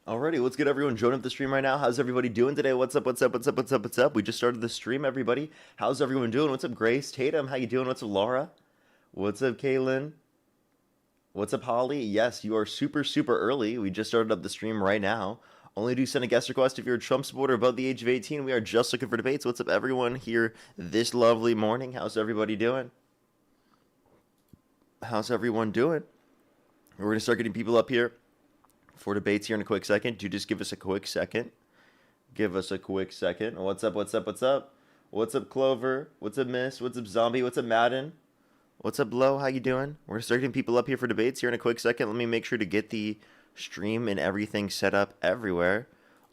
Alrighty, what's good, everyone? Join up the stream right now. How's everybody doing today? What's up? What's up? What's up? What's up? What's up? We just started the stream, everybody. How's everyone doing? What's up, Grace? Tatum, how you doing? What's up, Laura? What's up, Kaylin? What's up, Holly? Yes, you are super, super early. We just started up the stream right now. Only do send a guest request if you're a Trump supporter above the age of 18. We are just looking for debates. What's up, everyone, here this lovely morning? How's everybody doing? How's everyone doing? We're going to start getting people up here for debates here in a quick second. Do just give us a quick second. Give us a quick second. What's up? What's up? What's up? What's up, Clover? What's up, Miss? What's up, Zombie? What's up, Madden? What's up, Lo? How you doing? We're starting people up here for debates here in a quick second. Let me make sure to get the stream and everything set up everywhere.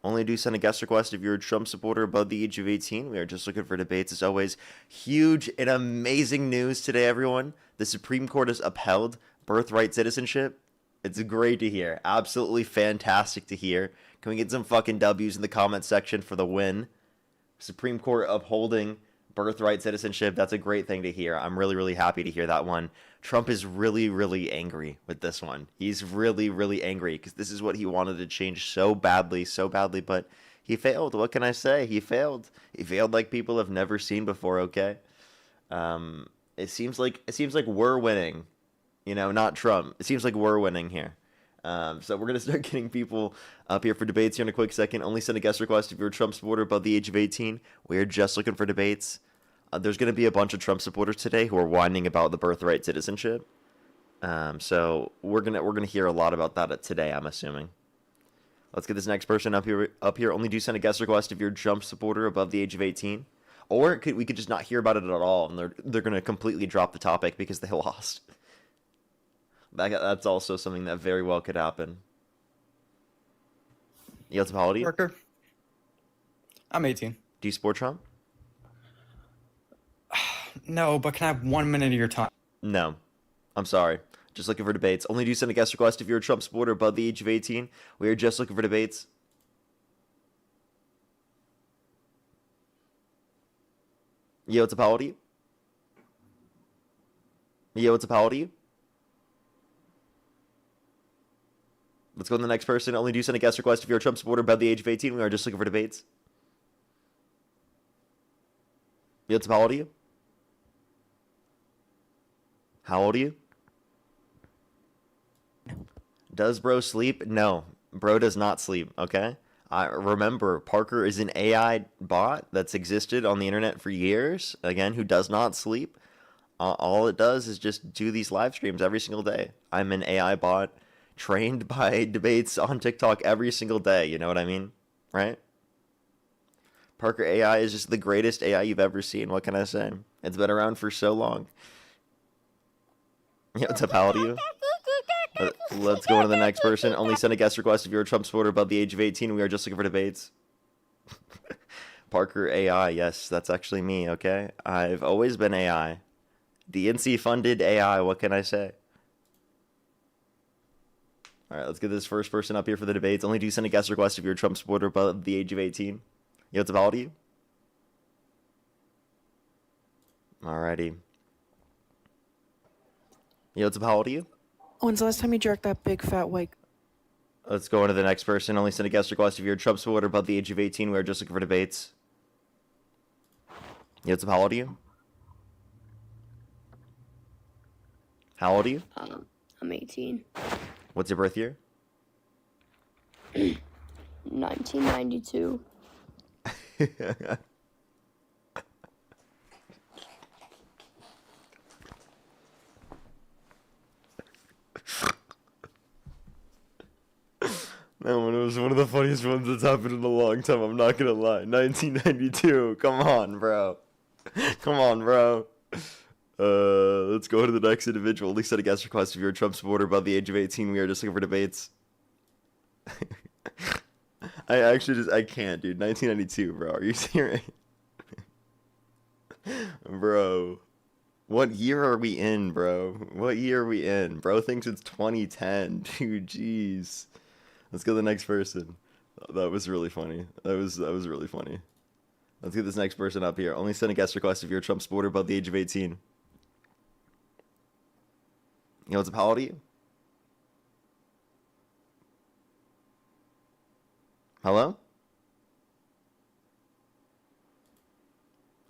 Only do send a guest request if you're a Trump supporter above the age of 18. We are just looking for debates as always. Huge and amazing news today, everyone. The Supreme Court has upheld birthright citizenship. It's great to hear. Absolutely fantastic to hear. Can we get some fucking W's in the comment section for the win? Supreme Court upholding birthright citizenship. That's a great thing to hear. I'm really, really happy to hear that one. Trump is really, really angry with this one. He's really, really angry because this is what he wanted to change so badly, but he failed. What can I say? He failed. He failed like people have never seen before, okay? It seems like we're winning. You know, not Trump. It seems like we're winning here. So we're going to start getting people up here for debates here in a quick second. Only send a guest request if you're a Trump supporter above the age of 18. We're just looking for debates. There's going to be a bunch of Trump supporters today who are whining about the birthright citizenship. So we're gonna hear a lot about that today, I'm assuming. Let's get this next person up here. Only do send a guest request if you're a Trump supporter above the age of 18. Or we could just not hear about it at all, and they're going to completely drop the topic because they lost. That's also something that very well could happen. What's up, you? Parker, I'm 18. Do you support Trump? No, but can I have 1 minute of your time? No. I'm sorry. Just looking for debates. Only do send a guest request if you're a Trump supporter above the age of 18. We are just looking for debates. What's up, you? What's up, you? Let's go to the next person. Only do send a guest request if you're a Trump supporter above the age of 18. We are just looking for debates. What's up, you? How old are you? Does bro sleep? No, bro does not sleep, okay? Remember, Parker is an AI bot that's existed on the internet for years, again, who does not sleep. All it does is just do these live streams every single day. I'm an AI bot trained by debates on TikTok every single day, you know what I mean? Right? Parker AI is just the greatest AI you've ever seen. What can I say? It's been around for so long. What's up, you? Let's go on to the next person. Only send a guest request if you're a Trump supporter above the age of 18. We are just looking for debates. Parker AI, yes, that's actually me, okay? I've always been AI. DNC-funded AI, what can I say? All right, let's get this first person up here for the debates. Only do send a guest request if you're a Trump supporter above the age of 18. What's up, you? Alrighty. What's up, you? When's the last time you jerked that big fat white? Let's go on to the next person. Only send a guest request if you're a Trump supporter above the age of 18. We are just looking for debates. What's up, you? How old are you? I'm 18. What's your birth year? 1992. That one was one of the funniest ones that's happened in a long time. I'm not gonna lie. 1992. Come on, bro. Come on, bro. Let's go to the next individual. At least set a guest request if you're a Trump supporter above the age of 18. We are just looking for debates. I can't, dude. 1992, bro. Are you serious? Bro. What year are we in, bro? What year are we in? Bro thinks it's 2010. Dude, jeez. Let's go to the next person. That was really funny. That was really funny. Let's get this next person up here. Only send a guest request if you're a Trump supporter above the age of 18. What's up, how old are you? Hello?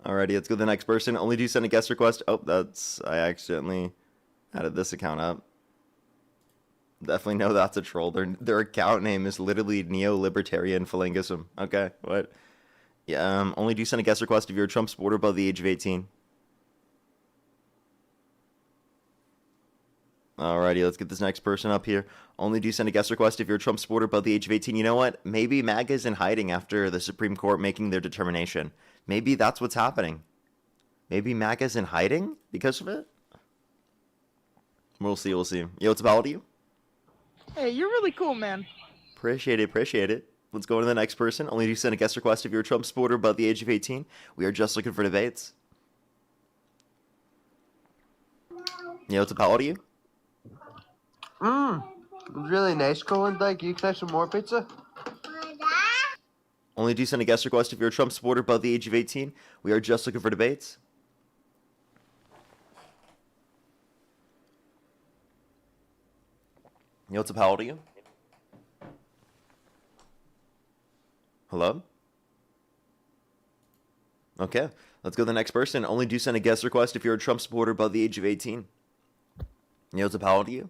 Alrighty, let's go to the next person. Only do send a guest request. Oh, I accidentally added this account up. Definitely know that's a troll. Their account name is literally neo-libertarian phalangism. Okay, what? Yeah, only do send a guest request if you're a Trump supporter above the age of 18. Alrighty, let's get this next person up here. Only do send a guest request if you're a Trump supporter above the age of 18. You know what? Maybe MAGA's in hiding after the Supreme Court making their determination. Maybe that's what's happening. Maybe MAGA's in hiding because of it? We'll see, we'll see. Yo, what's about you? Hey, you're really cool, man. Appreciate it, appreciate it. Let's go to the next person. Only do send a guest request if you're a Trump supporter above the age of 18. We are just looking for debates. Yo, what's about you? Really nice, Colin. Thank you. Can I have some more pizza? Only do send a guest request if you're a Trump supporter above the age of 18. We are just looking for debates. Yo, what's up? How old are you? Hello? Okay, let's go to the next person. Only do send a guest request if you're a Trump supporter above the age of 18. Yo, what's up? How old are you?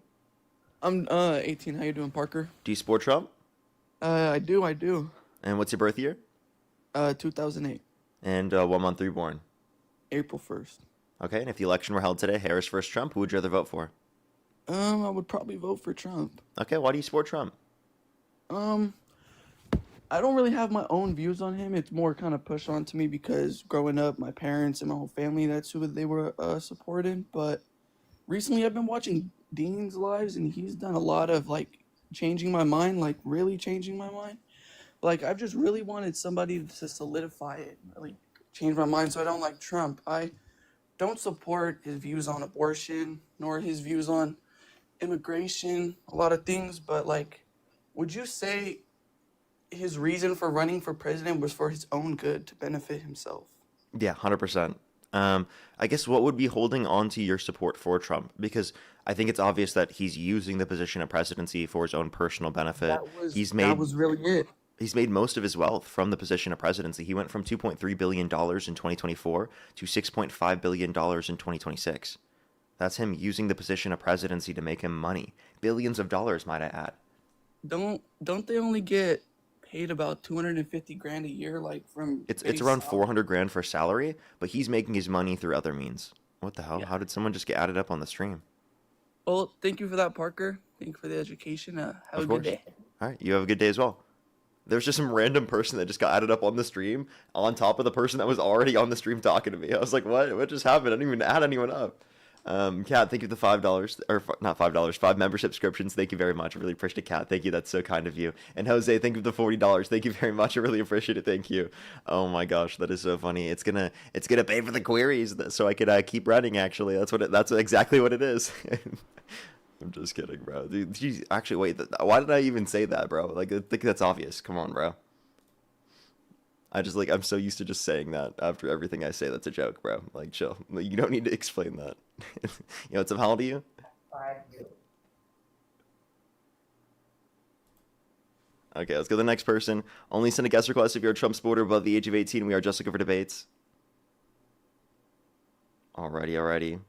I'm 18. How you doing, Parker? Do you support Trump? I do. And what's your birth year? 2008, And what month were you born? April 1st. Okay, and if the election were held today, Harris versus Trump, who would you rather vote for? I would probably vote for Trump. Okay, why do you support Trump? I don't really have my own views on him. It's more kind of pushed onto me because growing up, my parents and my whole family, that's who they were supporting. But recently, I've been watching Dean's lives, and he's done a lot of like changing my mind, like really changing my mind. Like I've just really wanted somebody to solidify it, really change my mind, so I don't like Trump. I don't support his views on abortion nor his views on immigration, a lot of things. But like, would you say his reason for running for president was for his own good to benefit himself? Yeah, 100%. I guess what would be holding on to your support for Trump? Because I think it's obvious that he's using the position of presidency for his own personal benefit. That was really it. He's made most of his wealth from the position of presidency. He went from $2.3 billion in 2024 to $6.5 billion in 2026. That's him using the position of presidency to make him money. Billions of dollars, might I add. Don't they only get paid about 250 grand a year, like from It's base around salary? 400 grand for salary, but he's making his money through other means. What the hell? Yeah. How did someone just get added up on the stream? Well, thank you for that, Parker. Thank you for the education. Have Of a course. good day. All right, you have a good day as well. There's just some random person that just got added up on the stream on top of the person that was already on the stream talking to me. I was like, what? What just happened? I didn't even add anyone up. Kat, thank you for the $5, or not $5, 5 membership subscriptions. Thank you very much. I really appreciate it, Kat. Thank you. That's so kind of you. And Jose, thank you for the $40. Thank you very much. I really appreciate it. Thank you. Oh my gosh, that is so funny. It's gonna pay for the queries so I could keep running. Actually, that's exactly what it is. I'm just kidding, bro. Dude, geez, actually, wait. Why did I even say that, bro? Like, I think that's obvious. Come on, bro. I'm so used to just saying that after everything I say. That's a joke, bro. Like, chill. Like, you don't need to explain that. You know, what's up? How old are you? Okay, let's go to the next person. Only send a guest request if you're a Trump supporter above the age of 18. We are just looking for debates. Alrighty.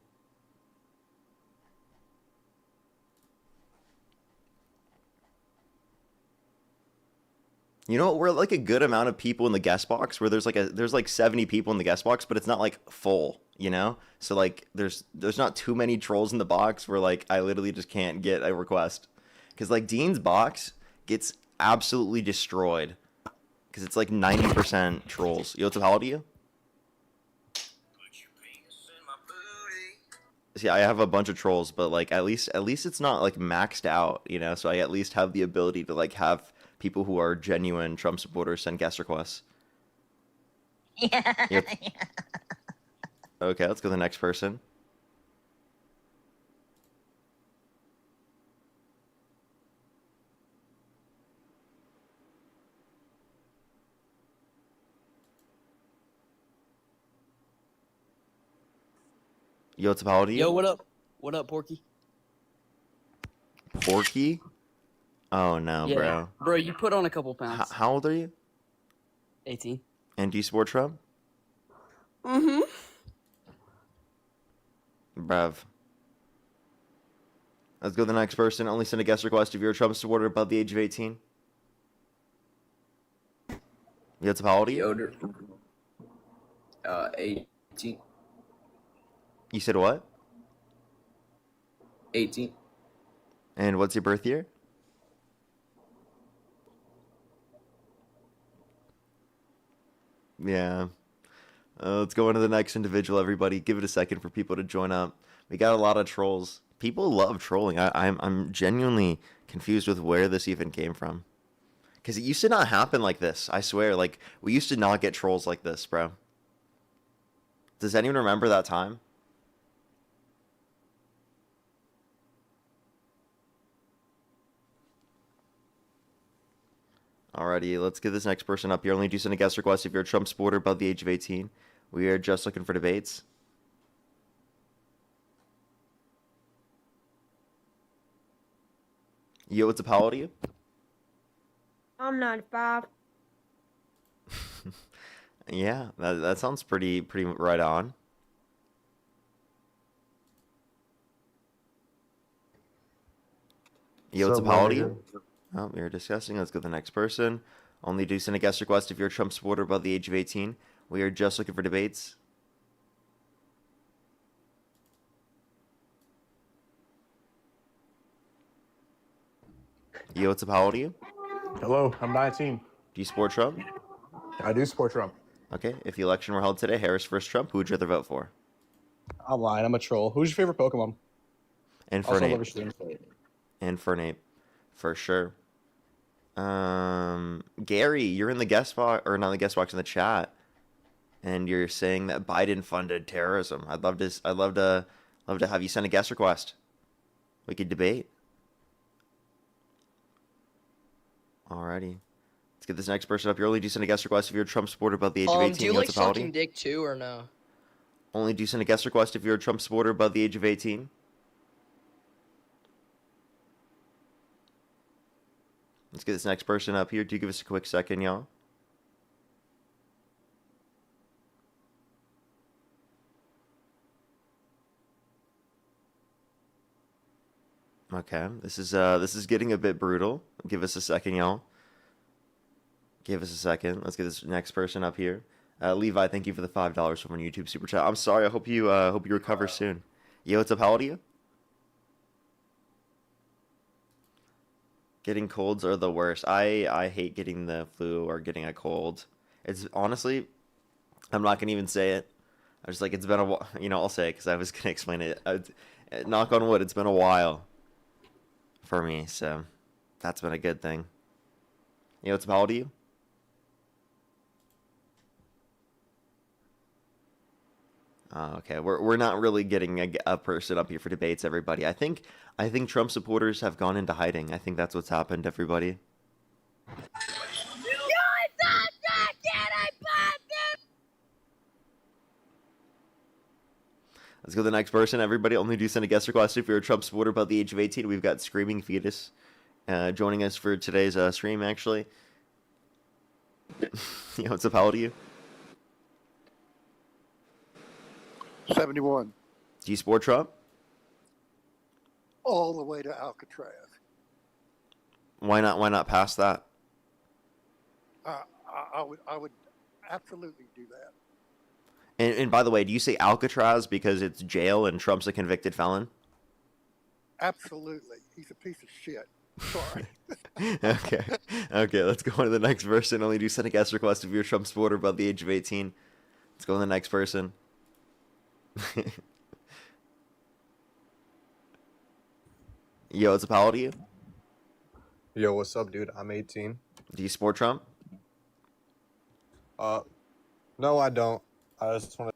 You know what? We're like a good amount of people in the guest box where there's like 70 people in the guest box, but it's not like full, you know? So like there's not too many trolls in the box where like I literally just can't get a request. Cuz like Dean's box gets absolutely destroyed cuz it's like 90% trolls. Yo, what's up? How old are you? See, I have a bunch of trolls, but like at least it's not like maxed out, you know? So I at least have the ability to like have people who are genuine Trump supporters send guest requests. Yeah. Yep. Okay, let's go to the next person. Yo, what's up? How old are you? Yo, what up? What up, Porky? Porky? Oh no, Yeah. bro. Bro, you put on a couple pounds. How old are you? 18. And do you support Trump? Mm-hmm. Bruv. Let's go to the next person. Only send a guest request if you're a Trump supporter above the age of 18. Yeah, how old are you? Older. 18. You said what? 18. And what's your birth year? Yeah. Let's go into the next individual, everybody. Give it a second for people to join up. We got a lot of trolls. People love trolling. I'm genuinely confused with where this even came from. Because it used to not happen like this. I swear. Like, we used to not get trolls like this, bro. Does anyone remember that time? Alrighty, let's get this next person up here. Only do send a guest request if you're a Trump supporter above the age of 18. We are just looking for debates. Yo, what's up? How old are you? I'm 95. Yeah, that sounds pretty right on. Yo, what's up? How old are you? Oh, we were discussing. Let's go to the next person. Only do send a guest request if you're a Trump supporter above the age of 18. We are just looking for debates. Yo, what's up? How old are you? Hello, I'm 19. Do you support Trump? I do support Trump. Okay, if the election were held today, Harris versus Trump, who would you rather vote for? I'm lying. I'm a troll. Who's your favorite Pokemon? Infernape. Infernape, for sure. Gary, you're in the guest box, or not the guest box, in the chat, and you're saying that Biden funded terrorism. I'd love to have you send a guest request. We could debate. Alrighty. Let's get this next person up. You only do send a guest request if you're a Trump supporter above the age of 18. Do you like sucking dick too, or no? Only do send a guest request if you're a Trump supporter above the age of 18. Let's get this next person up here. Do give us a quick second, y'all. Okay, this is getting a bit brutal. Give us a second, y'all. Give us a second. Let's get this next person up here. Levi, thank you for the $5 from our YouTube super chat. I'm sorry. I hope you recover soon. Yo, what's up? How old are you? Getting colds are the worst. I hate getting the flu or getting a cold. It's honestly, I'm not gonna even say it. I was like, it's been a while. You know, I'll say it because I was gonna explain it. Knock on wood, it's been a while for me, so that's been a good thing. Yo, what's up? How old are you? Okay, we're not really getting a person up here for debates, everybody. I think Trump supporters have gone into hiding. I think that's what's happened, everybody. Let's go to the next person, everybody. Only do send a guest request if you're a Trump supporter above the age of 18. We've got Screaming Fetus joining us for today's stream, actually. Yo, what's up? How old are you? 71. Do you support Trump? All the way to Alcatraz. Why not pass that? I would absolutely do that. And by the way, do you say Alcatraz because it's jail and Trump's a convicted felon? Absolutely. He's a piece of shit. Sorry. Okay, let's go on to the next person. Only do send a guest request if you're a Trump supporter above the age of 18. Let's go on to the next person. Yo, what's up? How old are you? Yo, what's up, dude? I'm 18. Do you support Trump? No, I don't. I just want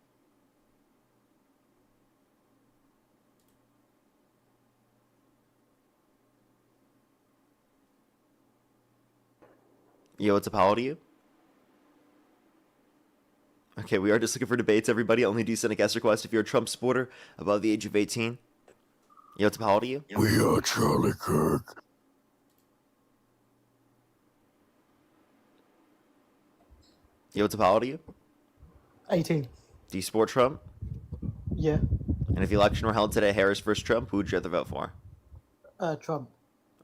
to. Yo, what's up? How old are you? Okay, we are just looking for debates, everybody. Only do send a guest request if you're a Trump supporter above the age of 18. Yo, what's up? How old are you? We are Charlie Kirk. Yo, what's up, how old are you? 18. Do you support Trump? Yeah. And if the election were held today, Harris versus Trump, who would you rather vote for? Trump.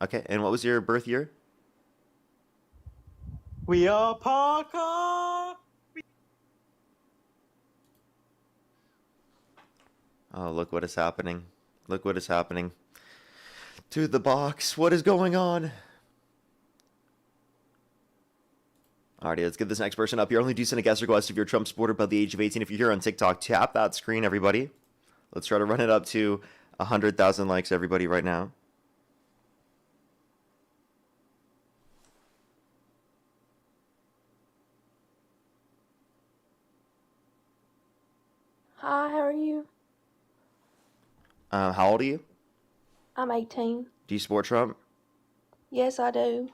Okay, and what was your birth year? We are Parker. Oh, look what is happening. Look what is happening. To the box. What is going on? Alrighty, let's get this next person up here. Only do send a guest request if you're a Trump supporter above the age of 18. If you're here on TikTok, tap that screen, everybody. Let's try to run it up to 100,000 likes, everybody, right now. Hi, how are you? How old are you? I'm 18. Do you support Trump? Yes, I do.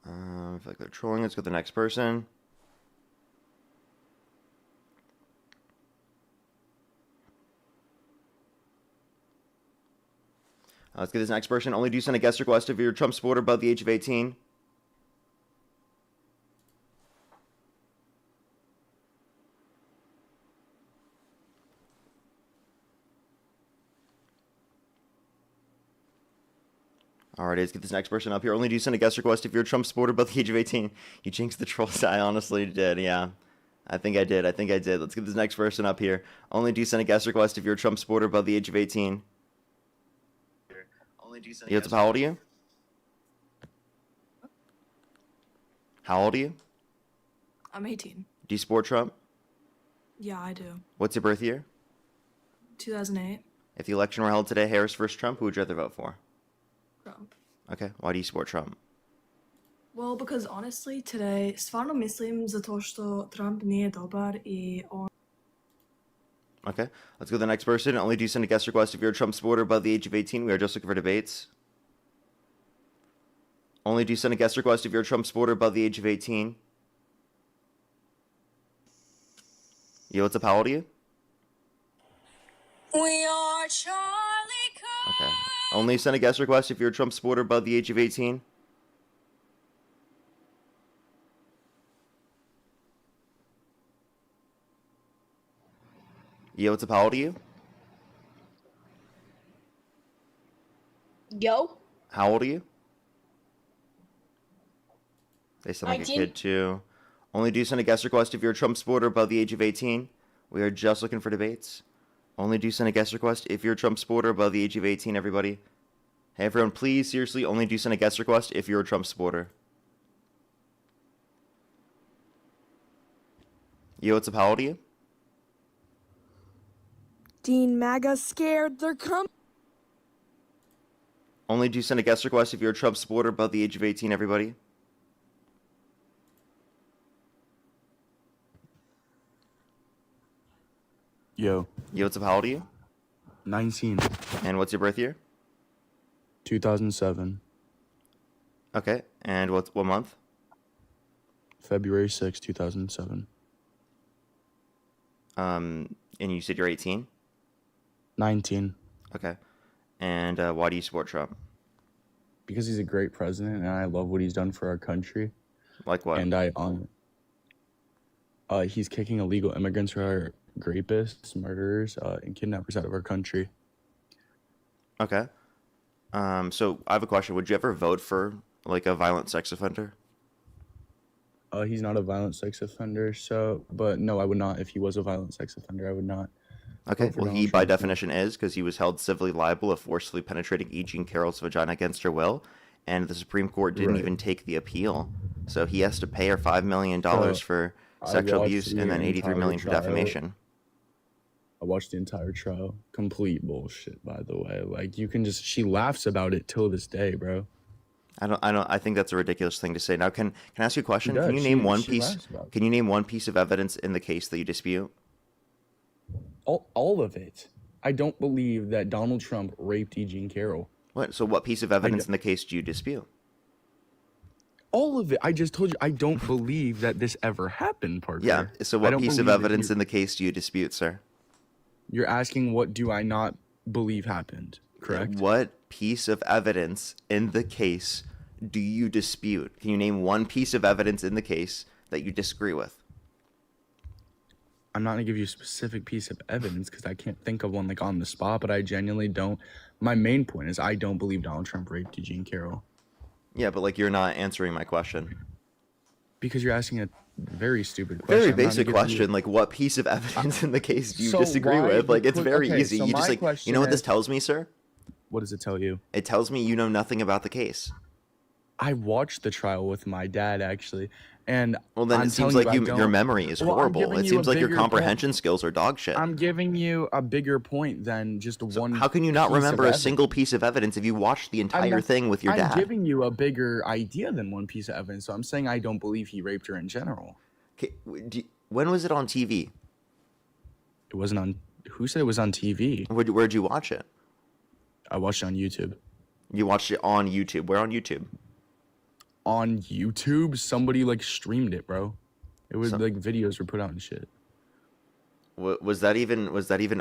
I feel like they're trolling. Let's go to the next person. Let's get this next person. Only do send a guest request if you're a Trump supporter above the age of 18. Alright, let's get this next person up here. Only do send a guest request if you're a Trump supporter above the age of 18. You jinxed the trolls. I honestly did, yeah. I think I did. Let's get this next person up here. Only do send a guest request if you're a Trump supporter above the age of 18. Yo, how old are you? How old are you? I'm 18. Do you support Trump? Yeah, I do. What's your birth year? 2008. If the election were held today, Harris versus Trump, who would you rather vote for? Trump. Okay, why do you support Trump? Well, because honestly, today, stvarno mislim zato što Trump nije dobar I on... Okay, let's go to the next person. Only do send a guest request if you're a Trump supporter above the age of 18. We are just looking for debates. Only do send a guest request if you're a Trump supporter above the age of 18. Yo, what's up? How old are you? We are Charlie Kirk. Okay. Only send a guest request if you're a Trump supporter above the age of 18. Yo, what's up? How old are you? Yo. How old are you? They sound like a 19. kid too. Only do send a guest request if you're a Trump supporter above the age of 18. We are just looking for debates. Only do send a guest request if you're a Trump supporter above the age of 18, everybody. Hey, everyone, please, seriously, only do send a guest request if you're a Trump supporter. Yo, what's up? How old are you? Dean MAGA scared. They're coming. Only do send a guest request if you're a Trump supporter above the age of 18, everybody. Yo. Yo, what's up? How old are you? 19. And what's your birth year? 2007. Okay, and what month? February 6, 2007. And you said you're 18? 19. Okay. And why do you support Trump? Because he's a great president and I love what he's done for our country. Like what? And he's kicking illegal immigrants who are rapists, murderers, and kidnappers out of our country. Okay. So I have a question. Would you ever vote for like a violent sex offender? He's not a violent sex offender, but no, I would not. If he was a violent sex offender, I would not. Okay, vote for well, Donald he by Trump. definition is, because he was held civilly liable of forcibly penetrating E. Jean Carroll's vagina against her will, and the Supreme Court didn't Right. even take the appeal. So he has to pay her $5 million So, for I sexual watched abuse the and then $83 entire million for trial. defamation. I watched the entire trial. Complete bullshit, by the way. Like, she laughs about it till this day, bro. I think that's a ridiculous thing to say. Now, can I ask you a question? does. Can you name She- one she piece? laughs about it. Can you name one piece of evidence in the case that you dispute? All of it. I don't believe that Donald Trump raped E. Jean Carroll. What? So what piece of evidence in the case do you dispute? All of it. I just told you I don't believe that this ever happened, Parker. Yeah. So I what don't piece of believe that evidence in the case do you dispute, sir? You're asking what do I not believe happened, correct? What piece of evidence in the case do you dispute? Can you name one piece of evidence in the case that you disagree with? I'm not gonna give you a specific piece of evidence because I can't think of one like on the spot, but I genuinely don't. My main point is I don't believe Donald Trump raped Eugene Carroll. Yeah, but like you're not answering my question. Because you're asking a very stupid question. Very I'm not gonna basic give question. you- Like, what piece of evidence in the case do you So disagree why with? Like, the it's que- very okay, easy. so You just my like, you question know what this is- tells me, sir? What does it tell you? It tells me you know nothing about the case. I watched the trial with my dad actually, and Well, then I'm it seems telling like you, I your don't- memory is Well, I'm horrible. giving It you seems a like your bigger point. comprehension skills are dog shit. I'm giving you a bigger point than just one. How can you not piece of remember a evidence. single piece of evidence if you watched the entire thing with your I'm dad? giving you a bigger idea than one piece of evidence. So I'm saying I don't believe he raped her in general. Okay, when was it on TV? It wasn't on. Who said it was on TV? Where'd you watch it? I watched it on YouTube. You watched it on YouTube. Where on YouTube? On YouTube, somebody like streamed it, bro. It was So- like videos were put out and shit. Was that even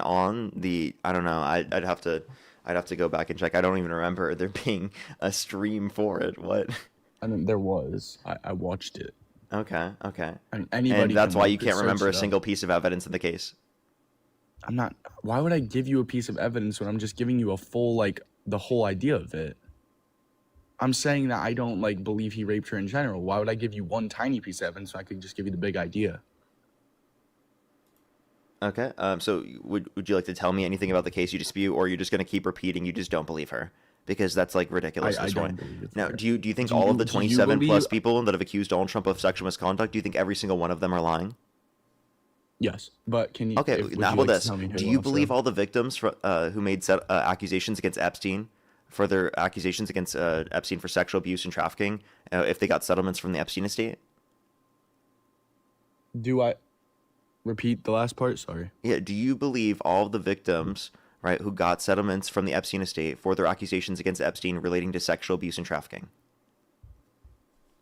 on the? I don't know. I'd have to go back and check. I don't even remember there being a stream for it. What? I mean, there was. I watched it. Okay. And And anybody. that's can why look you it, can't search remember a it up. single piece of evidence in the case. I'm not. Why would I give you a piece of evidence when I'm just giving you a full like the whole idea of it? I'm saying that I don't like believe he raped her in general. Why would I give you one tiny piece of evidence when I could just give you the big idea? Okay. So would you like to tell me anything about the case you dispute, or are you just going to keep repeating you just don't believe her? Because that's like ridiculous. I This don't point. believe it's Now, her. do you think Do all you- of the do you 27 plus believe- people that have accused Donald Trump of sexual misconduct, do you think every single one of them are lying? Yes, but can you? Okay. would Now, how you about like to this? tell me who Do you also? believe all the victims who made accusations against Epstein, for their accusations against Epstein for sexual abuse and trafficking, if they got settlements from the Epstein estate? Do I repeat the last part? Sorry. Yeah. Do you believe all of the victims, right, who got settlements from the Epstein estate for their accusations against Epstein relating to sexual abuse and trafficking?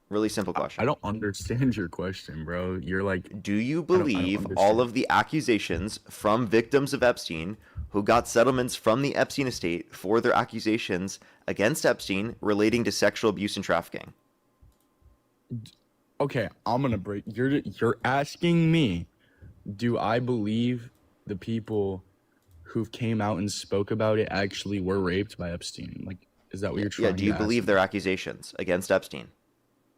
Really simple question. I don't understand your question, bro. You're like, Do you I don't believe understand. all of the accusations from victims of Epstein who got settlements from the Epstein estate for their accusations against Epstein relating to sexual abuse and trafficking? okay, I'm gonna break. You're asking me, do I believe the people who came out and spoke about it actually were raped by Epstein? Like, is that what you're trying Yeah, do you to believe ask? their accusations against Epstein?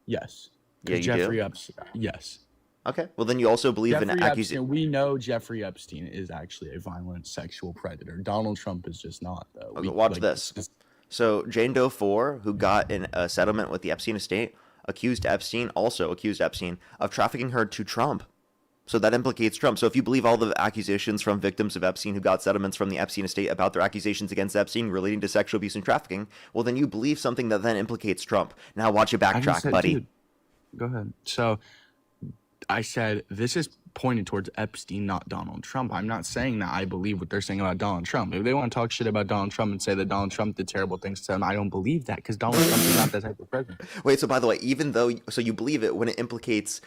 Yes. Yeah, 'Cause you do? Jeffrey Epstein. Yes. Okay, well then you also believe in Jeffrey accusation. Epstein. We know Jeffrey Epstein is actually a violent sexual predator. Donald Trump is just not, though. Okay, watch this. it's just- So Jane Doe 4, who got in a settlement with the Epstein estate, accused Epstein of trafficking her to Trump. So that implicates Trump. So if you believe all the accusations from victims of Epstein who got settlements from the Epstein estate about their accusations against Epstein relating to sexual abuse and trafficking, well then you believe something that then implicates Trump. Now watch you I just backtrack, said- buddy. dude, go ahead. So I said this is pointed towards Epstein, not Donald Trump. I'm not saying that I believe what they're saying about Donald Trump. If they want to talk shit about Donald Trump and say that Donald Trump did terrible things to them, I don't believe that because Donald Trump is not that type of president. Wait, so by the way, so you believe it when it implicates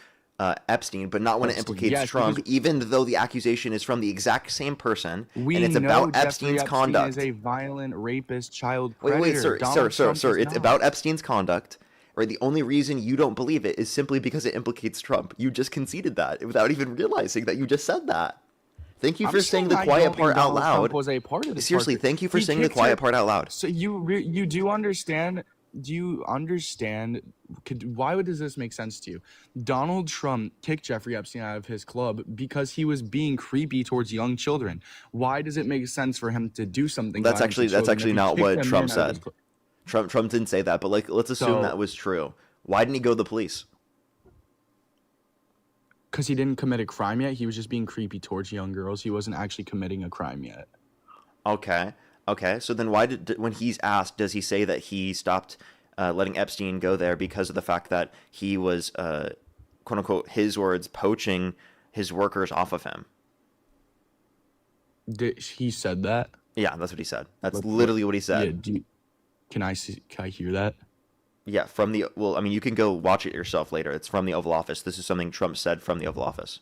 Epstein, but not when it Epstein, implicates yes, Trump, because- even though the accusation is from the exact same person, We and it's know about Jeffrey Epstein's Epstein conduct. is a violent rapist, child predator. Wait, sir, Donald Trump is it's not. about Epstein's conduct. Right? The only reason you don't believe it is simply because it implicates Trump. You just conceded that without even realizing that you just said that. Thank you I'm for saying saying the I quiet don't think part out Donald Trump loud. was a part of this Seriously, part. thank you for He saying the kicked quiet her- part out loud. So you do understand? Do you understand? Why does this make sense to you? Donald Trump kicked Jeffrey Epstein out of his club because he was being creepy towards young children. Why does it make sense for him to do something? That's violent to actually children if he not kicked what them Trump in out of his said. club? Trump didn't say that, but like let's assume So- that was true. Why didn't he go to the police? Because he didn't commit a crime yet. He was just being creepy towards young girls. He wasn't actually committing a crime yet. Okay. So then why when he's asked, does he say that he stopped letting Epstein go there because of the fact that he was, quote unquote, his words, poaching his workers off of him? He said that? Yeah, that's what he said. That's What- literally what he Yeah. said. Can I hear that? Yeah, I mean, you can go watch it yourself later. It's from the Oval Office. This is something Trump said from the Oval Office.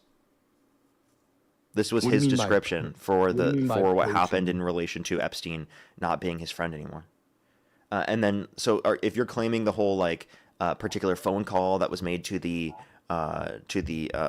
This was What do you his mean by- description for what do you mean by what poaching? happened in relation to Epstein not being his friend anymore. And then, so if you're claiming the whole like particular phone call that was made to the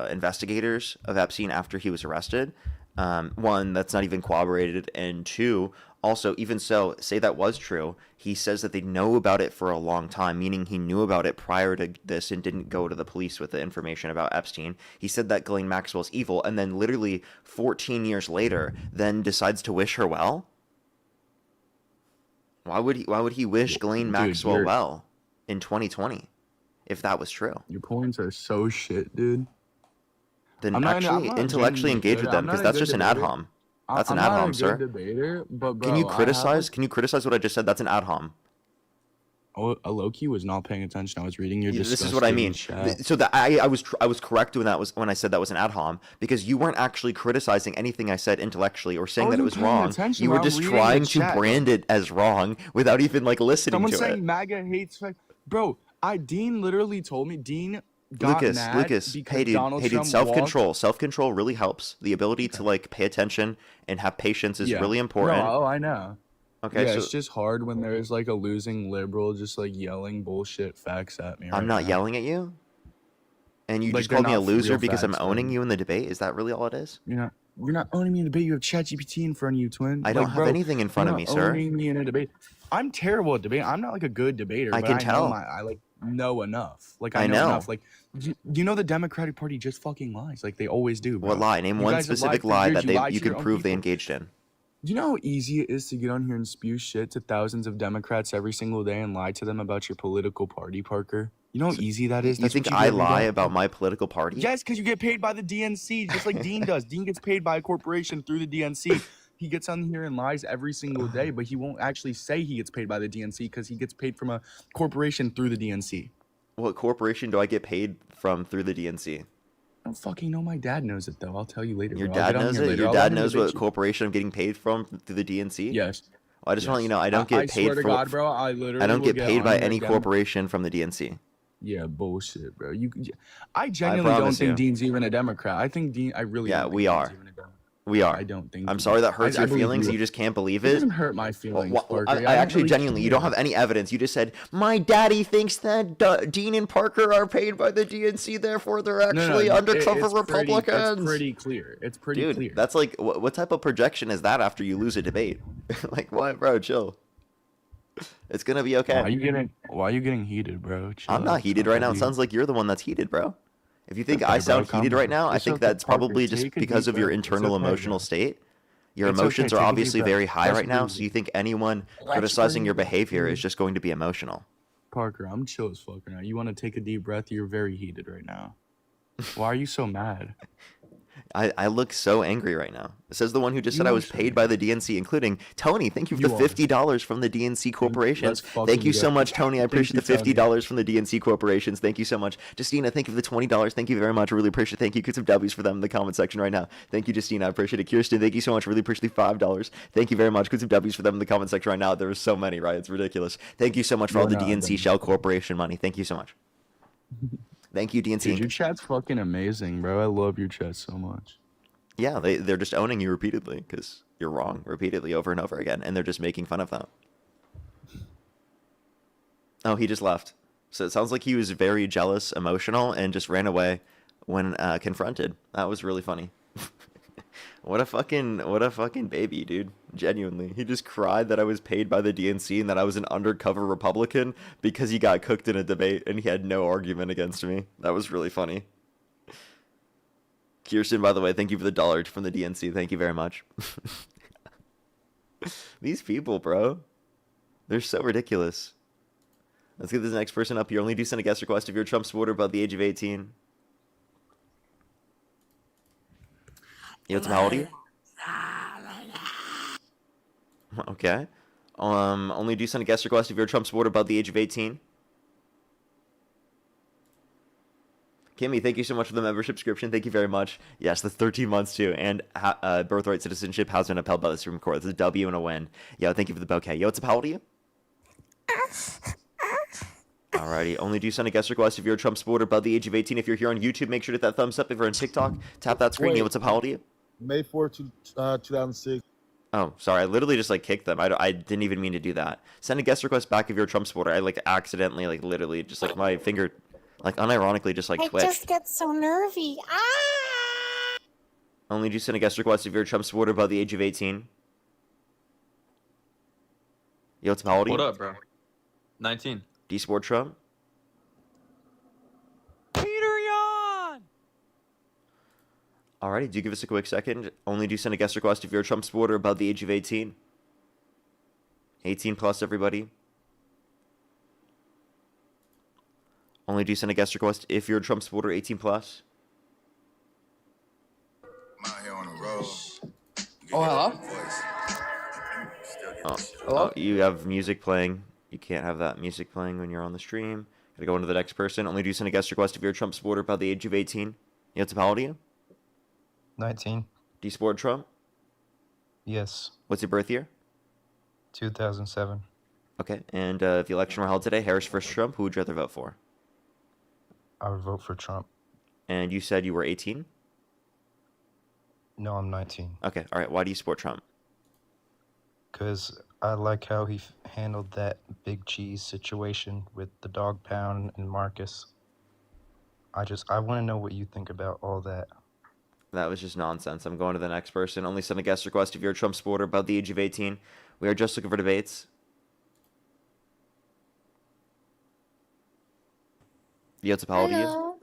investigators of Epstein after he was arrested, one, that's not even corroborated, and two, also, even so, say that was true, he says that they know about it for a long time, meaning he knew about it prior to this and didn't go to the police with the information about Epstein. He said that Ghislaine Maxwell's evil, and then literally 14 years later, then decides to wish her well? Why would he wish Ghislaine Maxwell well in 2020 if that was true? Your points are so shit, dude. Then actually intellectually engage with them, because that's just an ad hom. That's an ad hom, sir. Debater, but bro, can you criticize? Can you criticize what I just said? That's an ad hom. Oh, Loki was not paying attention. I was reading your. This is what I mean. So that I was correct when I said that was an ad hom, because you weren't actually criticizing anything I said intellectually or saying that it was wrong. You were just trying to brand it as wrong without even like listening to it. Someone saying MAGA hates, bro. Dean literally told me. Dean got mad Lucas, because hey dude, Donald Trump self-control really helps. The ability to like pay attention and have patience is really important. No, I know. Okay, yeah, so it's just hard when there's like a losing liberal just like yelling bullshit facts at me. I'm not yelling at you, and you Like, just called me a they're not loser real because I'm facts, owning man. you in the debate. Is that really all it is? You're not owning me in a debate. You have ChatGPT in front of you, twin. I don't have anything in front of me, sir. Owning me in a debate. I'm terrible at debate. I'm not like a good debater. I but can tell. I like know enough. Like I know enough. Like you know the Democratic Party just fucking lies. Like they always do. Bro. What lie? Name one specific lie that you can prove they engaged in. Do you know how easy it is to get on here and spew shit to thousands of Democrats every single day and lie to them about your political party, Parker? You know how easy that is? You think I lie about my political party? Yes, because you get paid by the DNC, just like Dean does. Dean gets paid by a corporation through the DNC. He gets on here and lies every single day, but he won't actually say he gets paid by the DNC because he gets paid from a corporation through the DNC. What corporation do I get paid from through the DNC? I don't fucking know. My dad knows it, though. I'll tell you later. Your dad knows it? Your dad knows what corporation I'm getting paid from through the DNC? Yes. Well, I just want to let you know, I don't get paid I swear to God, bro, I don't get paid by any corporation from the DNC. Yeah, bullshit, bro. I genuinely don't think Dean's even a Democrat. I think Dean. I really. Yeah, don't think we are. We are. I don't think. I'm sorry that hurts your feelings. You just can't believe it. It doesn't hurt my feelings. I actually genuinely, you don't have any evidence. You just said my daddy thinks that Dean and Parker are paid by the DNC, therefore they're actually undercover Republicans. It's pretty clear. It's pretty clear. That's like what type of projection is that after you lose a debate? Like what, bro? Chill. It's gonna be okay. Why are you getting heated, bro? Chill. I'm not heated right now. It sounds like you're the one that's heated, bro. If you think I sound heated right now, I think that's probably just because of your internal emotional state. Your emotions are obviously very high right now, so you think anyone criticizing your behavior is just going to be emotional. Parker, I'm chill as fuck right now. You want to take a deep breath? You're very heated right now. Why are you so mad? I look so angry right now. Says the one who just said I was paid by the DNC, including Tony. Thank you for the $50 from the DNC corporations. Thank you so much, Tony. I appreciate the $50 from the DNC corporations. Thank you so much. Justina, thank you for the $20. Thank you very much. I really appreciate it. Thank you. Put some W's for them in the comment section right now. Thank you, Justina. I appreciate it. Kirsten, thank you so much. Really appreciate the $5. Thank you very much. Put some W's for them in the comment section right now. There are so many, right? It's ridiculous. Thank you so much for all the DNC Shell Corporation money. Thank you so much. Thank you, DNC. Dude, your chat's fucking amazing, bro. I love your chat so much. Yeah, they're just owning you repeatedly because you're wrong repeatedly over and over again, and they're just making fun of that. Oh, he just left. So it sounds like he was very jealous, emotional, and just ran away when confronted. That was really funny. What a fucking baby, dude. Genuinely. He just cried that I was paid by the DNC and that I was an undercover Republican because he got cooked in a debate and he had no argument against me. That was really funny. Kirsten, by the way, thank you for the $1 from the DNC. Thank you very much. These people, bro. They're so ridiculous. Let's get this next person up here. Only do send a guest request if you're a Trump supporter above the age of 18. Yo, how old are you? Okay. Only do send a guest request if you're a Trump supporter above the age of 18. Kimmy, thank you so much for the membership subscription. Thank you very much. Yes, that's 13 months too. And birthright citizenship has been upheld by the Supreme Court. That's a W and a win. Yo, thank you for the bouquet. Yo, what's up? How old are you? Alrighty. Only do send a guest request if you're a Trump supporter above the age of 18. If you're here on YouTube, make sure to hit that thumbs up. If you're on TikTok, tap that screen. Yo, what's up? How old are you? May 4th, 2006. Oh, sorry. I literally just like kicked them. I didn't even mean to do that. Send a guest request back if you're a Trump supporter. I like accidentally, like literally, just like my finger, like unironically, just like twitched. I just get so nervy. Only do send a guest request if you're a Trump supporter above the age of 18. Yo, what's how old are you? What up, bro? 19. Do you support Trump? Alrighty, do give us a quick second. Only do send a guest request if you're a Trump supporter above the age of 18. 18 plus, everybody. Only do send a guest request if you're a Trump supporter 18 plus. Oh, hello? Oh, you have music playing. You can't have that music playing when you're on the stream. Gotta go into the next person. Only do send a guest request if you're a Trump supporter above the age of 18. Yeah, it's how old are you? 19. Do you support Trump? Yes. What's your birth year? 2007. Okay, and if the election were held today, Harris versus Trump, who would you rather vote for? I would vote for Trump. And you said you were 18? No, I'm 19. Okay, all right. Why do you support Trump? Because I like how he handled that big cheese situation with the dog pound and Marcus. I want to know what you think about all that. That was just nonsense. I'm going to the next person. Only send a guest request if you're a Trump supporter above the age of 18. We are just looking for debates. What's up, how old are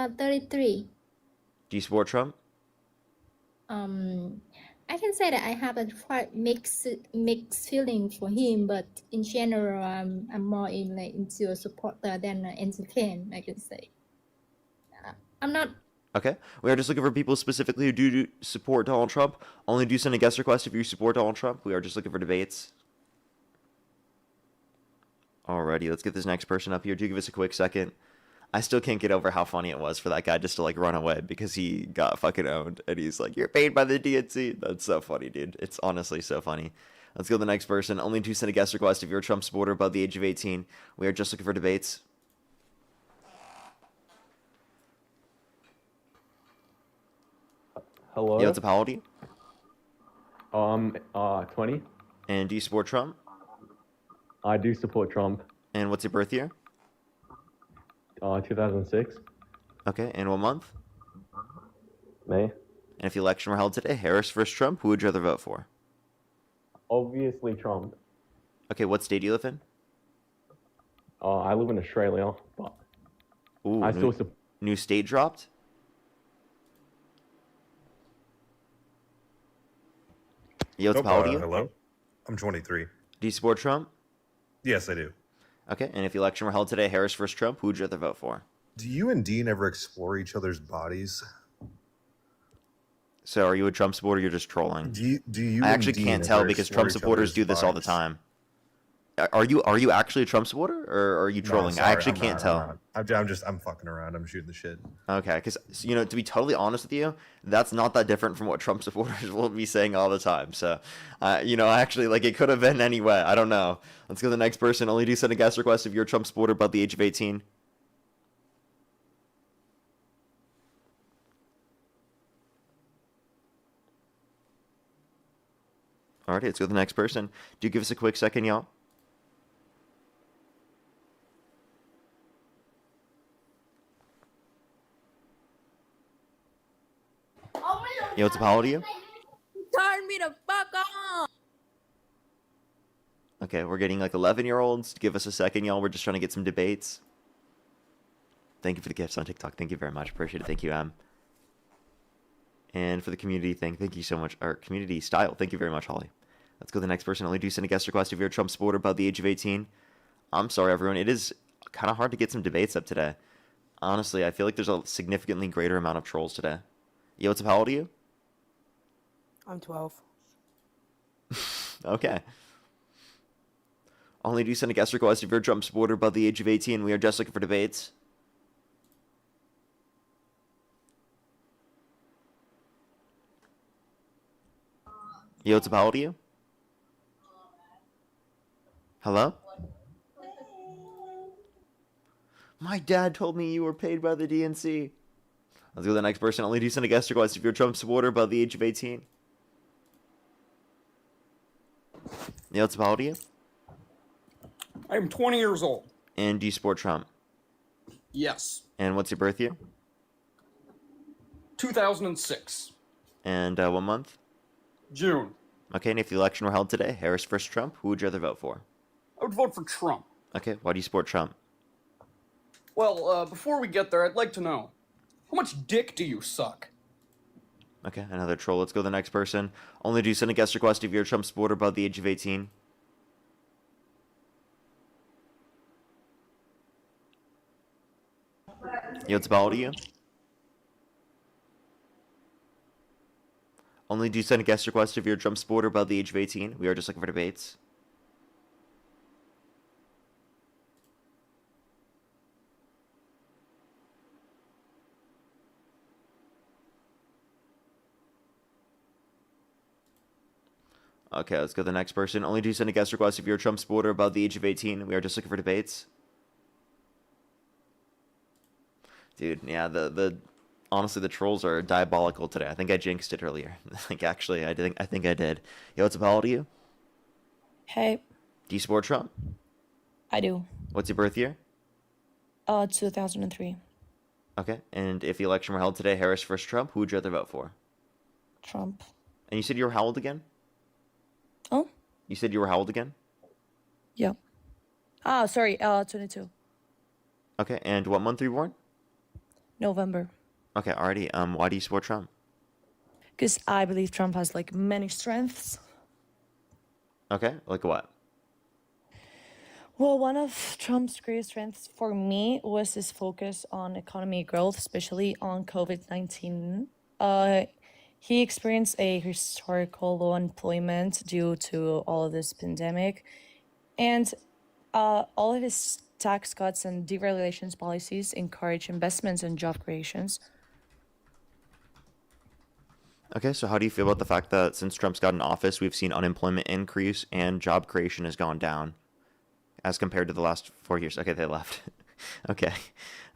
you? 33. Do you support Trump? I can say that I have a quite mixed feeling for him, but in general, I'm more into a supporter than an entertain, I can say. I'm not. Okay. We are just looking for people specifically who do support Donald Trump. Only do send a guest request if you support Donald Trump. We are just looking for debates. Alrighty, let's get this next person up here. Do give us a quick second. I still can't get over how funny it was for that guy just to like run away because he got fucking owned and he's like, you're paid by the DNC. That's so funny, dude. It's honestly so funny. Let's go to the next person. Only do send a guest request if you're a Trump supporter above the age of 18. We are just looking for debates. Hello? What's up, how old are you? 20. And do you support Trump? I do support Trump. And what's your birth year? 2006. Okay, and what month? May. And if the election were held today, Harris versus Trump, who would you rather vote for? Obviously Trump. Okay, what state do you live in? I live in Australia, but Ooh, I still support. New state dropped? What's how old are you? Hello? I'm 23. Do you support Trump? Yes, I do. Okay, and if the election were held today, Harris versus Trump, who would you rather vote for? Do you and Dean ever explore each other's bodies? So are you a Trump supporter or you're just trolling? Do you I and actually Dean can't ever tell because explore Trump each supporters other's do this all the bodies? time. Are you actually a Trump supporter or are you No, trolling? sorry, I actually I'm can't not, tell. I'm fucking around. I'm shooting the shit. Okay, because, to be totally honest with you, that's not that different from what Trump supporters will be saying all the time. So, actually, it could have been any way. I don't know. Let's go to the next person. Only do send a guest request if you're a Trump supporter above the age of 18. Alrighty, let's go to the next person. Do give us a quick second, y'all. What's up, how old are you? Turn me the fuck on. Okay, we're getting 11-year-olds. Give us a second, y'all. We're just trying to get some debates. Thank you for the gifts on TikTok. Thank you very much. Appreciate it. Thank you, Em. And for the community thing, thank you so much. Our community style, thank you very much, Holly. Let's go to the next person. Only do send a guest request if you're a Trump supporter above the age of 18. I'm sorry, everyone. It is kind of hard to get some debates up today. Honestly, I feel like there's a significantly greater amount of trolls today. What's up, how old are you? I'm 12. Okay. Only do send a guest request if you're a Trump supporter above the age of 18. We are just looking for debates. What's up, how old are you? Hello? My dad told me you were paid by the DNC. Let's go to the next person. Only do send a guest request if you're a Trump supporter above the age of 18. Neil, what's about you? I'm 20 years old. And do you support Trump? Yes. And what's your birth year? 2006. And what month? June. Okay, and if the election were held today, Harris versus Trump, who would you rather vote for? I would vote for Trump. Okay, why do you support Trump? Well, before we get there, I'd like to know, how much dick do you suck? Okay, another troll. Let's go to the next person. Only do send a guest request if you're a Trump supporter above the age of 18. Yo, it's about you. Only do send a guest request if you're a Trump supporter above the age of 18. We are just looking for debates. Okay, let's go to the next person. Only do send a guest request if you're a Trump supporter above the age of 18. We are just looking for debates. Dude, yeah, honestly, the trolls are diabolical today. I think I jinxed it earlier. Like, actually, I think I did. Yo, what's up, how old are you? Hey, Do you support Trump? I do. What's your birth year? 2003. Okay, and if the election were held today, Harris versus Trump, who would you rather vote for? Trump. And you said you were how old again? Oh? You said you were how old again? Yeah. Ah, sorry, 22. Okay, and what month were you born? November. Okay, already. Why do you support Trump? Because I believe Trump has like many strengths. Okay, like what? Well, one of Trump's greatest strengths for me was his focus on economy growth, especially on COVID-19. He experienced a historical low employment due to all of this pandemic. And all of his tax cuts and deregulations policies encourage investments and job creations. Okay, so how do you feel about the fact that since Trump's got in office, we've seen unemployment increase and job creation has gone down as compared to the last 4 years? Okay, they left. Okay.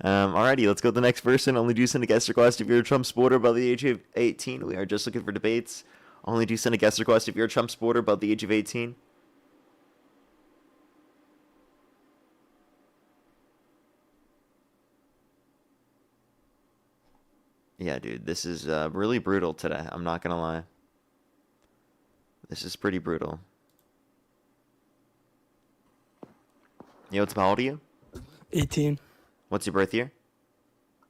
Alrighty, let's go to the next person. Only do send a guest request if you're a Trump supporter above the age of 18. We are just looking for debates. Only do send a guest request if you're a Trump supporter above the age of 18. Yeah, dude, this is really brutal today. I'm not gonna lie. This is pretty brutal. Yo, what's how old are you? 18. What's your birth year?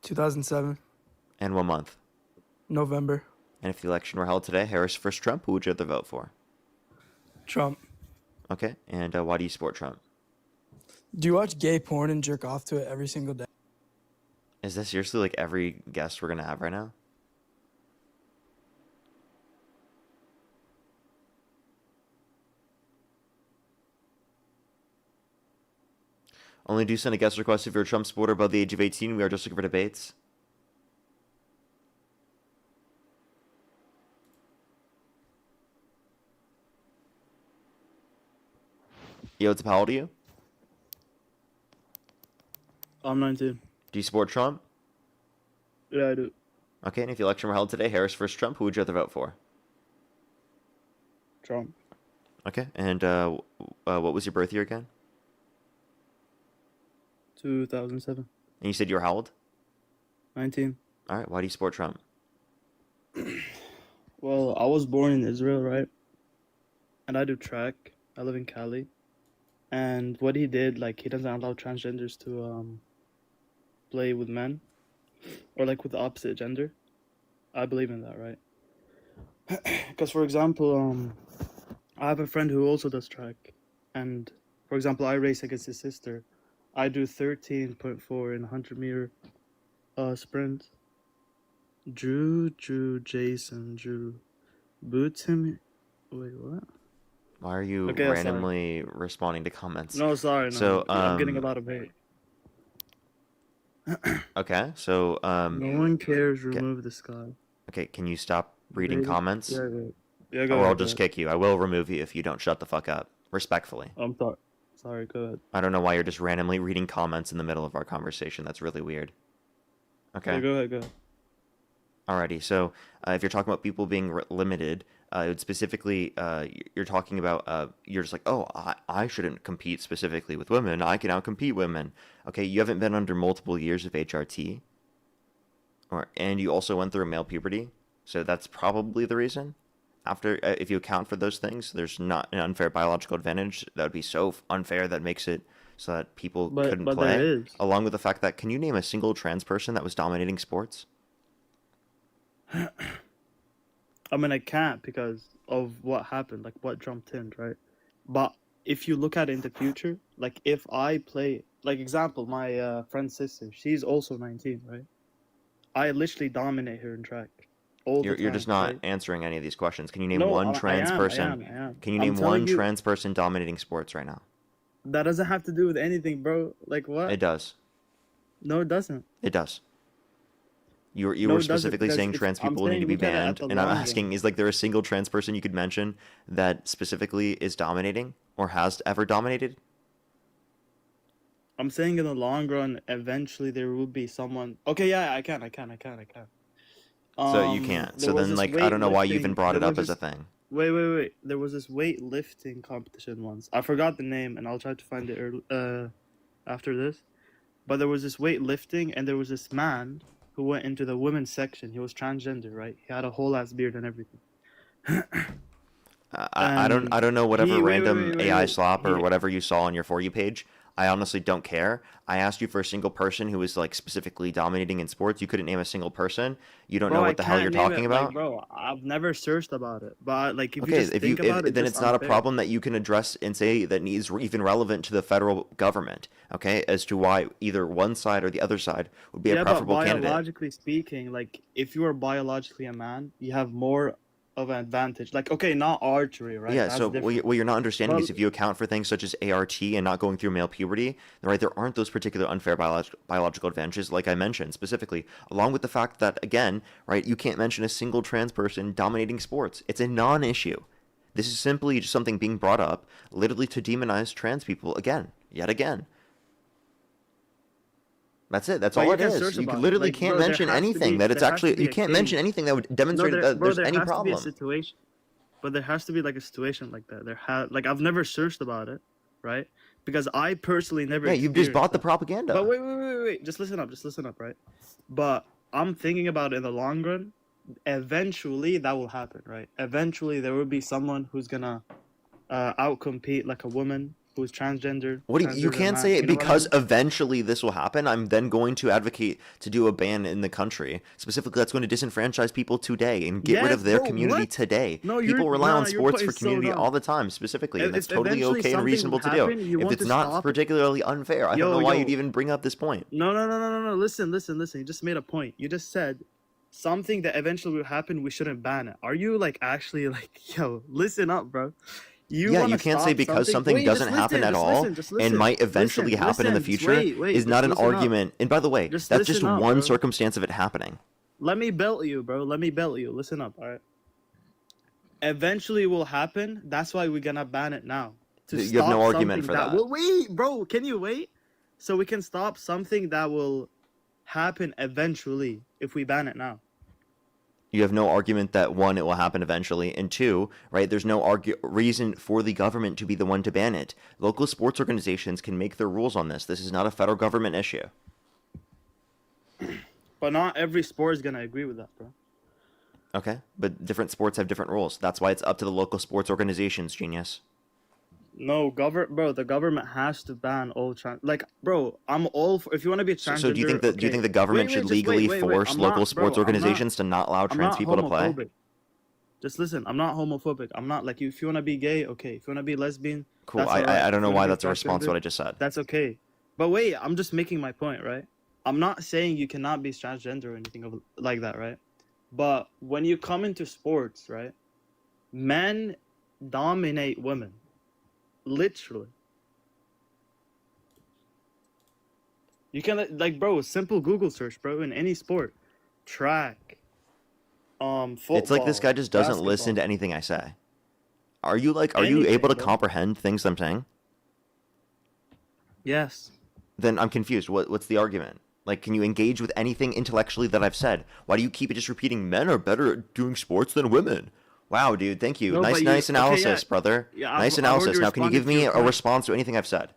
2007. And what month? November. And if the election were held today, Harris versus Trump, who would you rather vote for? Trump. Okay, and why do you support Trump? Do you watch gay porn and jerk off to it every single day? Is this seriously like every guest we're gonna have right now? Only do send a guest request if you're a Trump supporter above the age of 18. We are just looking for debates. Yo, what's up, how old are you? I'm 19. Do you support Trump? Yeah, I do. Okay, and if the election were held today, Harris versus Trump, who would you rather vote for? Trump. Okay, and what was your birth year again? 2007. And you said you were how old? 19. All right, why do you support Trump? Well, I was born in Israel, right? And I do track. I live in Cali. And what he did, like, he doesn't allow transgenders to play with men or like with the opposite gender. I believe in that, right? Because, for example, I have a friend who also does track. And, for example, I race against his sister. I do 13.4 in 100-meter sprint. Drew, Jason, boots him. Wait, what? Why are you Okay, randomly responding to comments? No, sorry. No, So, I'm getting a lot of hate. Okay, so No one cares. Remove this guy. Okay, can you stop reading Maybe. comments? Yeah, or go I'll ahead, just go ahead. kick you. I will remove you if you don't shut the fuck up, respectfully. I'm sorry. Go ahead. I don't know why you're just randomly reading comments in the middle of our conversation. That's really weird. Okay. Yeah, go ahead. Alrighty, so if you're talking about people being limited, it would specifically, you're talking about, you're just like, oh, I shouldn't compete specifically with women. I can outcompete women. Okay, you haven't been under multiple years of HRT, and you also went through male puberty, so that's probably the reason. After, if you account for those things, there's not an unfair biological advantage. That would be so unfair that makes it so that people couldn't But play. there is. Along with the fact that, can you name a single trans person that was dominating sports? I mean, I can't because of what happened, like what jumped in, right? But if you look at it in the future, like if I play, like example, my friend's sister, she's also 19, right? I literally dominate her in track all the time. You're just not right? answering any of these questions. Can you name No, one I trans am, person? I am. Can you I'm name telling one you- trans person dominating sports right now? That doesn't have to do with anything, bro. Like what? It does. No, it doesn't. It does. You No, were it doesn't, specifically because saying if- trans I'm people need to saying be look at it at banned, the and I'm long asking, run. is like there a single trans person you could mention that specifically is dominating or has ever dominated? I'm saying in the long run, eventually there will be someone. Okay, yeah, I can. So you can't. There So was then, this like, I don't know why you even weightlifting- brought it there up was as a this- thing. Wait. There was this weightlifting competition once. I forgot the name, and I'll try to find it after this. But there was this weightlifting, and there was this man who went into the women's section. He was transgender, right? He had a whole ass beard and everything. I don't know whatever wait, random wait, AI wait. slop or He- whatever you saw on your For You page. I honestly don't care. I asked you for a single person who was like specifically dominating in sports. You couldn't name a single person. You don't know Bro, I what the hell can't you're name talking it, like, about. bro, I've never searched about it. But like, if you Okay, just if you think about it, then just it's not a unfair. problem that you can address and say that is even relevant to the federal government. Okay, as to why either one side or the other side would be a Yeah, preferable but candidate. biologically speaking, like if you are biologically a man, you have more of an advantage. Like, okay, not archery, right? Yeah, That's so different. what you're not understanding But- is if you account for things such as ART and not going through male puberty, right, there aren't those particular unfair biological advantages like I mentioned specifically, along with the fact that, again, right, you can't mention a single trans person dominating sports. It's a non-issue. This is simply just something being brought up, literally to demonize trans people yet again. That's it. That's But all you it can is. search You about it. literally Like, can't bro, there mention has to anything be- that it's there has to actually. be You a can't case. mention anything that would demonstrate that bro, there's there any has to be a problem. situation. But there has to be like a situation like that. Like I've never searched about it, right? Because I personally never. Yeah, you've just bought the experienced that. propaganda. But wait. Just listen up, right? But I'm thinking about it in the long run. Eventually, that will happen, right? Eventually, there will be someone who's gonna outcompete like a woman who's transgender. What do you transgender can't man, say it you know what I because mean? eventually this will happen. I'm then going to advocate to do a ban in the country. Specifically, that's going to disenfranchise people today and get rid Yes, of their bro, community what? today. No, People you're- rely on nah, you're sports for putting so community dumb. all the time, specifically, and If that's totally eventually okay and something reasonable will to do. happen, you If want it's to not stop it? particularly unfair, I don't know why you'd even bring up this point. No. Listen. You just made a point. You just said something that eventually will happen. We shouldn't ban it. Are you like actually like, yo, listen up, bro? Yeah, you can't say because something doesn't happen at all and might eventually happen in the future is not an argument. And by the way, Just that's just listen up, one bro. circumstance of it happening. Let me belt you, bro. Listen up, all right? Eventually will happen. That's why we're gonna ban it now. To You have no stop argument something for that. Well, wait, bro. Can you wait? So we can stop something that will happen eventually if we ban it now. You have no argument that one, it will happen eventually, and two, right, there's no reason for the government to be the one to ban it. Local sports organizations can make their rules on this. This is not a federal government issue. But not every sport is gonna agree with that, bro. Okay, but different sports have different rules. That's why it's up to the local sports organizations, genius. No, the government has to ban all bro, I'm all for, if you want to be a transgender. So do you think that do you think the government should legally force local sports organizations to not allow trans people to play? Just listen, I'm not homophobic. I'm not like if you want to be gay, okay. If you want to be lesbian, Cool. that's all right. I don't If know you why wanna be that's a response to what I transgender, just said. That's okay. But wait, I'm just making my point, right? I'm not saying you cannot be transgender or anything like that, right? But when you come into sports, right? Men dominate women. Literally. You can like, bro, simple Google search, bro, in any sport. Track. Football. It's like this guy just doesn't listen to anything I say. Are you able to comprehend things I'm saying? Yes. Then I'm confused. What's the argument? Like, can you engage with anything intellectually that I've said? Why do you keep just repeating men are better at doing sports than women? Wow, dude, thank you. No, Nice, but nice okay, analysis, yeah. brother. Yeah, Nice I've already analysis. Now, can you responded give to me your a point. response to anything I've said?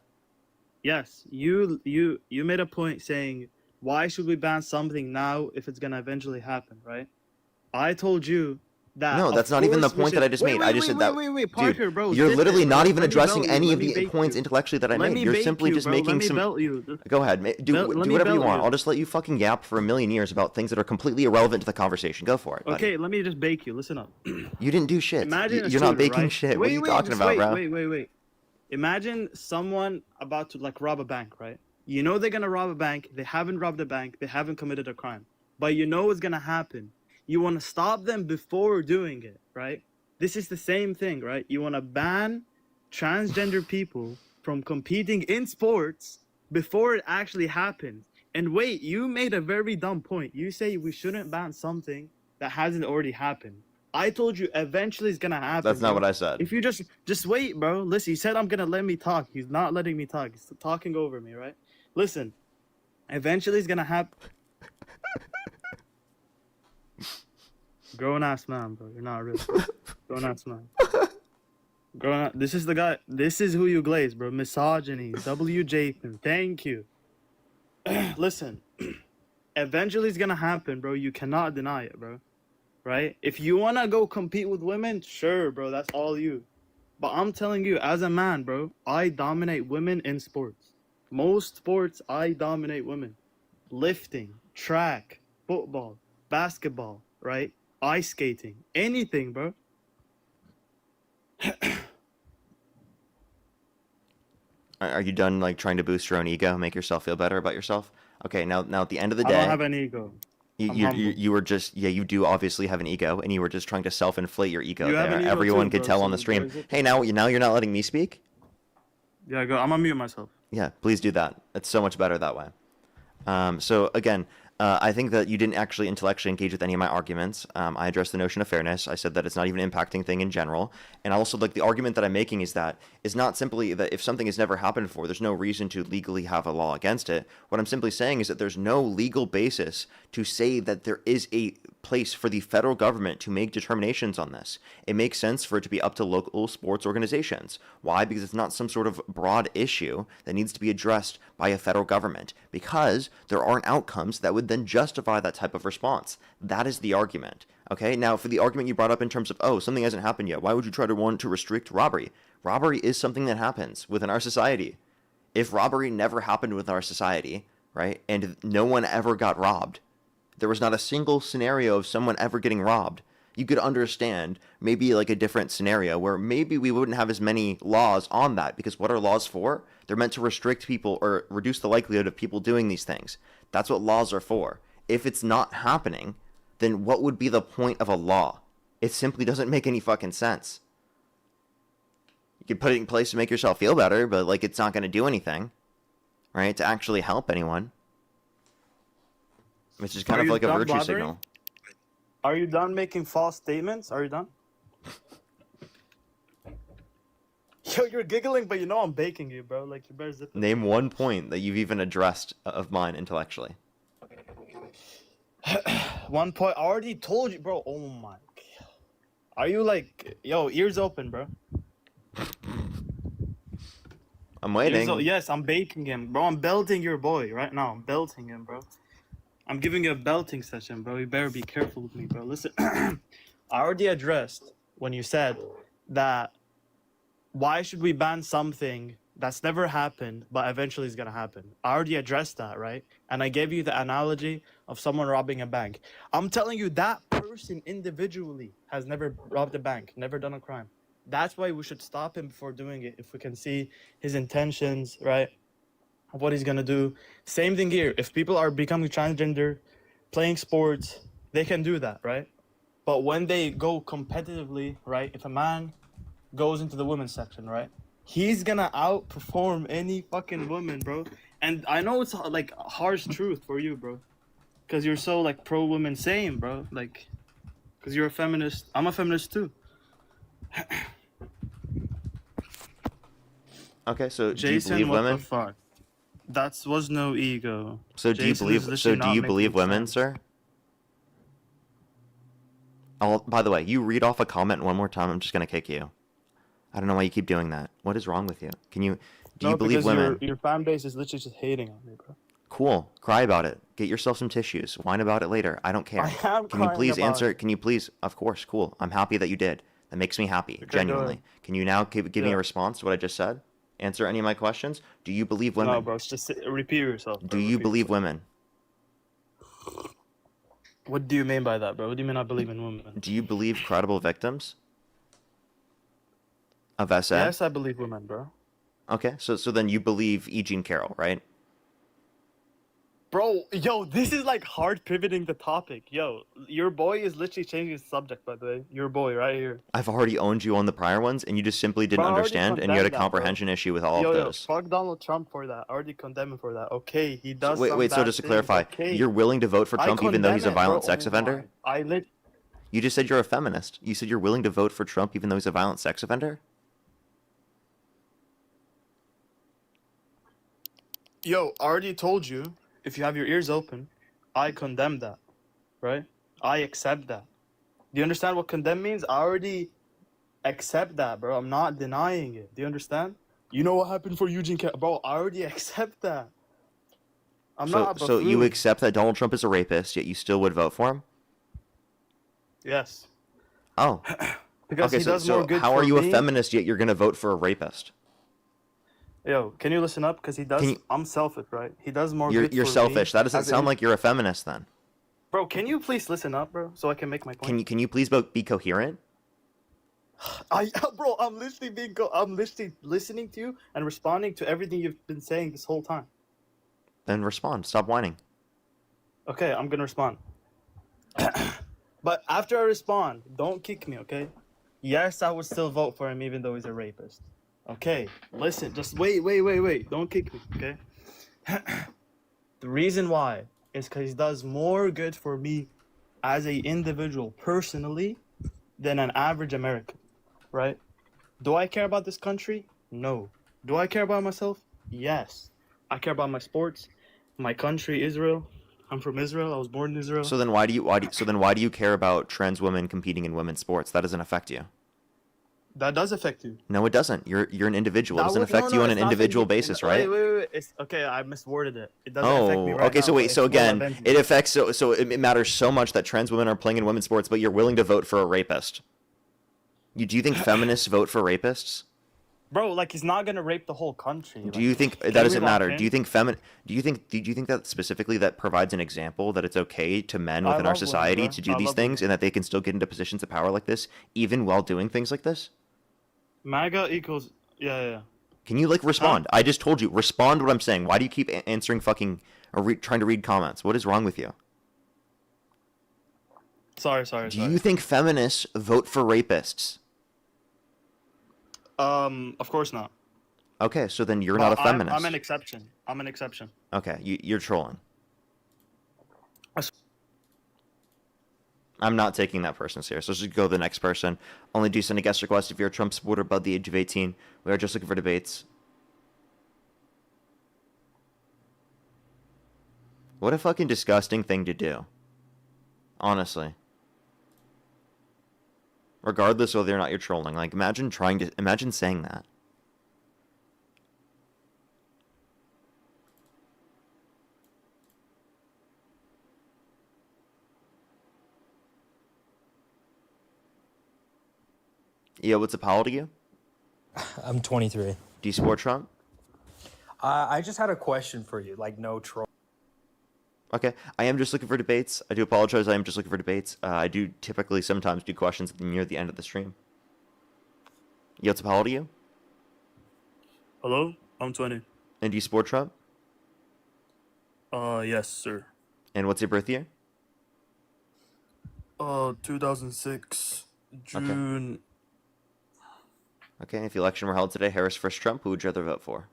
Yes, you made a point saying, why should we ban something now if it's gonna eventually happen, right? I told you that. No, of that's not even the course we point should... that I just Wait, made. wait, I just wait, said wait, that, wait, wait, dude, Parker, bro, you're sit literally there, not bro. even Let me addressing belt you. any Let of me the bait points you. intellectually that I Let made. me You're bait simply you, just bro. Let making me some. belt you. Go ahead. Do Let me whatever you belt want. you. I'll just let you fucking yap for a million years about things that are completely irrelevant to the conversation. Go for it, buddy. Okay, let me just bake you. Listen up. You didn't do shit. Imagine a You're not shooter, baking right? shit. What are Wait, you wait, talking just about, wait, bro? wait. Imagine someone about to like rob a bank, right? You know they're gonna rob a bank. They haven't robbed a bank. They haven't committed a crime, but you know it's gonna happen. You want to stop them before doing it, right? This is the same thing, right? You want to ban transgender people from competing in sports before it actually happens. And wait, you made a very dumb point. You say we shouldn't ban something that hasn't already happened. I told you eventually it's gonna happen. That's not bro. what I said. If you just wait, bro. Listen, he said I'm gonna let me talk. He's not letting me talk. He's talking over me, right? Listen, eventually it's gonna happen. Grown ass man, bro. You're not real. Grown ass man. Grown. This is the guy. This is who you glaze, bro. Misogyny. WJ. Thank you. Listen. Eventually it's gonna happen, bro. You cannot deny it, bro. Right? If you wanna go compete with women, sure, bro. That's all you. But I'm telling you, as a man, bro, I dominate women in sports. Most sports, I dominate women. Lifting, track, football, basketball, right? Ice skating, anything, bro. Are you done like trying to boost your own ego, make yourself feel better about yourself? Okay, now at the end of the day, I don't have an ego. you were just you do obviously have an ego, and you were just trying to self-inflate your ego You have there. an ego Everyone too, could bro, tell on the so stream. where is it? Hey, now you're not letting me speak. Yeah, go. I'm gonna mute myself. Yeah, please do that. It's so much better that way. So again, I think that you didn't actually intellectually engage with any of my arguments. I addressed the notion of fairness. I said that it's not even an impacting thing in general. And also, like, the argument that I'm making is that it's not simply that if something has never happened before, there's no reason to legally have a law against it. What I'm simply saying is that there's no legal basis to say that there is a place for the federal government to make determinations on this. It makes sense for it to be up to local sports organizations. Why? Because it's not some sort of broad issue that needs to be addressed by a federal government, because there aren't outcomes that would then justify that type of response. That is the argument. Okay, now for the argument you brought up in terms of, oh, something hasn't happened yet, why would you try to want to restrict robbery? Robbery is something that happens within our society. If robbery never happened within our society, right, and no one ever got robbed, there was not a single scenario of someone ever getting robbed, you could understand maybe like a different scenario where maybe we wouldn't have as many laws on that, because what are laws for? They're meant to restrict people or reduce the likelihood of people doing these things. That's what laws are for. If it's not happening, then what would be the point of a law? It simply doesn't make any fucking sense. You can put it in place to make yourself feel better, but like it's not going to do anything, right? To actually help anyone. Which is kind of like a virtue signal. Are you done making false statements? Are you done? Yo, you're giggling, but you know I'm baking you, bro. Like, you better zip it. Name one point that you've even addressed of mine intellectually. 1 point. I already told you, bro. Oh my God. Are you like, yo, ears open, bro? I'm waiting. Yes, I'm baking him, bro. I'm belting your boy right now. I'm belting him, bro. I'm giving you a belting session, bro. You better be careful with me, bro. Listen, I already addressed when you said that why should we ban something that's never happened, but eventually is going to happen. I already addressed that, right? And I gave you the analogy of someone robbing a bank. I'm telling you that person individually has never robbed a bank, never done a crime. That's why we should stop him before doing it if we can see his intentions, right? Of what he's going to do. Same thing here. If people are becoming transgender, playing sports, they can do that, right? But when they go competitively, right? If a man goes into the women's section, right? He's gonna outperform any fucking woman, bro. And I know it's like harsh truth for you, bro. Because you're so like pro-women, same, bro. Like, because you're a feminist. I'm a feminist too. Okay, so Jason, do you believe what women? the fuck? That was no ego. So do you Jason is believe? literally So do not you believe making women, sense. sir? Oh, by the way, you read off a comment one more time, I'm just gonna kick you. I don't know why you keep doing that. What is wrong with you? Can you? Do you believe because women? your fan base is literally just hating on me, bro. Cool. Cry about it. Get yourself some tissues. Whine about it later. I don't care. I am Can you crying please about answer? it. Can you please? Of course. Cool. I'm happy that you did. That makes me happy. Okay, go Genuinely. ahead. Can you now give me Yeah. a response to what I just said? Answer any of my questions. Do you believe women? No, bro. Just repeat yourself. Bro. Do you Repeat believe yourself. women? What do you mean by that, bro? What do you mean I believe in women? Do you believe credible victims of SA? Yes, I believe women, bro. Okay. So then you believe E. Jean Carroll, right? Bro, yo, this is like hard pivoting the topic. Yo, your boy is literally changing the subject, by the way. Your boy right here. I've already owned you on the prior ones, and you just simply didn't Bro, I already understand, and you had a condemned that, bro. comprehension issue with all Yo, of yo, those. fuck Donald Trump for that. I already condemn him for that. Okay, he does Wait, some wait. So bad just to things, clarify, okay. you're willing to vote for I Trump even though he's a condemn it, bro. violent sex Oh offender? my. You just said you're a feminist. You said you're willing to vote for Trump even though he's a violent sex offender? Yo, I already told you, if you have your ears open, I condemn that, right? I accept that. Do you understand what condemn means? I already accept that, bro. I'm not denying it. Do you understand? You know what happened for Eugene Carroll? Bro, I already accept that. I'm not a So you buffoon. accept that Donald Trump is a rapist, yet you still would vote for him? Yes. Oh. Because Okay, he so, does more so good how for are you a me. feminist, yet you're going to vote for a rapist? Yo, can you listen up? Because he does. Can you- I'm selfish, right? He does more You're good for selfish. me. That doesn't as sound in- like you're a feminist then. Bro, can you please listen up, bro, so I can make my point? Can you please be coherent? Bro, I'm literally listening to you and responding to everything you've been saying this whole time. Then respond. Stop whining. Okay, I'm gonna respond. But after I respond, don't kick me, okay? Yes, I would still vote for him even though he's a rapist. Okay, listen, just wait. Don't kick me, okay? The reason why is because he does more good for me as a individual personally than an average American, right? Do I care about this country? No. Do I care about myself? Yes. I care about my sports, my country, Israel. I'm from Israel. I was born in Israel. So then why do you care about trans women competing in women's sports? That doesn't affect you. That does affect you. No, it doesn't. You're an individual. It That doesn't would- affect no, you no, on it's an not individual affecting- basis, right? Wait. It's okay. I misworded it. It doesn't affect me right okay. now. So wait. It's So more again, offensive. it affects. So it matters so much that trans women are playing in women's sports, but you're willing to vote for a rapist. Do you think feminists vote for rapists? Bro, like he's not gonna rape the whole country. Do you think that we doesn't lock matter? in? Do you think that specifically that provides an example that it's okay to men I within our love women, society bro. to do I these love things and that they can still get into positions of power like this even while doing things like this? MAGA equals yeah. Can you respond? I just told you respond to what I'm saying. Why do you keep answering fucking or trying to read comments? What is wrong with you? Sorry. Do you think feminists vote for rapists? Of course not. Okay, so then you're But not a feminist. I'm an exception. Okay, you're trolling. I'm not taking that person serious. Let's just go to the next person. Only do send a guest request if you're a Trump supporter above the age of 18. We are just looking for debates. What a fucking disgusting thing to do. Honestly. Regardless of whether or not you're trolling. Imagine saying that. Yo, what's up, how old are you? I'm 23. Do you support Trump? I just had a question for you, no troll. Okay, I am just looking for debates. I do apologize, I am just looking for debates. I do typically sometimes do questions near the end of the stream. Yo, what's up, how old are you? Hello, I'm 20. And do you support Trump? Yes, sir. And what's your birth year? 2006 June. Okay, if the election were held today, Harris versus Trump, who would you rather vote for?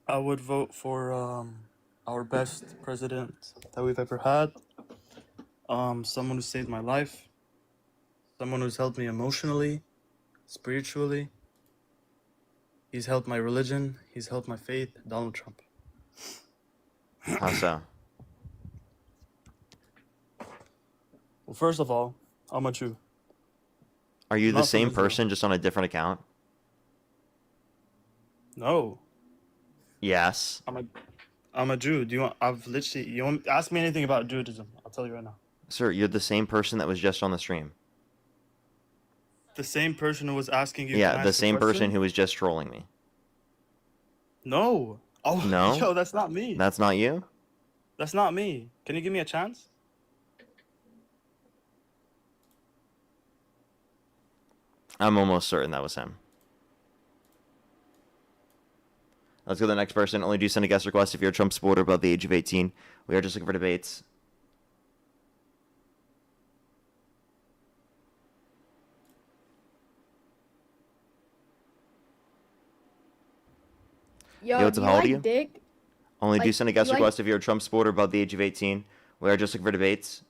I would vote for our best president that we've ever had. Someone who saved my life. Someone who's helped me emotionally, spiritually. He's helped my religion. He's helped my faith. Donald Trump. How so? Well, first of all, I'm a Jew. Are you I'm the not from same Israel. person just on a different account? No, Yes. I'm a Jew. Do you want? I've literally. You want? Ask me anything about Judaism. I'll tell you right now. Sir, you're the same person that was just on the stream. The same person who was asking you. Yeah, can I the ask a same person question? who was just trolling me. No. Oh No? yo, that's not me. That's not you? That's not me. Can you give me a chance? I'm almost certain that was him. Let's go to the next person. Only do send a guest request if you're a Trump supporter above the age of 18. We are just looking for debates. Yo, what's up? How old are you? Dick? Only do Like, send a guest you like- request if you're a Trump supporter above the age of 18. We are just looking for debates.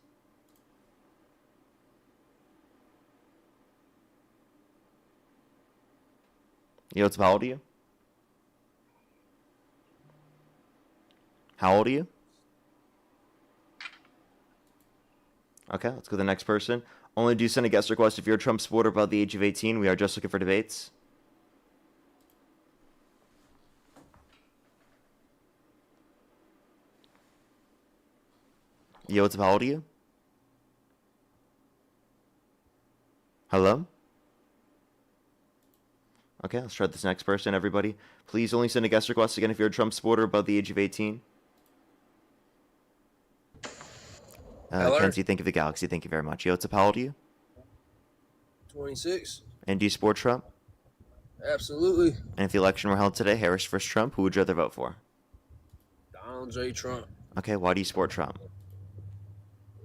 Yo, what's up? How old are you? How old are you? Okay, let's go to the next person. Only do send a guest request if you're a Trump supporter above the age of 18. We are just looking for debates. Yo, what's up? How old are you? Hello? Okay, let's try this next person, everybody. Please only send a guest request again if you're a Trump supporter above the age of 18. Hello? Kenzie, thank you for the galaxy. Thank you very much. Yo, what's up? How old are you? 26. And do you support Trump? Absolutely. And if the election were held today, Harris versus Trump, who would you rather vote for? Donald J. Trump. Okay, why do you support Trump?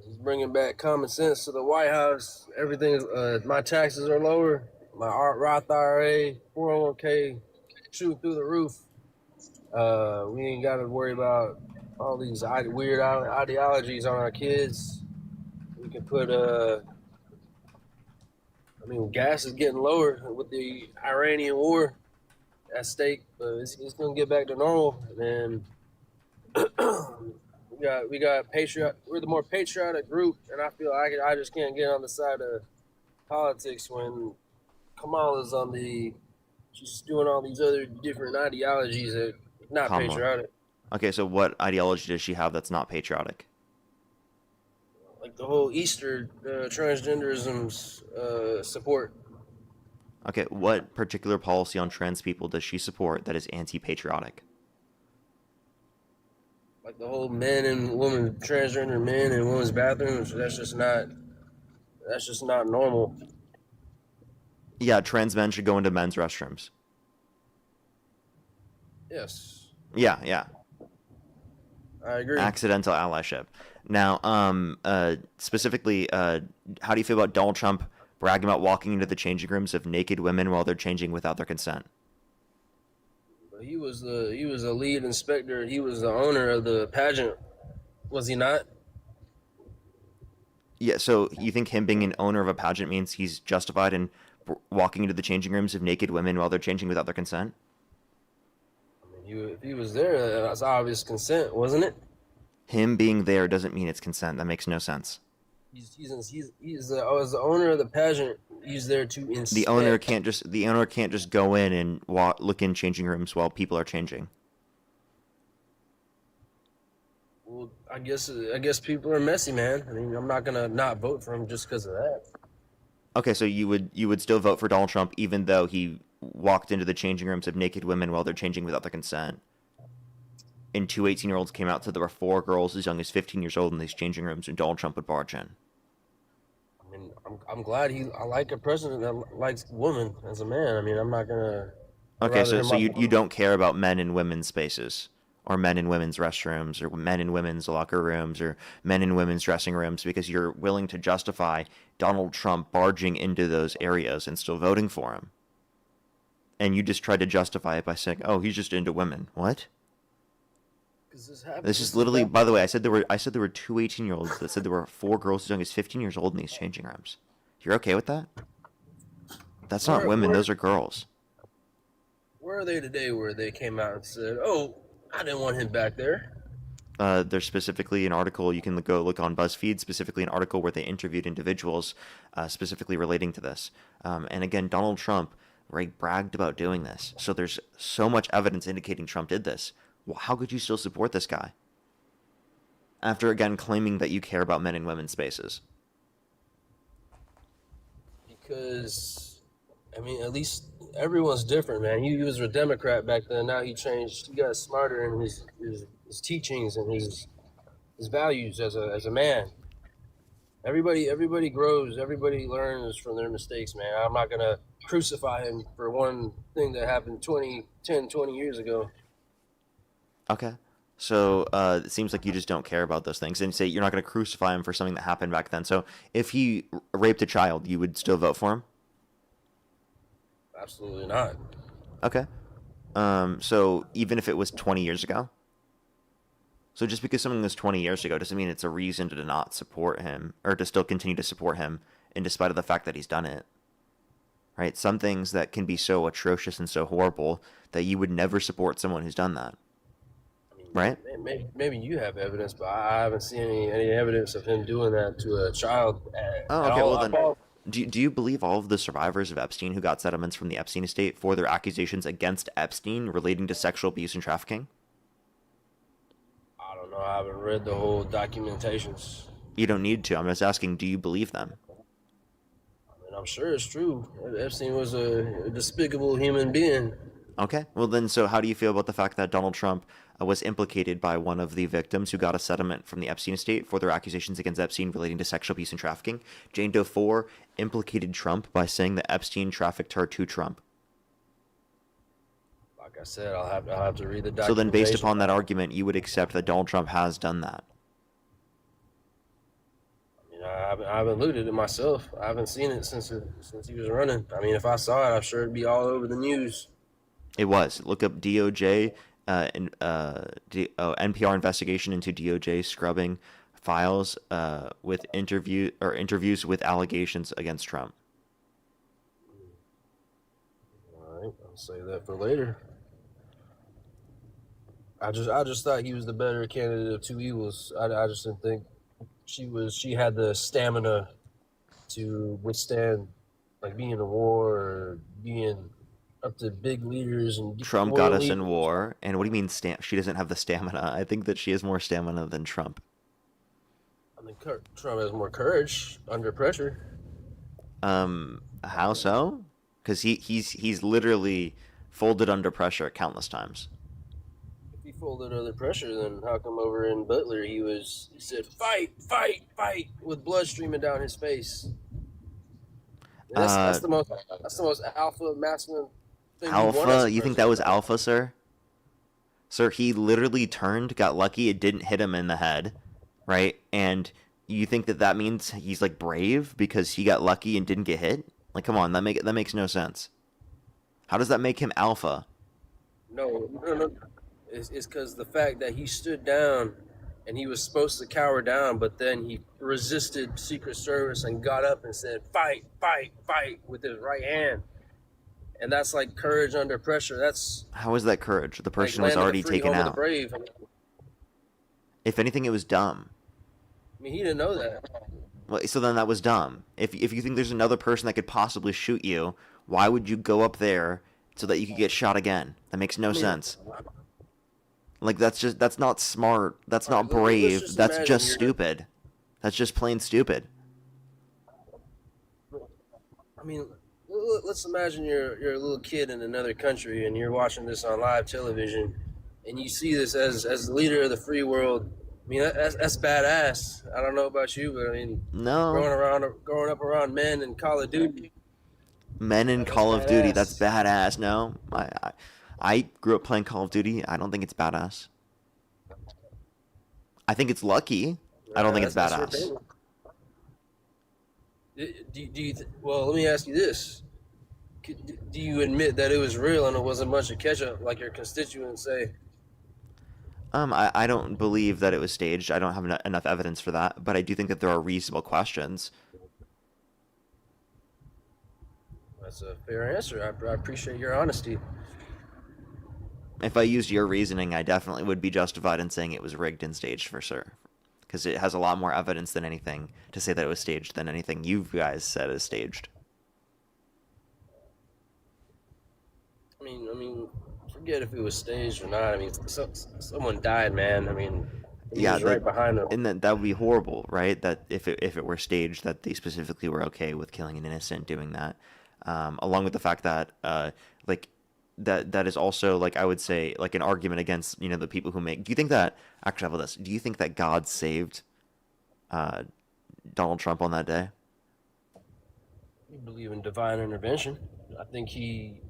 He's bringing back common sense to the White House. Everything is, my taxes are lower. My Roth IRA, 401k, shooting through the roof. We ain't got to worry about all these weird ideologies on our kids. We can put, gas is getting lower with the Iranian war at stake, but it's going to get back to normal. And we got we're the more patriotic group, and I feel I just can't get on the side of politics when Kamala's she's doing all these other different ideologies that not Kamala. patriotic. Okay, so what ideology does she have that's not patriotic? Like the whole Easter transgenderism's support. Okay, what particular policy on trans people does she support that is anti-patriotic? Like the whole transgender men in women's bathrooms. That's just not normal. Yeah, trans men should go into men's restrooms. Yes, Yeah. I agree. Accidental allyship. Now, specifically, how do you feel about Donald Trump bragging about walking into the changing rooms of naked women while they're changing without their consent? He was a lead inspector. He was the owner of the pageant, was he not? Yeah, so you think him being an owner of a pageant means he's justified in walking into the changing rooms of naked women while they're changing without their consent? If he was there, that's obvious consent, wasn't it? Him being there doesn't mean it's consent. That makes no sense. He's the owner of the pageant. He's there to inspect. The owner can't just go in and look in changing rooms while people are changing. Well, I guess people are messy, man. I mean, I'm not gonna not vote for him just because of that. Okay, so you would still vote for Donald Trump even though he walked into the changing rooms of naked women while they're changing without their consent. And 2 18-year-olds came out, said there were 4 girls as young as 15 years old in these changing rooms, and Donald Trump would barge in. I mean, I'm glad I like a president that likes women as a man. I mean, I'm not gonna. Okay, so you don't care about men in women's spaces, or men in women's restrooms, or men in women's locker rooms, or men in women's dressing rooms, because you're willing to justify Donald Trump barging into those areas and still voting for him. And you just tried to justify it by saying, "Oh, he's just into women." What? This is literally. By the way, I said there were 2 18-year-olds that said there were 4 girls as young as 15 years old in these changing rooms. You're okay with that? That's not women; those are girls. Where are they today where they came out and said, oh, I didn't want him back there? There's specifically an article, you can go look on BuzzFeed, specifically an article where they interviewed individuals specifically relating to this. And again, Donald Trump, right, bragged about doing this. So there's so much evidence indicating Trump did this. Well, how could you still support this guy? After, again, claiming that you care about men and women's spaces. Because, I mean, at least everyone's different, man. He was a Democrat back then. Now he changed. He got smarter in his teachings and his values as a man. Everybody grows. Everybody learns from their mistakes, man. I'm not going to crucify him for one thing that happened 20 years ago. Okay. So it seems like you just don't care about those things and say you're not going to crucify him for something that happened back then. So if he raped a child, you would still vote for him? Absolutely not. Okay. So even if it was 20 years ago? So just because something was 20 years ago doesn't mean it's a reason to not support him or to still continue to support him in despite of the fact that he's done it. Right? Some things that can be so atrocious and so horrible that you would never support someone who's done that. Right? Maybe you have evidence, but I haven't seen any evidence of him doing that to a child. Oh, okay. Well, then, do you believe all of the survivors of Epstein who got settlements from the Epstein estate for their accusations against Epstein relating to sexual abuse and trafficking? I don't know. I haven't read the whole documentations. You don't need to. I'm just asking, do you believe them? I mean, I'm sure it's true. Epstein was a despicable human being. Okay. Well, then, so how do you feel about the fact that Donald Trump was implicated by one of the victims who got a settlement from the Epstein estate for their accusations against Epstein relating to sexual abuse and trafficking? Jane Doe 4 implicated Trump by saying that Epstein trafficked her to Trump. Like I said, I'll have to read the documentation. So then, based upon that argument, you would accept that Donald Trump has done that? I mean, I haven't looked at it myself. I haven't seen it since he was running. I mean, if I saw it, I'm sure it'd be all over the news. It was. Look up DOJ, NPR investigation into DOJ scrubbing files with interviews with allegations against Trump. All right, I'll save that for later. I just thought he was the better candidate of two evils. I just didn't think she had the stamina to withstand like being in a war or being up to big leaders and Trump got us in war, and what do you mean she doesn't have the stamina? I think that she has more stamina than Trump. I mean, Trump has more courage under pressure. How so? Because he's literally folded under pressure countless times. If he folded under pressure, then how come over in Butler he said fight, fight, fight with blood streaming down his face? That's the most alpha masculine. Alpha? You think that was alpha, sir? Sir, he literally turned, got lucky, it didn't hit him in the head, right? And you think that means he's like brave because he got lucky and didn't get hit? Like, come on, that makes no sense. How does that make him alpha? No. It's because the fact that he stood down and he was supposed to cower down, but then he resisted Secret Service and got up and said, fight, fight, fight with his right hand. And that's like courage under pressure. How is that courage? The person was already taken out. Brave. If anything, it was dumb. I mean, he didn't know that. Well, so then that was dumb. If you think there's another person that could possibly shoot you, why would you go up there so that you could get shot again? That makes no sense. Like, that's not smart. That's not brave. That's just stupid. That's just plain stupid. I mean, let's imagine you're a little kid in another country and you're watching this on live television and you see this as the leader of the free world. I mean, that's badass. I don't know about you, but I mean, no. Growing up around men in Call of Duty. Men in Call of Duty, that's badass. No, I grew up playing Call of Duty. I don't think it's badass. I think it's lucky. I don't think it's badass. Well, let me ask you this. Do you admit that it was real and it wasn't much of ketchup like your constituents say? I don't believe that it was staged. I don't have enough evidence for that, but I do think that there are reasonable questions. That's a fair answer. I appreciate your honesty. if I used your reasoning, I definitely would be justified in saying it was rigged and staged for sure, because it has a lot more evidence than anything to say that it was staged than anything you guys said is staged. I mean, forget if it was staged or not. I mean, someone died, man. I mean, he Yeah, was right behind them. and that would be horrible, right? That if it were staged, that they specifically were okay with killing an innocent doing that, along with the fact that like that is also, like, I would say, like an argument against, you know, the people who make. Do you think that, actually, how about this? Do you think that God saved Donald Trump on that day? You believe in divine intervention. I think he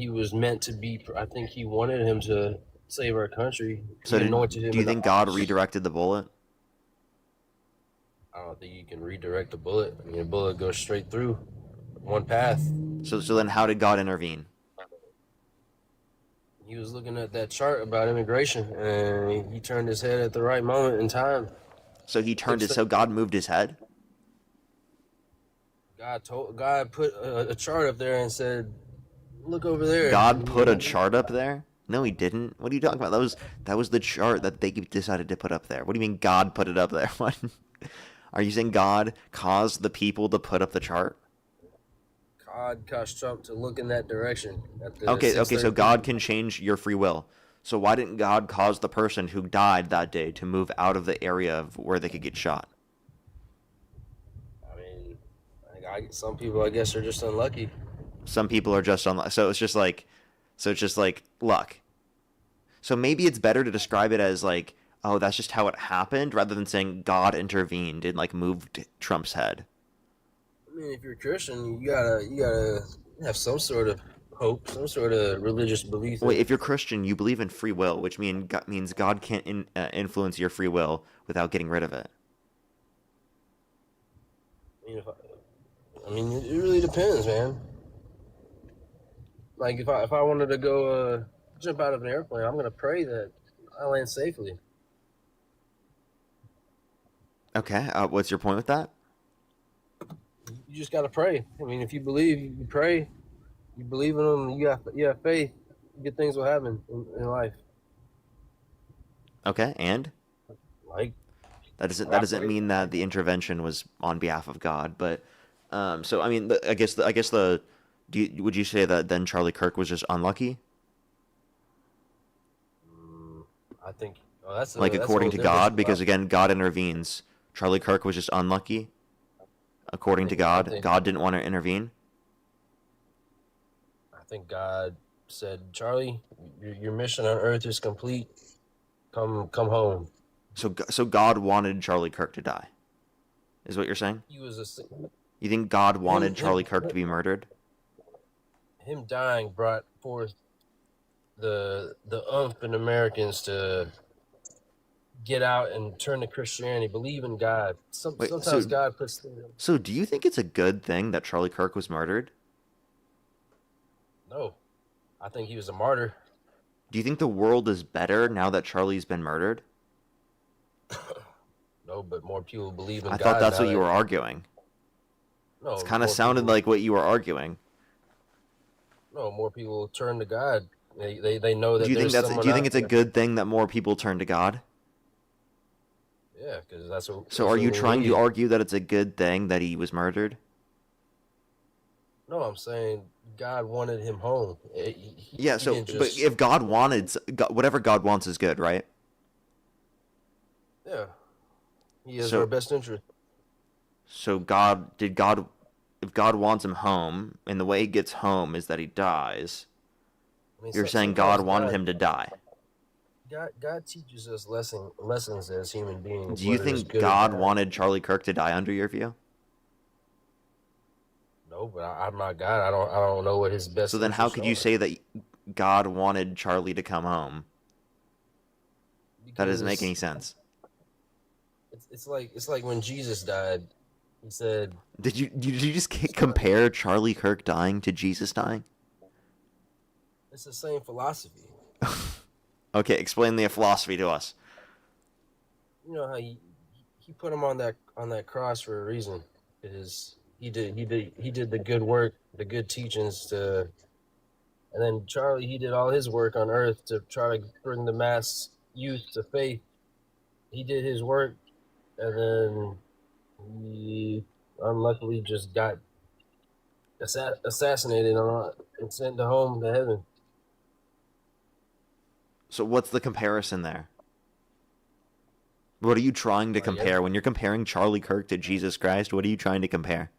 was meant to be. I think he wanted him to save our country. So He anointed him do you in the think God office. redirected the bullet? I don't think you can redirect a bullet. I mean, a bullet goes straight through one path. So then how did God intervene? He was looking at that chart about immigration, and he turned his head at the right moment in time. So so God moved his head? God put a chart up there and said, "Look over there." God put a chart up there? No, he didn't. What are you talking about? That was the chart that they decided to put up there. What do you mean God put it up there? What? Are you saying God caused the people to put up the chart? God caused Trump to look in that direction. Okay, so God can change your free will. So why didn't God cause the person who died that day to move out of the area of where they could get shot? I mean, some people, I guess, are just unlucky. Some people are just unlucky. So it's just like luck. So maybe it's better to describe it as like, oh, that's just how it happened, rather than saying God intervened and like moved Trump's head. I mean, if you're a Christian, you gotta have some sort of hope, some sort of religious belief. Wait, if you're Christian, you believe in free will, which means God can't influence your free will without getting rid of it. I mean, it really depends, man. Like if I wanted to go jump out of an airplane, I'm gonna pray that I land safely. Okay, what's your point with that? You just gotta pray. I mean, if you believe, you pray. You believe in them. You have faith. Good things will happen in life. Okay, and like that doesn't mean that the intervention was on behalf of God, but so I mean, would you say that then Charlie Kirk was just unlucky? I think that's according to God, because again, God intervenes. Charlie Kirk was just unlucky. According to God, God didn't want to intervene. I think God said, "Charlie, your mission on Earth is complete. Come home." So God wanted Charlie Kirk to die, is what you're saying? You think God wanted Charlie Kirk to be murdered? Him dying brought forth the umph in Americans to get out and turn to Christianity, believe in God. Sometimes God puts things. So do you think it's a good thing that Charlie Kirk was murdered? No, I think he was a martyr. Do you think the world is better now that Charlie's been murdered? No, but more people believe in I God. thought that's what you were arguing. No, it kind of sounded like what you were arguing. No, more people turn to God. They know that. Do you think it's a good thing that more people turn to God? Yeah, because that's what. So are you trying to argue that it's a good thing that he was murdered? No, I'm saying God wanted him home. But if God wanted, whatever God wants is good, right? Yeah, he has our best interest. So if God wants him home, and the way he gets home is that he dies, you're saying God wanted him to die. God teaches us lessons as human beings. Do you think God wanted Charlie Kirk to die under your view? No, but I'm not God. I don't know what his best. So then, how could you say that God wanted Charlie to come home? That doesn't make any sense. It's like when Jesus died. He said, Did you just compare Charlie Kirk dying to Jesus dying? It's the same philosophy. Okay, explain the philosophy to us. You know how he put him on that cross for a reason. He did the good work, the good teachings to And then Charlie, he did all his work on Earth to try to bring the mass youth to faith. He did his work, and then he unluckily just got assassinated and sent to home to heaven. So what's the comparison there? What are you trying to compare? When you're comparing Charlie Kirk to Jesus Christ, what are you trying to compare?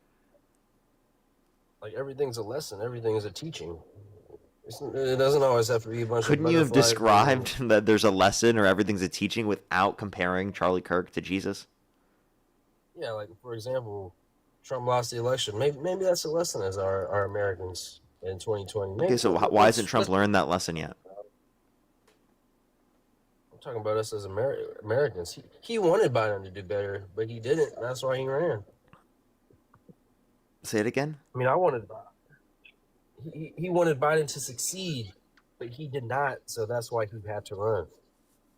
Like, everything's a lesson. Everything is a teaching. It doesn't always have to be a bunch Couldn't of you have butterflies described that there's a lesson or everything's a teaching without comparing Charlie Kirk to Jesus? Yeah, like, for example, Trump lost the election. Maybe that's a lesson as our Americans in 2020. Maybe, Okay, so why hasn't Trump learned that lesson yet? I'm talking about us as Americans. He wanted Biden to do better, but he didn't. That's why he ran. Say it again? I mean, he wanted Biden to succeed, but he did not, so that's why he had to run.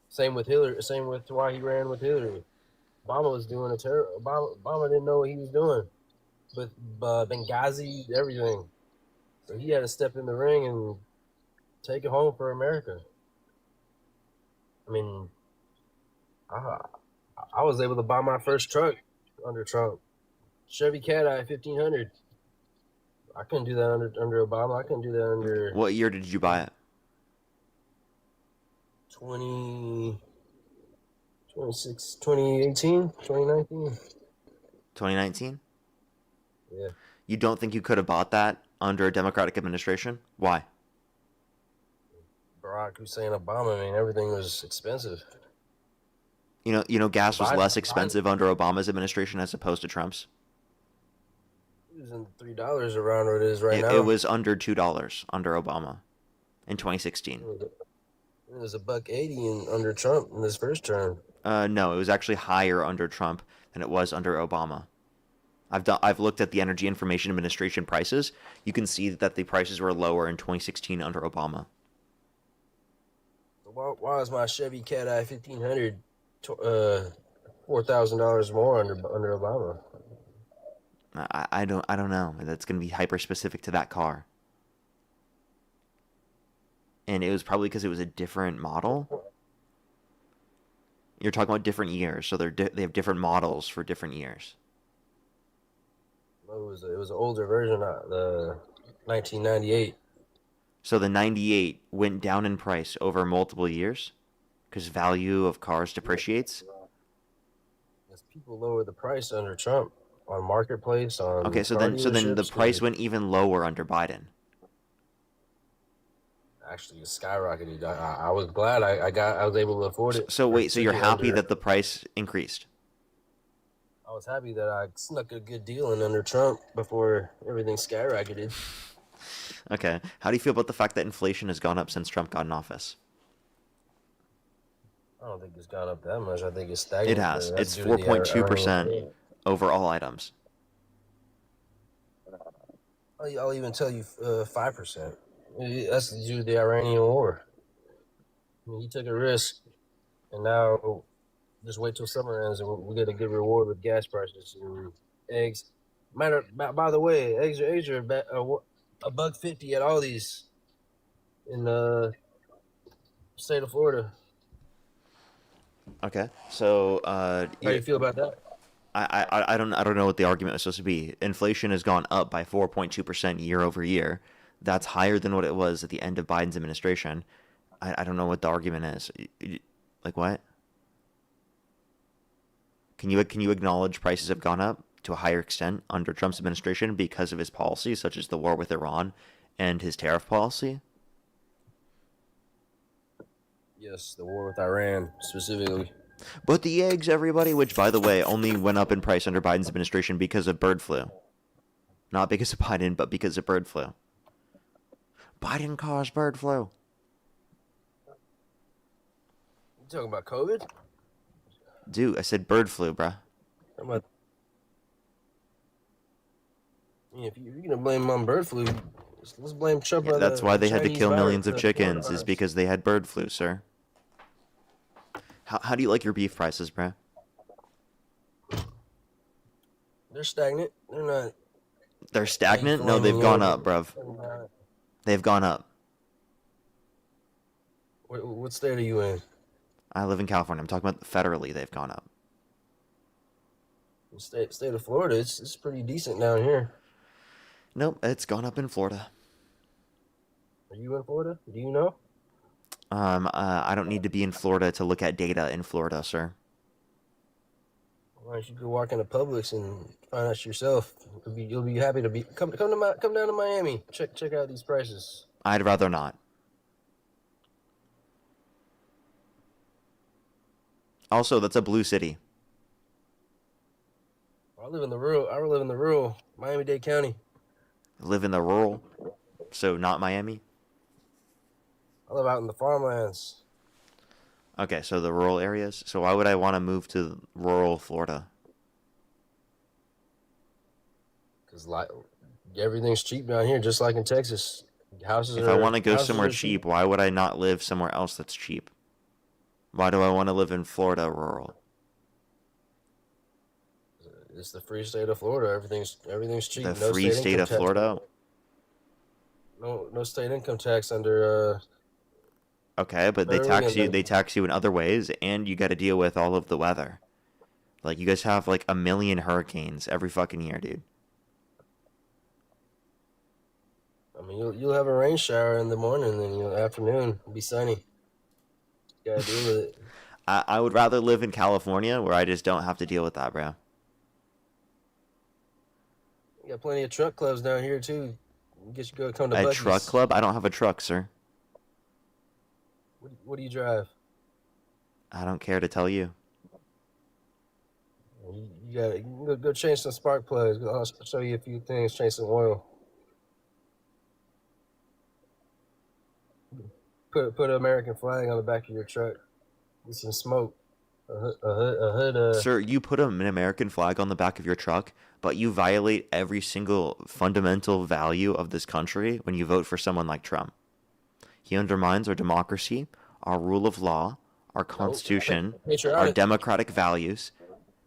Same with Hillary. Same with why he ran with Hillary. Obama was doing a terrible. Obama didn't know what he was doing with Benghazi, everything. So he had to step in the ring and take it home for America. I mean, I was able to buy my first truck under Trump, Chevy Cat-Eye 1500. I couldn't do that under Obama. I couldn't do that under. What year did you buy it? 2018, 2019. 2019? Yeah. You don't think you could have bought that under a Democratic administration? Why? Barack Hussein Obama, I mean, everything was expensive. You know, gas was Biden- less expensive under Obama's administration as opposed to Trump's. It was in $3 around what it is right now. It was under $2 under Obama in 2016. It was $1.80 under Trump in this first term. No, it was actually higher under Trump than it was under Obama. I've looked at the Energy Information Administration prices. You can see that the prices were lower in 2016 under Obama. Why is my Chevy Cat-Eye 1500 $4,000 more under Obama? I don't know. That's going to be hyper specific to that car. And it was probably because it was a different model. You're talking about different years, so they have different models for different years. It was an older version, the 1998. So the 98 went down in price over multiple years because value of cars depreciates. As people lower the price under Trump on marketplace on. Okay, so car then the dealerships, price went even lower under Biden. actually skyrocketed. I was glad I was able to afford it. So wait, so you're happy Under- that the price increased? I was happy that I snuck a good deal in under Trump before everything skyrocketed. Okay. How do you feel about the fact that inflation has gone up since Trump got in office? I don't think it's gone up that much. I think it's stagnant. It has. That's It's due to the 4.2% Iran- over all items. I'll even tell you 5%. That's due to the Iranian war. I mean, he took a risk, and now just wait till summer ends and we get a good reward with gas prices and eggs. By the way, eggs are $1.50 at Aldi's in the state of Florida. Okay. So How do you feel about that? I don't know what the argument was supposed to be. Inflation has gone up by 4.2% year over year. That's higher than what it was at the end of Biden's administration. I don't know what the argument is. Like what? Can you acknowledge prices have gone up to a higher extent under Trump's administration because of his policies, such as the war with Iran and his tariff policy? Yes, the war with Iran specifically. But the eggs, everybody, which, by the way, only went up in price under Biden's administration because of bird flu. Not because of Biden, but because of bird flu. Biden caused bird flu. You talking about COVID? Dude, I said bird flu, bruh. I mean, if you're going to blame him on bird flu, let's blame Trump on That's why they had to Chinese kill virus, millions of the chickens, coronavirus. is because they had bird flu, sir. How do you like your beef prices, bruh? They're stagnant. They're not. They're stagnant? No, they've gone up, bruv. They've gone up. What state are you in? I live in California. I'm talking about federally. They've gone up. State of Florida. It's pretty decent down here. Nope, it's gone up in Florida. Are you in Florida? Do you know? I don't need to be in Florida to look at data in Florida, sir. Why don't you go walk into Publix and find out yourself? You'll be happy to come down to Miami. Check out these prices. I'd rather not. Also, that's a blue city. I live in the rural Miami-Dade County. Live in the rural, so not Miami. I live out in the farmlands. Okay, so the rural areas. So why would I want to move to rural Florida? Because everything's cheap down here, just like in Texas. If I want to go somewhere cheap, why would I not live somewhere else that's cheap? Why do I want to live in Florida rural? It's the free state of Florida. Everything's cheap. The free state of Florida? No state income tax under. Okay, but they tax you in other ways, and you got to deal with all of the weather. Like, you guys have like 1 million hurricanes every fucking year, dude. I mean, you'll have a rain shower in the morning, and then in the afternoon it'll be sunny. You gotta deal with it. I would rather live in California, where I just don't have to deal with that, bro. You got plenty of truck clubs down here too. I guess you go come to A Buc-ee's. truck club? I don't have a truck, sir. What do you drive? I don't care to tell you. You can go change some spark plugs. I'll show you a few things. Change some oil. Put an American flag on the back of your truck. Get some smoke. A hood. Sir, you put an American flag on the back of your truck, but you violate every single fundamental value of this country when you vote for someone like Trump. He undermines our democracy, our rule of law, our constitution, our democratic values.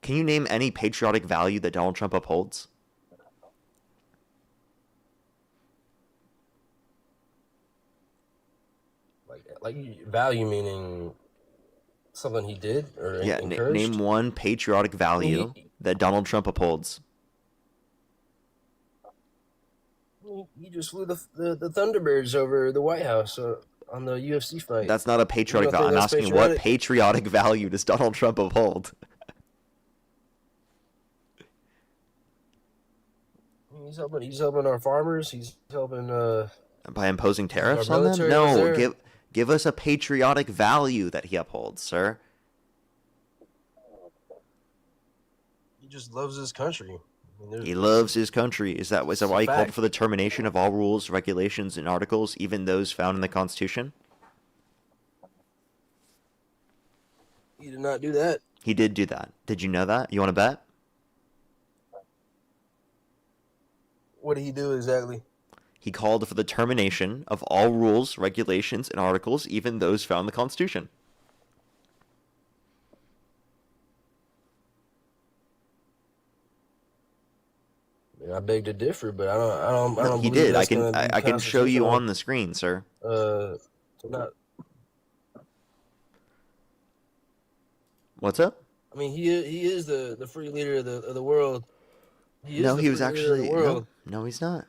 Can you name any patriotic value that Donald Trump upholds? Like value meaning something he did or encouraged? Name one patriotic value that Donald Trump upholds. He just flew the Thunderbirds over the White House on the UFC fight. That's not a patriotic value. I'm asking what patriotic value does Donald Trump uphold? He's helping our farmers. He's helping by imposing tariffs on them? No, give us a patriotic value that he upholds, sir. He just loves his country. He loves his country. Is that why he called for the termination of all rules, regulations, and articles, even those found in the Constitution? He did not do that. He did do that. Did you know that? You want to bet? What did he do exactly? He called for the termination of all rules, regulations, and articles, even those found in the Constitution. I beg to differ, but I don't. No, he did. I can show you on the screen, sir. Not. What's up? I mean, he is the free leader of the world. No, he was actually no, he's not.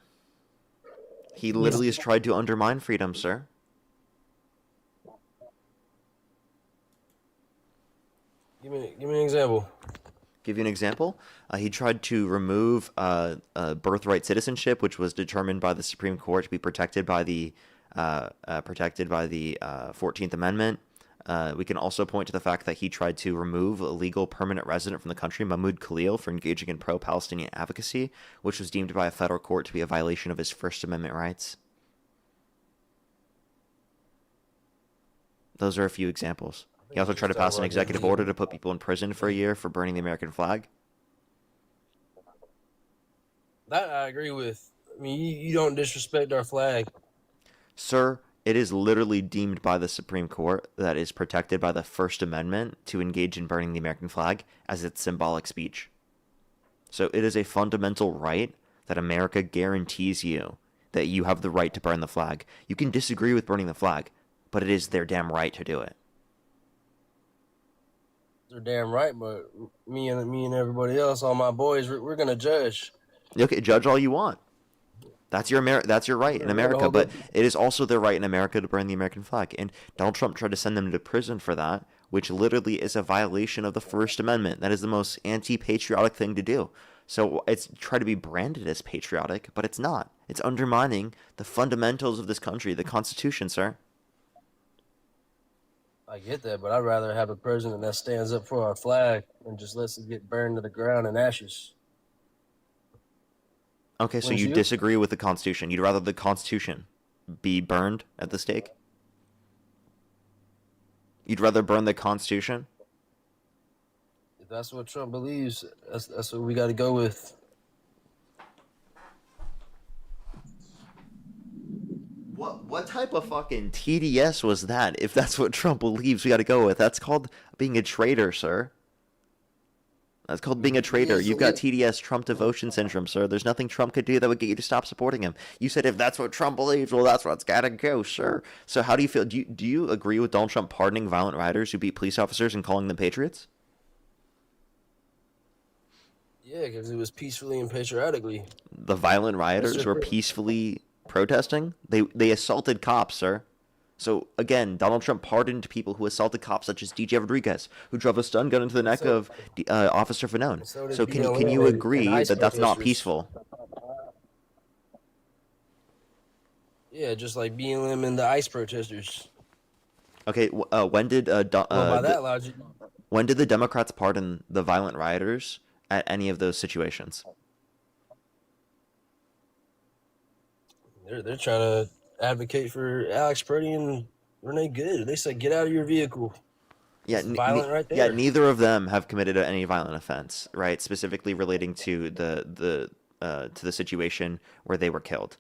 He literally has tried to undermine freedom, sir. Give me an example. Give you an example. He tried to remove birthright citizenship, which was determined by the Supreme Court to be protected by the 14th Amendment. We can also point to the fact that he tried to remove a legal permanent resident from the country, Mahmoud Khalil, for engaging in pro-Palestinian advocacy, which was deemed by a federal court to be a violation of his First Amendment rights. Those are a few examples. He also tried to pass an executive order to put people in prison for a year for burning the American flag. That I agree with. I mean, you don't disrespect our flag. Sir, it is literally deemed by the Supreme Court that is protected by the First Amendment to engage in burning the American flag as its symbolic speech. So it is a fundamental right that America guarantees you that you have the right to burn the flag. You can disagree with burning the flag, but it is their damn right to do it. They're damn right, but me and everybody else, all my boys, we're gonna judge. Okay, judge all you want. That's your right in America, but it is also their right in America to burn the American flag. And Donald Trump tried to send them to prison for that, which literally is a violation of the First Amendment. That is the most anti-patriotic thing to do. So it's tried to be branded as patriotic, but it's not. It's undermining the fundamentals of this country, the Constitution, sir. I get that, but I'd rather have a president that stands up for our flag and just lets it get burned to the ground in ashes. Okay, so Wouldn't you you? disagree with the Constitution. You'd rather the Constitution be burned at the stake? You'd rather burn the Constitution? If that's what Trump believes, that's what we got to go with. What type of fucking TDS was that? If that's what Trump believes, we got to go with. That's called being a traitor, sir. That's called being a traitor. You've got TDS, Trump devotion syndrome, sir. There's nothing Trump could do that would get you to stop supporting him. You said if that's what Trump believes, well, that's what's got to go, sir. So how do you feel? Do you agree with Donald Trump pardoning violent rioters who beat police officers and calling them patriots? Yeah, because it was peacefully and patriotically. The violent rioters were peacefully protesting. They assaulted cops, sir. So again, Donald Trump pardoned people who assaulted cops, such as DJ Rodriguez, who drove a stun gun into the neck of Officer Fanone. So can you agree that that's not peaceful? Yeah, just like BLM and the ICE protesters. Okay, when did By that logic, when did the Democrats pardon the violent rioters at any of those situations? they're trying to advocate for Alex Purdy and Renee Good. They said, "Get out of your vehicle." Yeah, It's violent right yeah. there. Neither of them have committed any violent offense, right? Specifically relating to the situation where they were killed.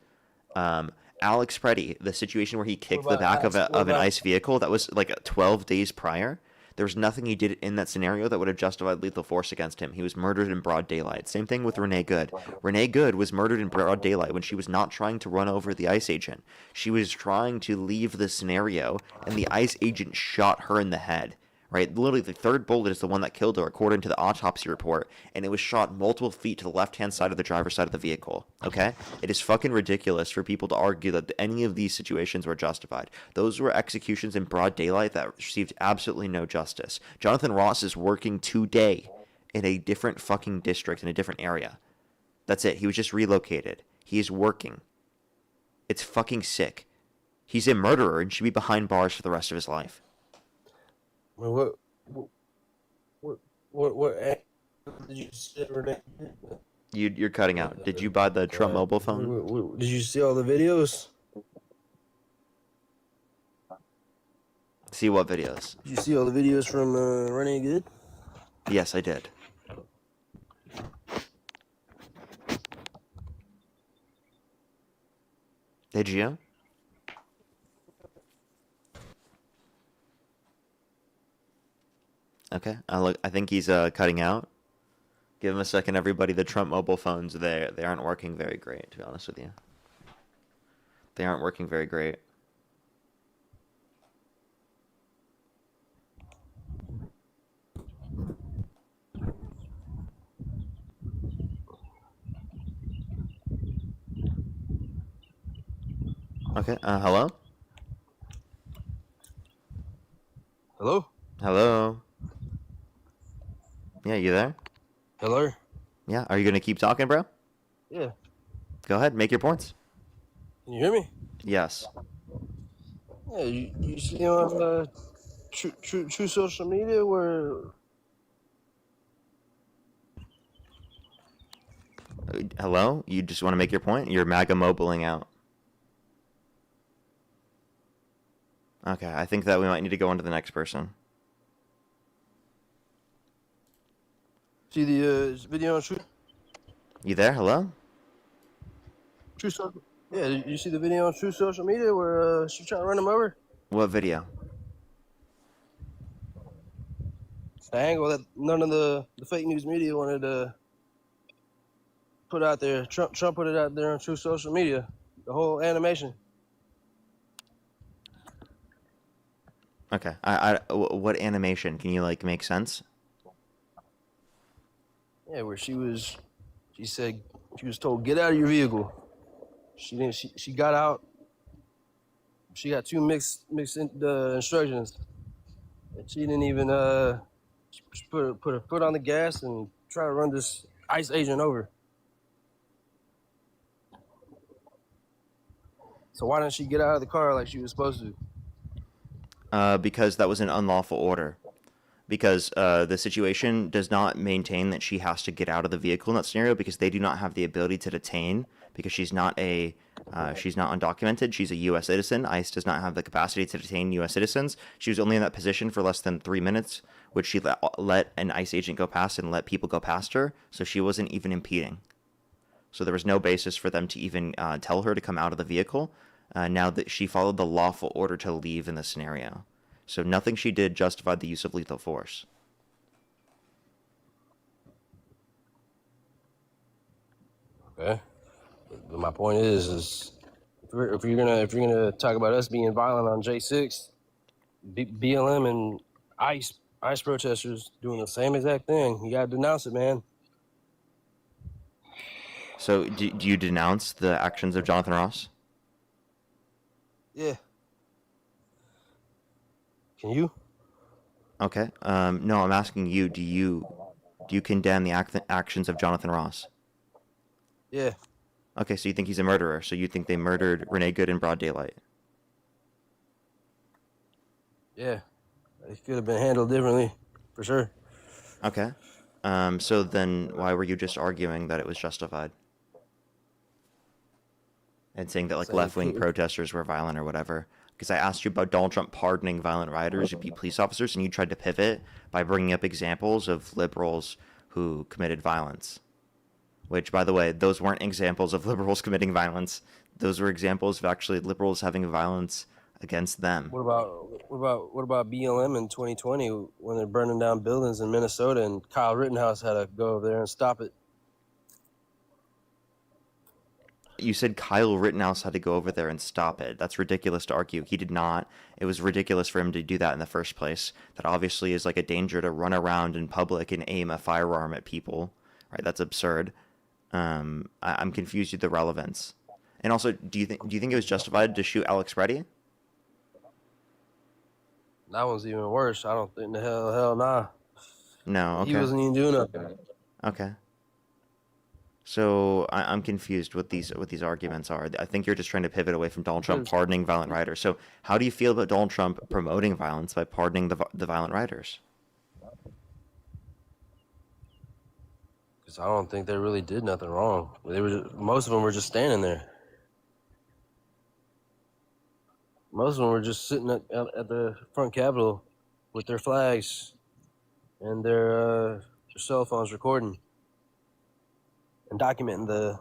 Alex Preddy, the situation where he kicked the back of an ICE vehicle, that was like 12 days prior. There was nothing he did in that scenario that would have justified lethal force against him. He was murdered in broad daylight. Same thing with Renee Good. Renee Good was murdered in broad daylight when she was not trying to run over the ICE agent. She was trying to leave the scenario, and the ICE agent shot her in the head. Right? Literally, the third bullet is the one that killed her, according to the autopsy report, and it was shot multiple feet to the left-hand side of the driver's side of the vehicle. Okay? It is fucking ridiculous for people to argue that any of these situations were justified. Those were executions in broad daylight that received absolutely no justice. Jonathan Ross is working today in a different fucking district, in a different area. That's it. He was just relocated. He is working. It's fucking sick. He's a murderer and should be behind bars for the rest of his life. What did you say, Renee? You're cutting out. Did you buy the Trump mobile phone? Did you see all the videos? See what videos? Did you see all the videos from Renee Good? Yes, I did. Did you? Okay, I think he's cutting out. Give him a second, everybody. The Trump mobile phones, they aren't working very great, to be honest with you. They aren't working very great. Okay, hello? Hello? Hello? Yeah, you there? Hello? Yeah, are you going to keep talking, bro? Yeah. Go ahead, make your points. Can you hear me? Yes. Yeah, you see on true social media where Hello? You just want to make your point? You're MAGA mobiling out. Okay, I think that we might need to go on to the next person. see the video on You there? Hello? True Social? Yeah, did you see the video on True Social Media where she tried to run him over? What video? It's the angle that none of the fake news media wanted to put out there. Trump put it out there on True Social Media. The whole animation. Okay. What animation? Can you like make sense? Yeah, where she said she was told get out of your vehicle. She didn't. She got out. She got two mixed instructions, and she didn't even she put her foot on the gas and try to run this ICE agent over. So why didn't she get out of the car like she was supposed to? Because that was an unlawful order. Because the situation does not maintain that she has to get out of the vehicle in that scenario, because they do not have the ability to detain, because she's not undocumented. She's a U.S. citizen. ICE does not have the capacity to detain U.S. citizens. She was only in that position for less than 3 minutes, which she let an ICE agent go past and let people go past her, so she wasn't even impeding. So there was no basis for them to even tell her to come out of the vehicle, now that she followed the lawful order to leave in the scenario. So nothing she did justified the use of lethal force. Okay, but my point is if you're gonna talk about us being violent on J6, BLM and ICE protesters doing the same exact thing. You gotta denounce it, man. So do you denounce the actions of Jonathan Ross? Yeah. Can you? Okay. No, I'm asking you. Do you condemn the actions of Jonathan Ross? Yeah. Okay, so you think he's a murderer. So you think they murdered Renee Good in broad daylight? Yeah. It could have been handled differently, for sure. Okay. So then why were you just arguing that it was justified? And saying that like left-wing protesters were violent or whatever? Because I asked you about Donald Trump pardoning violent rioters who beat police officers, and you tried to pivot by bringing up examples of liberals who committed violence. Which, by the way, those weren't examples of liberals committing violence. Those were examples of actually liberals having violence against them. What about BLM in 2020 when they're burning down buildings in Minnesota and Kyle Rittenhouse had to go over there and stop it? You said Kyle Rittenhouse had to go over there and stop it. That's ridiculous to argue. He did not. It was ridiculous for him to do that in the first place. That obviously is like a danger to run around in public and aim a firearm at people. Right? That's absurd. I'm confused with the relevance. And also, do you think it was justified to shoot Alex Reddy? That one's even worse. I don't think the hell nah. No. Okay. He wasn't even doing nothing. Okay. So I'm confused what these arguments are. I think you're just trying to pivot away from Donald Trump pardoning violent rioters. So how do you feel about Donald Trump promoting violence by pardoning the violent rioters? Because I don't think they really did nothing wrong. Most of them were just standing there. Most of them were just sitting at the front Capitol with their flags and their cell phones recording and documenting the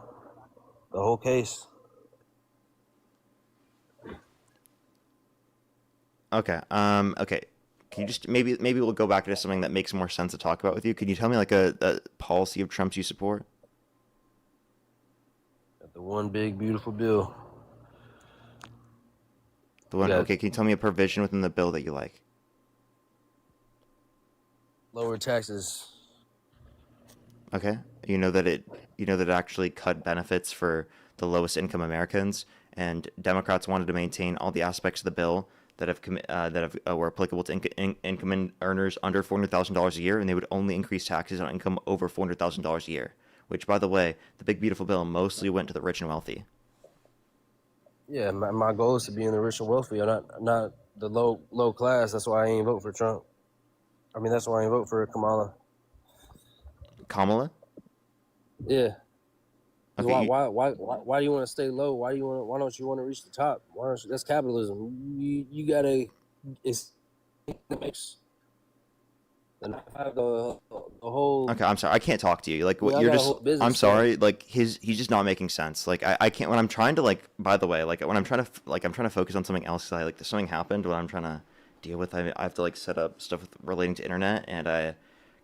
whole case. Okay. Okay. Can you just maybe we'll go back to something that makes more sense to talk about with you? Can you tell me like a policy of Trump's you support? The one big beautiful bill. The one. Okay. Can you tell me a provision within the bill that you like? Lower taxes. Okay. You know that it actually cut benefits for the lowest income Americans, and Democrats wanted to maintain all the aspects of the bill that were applicable to income earners under $400,000 a year, and they would only increase taxes on income over $400,000 a year. Which, by the way, the big beautiful bill mostly went to the rich and wealthy. Yeah, my goal is to be in the rich and wealthy, not the low class. That's why I ain't vote for Trump. I mean, that's why I ain't vote for Kamala. Kamala? Yeah. Okay, why do you want to stay low? Why don't you want to reach the top? That's capitalism. You gotta. It's the mix. And I have the whole. Okay, I'm sorry. I can't talk to you. Like what Yeah, you're I got a just. whole business I'm sorry. Like he's just not making sense. Like I can't when I'm trying to like. By the way, like when I'm trying to focus on something else. Like something happened when I'm trying to deal with. I have to like set up stuff relating to internet, and I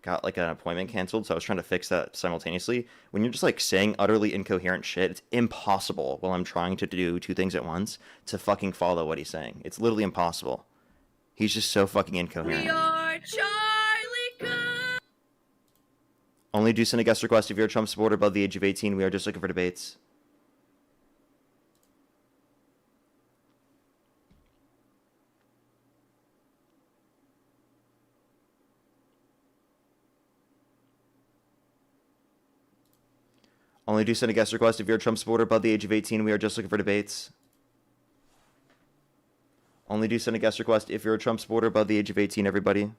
got like an appointment canceled, so I was trying to fix that simultaneously. When you're just like saying utterly incoherent shit, it's impossible while I'm trying to do two things at once to fucking follow what he's saying. It's literally impossible. He's just so fucking incoherent. We are Charlie Cook. Only do send a guest request if you're a Trump supporter above the age of 18. We are just looking for debates. Only do send a guest request if you're a Trump supporter above the age of 18. We are just looking for debates. Only do send a guest request if you're a Trump supporter above the age of 18, everybody.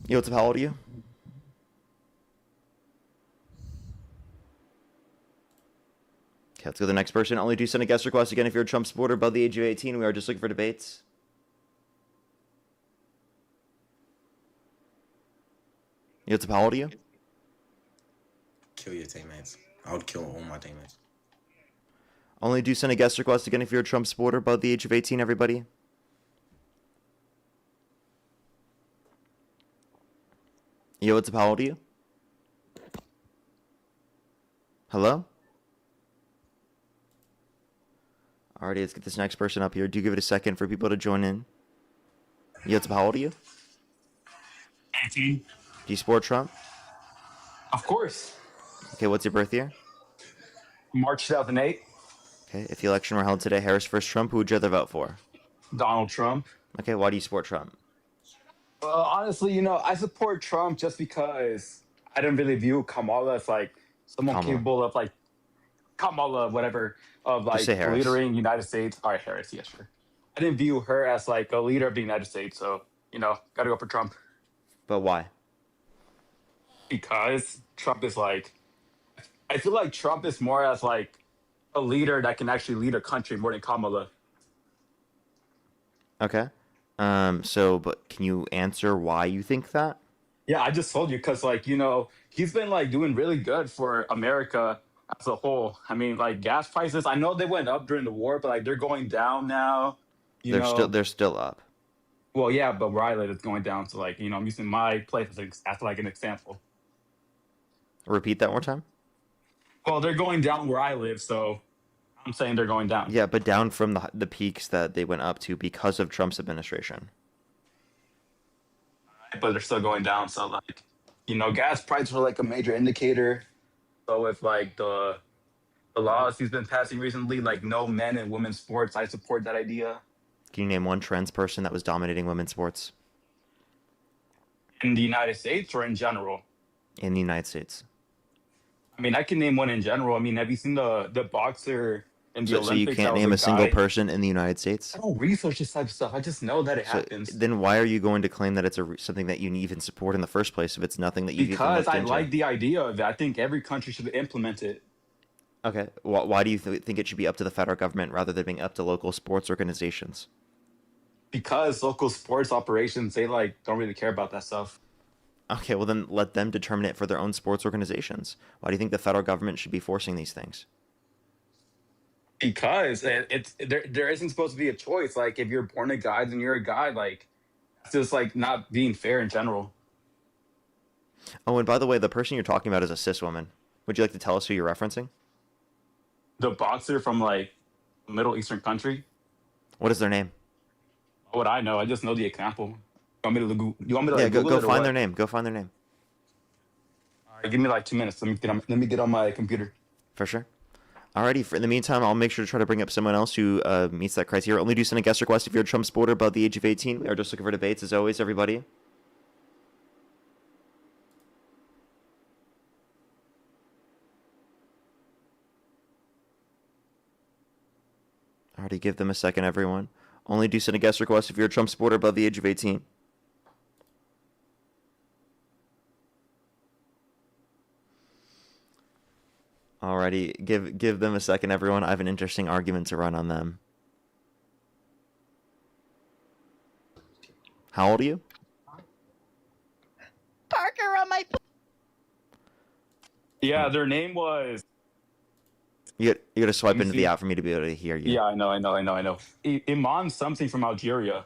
Yo, what's up? How old are you? Okay, let's go to the next person. Only do send a guest request again if you're a Trump supporter above the age of 18. We are just looking for debates. Yo, what's up? How old are you? Kill your teammates. I would kill all my teammates. Only do send a guest request again if you're a Trump supporter above the age of 18, everybody. Yo, what's up? How old are you? Hello? Alrighty, let's get this next person up here. Do give it a second for people to join in. Yo, what's up? How old are you? 18. Do you support Trump? Of course. Okay, what's your birth year? March 2008. Okay, if the election were held today, Harris versus Trump, who would you rather vote for? Donald Trump. Okay, why do you support Trump? Honestly, you know, I support Trump just because I don't really view Kamala as like someone Kamala. capable of like Kamala, whatever, of like say Harris. leadering United States. All right, Harris, yes, sure. I didn't view her as like a leader of the United States, so you know, gotta go for Trump. But why? Because Trump is like, I feel like Trump is more as like a leader that can actually lead a country more than Kamala. Okay. But can you answer why you think that? Yeah, I just told you because, like, you know, he's been like doing really good for America as a whole. I mean, like gas prices, I know they went up during the war, but like they're going down now. They're still up. Well, yeah, but where I live, it's going down. So, like, you know, I'm using my place as like an example. Repeat that one more time. Well, they're going down where I live, so I'm saying they're going down. Yeah, but down from the peaks that they went up to because of Trump's administration. But they're still going down. So, like, you know, gas prices are like a major indicator. So, if like the laws he's been passing recently, like no men and women's sports, I support that idea. Can you name one trans person that was dominating women's sports? In the United States or in general? In the United States. I mean, I can name one in general. I mean, have you seen the boxer in the Olympics? So you can't name a single person in the United States? I don't research this type of stuff. I just know that it happens. Then why are you going to claim that it's something that you even support in the first place if it's nothing that you even Because looked I into? like the idea of it. I think every country should implement it. Okay. Why do you think it should be up to the federal government rather than being up to local sports organizations? Because local sports operations, they like don't really care about that stuff. Okay, well then let them determine it for their own sports organizations. Why do you think the federal government should be forcing these things? Because there isn't supposed to be a choice. Like if you're born a guy, then you're a guy. Like it's just like not being fair in general. Oh, and by the way, the person you're talking about is a cis woman. Would you like to tell us who you're referencing? The boxer from like a Middle Eastern country. What is their name? What I know, I just know the example. You want me to Yeah, Google go it or find what? their name. Go find their name. All right, give me like 2 minutes. Let me get on my computer. For sure. Alrighty, in the meantime, I'll make sure to try to bring up someone else who meets that criteria. Only do send a guest request if you're a Trump supporter above the age of 18. We are just looking for debates, as always, everybody. Alrighty, give them a second, everyone. Only do send a guest request if you're a Trump supporter above the age of 18. Alrighty, give them a second, everyone. I have an interesting argument to run on them. How old are you? Parker on my. Yeah, their name was. You gotta swipe Let me into see. the app for me to be able to hear you. Yeah, I know. Iman something from Algeria.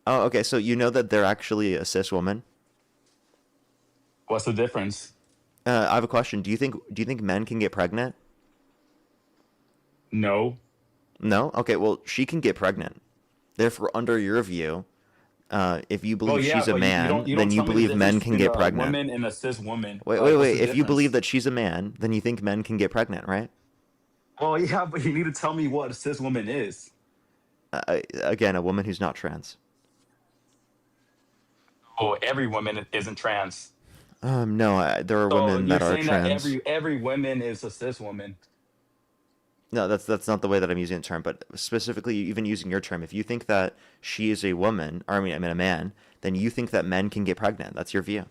Oh, okay. So you know that they're actually a cis woman. What's the difference? I have a question. Do you think men can get pregnant? No. No? Okay, well, she can get pregnant. Therefore, under your view, if you believe Well, yeah, she's a but man, you then don't you tell me the believe men difference can between get a pregnant. woman and a cis woman. Wait. What's the If you believe difference? that she's a man, then you think men can get pregnant, right? Well, yeah, but you need to tell me what a cis woman is. Again, a woman who's not trans. Oh, every woman isn't trans. No, there are So women you're that are saying that trans. every woman is a cis woman. No, that's not the way that I'm using the term, but specifically even using your term, if you think that she is a woman, or I mean a man, then you think that men can get pregnant. That's your view.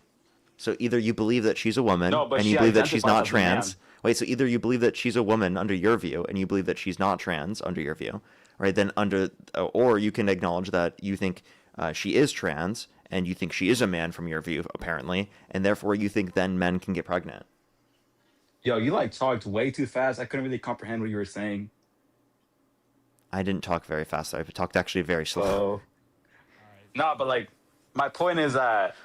So either you believe that she's a woman No, but and she you believe that she's not identifies as a man. trans. Wait, so either you believe that she's a woman under your view and you believe that she's not trans under your view, right? Then or you can acknowledge that you think she is trans and you think she is a man from your view, apparently, and therefore you think then men can get pregnant. Yo, you like talked way too fast. I couldn't really comprehend what you were saying. I didn't talk very fast. I talked actually very slow. No, but like, my point is that,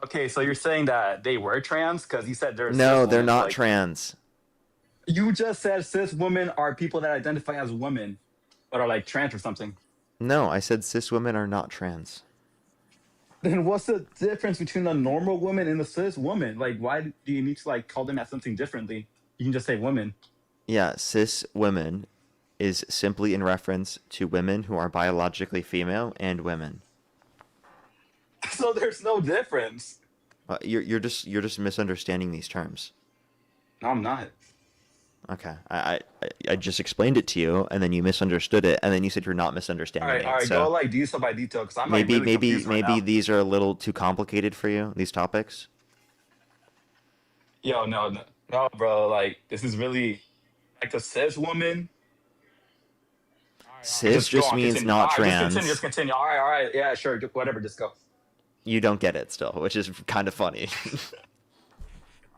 okay, so you're saying that they were trans because you said they're No, cis they're women, not like, trans. You just said cis women are people that identify as women, but are like trans or something. No, I said cis women are not trans. Then what's the difference between a normal woman and a cis woman? Like, why do you need to like call them as something differently? You can just say women. Yeah, cis women is simply in reference to women who are biologically female and women. So there's no difference. You're just misunderstanding these terms. No, I'm not. Okay, I just explained it to you, and then you misunderstood it, and then you said you're not misunderstanding All right, it. So go like detail by detail because I'm maybe like really confused right now. these are a little too complicated for you. These topics. Yo, no, bro. Like, this is really like a cis woman. Cis just go on, means continue. not All right, trans. Just continue. All right. Yeah, sure. Whatever. Just go. You don't get it still, which is kind of funny. All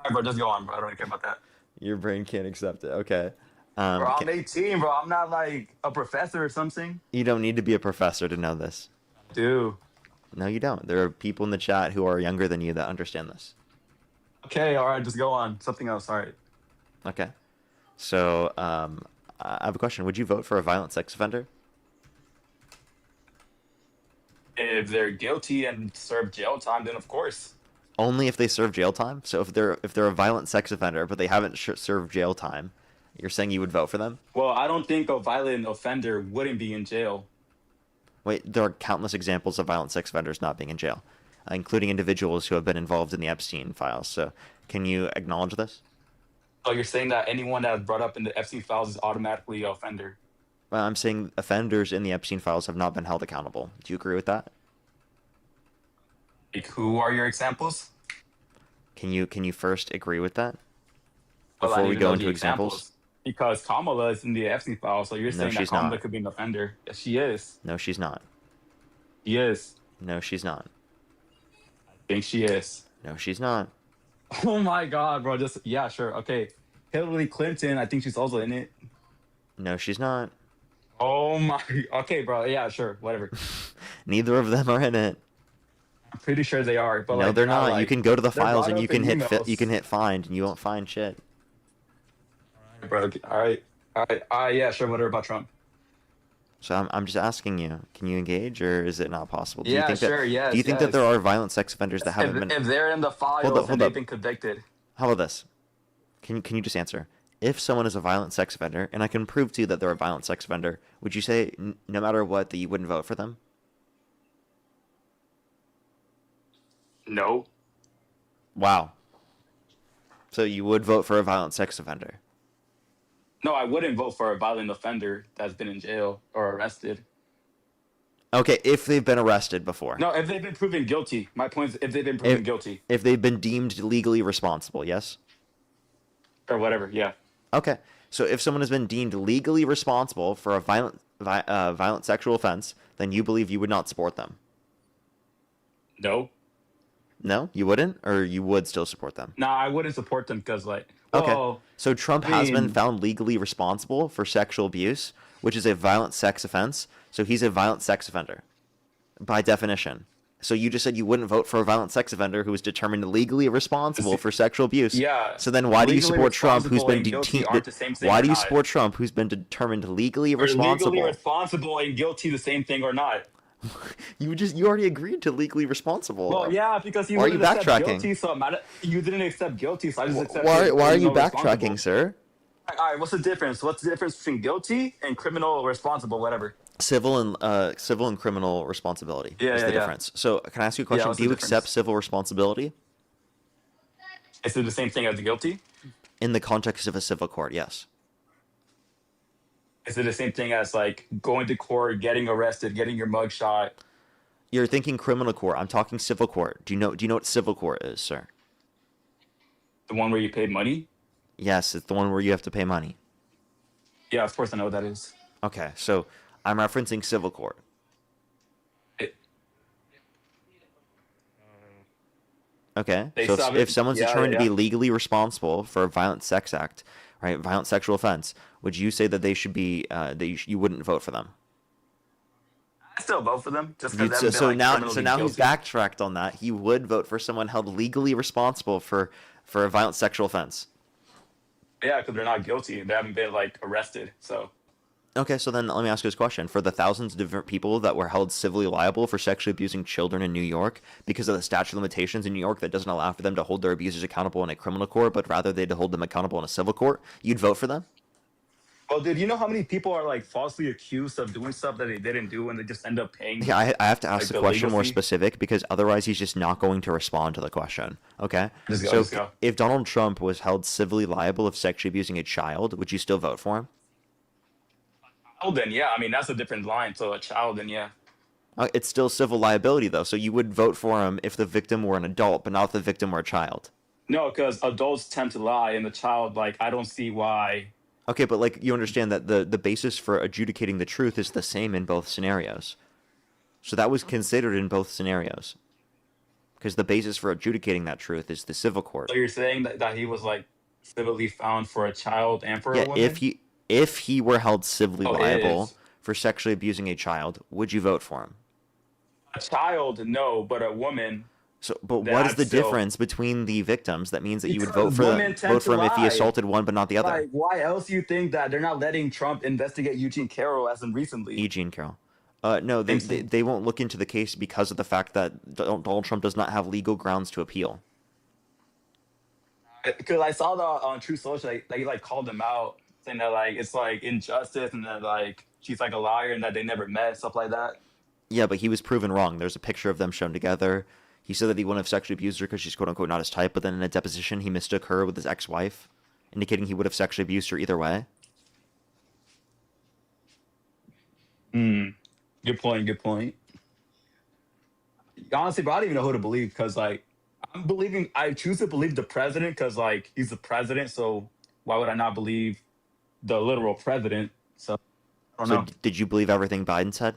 right, bro. Just go on, bro. I don't really care about that. Your brain can't accept it. Okay. Bro, I'm 18, bro. I'm not like a professor or something. You don't need to be a professor to know this. Dude. No, you don't. There are people in the chat who are younger than you that understand this. Okay, all right. Just go on. Something else. All right. Okay. So, I have a question. Would you vote for a violent sex offender? If they're guilty and serve jail time, then of course. Only if they serve jail time? So if they're a violent sex offender, but they haven't served jail time, you're saying you would vote for them? Well, I don't think a violent offender wouldn't be in jail. Wait, there are countless examples of violent sex offenders not being in jail, including individuals who have been involved in the Epstein files. So can you acknowledge this? So you're saying that anyone that's brought up in the Epstein files is automatically an offender? Well, I'm saying offenders in the Epstein files have not been held accountable. Do you agree with that? Like, who are your examples? Can you first agree with that Well, I before need we to go know into the examples? Because Kamala is in the Epstein files, so you're No, saying that she's Kamala not. could be an offender. Yes, she is. No, she's not. She is. No, she's not. I think she is. No, she's not. Oh my God, bro. Just, yeah, sure. Okay. Hillary Clinton, I think she's also in it. No, she's not. Oh my. Okay, bro. Yeah, sure. Whatever. Neither of them are in it. I'm pretty sure they are, but No, like, they're not. You like, can go to the they're files brought and you up in can hit emails. you can hit find and you won't find shit. Bro, okay, all right. Yeah, sure. Whatever about Trump. So I'm just asking you, can you engage or is it not possible? Do you Yeah, think sure, that, yes, do you think that there are violent sex offenders that haven't been? If they're in the files hold and they've up. been convicted. How about this? Can you just answer? If someone is a violent sex offender, and I can prove to you that they're a violent sex offender, would you say no matter what that you wouldn't vote for them? No. Wow. So you would vote for a violent sex offender? No, I wouldn't vote for a violent offender that's been in jail or arrested. Okay, if they've been arrested before. No, if they've been proven guilty. My point is if they've been proven guilty. If they've been deemed legally responsible, yes? Or whatever, yeah. Okay, so if someone has been deemed legally responsible for a violent sexual offense, then you believe you would not support them? No. No, you wouldn't, or you would still support them? No, I wouldn't support them because, like, Okay, well, so Trump I has been mean- found legally responsible for sexual abuse, which is a violent sex offense. So he's a violent sex offender, by definition. So you just said you wouldn't vote for a violent sex offender who is determined legally responsible for sexual abuse. Yeah. So then why do you Legally support Trump, who's responsible been and guilty aren't the same thing why or do you not? support Trump, who's been determined legally Are responsible? legally responsible and guilty the same thing or not? You already agreed to legally responsible. Well, yeah, because you Why are you wouldn't accept backtracking? guilty, so you didn't accept guilty, so I just accepted. Why are you criminal backtracking, responsible. sir? All right, what's the difference? What's the difference between guilty and criminal responsible, whatever? Civil and criminal responsibility is the Yeah. difference. So can I ask you a question? what's Do the you difference? accept civil responsibility Is it the same thing as the guilty? in the context of a civil court? Yes. Is it the same thing as like going to court, getting arrested, getting your mug shot? You're thinking criminal court. I'm talking civil court. Do you know what civil court is, sir? The one where you pay money? Yes, it's the one where you have to pay money. Yeah, of course I know what that is. Okay, so I'm referencing civil court. Okay, They so sub if it- someone's yeah, determined to be yeah. legally responsible for a violent sex act, right, violent sexual offense, would you say that they should be, you wouldn't vote for them? I still vote for them just because So now he's backtracked on that. He would vote for someone held legally responsible for a violent sexual offense. Yeah, because they're not guilty. They haven't been like arrested. So Okay, so then let me ask you this question. For the thousands of different people that were held civilly liable for sexually abusing children in New York because of the statute of limitations in New York that doesn't allow for them to hold their abusers accountable in a criminal court, but rather they'd hold them accountable in a civil court, you'd vote for them? well, dude, you know how many people are like falsely accused of doing stuff that they didn't do and they just end up paying? Yeah, I have to ask like, the the question legal more fee? specific because otherwise he's just not going to respond to the question. Okay? Just go, So just go. if Donald Trump was held civilly liable of sexually abusing a child, would you still vote for him? Oh, then yeah. I mean, that's a different line. So a child, then yeah. It's still civil liability, though, so you would vote for him if the victim were an adult, but not if the victim were a child. No, because adults tend to lie, and the child, like, I don't see why. Okay, but like you understand that the basis for adjudicating the truth is the same in both scenarios. So that was considered in both scenarios. Because the basis for adjudicating that truth is the civil court. So you're saying that he was like civilly found for a child and for a Yeah, woman? if he were held civilly Oh, liable is. for sexually abusing a child, would you vote for him? A child, no, but a woman. So, but Then what is I'd the still- difference between the victims that means that you would vote Because for women tend vote for to him if he lie. assaulted one but not the other? Like, why else do you think that they're not letting Trump investigate Eugene Carroll as in recently? Eugene Carroll. No, they won't look into the case because of the fact that Donald Trump does not have legal grounds to appeal. Because I saw that on True Social, like, he like called them out, saying that like it's like injustice and that like she's like a liar and that they never met, stuff like that. Yeah, but he was proven wrong. There's a picture of them shown together. He said that he wouldn't have sexually abused her because she's quote unquote not his type, but then in a deposition he mistook her with his ex-wife, indicating he would have sexually abused her either way. Good point. Good point. Honestly, bro, I don't even know who to believe because like I choose to believe the president because like he's the president. So why would I not believe the literal president? So I don't know. Did you believe everything Biden said?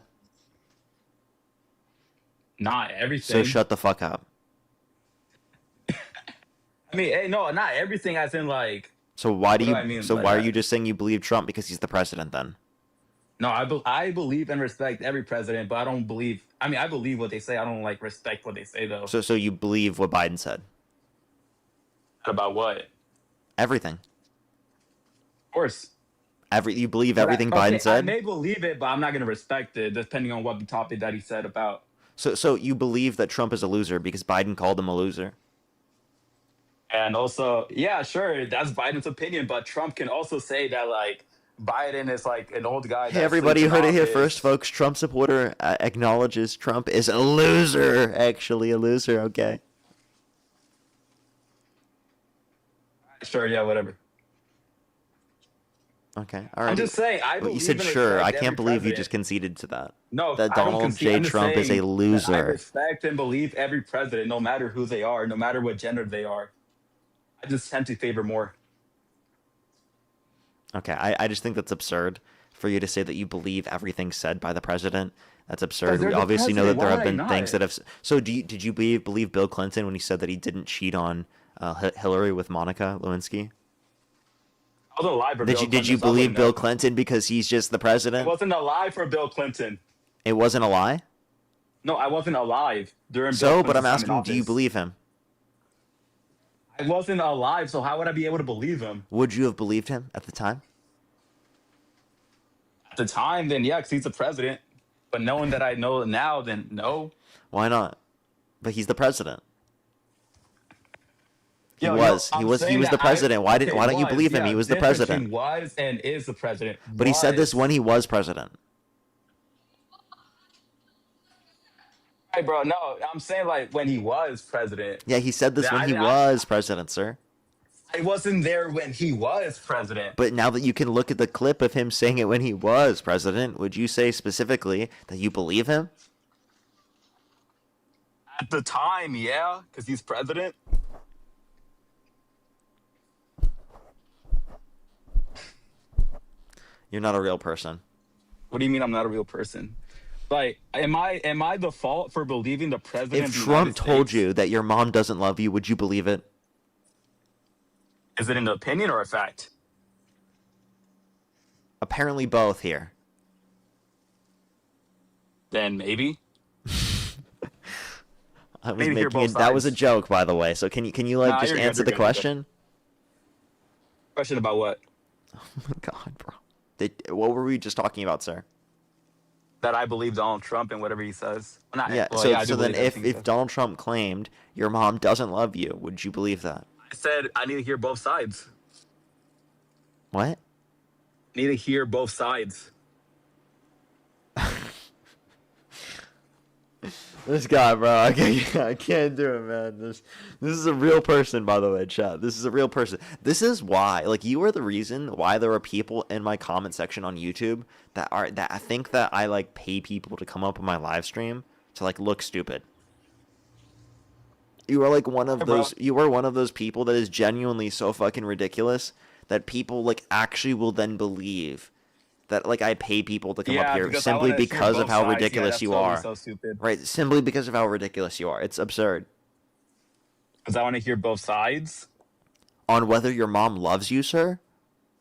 Not everything. So shut the fuck up. I mean, hey, no, not everything. As in like. So why do What you? do I mean So by why are that? you just saying you believe Trump because he's the president then? No, I believe and respect every president, but I don't believe. I mean, I believe what they say. I don't like respect what they say though. So you believe what Biden said? About what? Everything. Of course. You believe But everything I Biden said? I may believe it, but I'm not going to respect it, depending on what the topic that he said about. So you believe that Trump is a loser because Biden called him a loser? And also, yeah, sure, that's Biden's opinion, but Trump can also say that like Biden is like an old guy. Hey, that everybody sleeps in heard it here office. first, folks. Trump supporter acknowledges Trump is a loser. Actually, a loser. Okay. Sure, yeah, whatever. Okay. All right. I'm just saying, I Well, believe you said and sure. respect I every can't believe you president. just conceded to that. No, That I don't Donald concede. J. I'm just Trump is a saying that I loser. respect and believe every president, no matter who they are, no matter what gender they are. I just tend to favor more. Okay. I just think that's absurd for you to say that you believe everything said by the president. That's absurd. they're We the obviously know that president. there Why have would I been things not? that have. So did you believe Bill Clinton when he said that he didn't cheat on Hillary with Monica Lewinsky? I wasn't alive for Did Bill you Clinton, so I believe wouldn't Bill know. Clinton because he's just the It president? wasn't a lie for Bill Clinton. It wasn't a lie? No, I wasn't alive during Bill So, but I'm Clinton's time in asking, do you office. believe him? I wasn't alive, so how would I be able to believe him? Would you have believed him at the time? At the time, then yeah, because he's the president. But knowing that I know now, then no. Why not? But he's the president. He Yo, was. I'm He was saying the that president. Why okay, don't you believe him? yeah, He was the difference president. between was and is the president. But he said this Was. when he was president. Hey, bro, no, I'm saying like when he was president. Yeah, he said this Yeah, when he I was president, sir. wasn't there when he was president. But now that you can look at the clip of him saying it when he was president, would you say specifically that you believe him? At the time, yeah, because he's president. You're not a real person. What do you mean I'm not a real person? Like, am I the fault for believing the president? If of the Trump United told States? you that your mom doesn't love you, would you believe it? Is it an opinion or a fact? Apparently both here. Then maybe. I was Maybe hear making both it, that was a sides. joke, by the way. So can you like Nah, just you're good, answer you're the good, you're good. question? Question about what? Oh my god, bro. What were we just talking about, sir? That I believe Donald Trump and whatever he says. Well, not, Yeah. well, So I do then believe everything he if says. Donald Trump claimed your mom doesn't love you, would you believe that? I said I need to hear both sides. What? I need to hear both sides. This guy, bro, I can't do it, man. This is a real person, by the way, chat. This is a real person. This is why, like, you are the reason why there are people in my comment section on YouTube that I think that I like pay people to come up on my live stream to like look stupid. You are like one of Hey, bro. those. You are one of those people that is genuinely so fucking ridiculous that people like actually will then believe that like I pay people to come up Yeah, here because I simply wanna hear because of both how sides. Yeah, ridiculous that's you totally are. so stupid. Right, simply because of how ridiculous you are. It's absurd. Because I want to hear both sides. On whether your mom loves you, sir?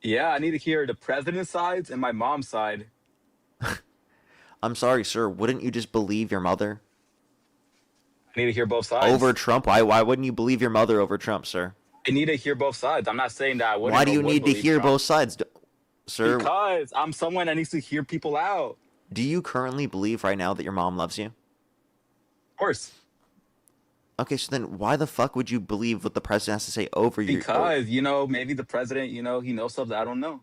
Yeah, I need to hear the president's sides and my mom's side. I'm sorry, sir. Wouldn't you just believe your mother I need to hear both sides. over Trump? Why wouldn't you believe your mother over Trump, sir? I need to hear both sides. I'm not saying that I wouldn't. Why do or you would need to believe hear Trump. both sides, sir? Because I'm someone that needs to hear people out. Do you currently believe right now that your mom loves you? Of course. Okay, so then why the fuck would you believe what the president has to say over your... Because, maybe the president, he knows something I don't know.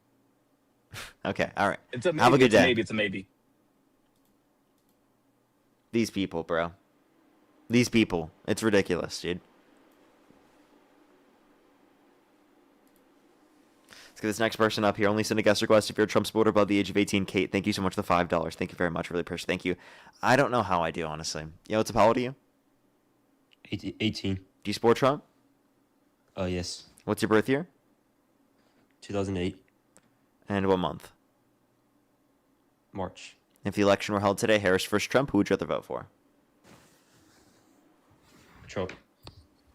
Okay, all right. It's a maybe. Have a good It's a day. maybe. It's a maybe. These people, bro. These people. It's ridiculous, dude. Let's get this next person up here. Only send a guest request if you're a Trump supporter above the age of 18. Kate, thank you so much for the $5. Thank you very much. Really appreciate it. Thank you. I don't know how I do, honestly. Yo, what's up? How old are you? 18. Do you support Trump? Yes. What's your birth year? 2008. And what month? March. If the election were held today, Harris versus Trump, who would you rather vote for? Trump.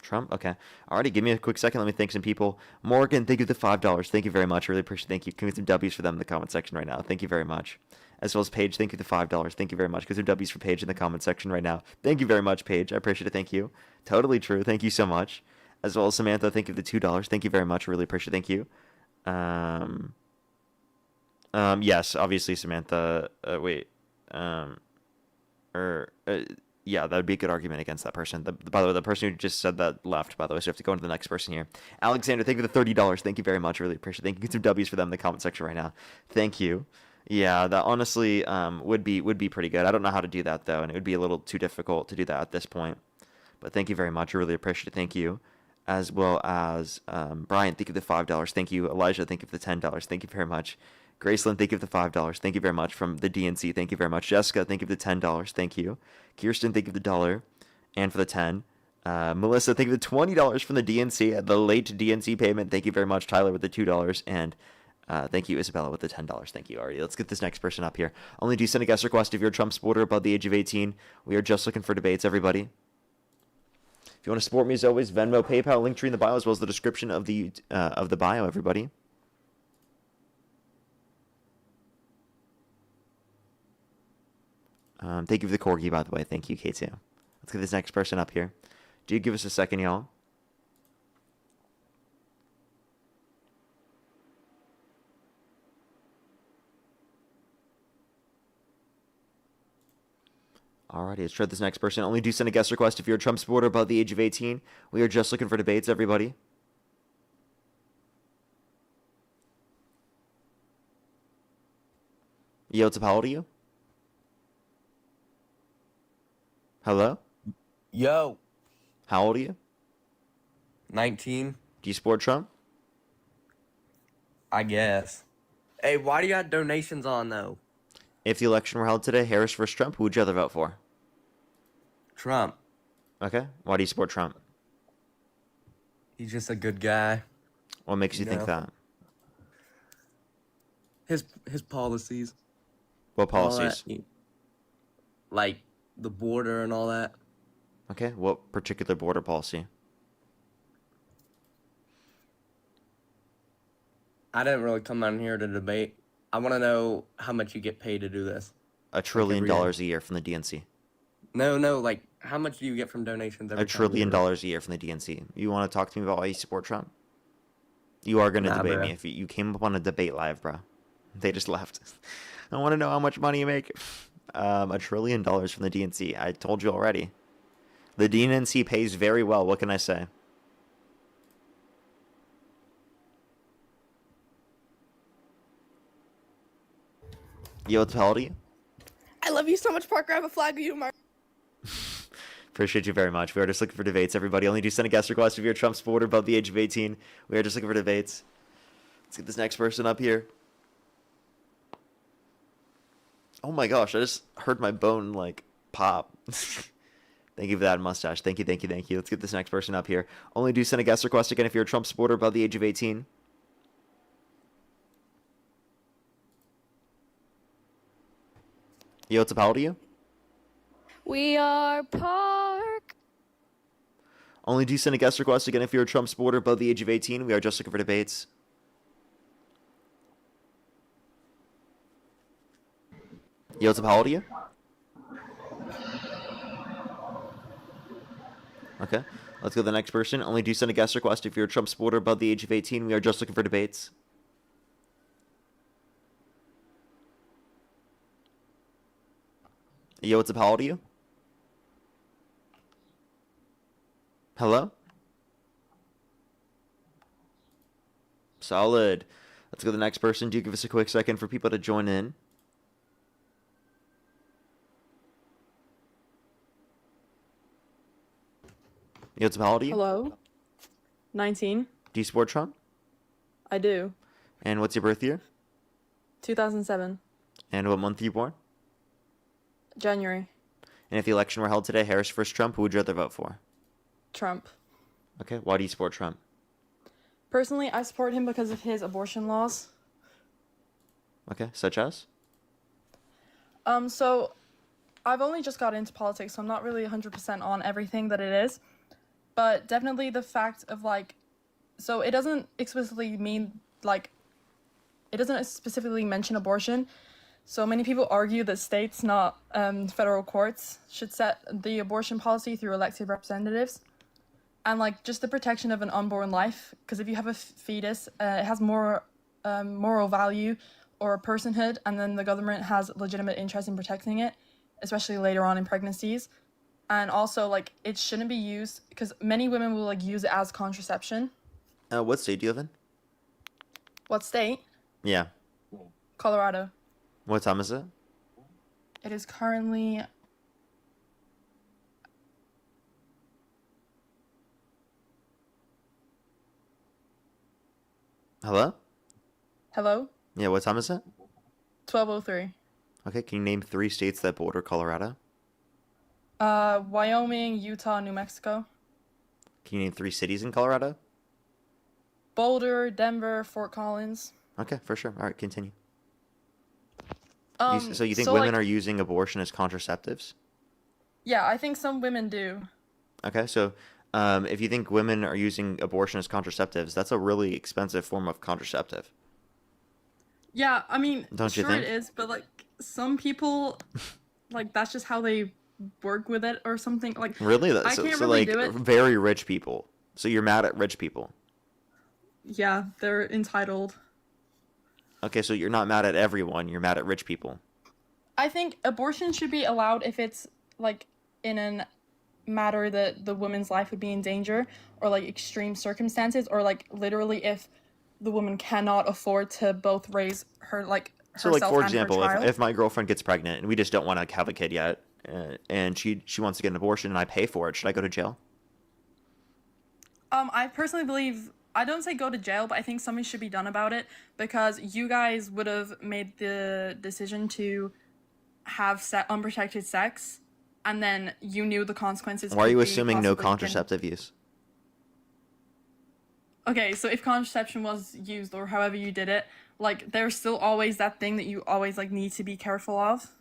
Trump? Okay. Alrighty, give me a quick second. Let me thank some people. Morgan, thank you for the $5. Thank you very much. Really appreciate it. Thank you. Can we get some W's for them in the comment section right now? Thank you very much. As well as Paige, thank you for the $5. Thank you very much. Get some W's for Paige in the comment section right now. Thank you very much, Paige. I appreciate it. Thank you. Totally true. Thank you so much. As well as Samantha, thank you for the $2. Thank you very much. Really appreciate it. Thank you. Yes, obviously, Samantha. Yeah, that would be a good argument against that person. By the way, the person who just said that left, by the way, so we have to go into the next person here. Alexander, thank you for the $30. Thank you very much. Really appreciate it. Thank you. Get some W's for them in the comment section right now. Thank you. Yeah, that honestly would be pretty good. I don't know how to do that, though, and it would be a little too difficult to do that at this point. But thank you very much. I really appreciate it. Thank you. As well as Brian, thank you for the $5. Thank you. Elijah, thank you for the $10. Thank you very much. Graceland, thank you for the $5. Thank you very much. From the DNC, thank you very much. Jessica, thank you for the $10. Thank you. Kirsten, thank you for the $1 and for the 10. Melissa, thank you for the $20 from the DNC, the late DNC payment. Thank you very much. Tyler with the $2 and thank you, Isabella, with the $10. Thank you, Ari. Let's get this next person up here. Only do send a guest request if you're a Trump supporter above the age of 18. We are just looking for debates, everybody. If you want to support me, as always, Venmo, PayPal, link tree in the bio, as well as the description of the bio, everybody. Thank you for the corgi, by the way. Thank you, K2. Let's get this next person up here. Do you give us a second, y'all? Alrighty, let's try this next person. Only do send a guest request if you're a Trump supporter above the age of 18. We are just looking for debates, everybody. Yo, what's up? How old are you? Hello? Yo, How old are you? 19, Do you support Trump? I guess. Hey, why do you got donations on though? If the election were held today, Harris versus Trump, who would you rather vote for? Trump. Okay. Why do you support Trump? He's just a good guy. What makes you think that? His policies. What all that, policies? like the border and all that. Okay. What particular border policy? I didn't really come on here to debate. I want to know how much you get paid to do this. $1 trillion every year. a year from the DNC. No, like how much do you get from donations every $1 trillion a year from the DNC. You want to talk to me about why you support Trump? You are going to debate bro. me. If you came up on a debate live, bro. They just left. I want to know how much money you make. $1 trillion from the DNC. I told you already. The DNC pays very well. What can I say? Yo, what's how old are you? I love you so much, Parker. I have a flag of you, Mark. Appreciate you very much. We are just looking for debates, everybody. Only do send a guest request if you're a Trump supporter above the age of 18. We are just looking for debates. Let's get this next person up here. Oh my gosh, I just heard my bone, like, pop. Thank you for that mustache. Thank you. Let's get this next person up here. Only do send a guest request again if you're a Trump supporter above the age of 18. Yo, what's up? How old are you? We are Park. Only do send a guest request again if you're a Trump supporter above the age of 18. We are just looking for debates. Yo, what's up? How old are you? Okay, let's go to the next person. Only do send a guest request if you're a Trump supporter above the age of 18. We are just looking for debates. Yo, what's up? How old are you? Hello? Solid. Let's go to the next person. Do give us a quick second for people to join in. Yo, what's up? How old are you? Hello. 19. Do you support Trump? I do. And what's your birth year? 2007. And what month are you born? January. And if the election were held today, Harris versus Trump, who would you rather vote for? Trump. Okay, why do you support Trump? Personally, I support him because of his abortion laws. Okay, such as? So I've only just got into politics, so I'm not really 100% on everything that it is. But definitely the fact of like, so it doesn't explicitly mean like, it doesn't specifically mention abortion. So many people argue that states, not federal courts, should set the abortion policy through elected representatives. And like just the protection of an unborn life, because if you have a fetus, it has more moral value or personhood, and then the government has legitimate interest in protecting it, especially later on in pregnancies. And also like it shouldn't be used, because many women will like use it as contraception. What state do you live in? What state? Yeah. Colorado. What time is it? It is currently... Hello? Hello? Yeah, what time is it? 12:03. Okay, can you name 3 states that border Colorado? Wyoming, Utah, New Mexico. Can you name 3 cities in Colorado? Boulder, Denver, Fort Collins. Okay, for sure. All right, continue. Um, So you think so, women like- are using abortion as contraceptives? Yeah, I think some women do. Okay, so if you think women are using abortion as contraceptives, that's a really expensive form of contraceptive. Yeah, I mean, Don't you sure think? it is, but like some people like that's just how they work with it or something. Like Really? I So, can't so really like do it. very rich people. So you're mad at rich people. Yeah, they're entitled. Okay, so you're not mad at everyone. You're mad at rich people. I think abortion should be allowed if it's like in a matter that the woman's life would be in danger, or like extreme circumstances, or like literally if the woman cannot afford to both raise her like So herself like for and example, her child. if my girlfriend gets pregnant and we just don't want to have a kid yet, and she wants to get an abortion and I pay for it, should I go to jail? I personally believe, I don't say go to jail, but I think something should be done about it, because you guys would have made the decision to have unprotected sex, and then you knew the consequences. Why are could you be assuming no possibly contraceptive use? Okay, so if contraception was used or however you did it, like there's still always that thing that you always like need to be careful of.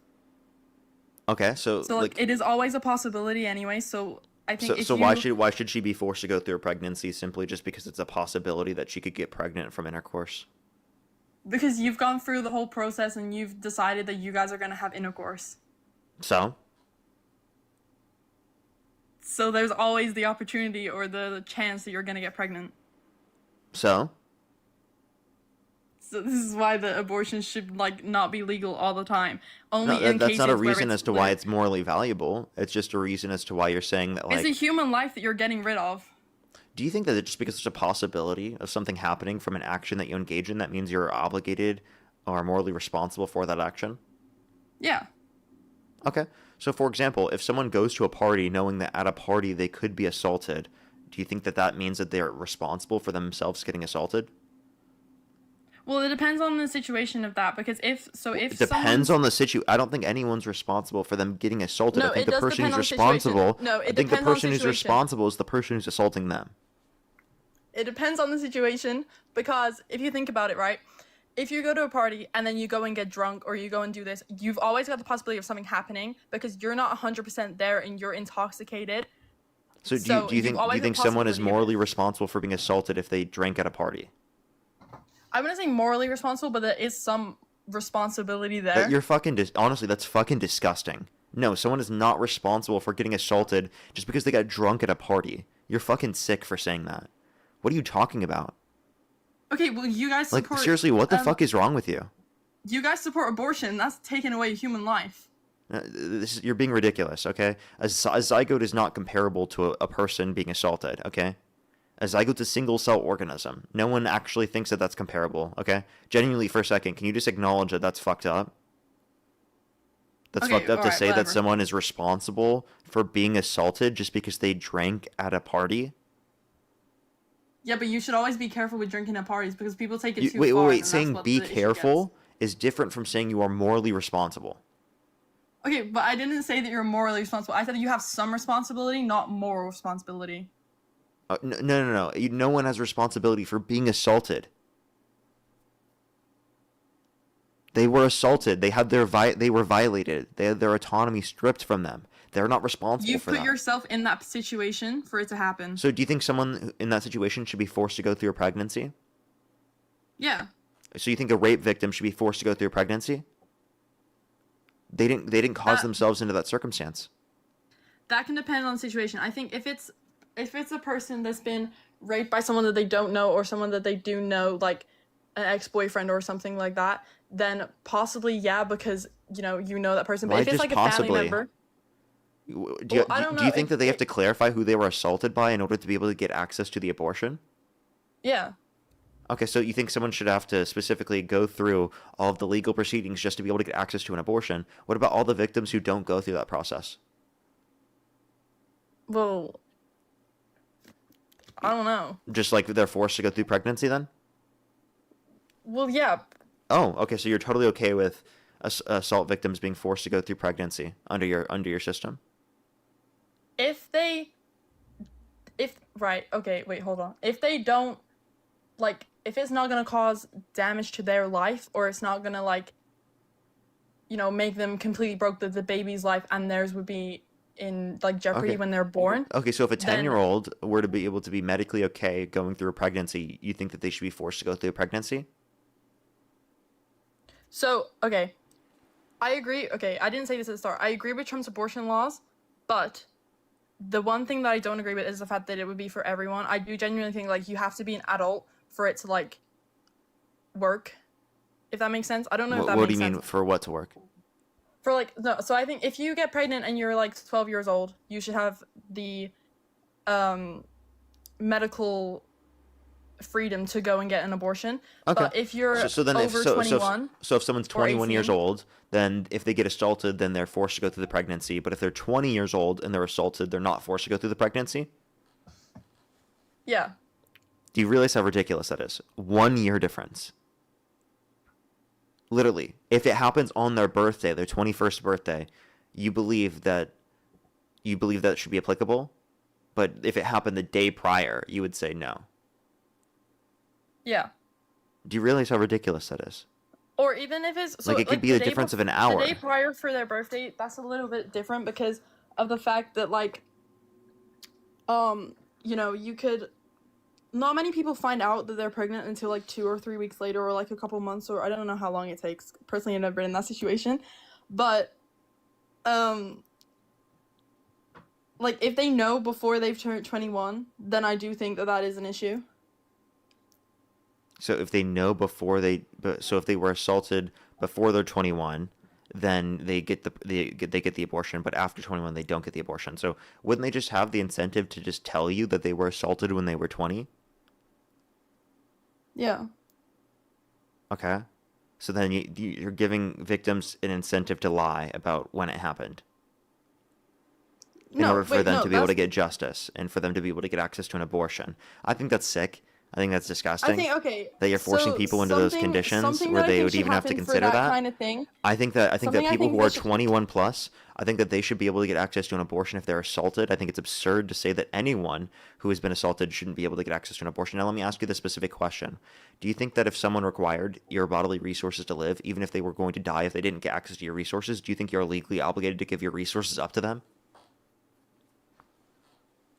Okay, so So like it is always a possibility anyway. So I think so if so you, why should she be forced to go through a pregnancy simply just because it's a possibility that she could get pregnant from intercourse? because you've gone through the whole process and you've decided that you guys are gonna have intercourse. So So there's always the opportunity or the chance that you're gonna get pregnant. so So this is why the abortion should like not be legal all the time. Only no, in that's cases not a where reason it's as to why it's morally valuable. It's just a reason as to why you're saying that it's a like. human life that you're getting rid of. Do you think that just because there's a possibility of something happening from an action that you engage in, that means you're obligated or morally responsible for that action? Yeah. Okay. So, for example, if someone goes to a party knowing that at a party they could be assaulted, do you think that that means that they're responsible for themselves getting assaulted? Well, it depends on the situation of that, because if It depends on the situation. I don't think anyone's responsible for them getting assaulted. No, I think it the does person depend who's on the situation. responsible. No, it I think the depends on the person who's situation. responsible is the person who's assaulting them. It depends on the situation, because if you think about it, right? If you go to a party and then you go and get drunk or you go and do this, you've always got the possibility of something happening because you're not 100% there and you're intoxicated. So do you think someone is morally responsible for being assaulted if they drank at a party? I wouldn't say morally responsible, but there is some responsibility there. You're fucking honestly, that's fucking disgusting. No, someone is not responsible for getting assaulted just because they got drunk at a party. You're fucking sick for saying that. What are you talking about? Okay, well, you guys support... Like, seriously, what the fuck is wrong with you? You guys support abortion. That's taking away human life. You're being ridiculous, okay? A zygote is not comparable to a person being assaulted, okay? A zygote's a single-cell organism. No one actually thinks that that's comparable, okay? Genuinely, for a second, can you just acknowledge that that's fucked up? That's fucked up to say that someone is responsible for being assaulted just because they drank at a party? Yeah, but you should always be careful with drinking at parties because people take it too far. Wait. Saying be careful is different from saying you are morally responsible. Okay, but I didn't say that you're morally responsible. I said you have some responsibility, not moral responsibility. No. No one has responsibility for being assaulted. They were assaulted. They had they were violated. They had their autonomy stripped from them. They're not responsible for that. You put yourself in that situation for it to happen. So do you think someone in that situation should be forced to go through a pregnancy? Yeah. So you think a rape victim should be forced to go through a pregnancy? They didn't cause themselves into that circumstance. That can depend on the situation. I think if it's a person that's been raped by someone that they don't know or someone that they do know, like an ex-boyfriend or something like that, then possibly yeah, because you know that person. But Why if it's just like a possibly? family member. Do you think that they have to clarify who they were assaulted by in order to be able to get access to the abortion? Yeah. Okay, so you think someone should have to specifically go through all of the legal proceedings just to be able to get access to an abortion? What about all the victims who don't go through that process? Well, I don't know. Just like they're forced to go through pregnancy then? Well, yeah. Oh, okay, so you're totally okay with assault victims being forced to go through pregnancy under your system? Okay, wait, hold on. If they don't, like, if it's not gonna cause damage to their life, or it's not gonna, like, make them completely broke the baby's life and theirs would be in, like, jeopardy when they're born. Okay, so if a 10-year-old were to be able to be medically okay going through a pregnancy, you think that they should be forced to go through a pregnancy? So, okay. I agree. Okay, I didn't say this at the start. I agree with Trump's abortion laws, but the one thing that I don't agree with is the fact that it would be for everyone. I do genuinely think like you have to be an adult for it to like work, if that makes sense. I don't know if that What do makes you sense. mean for what to work? For like no, so I think if you get pregnant and you're like 12 years old, you should have the medical freedom to go and get an abortion. Okay. But if you're So then over 21, so if someone's or 21 years 18. old, then if they get assaulted, then they're forced to go through the pregnancy. But if they're 20 years old and they're assaulted, they're not forced to go through the pregnancy. yeah. Do you realize how ridiculous that is? 1 year difference. Literally, if it happens on their birthday, their 21st birthday, you believe that it should be applicable, but if it happened the day prior, you would say no. Yeah. Do you realize how ridiculous that is? Or even if it's so, Like, it could be the the day difference of bef- an hour. The day prior for their birthday, that's a little bit different because of the fact that like, you know, you could. Not many people find out that they're pregnant until like 2 or 3 weeks later, or like a couple months, or I don't know how long it takes. Personally, I've never been in that situation, but like if they know before they've turned 21, then I do think that that is an issue. So if they know before so if they were assaulted before they're 21, then they get the abortion, but after 21 they don't get the abortion. So wouldn't they just have the incentive to just tell you that they were assaulted when they were 20? Yeah. Okay. So then you're giving victims an incentive to lie about when it happened. In order for them to be able to get justice and for them to be able to get access to an abortion. I think that's sick. I think that's disgusting. I think okay. That you're forcing so people into those conditions where they would even have to consider that. Kind of thing. I think that people who are 21 plus, I think that they should be able to get access to an abortion if they're assaulted. I think it's absurd to say that anyone who has been assaulted shouldn't be able to get access to an abortion. Now let me ask you the specific question. Do you think that if someone required your bodily resources to live, even if they were going to die if they didn't get access to your resources, do you think you're legally obligated to give your resources up to them?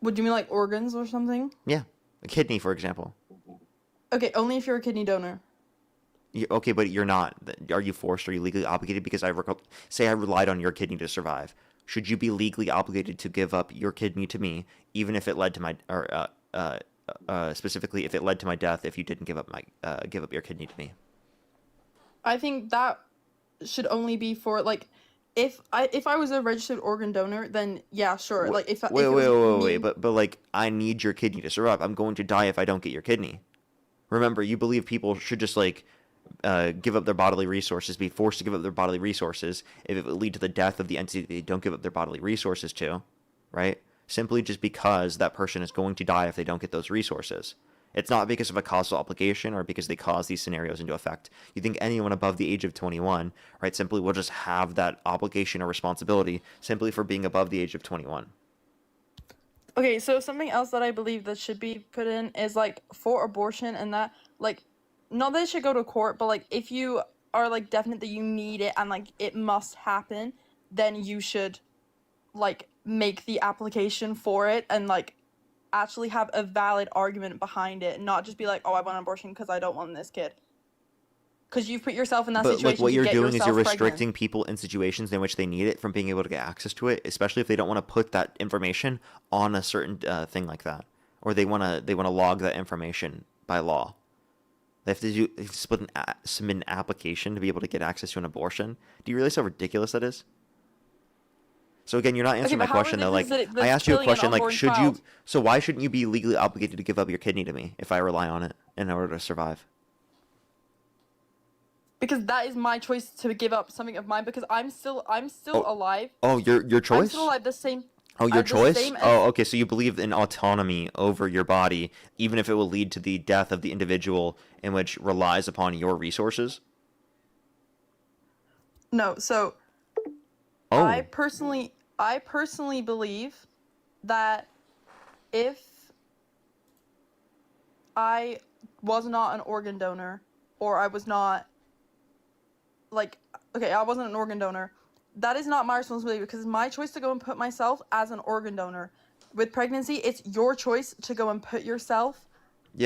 Would you mean like organs or something? Yeah. A kidney, for example. Okay, only if you're a kidney donor. Okay, but you're not. Are you forced? Are you legally obligated? Because say I relied on your kidney to survive. Should you be legally obligated to give up your kidney to me, even if it led to my, specifically if it led to my death, if you didn't give up your kidney to me? I think that should only be for like, if I was a registered organ donor, then yeah, sure. Like if Wait, but like I need your kidney to survive. I'm going to die if I don't get your kidney. Remember, you believe people should just like give up their bodily resources, be forced to give up their bodily resources if it would lead to the death of the entity they don't give up their bodily resources to, right? Simply just because that person is going to die if they don't get those resources. It's not because of a causal obligation or because they cause these scenarios into effect. You think anyone above the age of 21, right, simply will just have that obligation or responsibility simply for being above the age of 21. Okay, so something else that I believe that should be put in is like for abortion and that like not that it should go to court, but like if you are like definite that you need it and like it must happen, then you should like make the application for it and like actually have a valid argument behind it, not just be like, oh, I want an abortion because I don't want this kid. Because you've put yourself in that situation. But like what you're doing is you're restricting pregnant. people in situations in which they need it from being able to get access to it, especially if they don't want to put that information on a certain thing like that, or they want to log that information by law. They have to submit an application to be able to get access to an abortion. Do you realize how ridiculous that is? So again, you're not answering my question though. Like I asked you a question, like so why shouldn't you be legally obligated to give up your kidney to me if I rely on it in order to survive? Because that is my choice to give up something of mine because I'm still alive. Oh, your choice? I'm still alive. The same. Oh, your choice? Oh, okay. So you believe in autonomy over your body, even if it will lead to the death of the individual in which relies upon your resources? No. So Oh. I personally believe that if I was not an organ donor or I was not I wasn't an organ donor, that is not my responsibility because it's my choice to go and put myself as an organ donor. With pregnancy, it's your choice to go and put yourself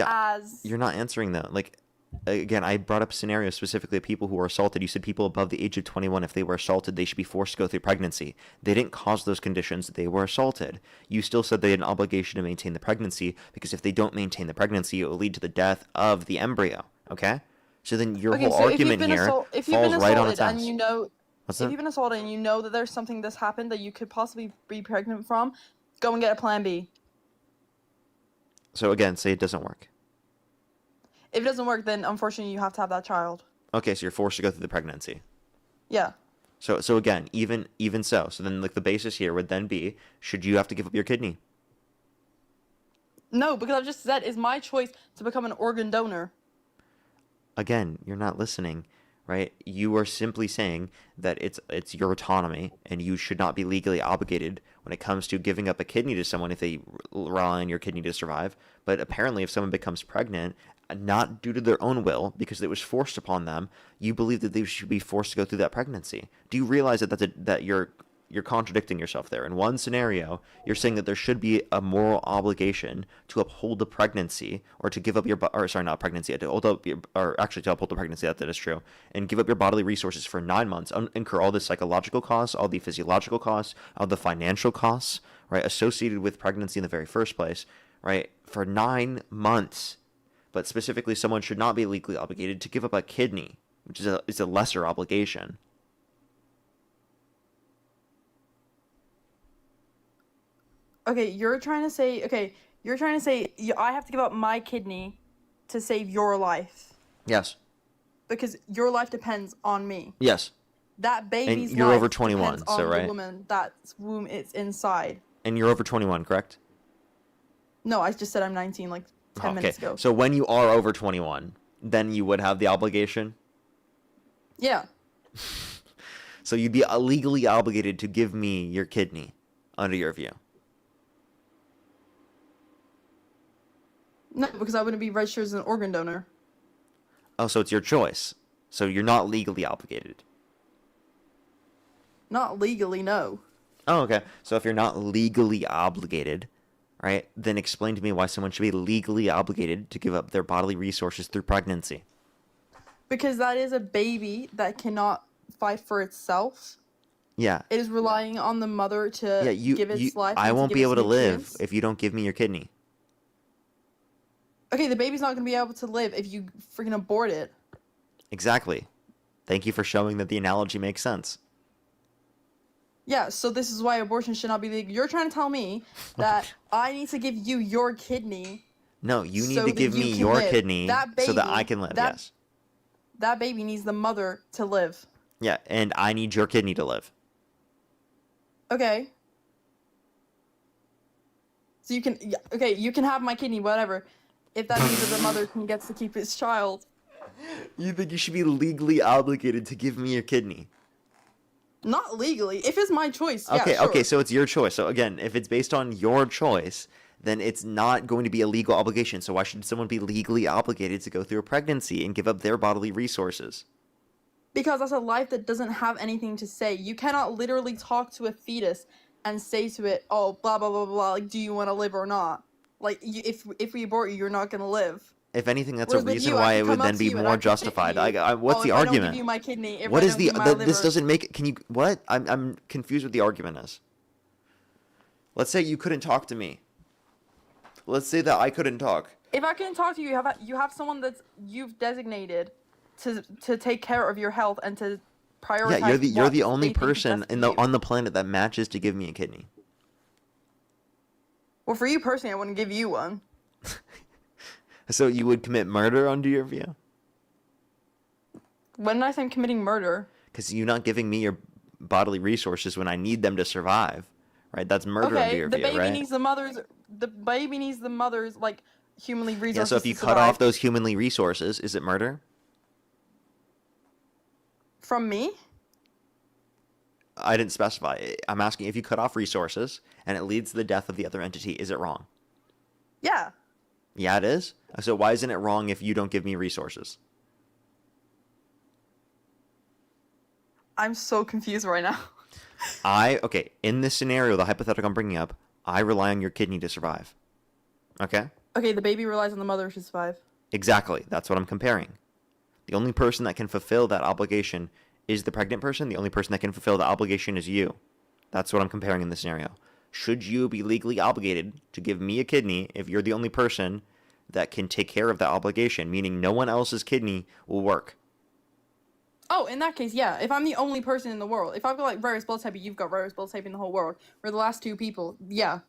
as... You're not answering that. Like, again, I brought up scenarios specifically of people who were assaulted. You said people above the age of 21, if they were assaulted, they should be forced to go through pregnancy. They didn't cause those conditions. They were assaulted. You still said they had an obligation to maintain the pregnancy, because if they don't maintain the pregnancy, it will lead to the death of the embryo. Okay? So then your whole argument here falls right on its ass. And you know, What's if that? you've been assaulted and you know that there's something that's happened that you could possibly be pregnant from, go and get a plan B. So again, say it doesn't work. If it doesn't work, then unfortunately you have to have that child. Okay, so you're forced to go through the pregnancy. Yeah. So again, even so then like the basis here would then be, should you have to give up your kidney? No, because I've just said it's my choice to become an organ donor. Again, you're not listening, right? You are simply saying that it's your autonomy, and you should not be legally obligated when it comes to giving up a kidney to someone if they rely on your kidney to survive. But apparently, if someone becomes pregnant, not due to their own will, because it was forced upon them, you believe that they should be forced to go through that pregnancy. Do you realize that you're contradicting yourself there? In one scenario, you're saying that there should be a moral obligation to uphold the pregnancy, or to give up your, or sorry, not pregnancy, to hold up your, or actually to uphold the pregnancy, that is true, and give up your bodily resources for 9 months, incur all the psychological costs, all the physiological costs, all the financial costs, right, associated with pregnancy in the very first place, right, for 9 months. But specifically, someone should not be legally obligated to give up a kidney, which is a lesser obligation. Okay, you're trying to say I have to give up my kidney to save your life. Yes. Because your life depends on me. Yes. That baby's and you're life over 21, depends on so right. the woman that's womb it's inside. And you're over 21, correct? No, I just said I'm 19 like 10 minutes ago. So when you are over 21, then you would have the obligation? Yeah. So you'd be legally obligated to give me your kidney, under your view. No, because I wouldn't be registered as an organ donor. Oh, so it's your choice. So you're not legally obligated. Not legally, no. Oh, okay. So if you're not legally obligated, right, then explain to me why someone should be legally obligated to give up their bodily resources through pregnancy. Because that is a baby that cannot fight for itself. Yeah. It is relying on the mother to give its life. I and won't give be its able to live nutrients. if you don't give me your kidney. Okay, the baby's not going to be able to live if you freaking abort it. Exactly. Thank you for showing that the analogy makes sense. Yeah, so this is why abortion should not be legal. You're trying to tell me that I need to give you your kidney. No, you need so to that give you me can your live. kidney so that I can live, yes. That baby needs the mother to live. Yeah, and I need your kidney to live. Okay. So you can, okay, you can have my kidney, whatever. If that means that the mother gets to keep his child. You think you should be legally obligated to give me your kidney? Not legally. If it's my choice, yeah, Okay, sure. okay, so it's your choice. So again, if it's based on your choice, then it's not going to be a legal obligation. So why should someone be legally obligated to go through a pregnancy and give up their bodily resources? Because that's a life that doesn't have anything to say. You cannot literally talk to a fetus and say to it, oh, blah, blah, blah, blah, like, do you want to live or not? Like, if we abort you, you're not going to live. If anything, that's Whereas a with reason you, I why can it would come up then to be you and more I can say to justified. you, What's the if I don't argument? give you my kidney, if What I is don't the give you my this liver- doesn't make? Can you what? I'm confused what the argument is. Let's say you couldn't talk to me. Let's say that I couldn't talk. If I can talk to you, you have someone that's you've designated to take care of your health and to prioritize. Yeah, you're the what only they think is person best in for the you. on the planet that matches to give me a kidney. Well, for you personally, I wouldn't give you one. So you would commit murder under your view? When did I say I'm committing murder? Because you're not giving me your bodily resources when I need them to survive, right? That's murder under your the view, baby right? needs the mother's. The baby needs the mother's like humanly resources. Yeah. So if you to cut survive. off those humanly resources, is it murder? From me? I didn't specify. I'm asking if you cut off resources and it leads to the death of the other entity, is it wrong? Yeah. Yeah, it is. So why isn't it wrong if you don't give me resources? I'm so confused right now. Okay, in this scenario, the hypothetical I'm bringing up, I rely on your kidney to survive. Okay? Okay, the baby relies on the mother to survive. Exactly. That's what I'm comparing. The only person that can fulfill that obligation is the pregnant person. The only person that can fulfill the obligation is you. That's what I'm comparing in this scenario. Should you be legally obligated to give me a kidney if you're the only person that can take care of that obligation, meaning no one else's kidney will work? Oh, in that case, yeah. If I'm the only person in the world, if I've got like rarest blood type, you've got rarest blood type in the whole world, we're the last two people, yeah.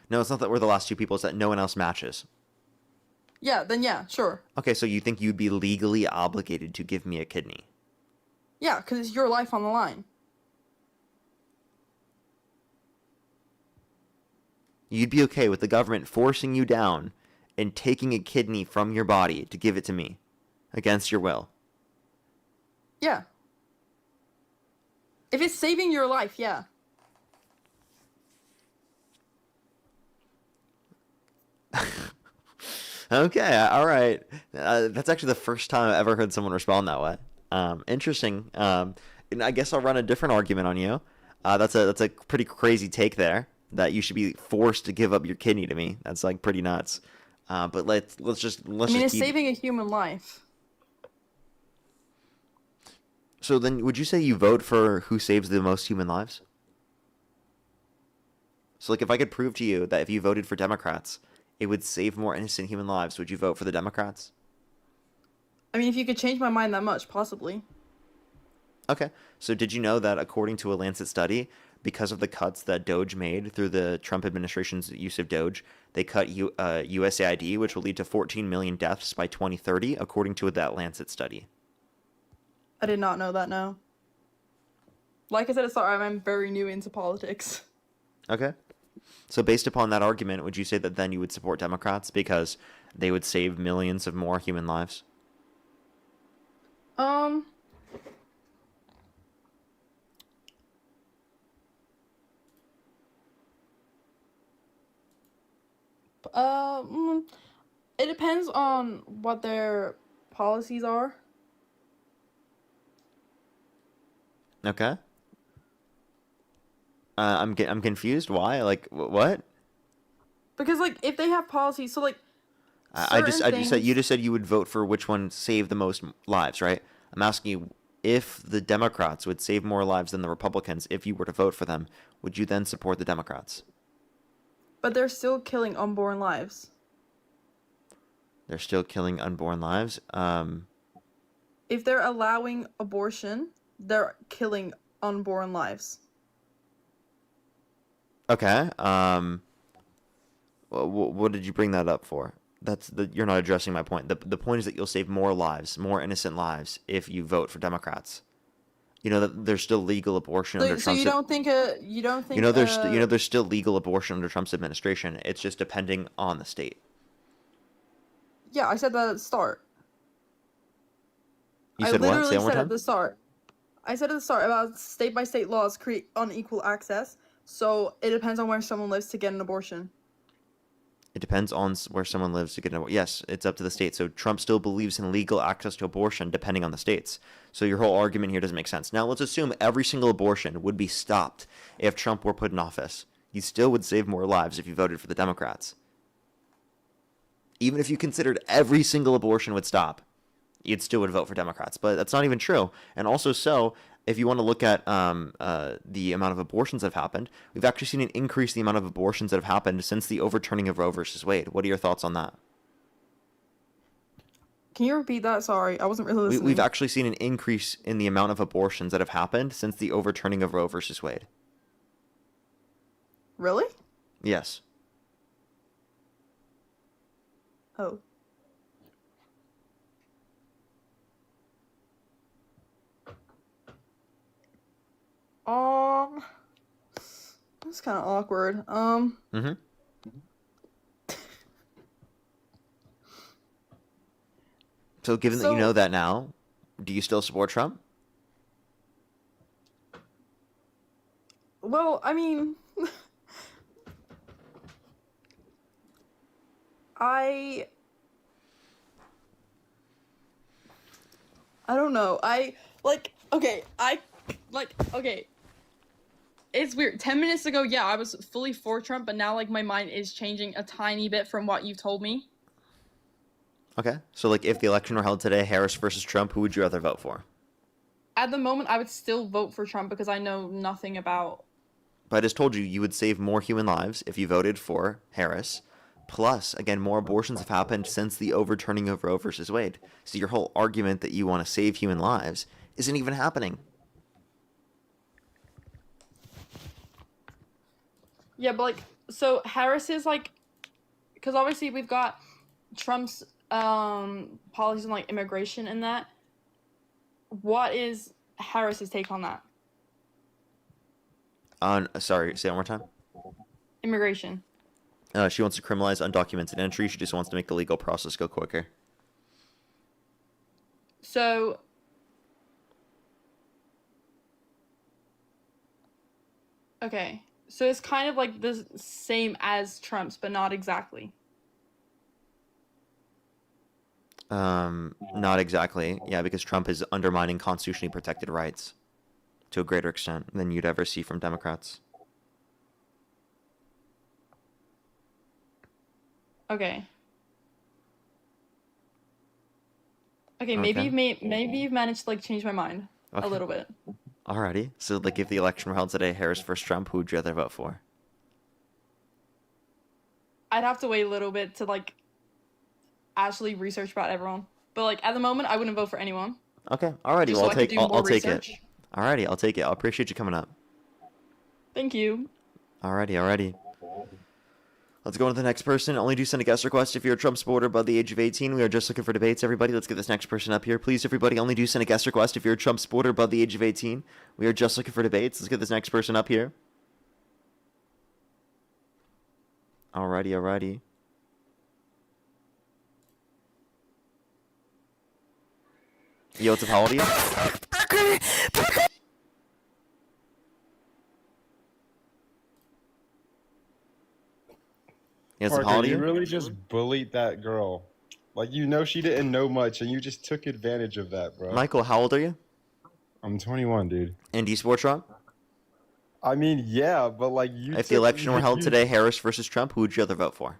No, it's not that we're the last two people, it's that no one else matches. Yeah, then yeah, sure. Okay, so you think you'd be legally obligated to give me a kidney? Yeah, because it's your life on the line. You'd be okay with the government forcing you down and taking a kidney from your body to give it to me against your will? Yeah. If it's saving your life, yeah. Okay, all right. That's actually the first time I've ever heard someone respond that way. Interesting. And I guess I'll run a different argument on you. That's a pretty crazy take there, that you should be forced to give up your kidney to me. That's like pretty nuts. But let's just I mean, it's saving a human life. So then, would you say you vote for who saves the most human lives? So, like, if I could prove to you that if you voted for Democrats, it would save more innocent human lives, would you vote for the Democrats? I mean, if you could change my mind that much, possibly. Okay. So did you know that according to a Lancet study, because of the cuts that Doge made through the Trump administration's use of Doge, they cut USAID, which will lead to 14 million deaths by 2030, according to that Lancet study? I did not know that, no. Like I said at the start, I'm very new into politics. Okay. So based upon that argument, would you say that then you would support Democrats because they would save millions of more human lives? It depends on what their policies are. Okay. I'm confused. Why? Like, what? Because, like, if they have policies, so, like, I just said things- you just said you would vote for which one saved the most lives, right? I'm asking you if the Democrats would save more lives than the Republicans. If you were to vote for them, would you then support the Democrats? But they're still killing unborn lives. They're still killing unborn lives. If they're allowing abortion, they're killing unborn lives. Okay. What did you bring that up for? You're not addressing my point. The point is that you'll save more lives, more innocent lives, if you vote for Democrats. You know that there's still legal abortion under So Trump's. you don't think there's still legal abortion under Trump's administration. It's just depending on the state. Yeah, I said that at the start. You said what? Say it one more said time. at the start. I said at the start about state-by-state laws create unequal access. So it depends on where someone lives to get an abortion. It depends on where someone lives to get an abortion. Yes, it's up to the state. So Trump still believes in legal access to abortion depending on the states. So your whole argument here doesn't make sense. Now let's assume every single abortion would be stopped if Trump were put in office. He still would save more lives if you voted for the Democrats. Even if you considered every single abortion would stop, you'd still would vote for Democrats. But that's not even true. And also, so if you want to look at the amount of abortions that have happened, we've actually seen an increase in the amount of abortions that have happened since the overturning of Roe versus Wade. What are your thoughts on that? Can you repeat that? Sorry, I wasn't really listening. We've actually seen an increase in the amount of abortions that have happened since the overturning of Roe versus Wade. Really? Yes. Oh. That's kind of awkward. Mm-hmm. So given that you know that now, do you still support Trump? Well, I mean, I don't know. It's weird. 10 minutes ago, yeah, I was fully for Trump, but now, like, my mind is changing a tiny bit from what you've told me. Okay. So, like, if the election were held today, Harris versus Trump, who would you rather vote for? At the moment, I would still vote for Trump because I know nothing about. But I just told you you would save more human lives if you voted for Harris. Plus, again, more abortions have happened since the overturning of Roe versus Wade. So your whole argument that you want to save human lives isn't even happening. Yeah, but like, so Harris is like, because obviously we've got Trump's policies on like immigration and that. What is Harris's take on that? Sorry, say it one more time. Immigration. She wants to criminalize undocumented entry. She just wants to make the legal process go quicker. So, okay. So it's kind of like the same as Trump's, but not exactly. Not exactly. Yeah, because Trump is undermining constitutionally protected rights to a greater extent than you'd ever see from Democrats. Okay. Okay, maybe you've managed to like change my mind a little bit. Alrighty. So, like, if the election were held today, Harris versus Trump, who would you rather vote for? I'd have to wait a little bit to like actually research about everyone. But like at the moment, I wouldn't vote for anyone. Okay. Alrighty. Just Well, so I could do I'll more take it. research. Alrighty. I'll take it. I appreciate you coming up. Thank you. Alrighty. Let's go on to the next person. Only do send a guest request if you're a Trump supporter above the age of 18. We are just looking for debates, everybody. Let's get this next person up here. Please, everybody, only do send a guest request if you're a Trump supporter above the age of 18. We are just looking for debates. Let's get this next person up here. Alrighty. Yo, what's up? How old are you? Yes, Parker, how old are you you? really just bullied that girl. Like, you know she didn't know much, and you just took advantage of that, bro. Michael, how old are you? I'm 21, dude. And do you support Trump? I mean, yeah, but like you. If the election were held today, Harris versus Trump, who would you rather vote for?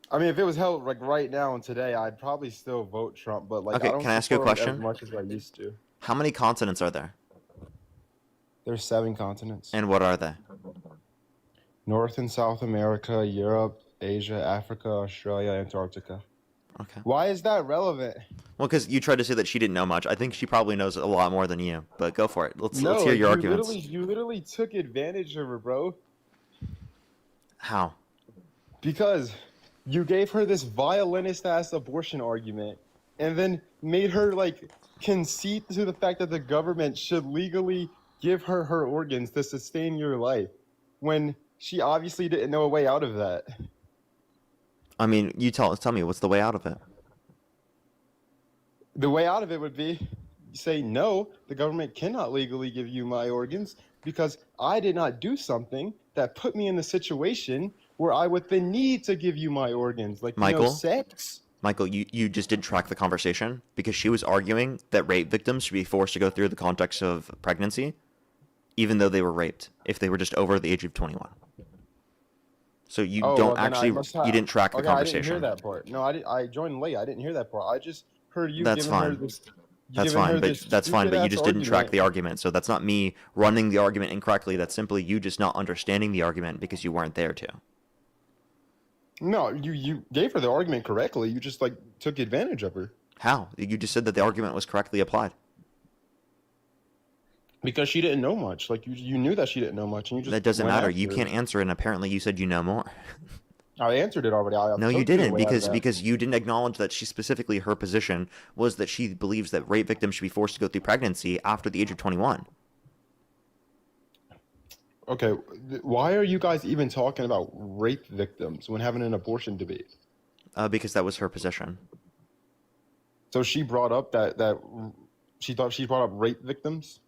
I mean, if it was held like right now and today, I'd probably still vote Trump. But like, Okay, I don't can I ask you a support him question? as much as I used to. How many continents are there? There's 7 continents. And what are they? North and South America, Europe, Asia, Africa, Australia, Antarctica. Okay. Why is that relevant? Well, because you tried to say that she didn't know much. I think she probably knows a lot more than you. But go for it. Let's hear your arguments. You literally took advantage of her, bro. How? Because you gave her this violinist-ass abortion argument, and then made her like concede to the fact that the government should legally give her her organs to sustain your life, when she obviously didn't know a way out of that. I mean, you tell me, what's the way out of it? The way out of it would be say, no, the government cannot legally give you my organs because I did not do something that put me in the situation where I would then need to give you my organs. Like, Michael? Sex. Michael, you just didn't track the conversation because she was arguing that rape victims should be forced to go through the context of pregnancy, even though they were raped, if they were just over the age of 21. So you you didn't track the conversation. I didn't hear that part. No, I joined late. I didn't hear that part. I just heard you That's giving her fine. this. That's fine, but you just didn't track the argument. So that's not me running the argument incorrectly. That's simply you just not understanding the argument because you weren't there to. No, you gave her the argument correctly. You just like took advantage of her. How? You just said that the argument was correctly applied. Because she didn't know much. Like you knew that she didn't know much, and you just That doesn't went matter. after You her. can't answer it, and apparently you said you know more. I answered it already. No, you didn't, because you didn't acknowledge that she specifically, her position was that she believes that rape victims should be forced to go through pregnancy after the age of 21. Okay, why are you guys even talking about rape victims when having an abortion debate? Because that was her position. So she brought up that she thought she brought up rape victims?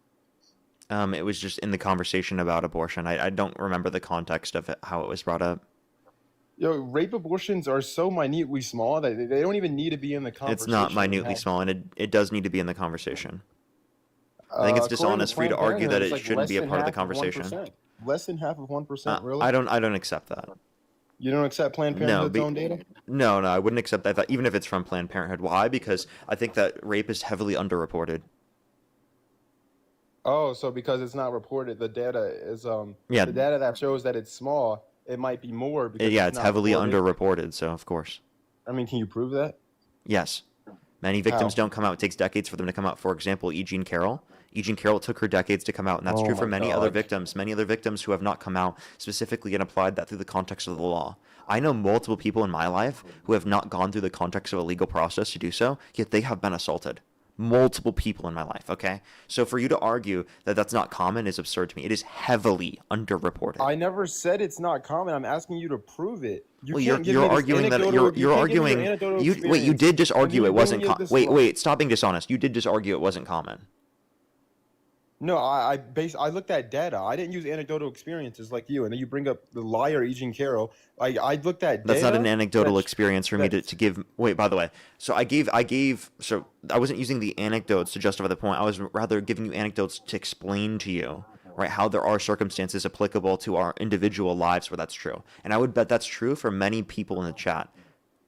It was just in the conversation about abortion. I don't remember the context of it, how it was brought up. Yo, rape abortions are so minutely small that they don't even need to be in the conversation. It's not minutely small, and it does need to be in the conversation. I think it's dishonest for you to argue that it shouldn't be a part of the conversation. Less than half of 1%, really? I don't accept that. You don't accept Planned No, Parenthood's own data? no, I wouldn't accept that, even if it's from Planned Parenthood. Why? Because I think that rape is heavily underreported. Oh, so because it's not reported, the data is Yeah. the data that shows that it's small, it might be more because Yeah, it's not heavily reported. underreported, so of course. I mean, can you prove that? Yes. Many victims How? don't come out. It takes decades for them to come out. For example, E. Jean Carroll. E. Jean Carroll took her decades to come out, and that's Oh true for my many other God. victims. Many other victims who have not come out specifically and applied that through the context of the law. I know multiple people in my life who have not gone through the context of a legal process to do so, yet they have been assaulted. Multiple people in my life, okay? So for you to argue that that's not common is absurd to me. It is heavily underreported. I never said it's not common. I'm asking you to prove it. You Well, can't give you're me this arguing that anecdotal- you're can't give me your arguing. anecdotal Wait, you experience did just and argue you it bring wasn't. me this Wait, stop being dishonest. You did just argue it wasn't common. No, I looked at data. I didn't use anecdotal experiences like you, and then you bring up the liar E. Jean Carroll. I looked at That's data. not an anecdotal experience for me that- to give. Wait, by the way, so so I wasn't using the anecdotes to justify the point. I was rather giving you anecdotes to explain to you, right, how there are circumstances applicable to our individual lives where that's true. And I would bet that's true for many people in the chat.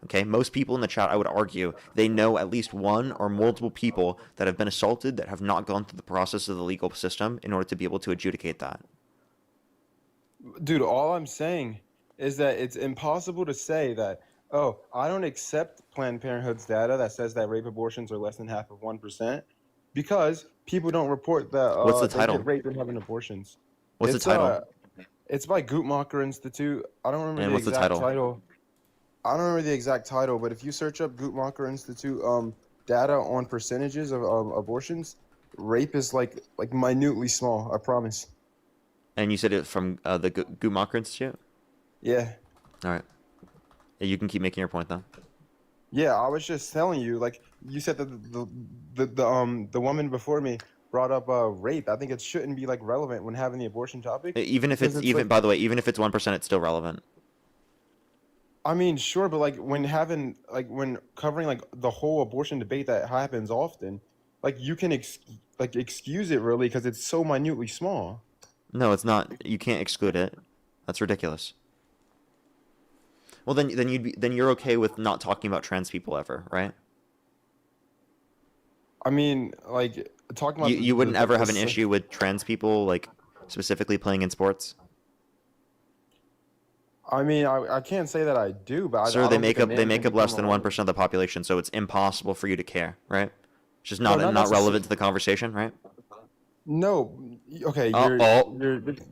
Okay, most people in the chat, I would argue, they know at least one or multiple people that have been assaulted that have not gone through the process of the legal system in order to be able to adjudicate that. Dude, all I'm saying is that it's impossible to say that, oh, I don't accept Planned Parenthood's data that says that rape abortions are less than half of 1%, because people don't report that What's the they title? get raped and having abortions. What's the title? It's by Guttmacher Institute. I don't remember And the what's the exact title? title. I don't remember the exact title, but if you search up Guttmacher Institute data on percentages of abortions, rape is like minutely small. I promise. And you said it from the Guttmacher Institute? Yeah. All right. Yeah, you can keep making your point, though. Yeah, I was just telling you, like you said that the woman before me brought up rape. I think it shouldn't be like relevant when having the abortion topic. Even if because it's even like, by the way, even if it's 1%, it's still relevant. I mean, sure, but like when covering like the whole abortion debate that happens often, like you can excuse it really because it's so minutely small. No, it's not. You can't exclude it. That's ridiculous. Well, then you're okay with not talking about trans people ever, right? I mean, like talking about You wouldn't ever have an the- issue with trans people, like specifically playing in sports. I mean, I can't say that I do, but Sir, I they don't make think a up man can less become than a 1% of the population, so it's impossible for you to care, right? It's just not No, not not relevant necessarily. to the conversation, right? No, okay,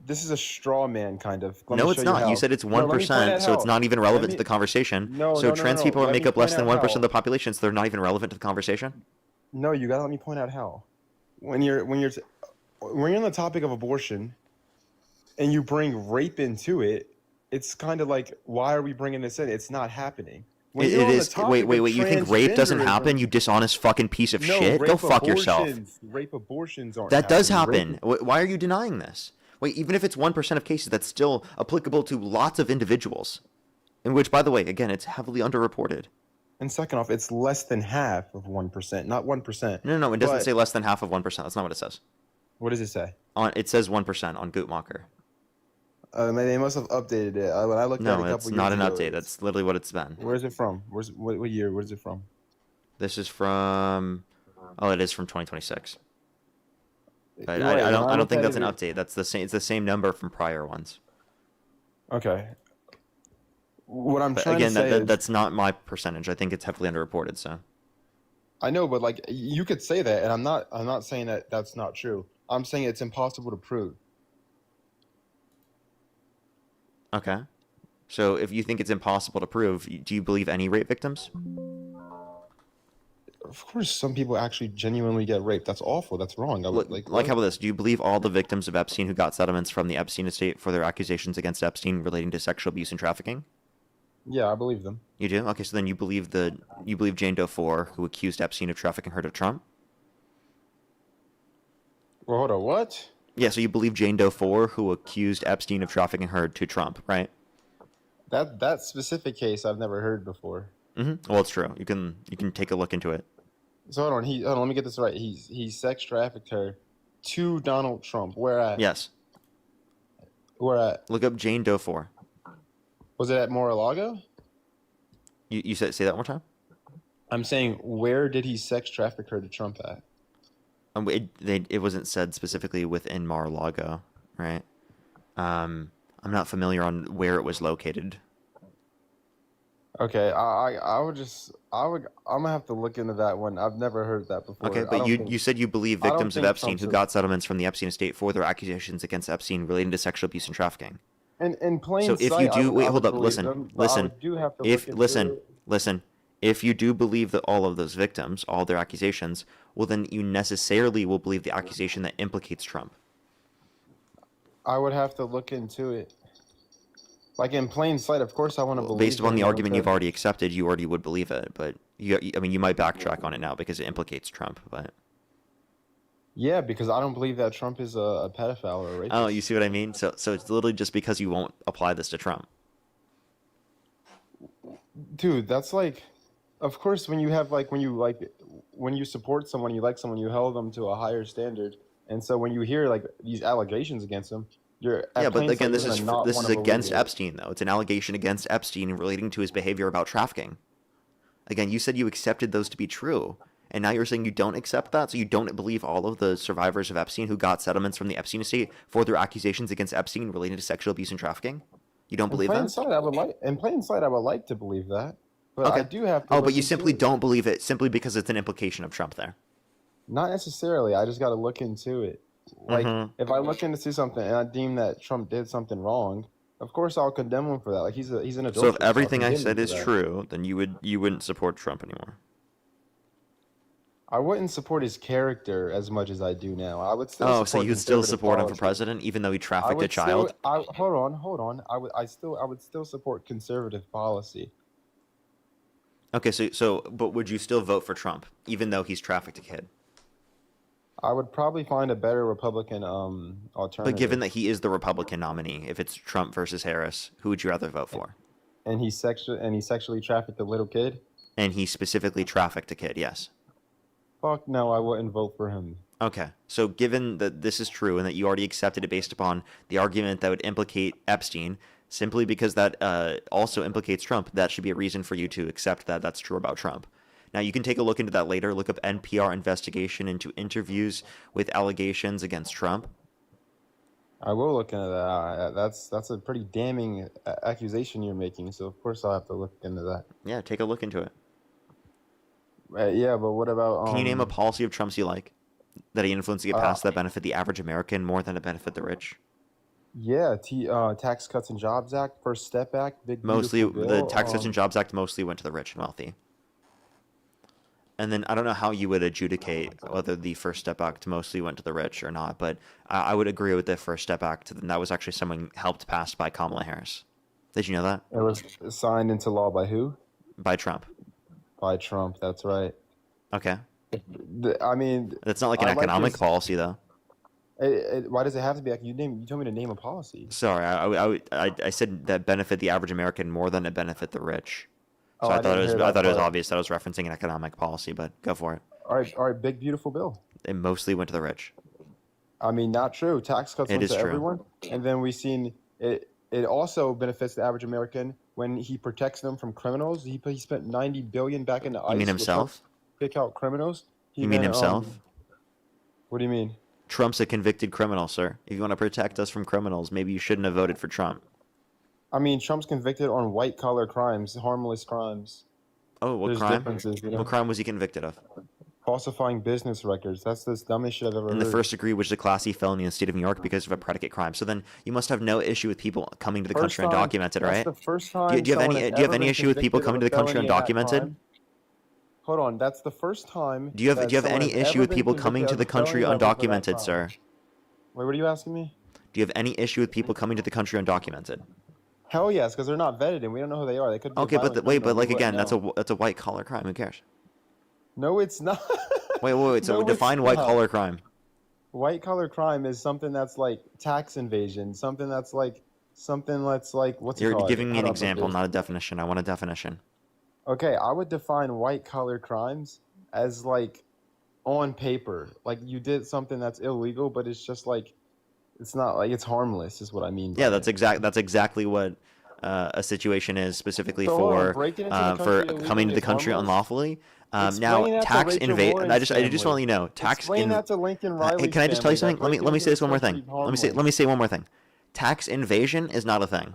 this is a straw man kind of. Let No, me it's show you not. You how. said it's No, let me point 1%, out so it's how. not even Let relevant me- to the conversation. No, So no, trans no. people Let me make up less point than out 1% of how. the population, so they're not even relevant to the conversation. No, you gotta let me point out how. When you're on the topic of abortion, and you bring rape into it, it's kind of like, why are we bringing this in? It's not happening. When It you're on the is. topic Wait. of You think rape doesn't happen? transgenderism- You dishonest fucking piece of No, shit. Go rape fuck yourself. Rape abortions aren't. That does happening. happen. Why are you denying this? Wait, even if it's 1% of cases, that's still applicable to lots of individuals. In which, by the way, again, it's heavily underreported. And second off, it's less than half of 1%, not 1%. No, it doesn't But- say less than half of 1%. That's not what it says. What does it say? It says 1% on Guttmacher. They must have updated it. When I looked at it a No, couple it's not years an ago, update. That's literally what it's been. Where is it from? What year? Where is it from? This is from. Oh, it is from 2026. But You're right, I when don't looked think at that's it, an update. That's the same. It's the same number from prior ones. Okay. What I'm But trying again, to say is, that's not my percentage. I think it's heavily underreported. So I know, but like you could say that, and I'm not saying that that's not true. I'm saying it's impossible to prove. okay. So if you think it's impossible to prove, do you believe any rape victims? Of course, some people actually genuinely get raped. That's awful. That's wrong. I would Like what? how about this? Do you believe all the victims of Epstein who got settlements from the Epstein estate for their accusations against Epstein relating to sexual abuse and trafficking? Yeah, I believe them. You do? Okay, so then you believe Jane Doe 4, who accused Epstein of trafficking her to Trump? Well, hold on. What? Yeah, so you believe Jane Doe 4, who accused Epstein of trafficking her to Trump, right? That specific case I've never heard before. Mm-hmm. Well, it's true. You can take a look into it. So hold on. Hold on. Let me get this right. He sex trafficked her to Donald Trump. Where at? Yes. Where at? Look up Jane Doe 4. Was it at Mar-a-Lago? You said say that one more time. I'm saying, where did he sex traffic her to Trump at? It wasn't said specifically within Mar-a-Lago, right? I'm not familiar on where it was located. Okay, I'm gonna have to look into that one. I've never heard that before. Okay, but you said you believe I don't victims of think Epstein Trump's who a- got settlements from the Epstein estate for their accusations against Epstein relating to sexual abuse and trafficking. In plain So if sight, you I do, would- wait, I hold would up, believe listen, them, but I listen. do have to If look into listen, it. listen. If you do believe that all of those victims, all their accusations, well, then you necessarily will believe the accusation that implicates Trump. I would have to look into it. Like in plain sight, of course, I want to believe. Based upon the him, argument you've because- already accepted, you already would believe it. But I mean, you might backtrack on it now because it implicates Trump. But Yeah, because I don't believe that Trump is a pedophile or a rapist. oh, you see what I mean? So it's literally just because you won't apply this to Trump. Dude, that's like, of course, when you support someone, you like someone, you hold them to a higher standard, and so when you hear like these allegations against them, you're Yeah, but plain sight, again, you're this gonna is not this is wanna against believe it. Epstein, though. It's an allegation against Epstein relating to his behavior about trafficking. Again, you said you accepted those to be true, and now you're saying you don't accept that, so you don't believe all of the survivors of Epstein who got settlements from the Epstein estate for their accusations against Epstein related to sexual abuse and trafficking. You don't believe In plain that? sight, I would like to believe that, but I Okay. do have to. Oh, look but you into simply it. don't believe it simply because it's an implication of Trump there. Not necessarily. I just got to look into it. Like, Mhm. if I look into something and I deem that Trump did something wrong, of course I'll condemn him for that. Like he's an adulteress. So if I'll everything I condemn him said for is that. true, then you wouldn't support Trump anymore. I wouldn't support his character as much as I do now. I would still. Oh, so support you'd still conservative support him for policy. president, even though he I trafficked a would child? hold on. I would still support conservative policy. Okay, but would you still vote for Trump, even though he's trafficked a kid? I would probably find a better Republican alternative. But given that he is the Republican nominee, if it's Trump versus Harris, who would you rather vote for? And he sexually trafficked a little kid. And he specifically trafficked a kid, yes. Fuck no, I wouldn't vote for him. Okay, so given that this is true and that you already accepted it based upon the argument that would implicate Epstein, simply because that also implicates Trump, that should be a reason for you to accept that that's true about Trump. Now, you can take a look into that later. Look up NPR investigation into interviews with allegations against Trump. I will look into that. That's a pretty damning accusation you're making. So of course I'll have to look into that. Yeah, take a look into it. Yeah, but what about? Can you name a policy of Trump's you like that he influenced to get passed that benefit the average American more than to benefit the rich? Yeah, Tax Cuts and Jobs Act, First Step Act, big Mostly, beautiful the bill, Tax Cuts and Jobs Act mostly went to the rich and wealthy. And then I don't know how you would adjudicate whether the First Step Act mostly went to the rich or not, but I would agree with the First Step Act. And that was actually something helped passed by Kamala Harris. Did you know that? It was signed into law by who? By Trump. By Trump, that's right. Okay. I mean, That's not like an I like economic this- policy, though. Why does it have to be? You told me to name a policy. Sorry, I said that benefit the average American more than it benefit the rich. So Oh, I I thought didn't it was hear I that thought it was part. obvious that I was referencing an economic policy, but go for it. All right, big beautiful bill. It mostly went to the rich. I mean, not true. Tax cuts It went is to true. everyone, and then we've seen it. It also benefits the average American when he protects them from criminals. He spent $90 billion back into ICE. You mean to himself? Pick out criminals. You mean himself? What do you mean? Trump's a convicted criminal, sir. If you want to protect us from criminals, maybe you shouldn't have voted for Trump. I mean, Trump's convicted on white collar crimes, harmless crimes. Oh, what There's crime? differences, you know? What crime was he convicted of? Falsifying business records. That's the dumbest shit I've ever In heard. the first degree, which is a classy felony in the state of New York because of a predicate crime. So then you must have no issue with people coming to the First country time- undocumented, right? That's the first Do time you have someone any has do you have ever any been issue with people convicted coming of to a the country felony of that undocumented? crime. Hold on, that's the first time. Do you have that do you have someone any has issue ever with been people coming convicted to of the a country felony level for that undocumented, crime. sir? Wait, what are you asking me? Do you have any issue with people coming to the country undocumented? Hell yes, because they're not vetted and we don't know who they are. They could be Okay, but violent wait, criminals, but like we wouldn't again, know. that's a white collar crime. Who cares? No, it's not. Wait. So No, it's define white not. collar crime. White collar crime is something that's like tax invasion, something that's like what's it You're called? giving me How an do I put example, this? not a definition. I want a definition. Okay, I would define white collar crimes as like on paper, like you did something that's illegal, but it's just like it's not like it's harmless, is what I mean. Yeah, that's exactly what a situation is specifically So hold on, for breaking into the for country coming illegally to the is country harmless? unlawfully. Now, Explain that to tax Rachel invasion. Warren's I just want to family. let you know, tax Explain that to Lincoln Hey, Riley's can I just tell you family, something? that Let me breaking say this into one more the thing. country is Let me say one more thing. Tax invasion is not a thing.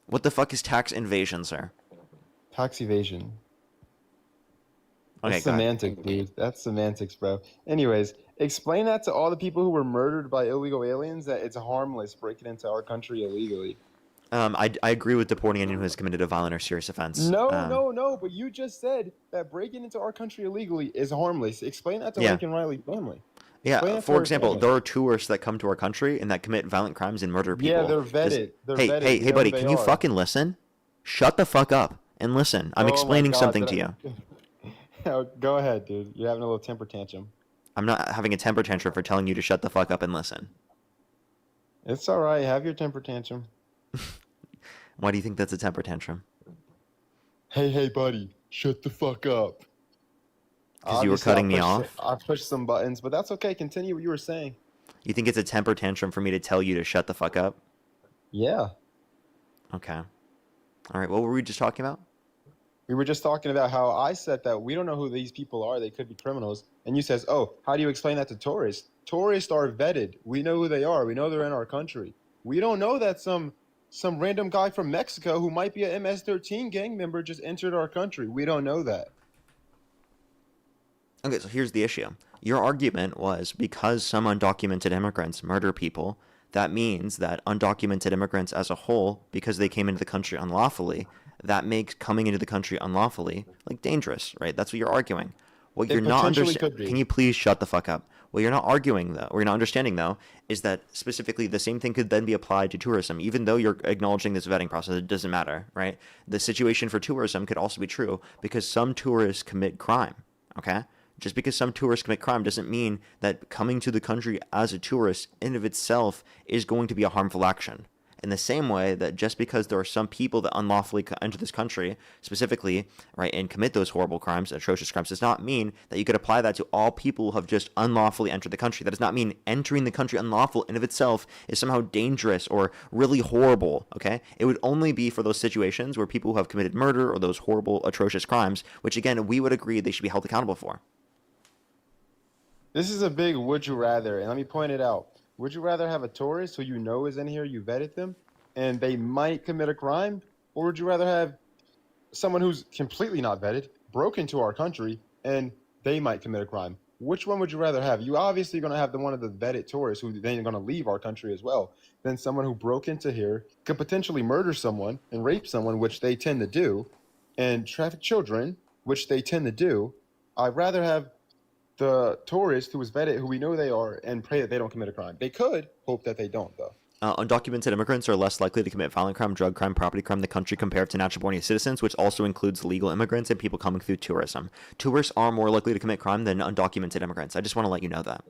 What the fuck is tax invasion, sir? Tax evasion. Okay, That's go ahead. semantics, dude. That's semantics, bro. Anyways, explain that to all the people who were murdered by illegal aliens, that it's harmless breaking into our country illegally. I agree with deporting anyone who has committed a violent or serious offense. No, but you just said that breaking into our country illegally is harmless. Explain that to Yeah. Lincoln Riley's family. Explain Yeah, that to for her example, family. there are tourists that come to our country and that commit violent crimes and murder people. Yeah, they're vetted. They're Hey, vetted. hey, We hey, know buddy, who they can you are. fucking listen? Shut the fuck up and listen. I'm Oh my explaining God, something to you. Go ahead, dude. You're having a little temper tantrum. I'm not having a temper tantrum for telling you to shut the fuck up and listen. It's all right. Have your temper tantrum. Why do you think that's a temper tantrum? Hey, buddy, shut the fuck up. Because you were Obviously, cutting me off? I pushed some buttons, but that's okay. Continue what you were saying. You think it's a temper tantrum for me to tell you to shut the fuck up? Yeah. Okay. All right, what were we just talking about? We were just talking about how I said that we don't know who these people are. They could be criminals. And you says, oh, how do you explain that to tourists? Tourists are vetted. We know who they are. We know they're in our country. We don't know that some random guy from Mexico who might be a MS-13 gang member just entered our country. We don't know that. Okay, so here's the issue. Your argument was because some undocumented immigrants murder people, that means that undocumented immigrants as a whole, because they came into the country unlawfully, that makes coming into the country unlawfully like dangerous, right? That's what you're arguing. What you're not understanding. Can you please shut the fuck up? What you're not arguing though, or you're not understanding though, is that specifically the same thing could then be applied to tourism. Even though you're acknowledging this vetting process, it doesn't matter, right? The situation for tourism could also be true because some tourists commit crime. Okay. Just because some tourists commit crime doesn't mean that coming to the country as a tourist in of itself is going to be a harmful action. In the same way that just because there are some people that unlawfully enter this country, specifically, right, and commit those horrible crimes, atrocious crimes, does not mean that you could apply that to all people who have just unlawfully entered the country. That does not mean entering the country unlawful in of itself is somehow dangerous or really horrible, okay? It would only be for those situations where people who have committed murder or those horrible, atrocious crimes, which again, we would agree they should be held accountable for. This is a big would you rather, and let me point it out. Would you rather have a tourist who you know is in here, you vetted them, and they might commit a crime? Or would you rather have someone who's completely not vetted, broke into our country, and they might commit a crime? Which one would you rather have? You obviously going to have the one of the vetted tourists who then going to leave our country as well. Then someone who broke into here could potentially murder someone and rape someone, which they tend to do, and traffic children, which they tend to do. I'd rather have the tourist who was vetted, who we know they are, and pray that they don't commit a crime. They could hope that they don't, though. Undocumented immigrants are less likely to commit violent crime, drug crime, property crime in the country compared to natural-born citizens, which also includes legal immigrants and people coming through tourism. Tourists are more likely to commit crime than undocumented immigrants. I just want to let you know that.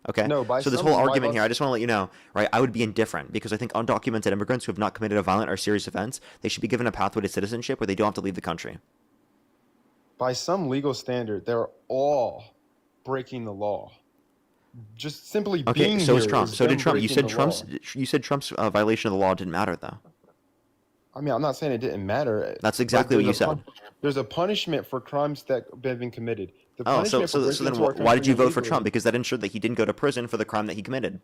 Okay? No, so this whole argument here, I just want to let you know, right, I would be indifferent because I think undocumented immigrants who have not committed a violent or serious offense, they should be given a pathway to citizenship where they don't have to leave the country. By some legal standard, they're all breaking the law. Just simply being so here is Trump. is So did them Trump. You breaking said the Trump's violation of the law didn't matter though. I mean, I'm not saying it didn't matter. That's exactly what you said. There's a punishment for crimes that have been committed. The Oh, so punishment for breaking then into our why did you country vote for illegally- Trump? Because that ensured that he didn't go to prison for the crime that he committed.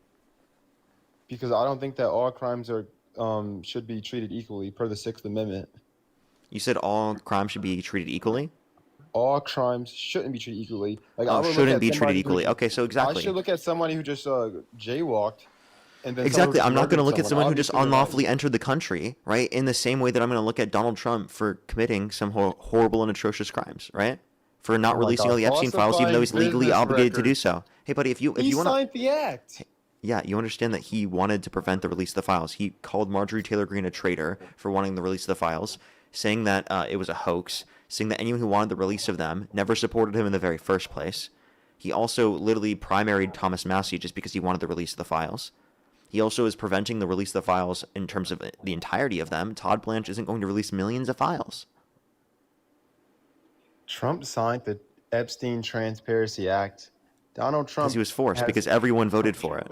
Because I don't think that all crimes are should be treated equally per the Sixth Amendment. You said all crimes should be treated equally? All crimes shouldn't be treated equally. Like, I Oh, would look shouldn't at be treated somebody who- equally. Okay, so exactly. I should look at somebody who just jaywalked. And then Exactly. I'm not going to look at someone who just Obviously, they're not- unlawfully entered the country, right? In the same way that I'm going to look at Donald Trump for committing some horrible and atrocious crimes, right? For not Oh my releasing God, all the Epstein files, even though he's falsifying legally business obligated to do records. so. Hey, buddy, if you He want to, signed the act. yeah, you understand that he wanted to prevent the release of the files. He called Marjorie Taylor Greene a traitor for wanting the release of the files, saying that it was a hoax, saying that anyone who wanted the release of them never supported him in the very first place. He also literally primaried Thomas Massie just because he wanted the release of the files. He also is preventing the release of the files in terms of the entirety of them. Todd Blanche isn't going to release millions of files. Trump signed the Epstein Transparency Act. Donald Trump. Because he was forced, has- because everyone voted for it.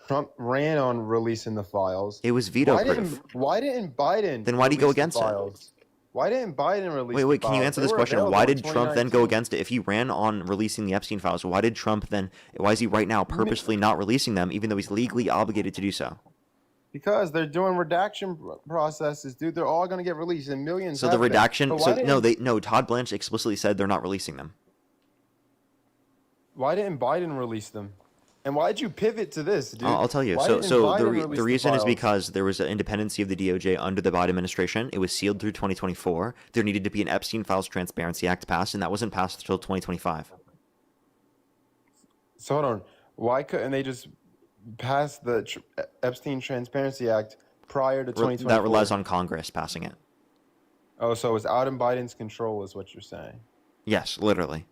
Trump ran on releasing the files. It was veto proof. Why didn't Biden? Then why did he go release the against it? files? Why didn't Biden release? Wait, the can you files? answer They this were question? available Why in did Trump then go 2019. against it? If he ran on releasing the Epstein files, why did Trump then? Why is he right now purposefully not releasing them, even though he's legally obligated to do so? Because they're doing redaction processes, dude. They're all gonna get released, and millions. So the have been. redaction. But So no. Todd Blanche explicitly said they're not releasing them. Why didn't Biden release them? And why'd you pivot to this, dude? I'll tell you. Why So didn't so Biden release the the reason is files? because there was an independency of the DOJ under the Biden administration. It was sealed through 2024. There needed to be an Epstein Files Transparency Act passed, and that wasn't passed until 2025. So hold on. Why couldn't they just pass the Epstein Transparency Act prior to 2024? That relies on Congress passing it. Oh, so it's out in Biden's control, is what you're saying. Yes, literally.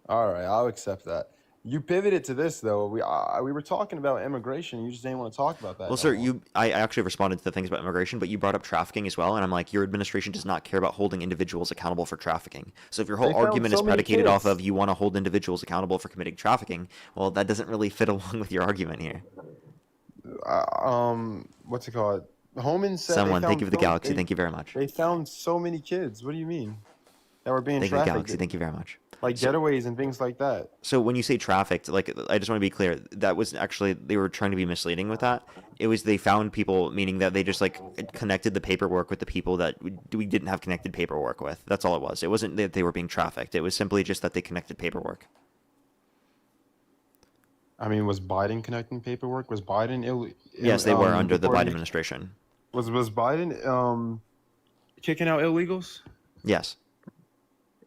All right, I'll accept that. You pivoted to this though. We were talking about immigration. You just didn't want to talk about that. Well, sir, I actually responded to the things about immigration, but you brought up trafficking as well, and I'm like, your administration does not care about holding individuals accountable for trafficking. So if your whole They found argument so is many predicated off kids. of you want to hold individuals accountable for committing trafficking, well, that doesn't really fit along with your argument here. What's it called? Homan said Someone, they thank found you for the so- galaxy. they- Thank you very much. They found so many kids. What do you mean? That were being Thank you, the trafficked. galaxy. Thank you very much. Like getaways and things like that. So when you say trafficked, like I just want to be clear, that was actually they were trying to be misleading with that. It was they found people, meaning that they just like connected the paperwork with the people that we didn't have connected paperwork with. That's all it was. It wasn't that they were being trafficked. It was simply just that they connected paperwork. I mean, was Biden connecting paperwork? Was Biden Yes, they were under the Biden deporting- administration. Was Biden kicking out illegals? Yes.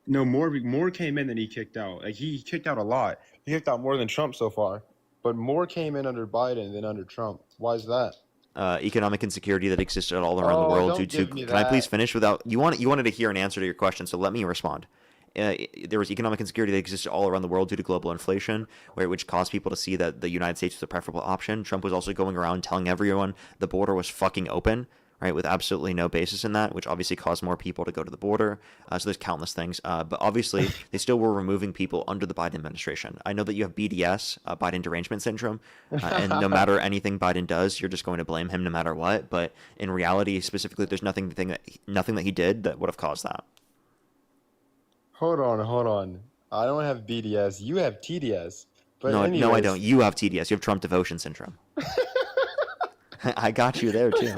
No, more came in than he kicked out. Like he kicked out a lot. He kicked out more than Trump so far, but more came in under Biden than under Trump. Why is that? Economic insecurity that existed all around the Oh, world don't due to. give me Can I please that. finish without you wanted to hear an answer to your question, so let me respond. There was economic insecurity that existed all around the world due to global inflation, which caused people to see that the United States was a preferable option. Trump was also going around telling everyone the border was fucking open, right, with absolutely no basis in that, which obviously caused more people to go to the border. So there's countless things. But obviously, they still were removing people under the Biden administration. I know that you have BDS, Biden derangement syndrome, and no matter anything Biden does, you're just going to blame him no matter what. But in reality, specifically, there's nothing that he did that would have caused that. Hold on. I don't have BDS. You have TDS. But No, I anyways- don't. You have TDS. You have Trump devotion syndrome. I got you there too.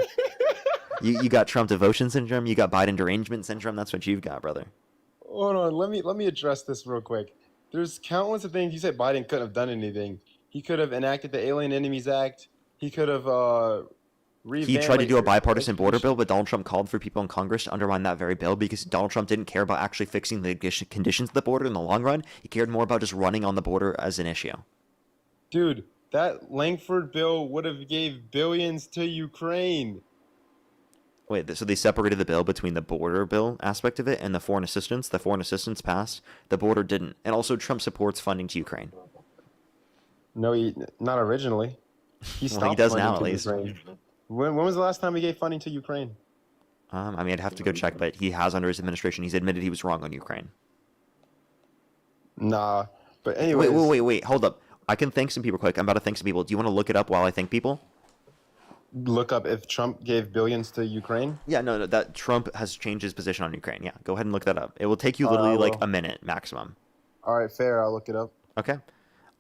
You got Trump devotion syndrome. You got Biden derangement syndrome. That's what you've got, brother. Hold on. Let me address this real quick. There's countless of things. You said Biden couldn't have done anything. He could have enacted the Alien Enemies Act. He could have He tried to do a bipartisan border bill, but Donald Trump called for people in Congress to undermine that very bill because Donald Trump didn't care about actually fixing the conditions of the border in the long run. He cared more about just running on the border as an issue. Dude, that Langford bill would have gave billions to Ukraine. Wait, so they separated the bill between the border bill aspect of it and the foreign assistance? The foreign assistance passed, the border didn't. And also Trump supports funding to Ukraine. No, not originally. He stopped Well, he does funding now, to at least. Ukraine. When was the last time he gave funding to Ukraine? I mean, I'd have to go check, but he has under his administration. He's admitted he was wrong on Ukraine. Nah, but anyways. Wait, hold up. I can thank some people quick. I'm about to thank some people. Do you want to look it up while I thank people? Look up if Trump gave billions to Ukraine? Yeah, no, that Trump has changed his position on Ukraine. Yeah, go ahead and look that up. It will take you literally like a minute maximum. All right, fair. I'll look it up. Okay.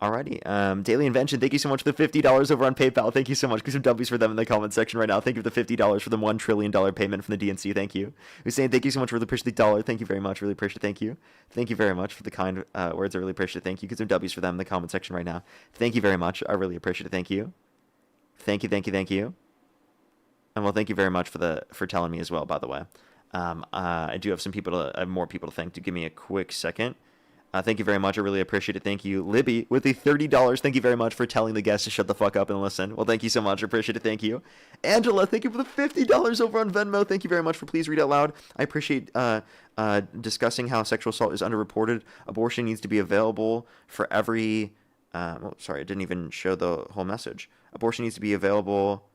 Alrighty. Daily Invention, thank you so much for the $50 over on PayPal. Thank you so much. Give some W's for them in the comment section right now. Thank you for the $50 for the $1 trillion payment from the DNC. Thank you. Hussein, thank you so much for the appreciate the dollar. Thank you very much. Really appreciate it. Thank you. Thank you very much for the kind words. I really appreciate it. Thank you. Give some W's for them in the comment section right now. Thank you very much. I really appreciate it. Thank you. Thank you. And well, thank you very much for telling me as well, by the way. I do have more people to thank. Do give me a quick second. Thank you very much. I really appreciate it. Thank you. Libby with the $30. Thank you very much for telling the guests to shut the fuck up and listen. Well, thank you so much. I appreciate it. Thank you. Angela, thank you for the $50 over on Venmo. Thank you very much for Please Read Out Loud. I appreciate discussing how sexual assault is underreported. Abortion needs to be available for every... sorry, I didn't even show the whole message. Abortion needs to be available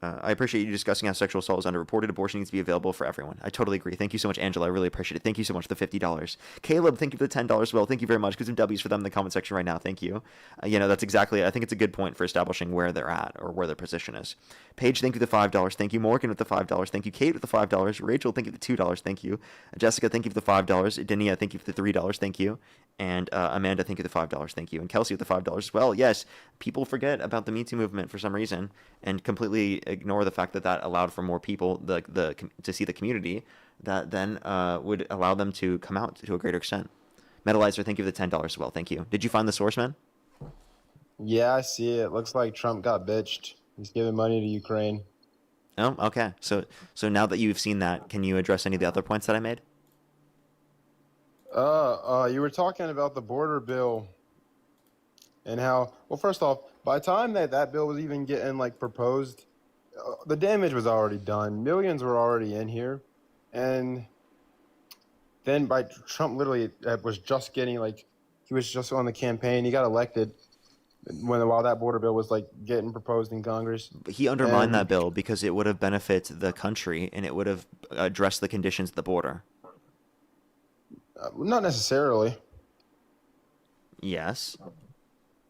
I appreciate you discussing how sexual assault is underreported. Abortion needs to be available for everyone. I totally agree. Thank you so much, Angela. I really appreciate it. Thank you so much for the $50. Caleb, thank you for the $10 as well. Thank you very much. Get some W's for them in the comment section right now. Thank you. That's exactly, I think it's a good point for establishing where they're at or where their position is. Paige, thank you for the $5. Thank you. Morgan with the $5. Thank you. Kate with the $5. Rachel, thank you for the $2. Thank you. Jessica, thank you for the $5. Dania, thank you for the $3. Thank you. And Amanda, thank you for the $5. Thank you. And Kelsey with the $5 as well. Yes, people forget about the Me Too movement for some reason and completely ignore the fact that allowed for more people to see the community that then would allow them to come out to a greater extent. Metalizer, thank you for the $10 as well. Thank you. Did you find the source, man? Yeah, I see it. Looks like Trump got bitched. He's giving money to Ukraine. Oh, okay. So now that you've seen that, can you address any of the other points that I made? You were talking about the border bill and how, well, first off, by the time that bill was even getting proposed, the damage was already done. Millions were already in here. And then by Trump literally was just getting he was just on the campaign. He got elected while that border bill was getting proposed in Congress. He undermined that bill because it would have benefited the country and it would have addressed the conditions at the border. Not necessarily. Yes.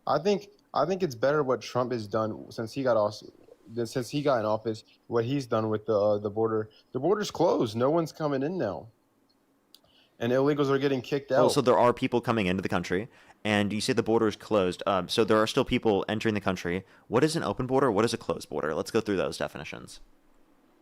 I think it's better what Trump has done since he got in office. What he's done with the border. The border's closed. No one's coming in now, and illegals are getting kicked out. Oh, so there are people coming into the country, and you say the border is closed. So there are still people entering the country. What is an open border? What is a closed border? Let's go through those definitions.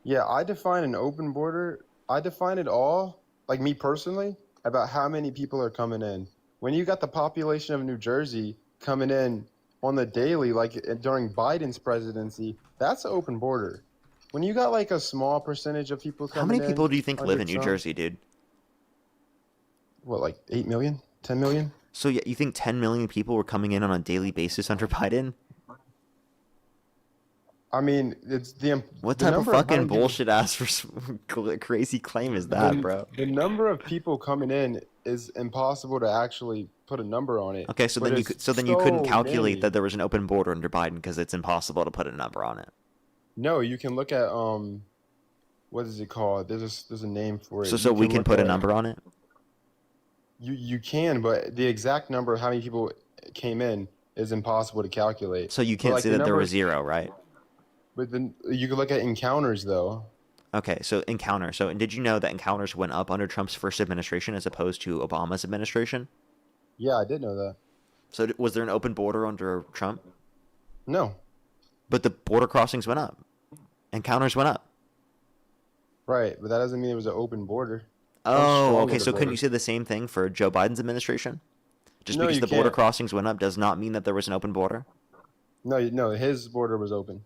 Yeah, I define an open border. I define it all, me personally, about how many people are coming in. When you got the population of New Jersey coming in on the daily, during Biden's presidency, that's an open border. When you got a small percentage of people coming in. How many people do you think live in New Jersey, dude? What, 8 million? 10 million? So you think 10 million people were coming in on a daily basis under Biden? I mean, it's what type of fucking bullshit ass crazy claim is that, bro? The number of people coming in is impossible to actually put a number on it. Okay, so then you couldn't calculate that there was an open border under Biden because it's impossible to put a number on it. No, you can look at what is it called? There's a name for it. So we can put a number on it. You can, but the exact number of how many people came in is impossible to calculate. So you can't say that there was 0, right? But then you could look at encounters, though. Okay, so encounter. So did you know that encounters went up under Trump's first administration as opposed to Obama's administration? Yeah, I did know that. So was there an open border under Trump? No. But the border crossings went up. Encounters went up. Right, but that doesn't mean it was an open border. Oh, okay, so couldn't you say the same thing for Joe Biden's administration? Just because the border crossings went up does not mean that there was an open border? No, his border was open.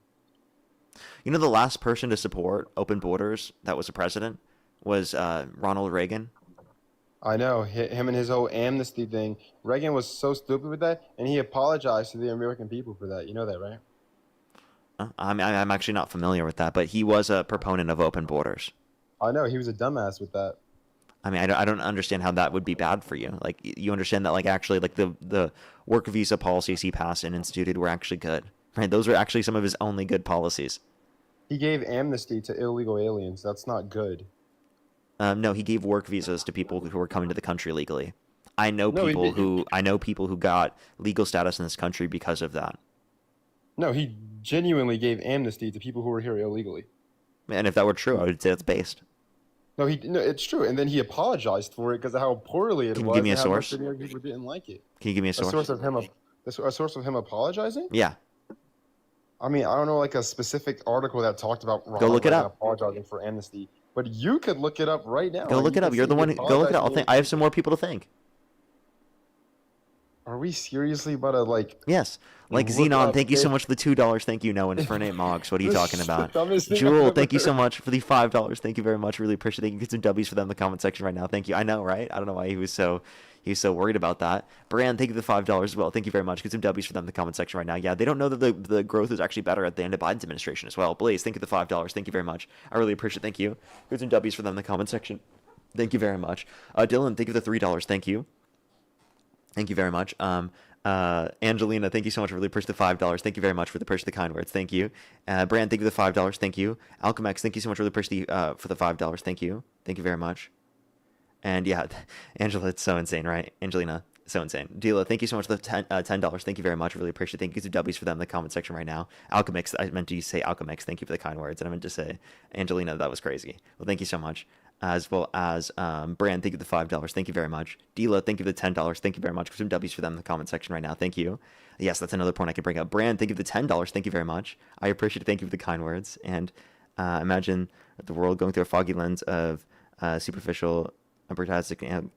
You know, the last person to support open borders that was a president was Ronald Reagan. I know, him and his whole amnesty thing. Reagan was so stupid with that, and he apologized to the American people for that. You know that, right? I'm actually not familiar with that, but he was a proponent of open borders. I know, he was a dumbass with that. I mean, I don't understand how that would be bad for you. You understand that, actually, the work visa policies he passed and instituted were actually good, right? Those were actually some of his only good policies. He gave amnesty to illegal aliens. That's not good. No, he gave work visas to people who were coming to the country legally. I know people who got legal status in this country because of that. No, he genuinely gave amnesty to people who were here illegally. And if that were true, I would say it's based. No, it's true. And then he apologized for it because of how poorly it was. Can you give me a and how source? much the American people didn't like it. Can you give me a source? A source of him apologizing? Yeah. I mean, I don't know a specific article that talked about Go look it up. Apologizing for amnesty, but you could look it up right now. Go look it up. You're the one. Go look it up. I have some more people to thank. Are we seriously about to Yes. Xenon, thank you so much for the $2. Thank you, Noah. And Fernate Moggs, what are you talking about? Jewel, thank you so much for the $5. Thank you very much. Really appreciate it. You can get some W's for them in the comment section right now. Thank you. I know, right? I don't know why he was so worried about that. Brand, thank you for the $5 as well. Thank you very much. Get some W's for them in the comment section right now. Yeah, they don't know that the growth is actually better at the end of Biden's administration as well. Blaze, thank you for the $5. Thank you very much. I really appreciate it. Thank you. Get some W's for them in the comment section. Thank you very much. Dylan, thank you for the $3. Thank you. Thank you very much. Angelina, thank you so much for the push the $5. Thank you very much for the push the kind words. Thank you. Brand, thank you for the $5. Thank you. Alchemex, thank you so much for the push the for the $5. Thank you. Thank you very much. And yeah, Angela, it's so insane, right? Angelina, so insane. Dila, thank you so much for the $10. Thank you very much. Really appreciate it. Thank you to W's for them in the comment section right now. Alchemex, I meant to say Alchemex. Thank you for the kind words. And I meant to say Angelina, that was crazy. Well, thank you so much. As well as Brand, thank you for the $5. Thank you very much. Dila, thank you for the $10. Thank you very much. Some W's for them in the comment section right now. Thank you. Yes, that's another point I could bring up. Brand, thank you for the $10. Thank you very much. I appreciate it. Thank you for the kind words. And imagine the world going through a foggy lens of superficial, advertising,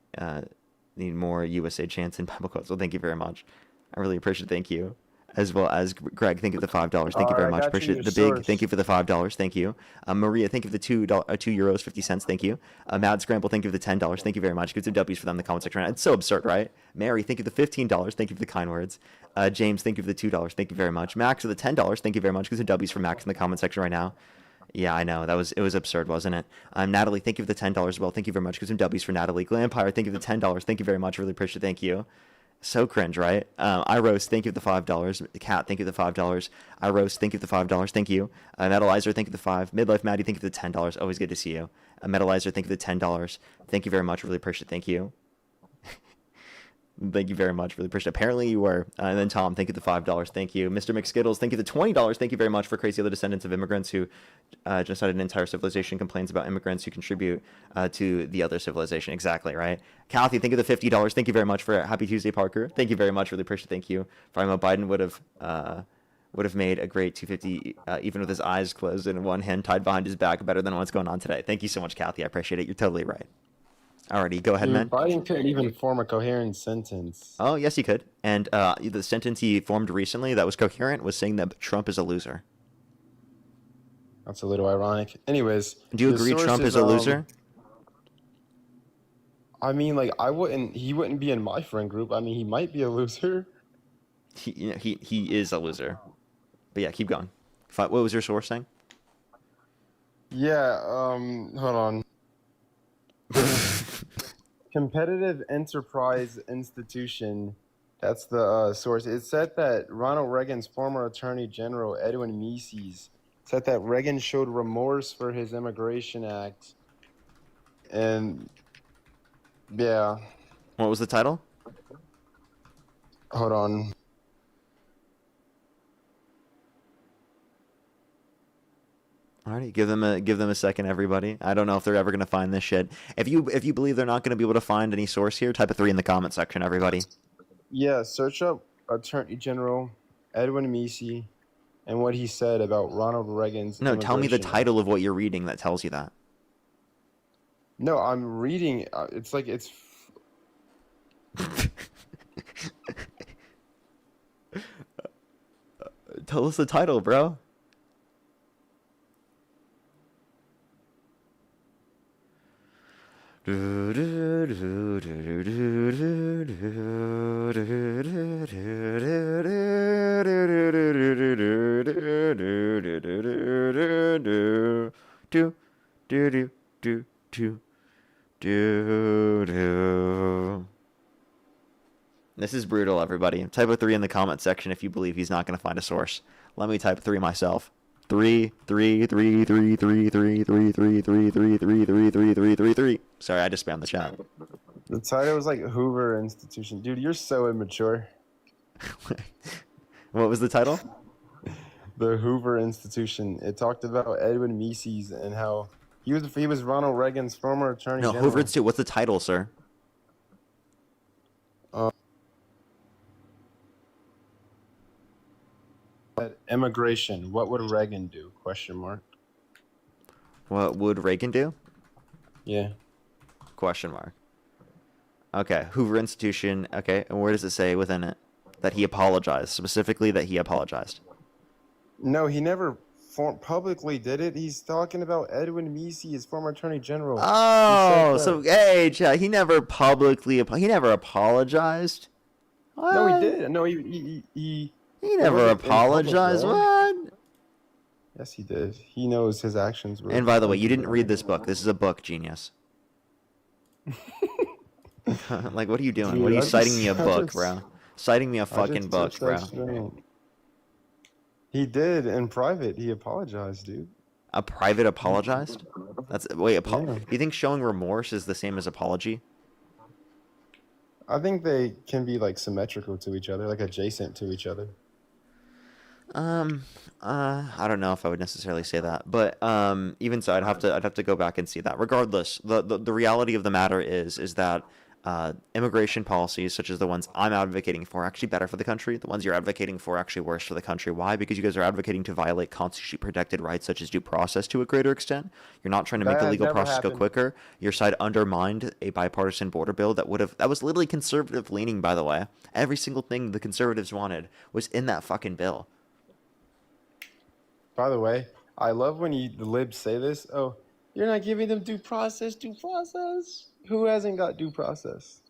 need more USA chants and Bible quotes. Well, thank you very much. I really appreciate it. Thank you. As well as Greg, thank you for the $5. Thank you very much. Appreciate it. The big, thank you for the $5. Thank you. Maria, thank you for the €2, 50 cents. Thank you. Mad Scramble, thank you for the $10. Thank you very much. Give some W's for them in the comment section. It's so absurd, right? Mary, thank you for the $15. Thank you for the kind words. James, thank you for the $2. Thank you very much. Max for the $10. Thank you very much. Give some W's for Max in the comment section right now. Yeah, I know. It was absurd, wasn't it? Natalie, thank you for the $10 as well. Thank you very much. Give some W's for Natalie. Glampire, thank you for the $10. Thank you very much. Really appreciate it. Thank you. So cringe, right? I roast, thank you for the $5. Cat, thank you for the $5. I roast, thank you for the $5. Thank you. Metalizer, thank you for the $5. Midlife Maddie, thank you for the $10. Always good to see you. Metalizer, thank you for the $10. Thank you very much. Really appreciate it. Thank you. Thank you very much. Really appreciate it. Apparently you were. And then Tom, thank you for the $5. Thank you. Mr. McSkittles, thank you for the $20. Thank you very much for crazy other descendants of immigrants who genocided an entire civilization, complains about immigrants who contribute to the other civilization. Exactly, right? Kathy, thank you for the $50. Thank you very much for Happy Tuesday, Parker. Thank you very much. Really appreciate it. Thank you. Probably Biden would have made a great 250 even with his eyes closed and one hand tied behind his back better than what's going on today. Thank you so much, Kathy. I appreciate it. You're totally right. Alrighty, go ahead, man. Biden couldn't even form a coherent sentence. Oh, yes, he could. And the sentence he formed recently that was coherent was saying that Trump is a loser. That's a little ironic. Anyways. Do you agree Trump is a loser? I mean, like, he wouldn't be in my friend group. I mean, he might be a loser. He is a loser. But yeah, keep going. What was your source saying? Yeah, hold on. Competitive Enterprise Institution, that's the source. It said that Ronald Reagan's former Attorney General, Edwin Mises, said that Reagan showed remorse for his Immigration Act. And, yeah. What was the title? Hold on. Alrighty, give them a second, everybody. I don't know if they're ever gonna find this shit. If you believe they're not gonna be able to find any source here, type a 3 in the comment section, everybody. Yeah, search up Attorney General Edwin Mises and what he said about Ronald Reagan's. No, tell me the Immigration title of what you're reading that tells you that. No, I'm reading. It's like it's. Tell us the title, bro. This is brutal, everybody. Type a 3 in the comment section if you believe he's not going to find a source. Let me type 3 myself. 3. Sorry, I just spammed the chat. The title was like Hoover Institution. Dude, you're so immature. What was the title? The Hoover Institution. It talked about Edwin Mises and how he was Ronald Reagan's former attorney general. Hoover Institute. What's the title, sir? Immigration. What would Reagan do? Question mark. What would Reagan do? Yeah. Question mark. Okay, Hoover Institution. Okay, and where does it say within it that he apologized? Specifically that he apologized. No, he never publicly did it. He's talking about Edwin Mises, former attorney general. Oh, so hey, he never publicly he never apologized. What? No, he did. No, he never apologized. What? Yes, he did. He knows his actions were. And by the way, you didn't read this book. This is a book, genius. Like, what are you doing? Dude, what are you citing me a book, bro? citing me a I fucking just book, bro. He did in private. He apologized, dude. A private apologized? That's wait. Yeah. You think showing remorse is the same as apology? I think they can be like symmetrical to each other, like adjacent to each other. I don't know if I would necessarily say that, but even so, I'd have to go back and see that. Regardless, the reality of the matter is that immigration policies such as the ones I'm advocating for are actually better for the country. The ones you're advocating for are actually worse for the country. Why? Because you guys are advocating to violate constitutionally protected rights such as due process to a greater extent. You're not trying to make the That legal never process go happened. quicker. Your side undermined a bipartisan border bill that was literally conservative leaning, by the way. Every single thing the conservatives wanted was in that fucking bill. By the way, I love when the libs say this. Oh, you're not giving them due process. Due process? Who hasn't got due process?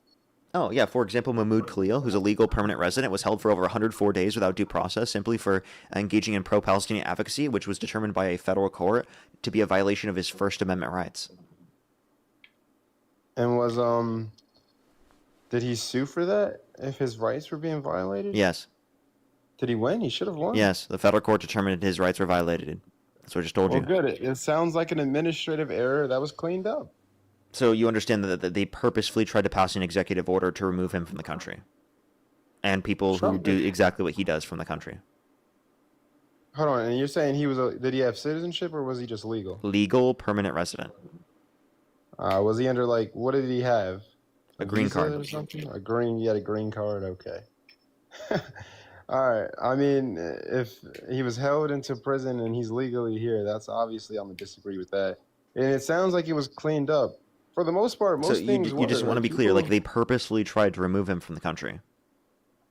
Oh, yeah. For example, Mahmoud Khalil, who's a legal permanent resident, was held for over 104 days without due process simply for engaging in pro-Palestinian advocacy, which was determined by a federal court to be a violation of his First Amendment rights. And did he sue for that if his rights were being violated? Yes. Did he win? He should have won. Yes. The federal court determined his rights were violated. That's what I just told Well, you. good. It sounds like an administrative error that was cleaned up. So you understand that they purposefully tried to pass an executive order to remove him from the country. And people who do exactly what he does from the country. Hold on, and you're saying did he have citizenship or was he just legal? Legal permanent resident. Was he under what did he have? A green visa card. or something? He had a green card, okay. All right. I mean, if he was held into prison and he's legally here, that's obviously I'm gonna disagree with that. And it sounds like it was cleaned up. For the most part, most So things you just were. want to be clear, they purposefully tried to remove him from the country.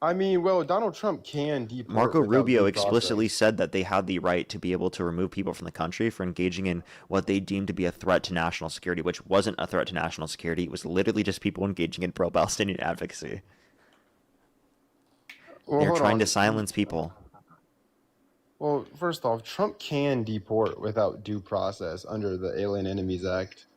I mean, well, Donald Trump can deport. Marco without Rubio due explicitly process. said that they had the right to be able to remove people from the country for engaging in what they deemed to be a threat to national security, which wasn't a threat to national security. It was literally just people engaging in pro-Palestinian advocacy. Well, They're hold trying on. to silence people. Well, first off, Trump can deport without due process under the Alien Enemies Act,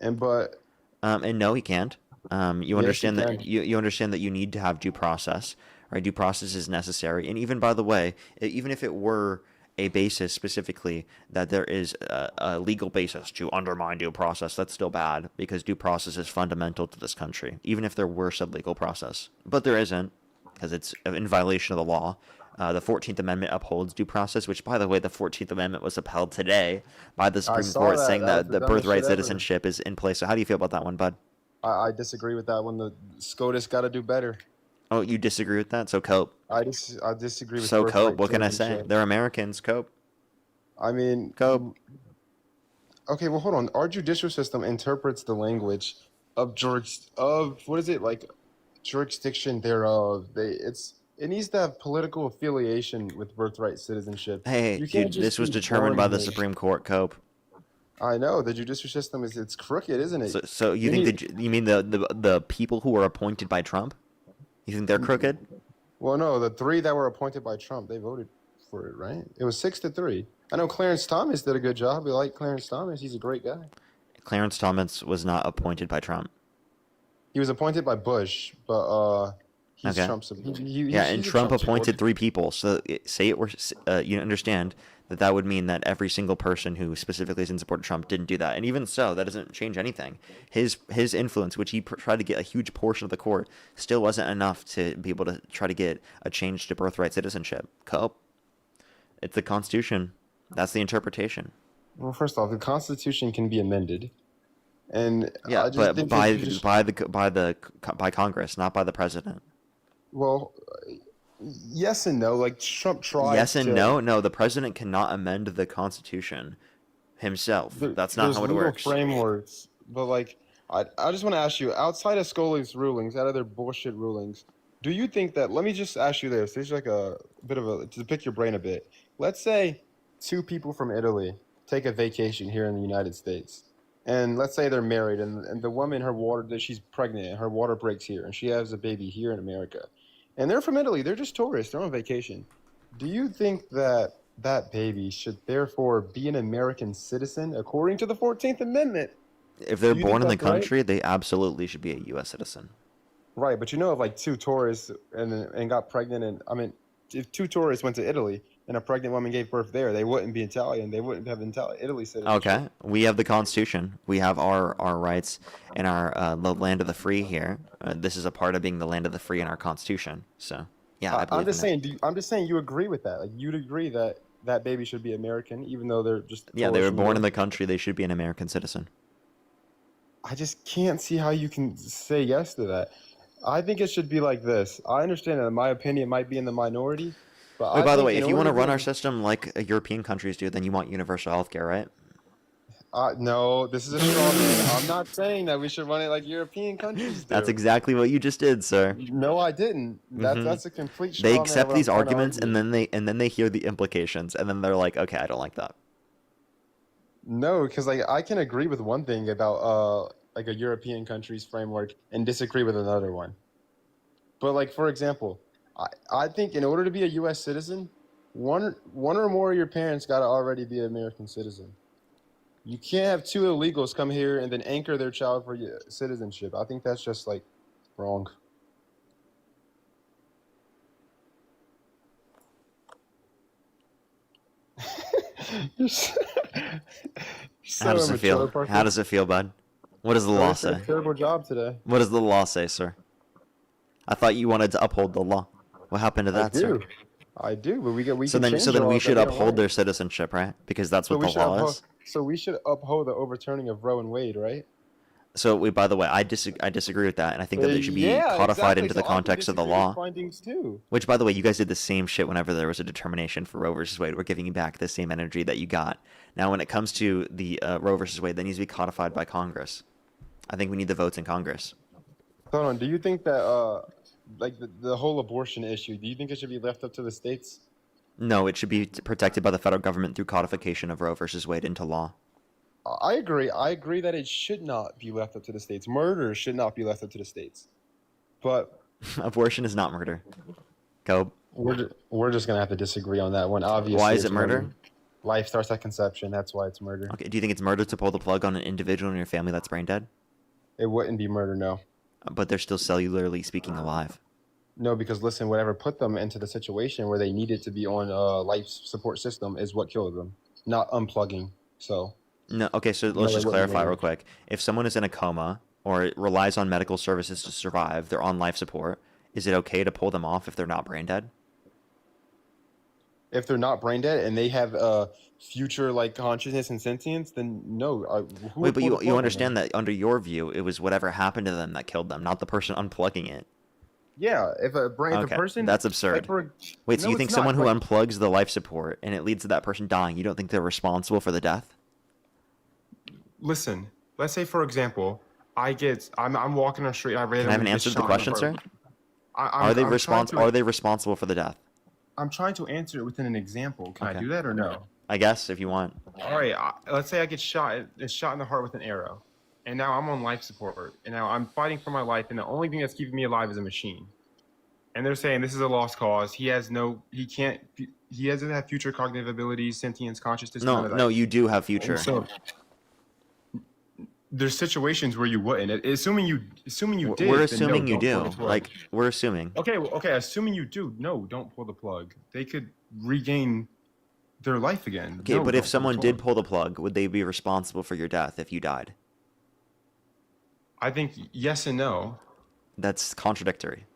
and no, he can't. You Yes, understand he that can. you understand that you need to have due process, right? Due process is necessary, and even by the way, even if it were a basis specifically that there is a legal basis to undermine due process, that's still bad because due process is fundamental to this country. Even if there were said legal process, but there isn't because it's in violation of the law. The 14th Amendment upholds due process, which, by the way, the 14th Amendment was upheld today by the Supreme saw Court, that. saying That was that the the dumbest birthright shit ever. citizenship is in place. So how do you feel about that one, bud? I disagree with that one. The SCOTUS got to do better. Oh, you disagree with that? So cope. I disagree with So birthright cope. What can I say? citizenship. They're Americans. Cope. I mean, cope. Okay, well, hold on. Our judicial system interprets the language of what is it like, jurisdiction thereof. It needs to have political affiliation with birthright citizenship. Hey, You can't dude, just this was be determined by born the here. Supreme Court. Cope. I know the judicial system it's crooked, isn't it? So you We think need- you mean the people who were appointed by Trump? You think they're crooked? Well, no, the three that were appointed by Trump, they voted for it, right? It was 6-3. I know Clarence Thomas did a good job. We like Clarence Thomas. He's a great guy. Clarence Thomas was not appointed by Trump. He was appointed by Bush, but he's Okay. Trump's. Yeah, and Trump appointed 3 people. So you understand that would mean that every single person who specifically is in support of Trump didn't do that. And even so, that doesn't change anything. His influence, which he tried to get a huge portion of the court, still wasn't enough to be able to try to get a change to birthright citizenship. Cope. It's the Constitution. That's the interpretation. Well, first off, the Constitution can be amended, and Yeah, I just but think by that you just- by Congress, not by the president. well, yes and no. Like Trump tried. Yes and to- no. No, the president cannot amend the Constitution himself. That's not There's how it legal works. frameworks, but I just want to ask you, outside of Scully's rulings, out of their bullshit rulings, do you think that? Let me just ask you this. This is like a bit of to pick your brain a bit. Let's say 2 people from Italy take a vacation here in the United States, and let's say they're married, and the woman, she's pregnant, and her water breaks here, and she has a baby here in America, and they're from Italy. They're just tourists. They're on vacation. Do you think that that baby should therefore be an American citizen according to the 14th Amendment? If they're Do you think born in the that's right? country, they absolutely should be a U.S. citizen. Right, but you know, if like two tourists and got pregnant, and I mean, if two tourists went to Italy and a pregnant woman gave birth there, they wouldn't be Italian. They wouldn't have Italy citizenship. Okay, we have the Constitution. We have our rights and our the land of the free here. This is a part of being the land of the free in our Constitution. So yeah, I believe I'm just in saying. I'm just saying you agree with that. Like you'd agree that that baby should be American, even though they're just yeah, they were tourists from born in Italy? the country. They should be an American citizen. I just can't see how you can say yes to that. I think it should be like this. I understand that my opinion might be in the minority, but Wait, by the way, in if you want order to run be- our system like European countries do, then you want universal healthcare, right? no, this is a straw man. I'm not saying that we should run it like European countries do. That's exactly what you just did, sir. No, I didn't. Mhm. That's a complete straw They man accept what I'm these trying to arguments argue. and then they hear the implications and then they're like, okay, I don't like that. No, because like I can agree with one thing about like a European country's framework and disagree with another one. But like for example, I think in order to be a U.S. citizen, one or more of your parents got to already be an American citizen. You can't have two illegals come here and then anchor their child for citizenship. I think that's just like wrong. You're so How does it feel? immature, Parker. How does it feel, bud? What does the law Parker did say? a terrible job today. What does the law say, sir? I thought you wanted to uphold the law. What happened to that, sir? I do, but we So can then, change so the then we laws should that we don't uphold like. their citizenship, right? Because that's So what we the should law uphold. is. So we should uphold the overturning of Roe and Wade, right? So, by the way, I disagree with that, and I think that they should be Yeah, codified exactly. into the So I can context of the disagree with law. findings too. Which, by the way, you guys did the same shit whenever there was a determination for Roe versus Wade. We're giving you back the same energy that you got. Now, when it comes to the Roe versus Wade, that needs to be codified by Congress. I think we need the votes in Congress. Hold on. Do you think that like the whole abortion issue? Do you think it should be left up to the states? No, it should be protected by the federal government through codification of Roe versus Wade into law. I agree. I agree that it should not be left up to the states. Murder should not be left up to the states. But Abortion is not murder. Cope. we're just gonna have to disagree on that one. Obviously, Why is it's it murder? Life starts at conception. That's why it's murder. Okay. Do you think it's murder to pull the plug on an individual in your family that's brain dead? It wouldn't be murder, no. But they're still cellularly speaking alive. No, because listen, whatever put them into the situation where they needed to be on a life support system is what killed them, not unplugging. So. No. Okay. So let's No, it just wouldn't clarify murder. real quick. If someone is in a coma or relies on medical services to survive, they're on life support. Is it okay to pull them off if they're not brain dead? If they're not brain dead and they have future like consciousness and sentience, then no. Who Wait, would but pull the you plug on understand them? that under your view, it was whatever happened to them that killed them, not the person unplugging it. Yeah, if a brain, if Okay, a person that's like absurd. for, Wait, so no, you think it's not, someone who like- unplugs the life support and it leads to that person dying, you don't think they're responsible for the death? Listen, let's say for example, I'm walking on the street. I Can I have an answer to the question, sir? Are they responsible for the death? I'm trying to answer it within an example. Can I Okay. do that or no? I guess if you want. All right. Let's say I get shot in the heart with an arrow, and now I'm on life support, and now I'm fighting for my life, and the only thing that's keeping me alive is a machine. And they're saying this is a lost cause. He doesn't have future cognitive abilities, sentience, consciousness. none No, of that. no, you do have And future. so there's situations where you wouldn't. Assuming you did. We're then assuming no, you don't pull do. the plug. Like, we're assuming. Okay, assuming you do, no, don't pull the plug. They could regain their life again. Okay, No, but don't if pull the someone plug. did pull the plug, would they be responsible for your death if you died? I think yes and no. That's contradictory.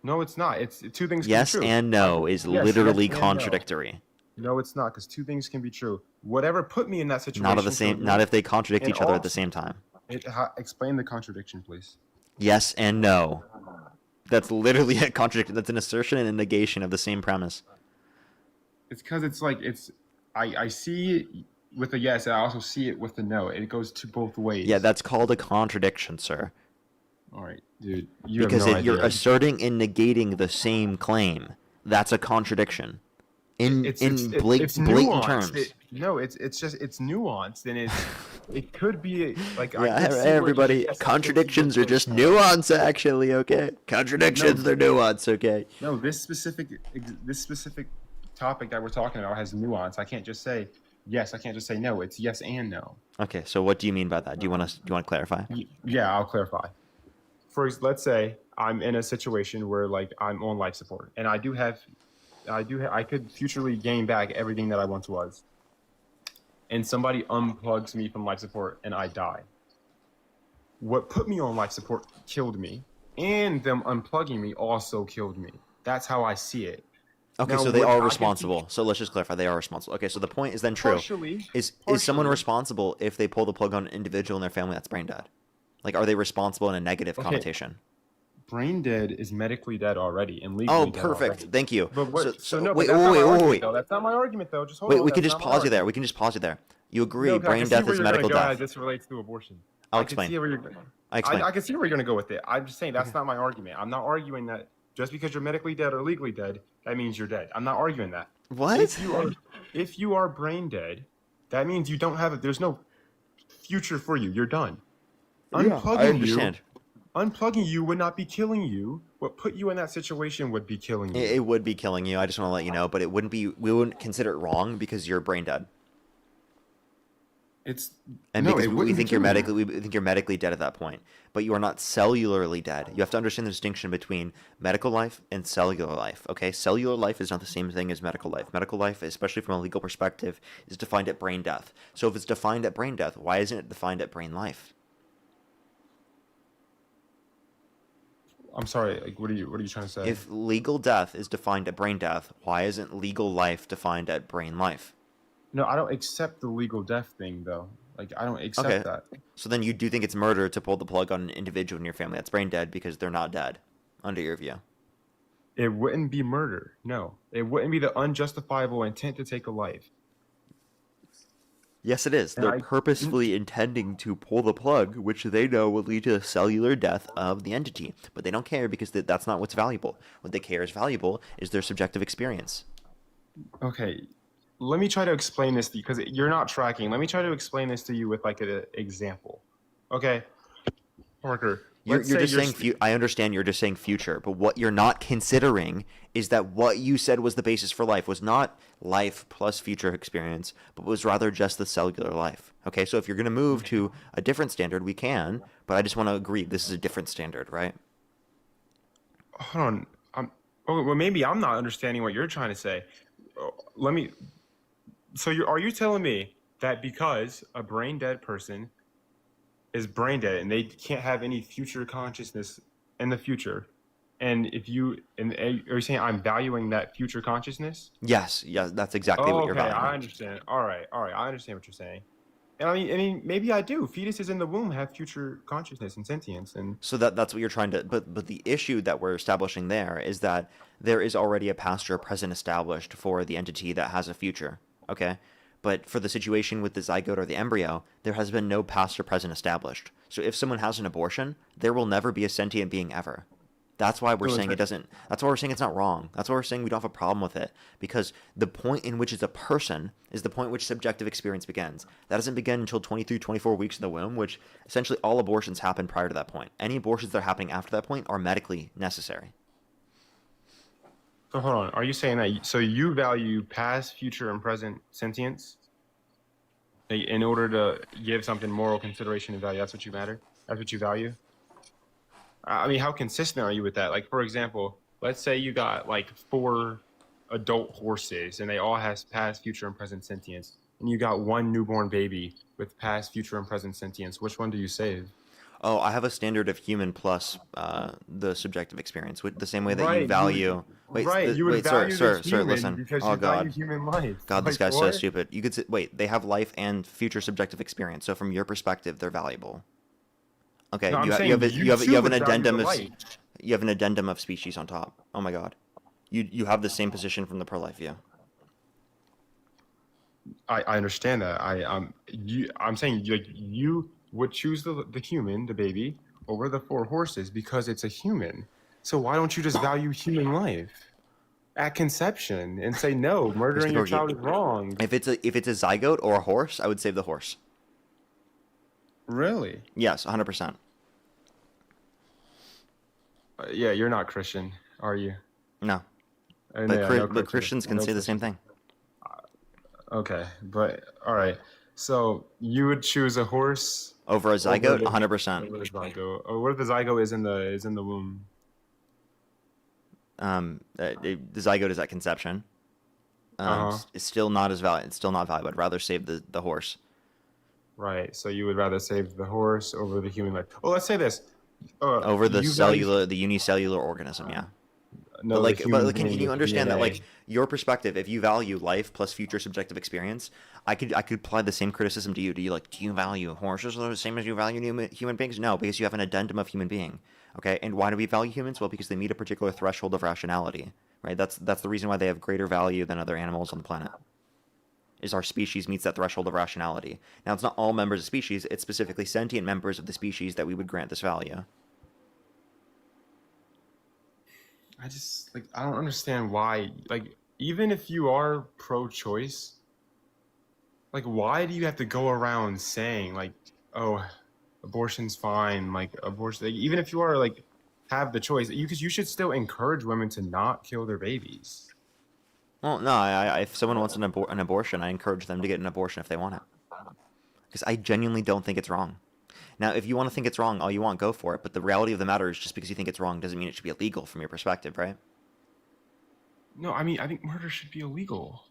No, it's not. It's two things. Yes can be true. and no is Yes, literally yes and no. contradictory. No, it's not, because two things can be true. Whatever put me in that situation. Not at the same. killed Not me. if they contradict And each other at also- the same time. Explain the contradiction, please. Yes and no. That's literally a contradiction. That's an assertion and a negation of the same premise. It's because I see it with a yes, and I also see it with the no. It goes to both ways. Yeah, that's called a contradiction, sir. All right, dude. You Because have no you're idea. asserting and negating the same claim. That's a contradiction. In It's blatant nuanced. terms. It's nuanced, and it could be like I Yeah, could see where everybody. yes, I could see Contradictions where are just nuance, actually. Okay. Contradictions No. are nuance. Okay. No, this specific topic that we're talking about has nuance. I can't just say yes. I can't just say no. It's yes and no. Okay. So what do you mean by that? Do you want to clarify? Yeah, I'll clarify. Let's say I'm in a situation where like I'm on life support, and I could futurely gain back everything that I once was. And somebody unplugs me from life support, and I die. What put me on life support killed me, and them unplugging me also killed me. That's how I see it. Okay, Now, so they what are I could responsible. So let's just clarify, they are responsible. Okay, so the point is then true. Partially. Is someone Partially. responsible if they pull the plug on an individual in their family that's brain dead? Like, are they responsible in a negative Okay. connotation? Brain dead is medically dead already and legally Oh, dead perfect. already. Thank you. But what, So no, but wait, that's not my wait. argument, though. That's not my argument, though. Just hold Wait, on. we can that's just not my pause you there. argument. We can just pause you there. You agree, No, 'cause I brain can see death where is you're gonna medical go as death. this relates to abortion. I'll I can explain. see where I explain. I can see where you're gonna go with it. I'm just saying that's not my argument. I'm not arguing that just because you're medically dead or legally dead, that means you're dead. I'm not arguing that. What? If you are brain dead, that means you don't have there's no future for you. You're done. Yeah, I understand. Unplugging you would not be killing you. What put you in that situation would be killing you. It would be killing you. I just want to let you know, but it wouldn't be. We wouldn't consider it wrong because you're brain dead. It's And no, because it we wouldn't think be you're killing medically, we think you're medically dead at that point, but you are not cellularly dead. You have to understand the distinction between medical life and cellular life. Okay, cellular life is not the same thing as medical life. Medical life, especially from a legal perspective, is defined at brain death. So if it's defined at brain death, why isn't it defined at brain life? I'm sorry. Like, what are you trying to say? If legal death is defined at brain death, why isn't legal life defined at brain life? No, I don't accept the legal death thing though. Like I don't accept that. So then you do think it's murder to pull the plug on an individual in your family that's brain dead because they're not dead, under your view? It wouldn't be murder. No, it wouldn't be the unjustifiable intent to take a life. Yes, it is. And They're purposefully intending to pull the plug, which they know will lead to the cellular death of the entity. But they don't care because that's not what's valuable. What they care is valuable is their subjective experience. Okay, let me try to explain this to you because you're not tracking. Let me try to explain this to you with like an example. Okay, Parker. You're let's say just saying, I understand you're just saying future, but what you're not considering is that what you said was the basis for life was not life plus future experience, but was rather just the cellular life. Okay, so if you're going to move to a different standard, we can, but I just want to agree this is a different standard, right? Hold on. Well, maybe I'm not understanding what you're trying to say. Let me. So are you telling me that because a brain dead person is brain dead and they can't have any future consciousness in the future, and are you saying I'm valuing that future consciousness? Yes, that's exactly what you're valuing. I understand. All right, I understand what you're saying. And I mean, maybe I do. Fetuses in the womb have future consciousness and sentience, and so that's what you're trying to. But the issue that we're establishing there is that there is already a past or present established for the entity that has a future. Okay, but for the situation with the zygote or the embryo, there has been no past or present established. So if someone has an abortion, there will never be a sentient being ever. That's why we're saying it doesn't. That's why we're saying it's not wrong. That's why we're saying we don't have a problem with it. Because the point in which it's a person is the point in which subjective experience begins. That doesn't begin until 23, 24 weeks in the womb, which essentially all abortions happen prior to that point. Any abortions that are happening after that point are medically necessary. So hold on. Are you saying that? So you value past, future, and present sentience in order to give something moral consideration and value? That's what you matter. That's what you value. I mean, how consistent are you with that? Like, for example, let's say you got like 4 adult horses, and they all have past, future, and present sentience, and you got 1 newborn baby with past, future, and present sentience. Which one do you save? Oh, I have a standard of human plus the subjective experience, the same way that you value. Sir, listen. Oh God, human life. God, this guy's so stupid. You could say, wait, they have life and future subjective experience. So from your perspective, they're valuable. Okay, No, you have an addendum of species on top. Oh my God, you have the same position from the pro-life view. I understand that. I'm saying you would choose the human, the baby, over the 4 horses because it's a human. So why don't you just value human life at conception and say no, murdering your child is wrong? If it's a zygote or a horse, I would save the horse. Really? Yes, 100%. Yeah, you're not Christian, are you? No. But Christians can say the same thing. Okay, but all right. So you would choose a horse over a zygote, 100%. Or what if the zygote is in the womb? the zygote is at conception. It's still not as valid. It's still not valuable. I'd rather save the horse. Right. So you would rather save the horse over the human life. Well, let's say this. Over the you value- the unicellular organism, yeah. No, but the like, human can being you with understand that, DNA. like, your perspective, if you value life plus future subjective experience, I could apply the same criticism to you. Do you value horses the same as you value human beings? No, because you have an addendum of human being. Okay, and why do we value humans? Well, because they meet a particular threshold of rationality, right? That's the reason why they have greater value than other animals on the planet. Is our species meets that threshold of rationality. Now, it's not all members of species; it's specifically sentient members of the species that we would grant this value. I don't understand why, like, even if you are pro-choice, like, why do you have to go around saying, like, oh, abortion's fine, like, abortion, like, even if you are, like, have the choice, because you should still encourage women to not kill their babies. Well, no, if someone wants an abortion, I encourage them to get an abortion if they want it. Because I genuinely don't think it's wrong. Now, if you want to think it's wrong all you want, go for it. But the reality of the matter is just because you think it's wrong doesn't mean it should be illegal from your perspective, right? No, I mean, I think murder should be illegal.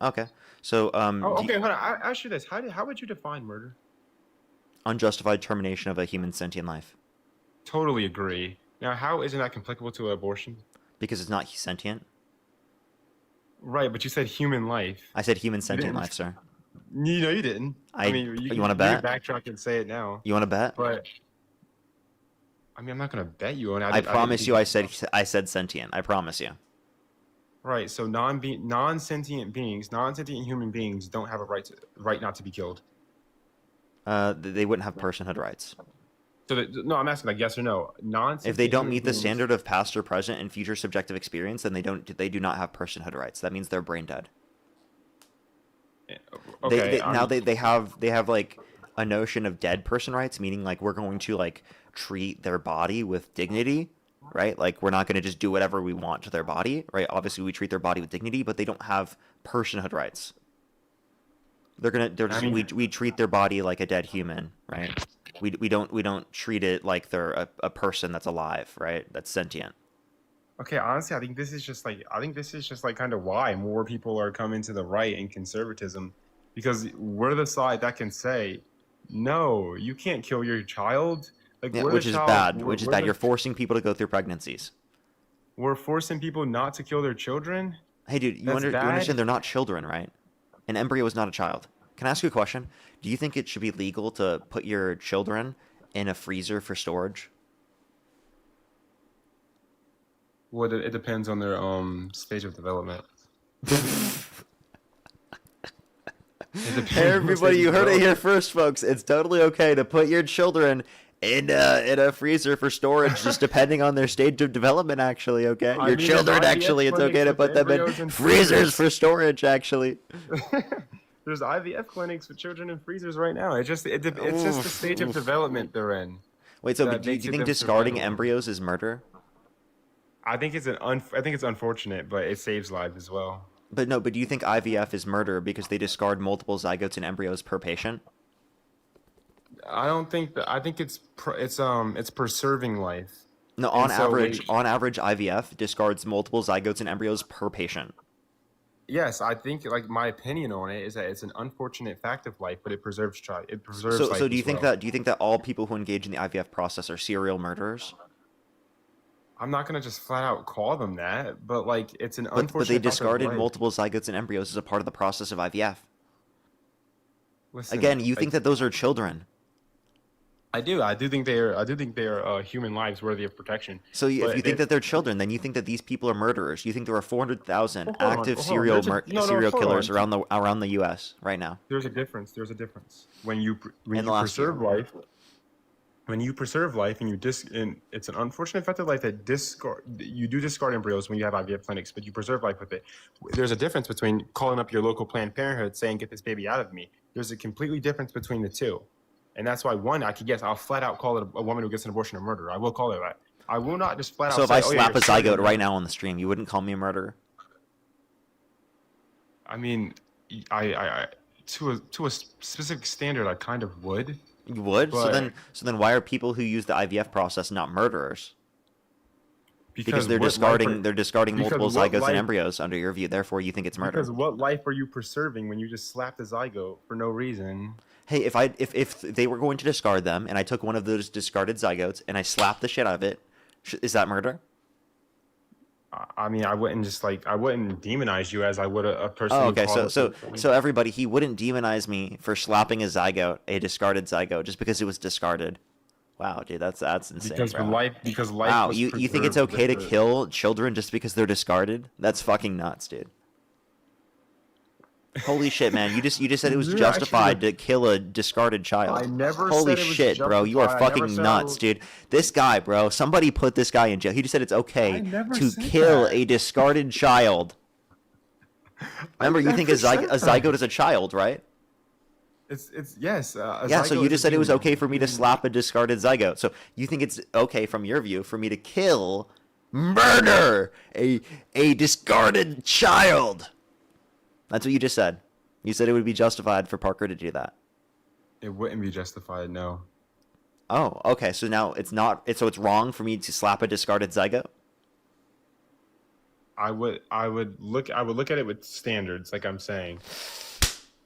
Okay. So, okay, hold on. I ask you this. How would you define murder? unjustified termination of a human sentient life. Totally agree. Now, how isn't that applicable to abortion? Because it's not sentient. Right, but you said human life. I said human sentient life, sir. No, you didn't. I mean, you want to bet? You can backtrack and say it now. You want to bet? But I mean, I'm not going to bet you on it. I promise you, I said sentient. I promise you. Right. So non-sentient beings, non-sentient human beings, don't have a right not to be killed. They wouldn't have personhood rights. So no, I'm asking, like, yes or no. If they don't meet the standard of past or present and future subjective experience, then they do not have personhood rights. That means they're brain dead. Okay. They have like a notion of dead person rights, meaning like we're going to like treat their body with dignity, right? Like we're not going to just do whatever we want to their body, right? Obviously we treat their body with dignity, but they don't have personhood rights. We treat their body like a dead human, right? We don't treat it like they're a person that's alive, right? That's sentient. Okay, honestly, I think this is just like kind of why more people are coming to the right and conservatism, because we're the side that can say, no, you can't kill your child. Like, Yeah, which is bad. You're forcing people to go through pregnancies. We're forcing people not to kill their children. Hey, dude, you understand they're not children, right? An embryo is not a child. Can I ask you a question? Do you think it should be legal to put your children in a freezer for storage? Well, it depends on their stage of development. Everybody, you heard it here first, folks. It's totally okay to put your children in a freezer for storage, just depending on their stage of development. Actually, okay, your children actually, it's okay to put them in freezers for storage. Actually, there's IVF clinics for children in freezers right now. It's just the stage of development they're in. Wait, so do you think discarding embryos is murder? I think it's unfortunate, but it saves lives as well. But do you think IVF is murder because they discard multiple zygotes and embryos per patient? I don't think that. I think it's preserving life. No, on average, IVF discards multiple zygotes and embryos per patient. Yes, I think, like, my opinion on it is that it's an unfortunate fact of life, but it preserves life. So do you think that all people who engage in the IVF process are serial murderers? I'm not gonna just flat out call them that, but like it's an unfortunate. But they discarded multiple zygotes and embryos as a part of the process of IVF. Listen, again, you think that those are children? I do think they are human lives worthy of protection. So if you think that they're children, then you think that these people are murderers. You think there are 400,000 active serial killers around the U.S. right now. There's a difference. When you preserve life. When you preserve life and it's an unfortunate fact of life that you do discard embryos when you have IVF clinics, but you preserve life with it. There's a difference between calling up your local Planned Parenthood saying, "Get this baby out of me." There's a completely difference between the two. And that's why, one, I'll flat out call it a woman who gets an abortion a murderer. I will call it that. I will not just flat out say, if I slap a zygote right now on the stream, you wouldn't call me a murderer? I mean, I to a specific standard, I kind of would. You would? So then why are people who use the IVF process not murderers? Because they're what life discarding are- they're discarding because multiple what zygotes and life- embryos under your view. Therefore, you think it's murder. Because what life are you preserving when you just slap the zygote for no reason? Hey, if they were going to discard them and I took one of those discarded zygotes and I slapped the shit out of it, is that murder? I mean, I wouldn't demonize you as I would a person. Oh, who okay. calls So everybody, he wouldn't demonize me for slapping a discarded zygote, just because it was discarded. Wow, dude, that's insane. because bro. life Wow, was you think it's preserved okay to with the- kill children just because they're discarded? That's fucking nuts, dude. Holy shit, man! You just said it was You're justified to kill a discarded child. I never Holy said it was shit, bro! You are justified. I never fucking said it nuts, was- dude. This guy, bro. Somebody put this guy in jail. He just said it's okay I never to said kill that. a discarded child. Remember, you think a never said zygote that. is a child, right? It's yes. Yeah, so you just said it was okay for me to slap a discarded zygote. So you think it's okay, from your view, for me to murder a discarded child? That's what you just said. You said it would be justified for Parker to do that. It wouldn't be justified, no. Oh, okay. So now it's not. So it's wrong for me to slap a discarded zygote. I would look at it with standards, like I'm saying.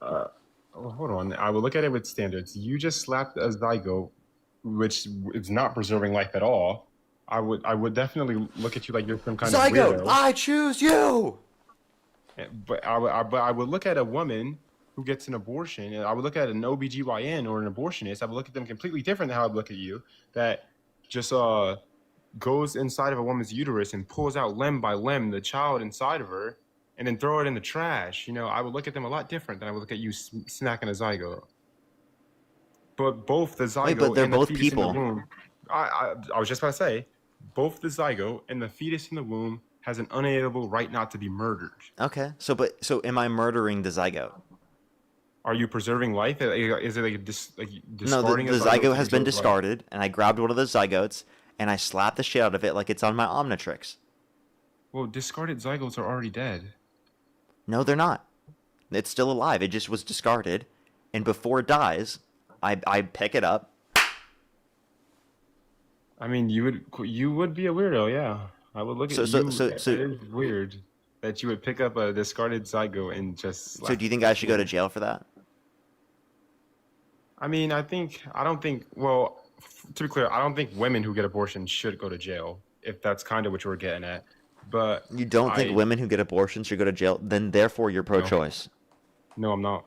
Hold on. I would look at it with standards. You just slapped a zygote, which is not preserving life at all. I would definitely look at you like you're some kind of weirdo. I choose you. But I would look at a woman who gets an abortion, and I would look at an OBGYN or an abortionist. I would look at them completely different than how I'd look at you, that just goes inside of a woman's uterus and pulls out limb by limb the child inside of her, and then throw it in the trash. You know, I would look at them a lot different than I would look at you smacking a zygote. But both the zygote but they're and the both fetus people. in the womb, I was just about to say, both the zygote and the fetus in the womb has an unalienable right not to be murdered. Okay. So am I murdering the zygote? Are you preserving life? Is it like No, discarding the a zygote has to been preserve life? discarded, and I grabbed one of those zygotes and I slapped the shit out of it like it's on my Omnitrix. Well, discarded zygotes are already dead. No, they're not. It's still alive. It just was discarded, and before it dies, I pick it up. I mean, you would be a weirdo, yeah. I would look at you. It is weird that you would pick up a discarded zygote and just. So do you think I should go to jail for that? I mean, I don't think. Well, to be clear, I don't think women who get abortions should go to jail. If that's kind of what you were getting at, but You don't think women who get abortions should go to jail? Then therefore you're pro-choice. No, I'm not.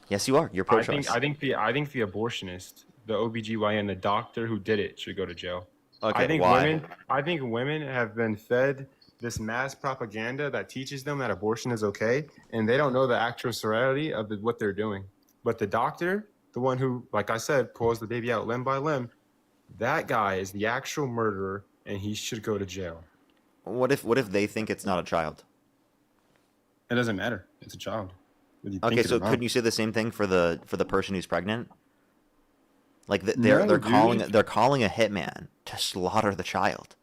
Yes, you are. You're pro-choice. I think the abortionist, the OBGYN, the doctor who did it should go to jail. Okay, why? I think women have been fed this mass propaganda that teaches them that abortion is okay, and they don't know the actual severity of what they're doing. But the doctor, the one who, like I said, pulls the baby out limb by limb, that guy is the actual murderer, and he should go to jail. What if they think it's not a child? It doesn't matter. It's a child. whether you Okay, think it so or not. couldn't you say the same thing for the person who's pregnant? Like they're No, calling dude. they're calling a hitman to slaughter the child.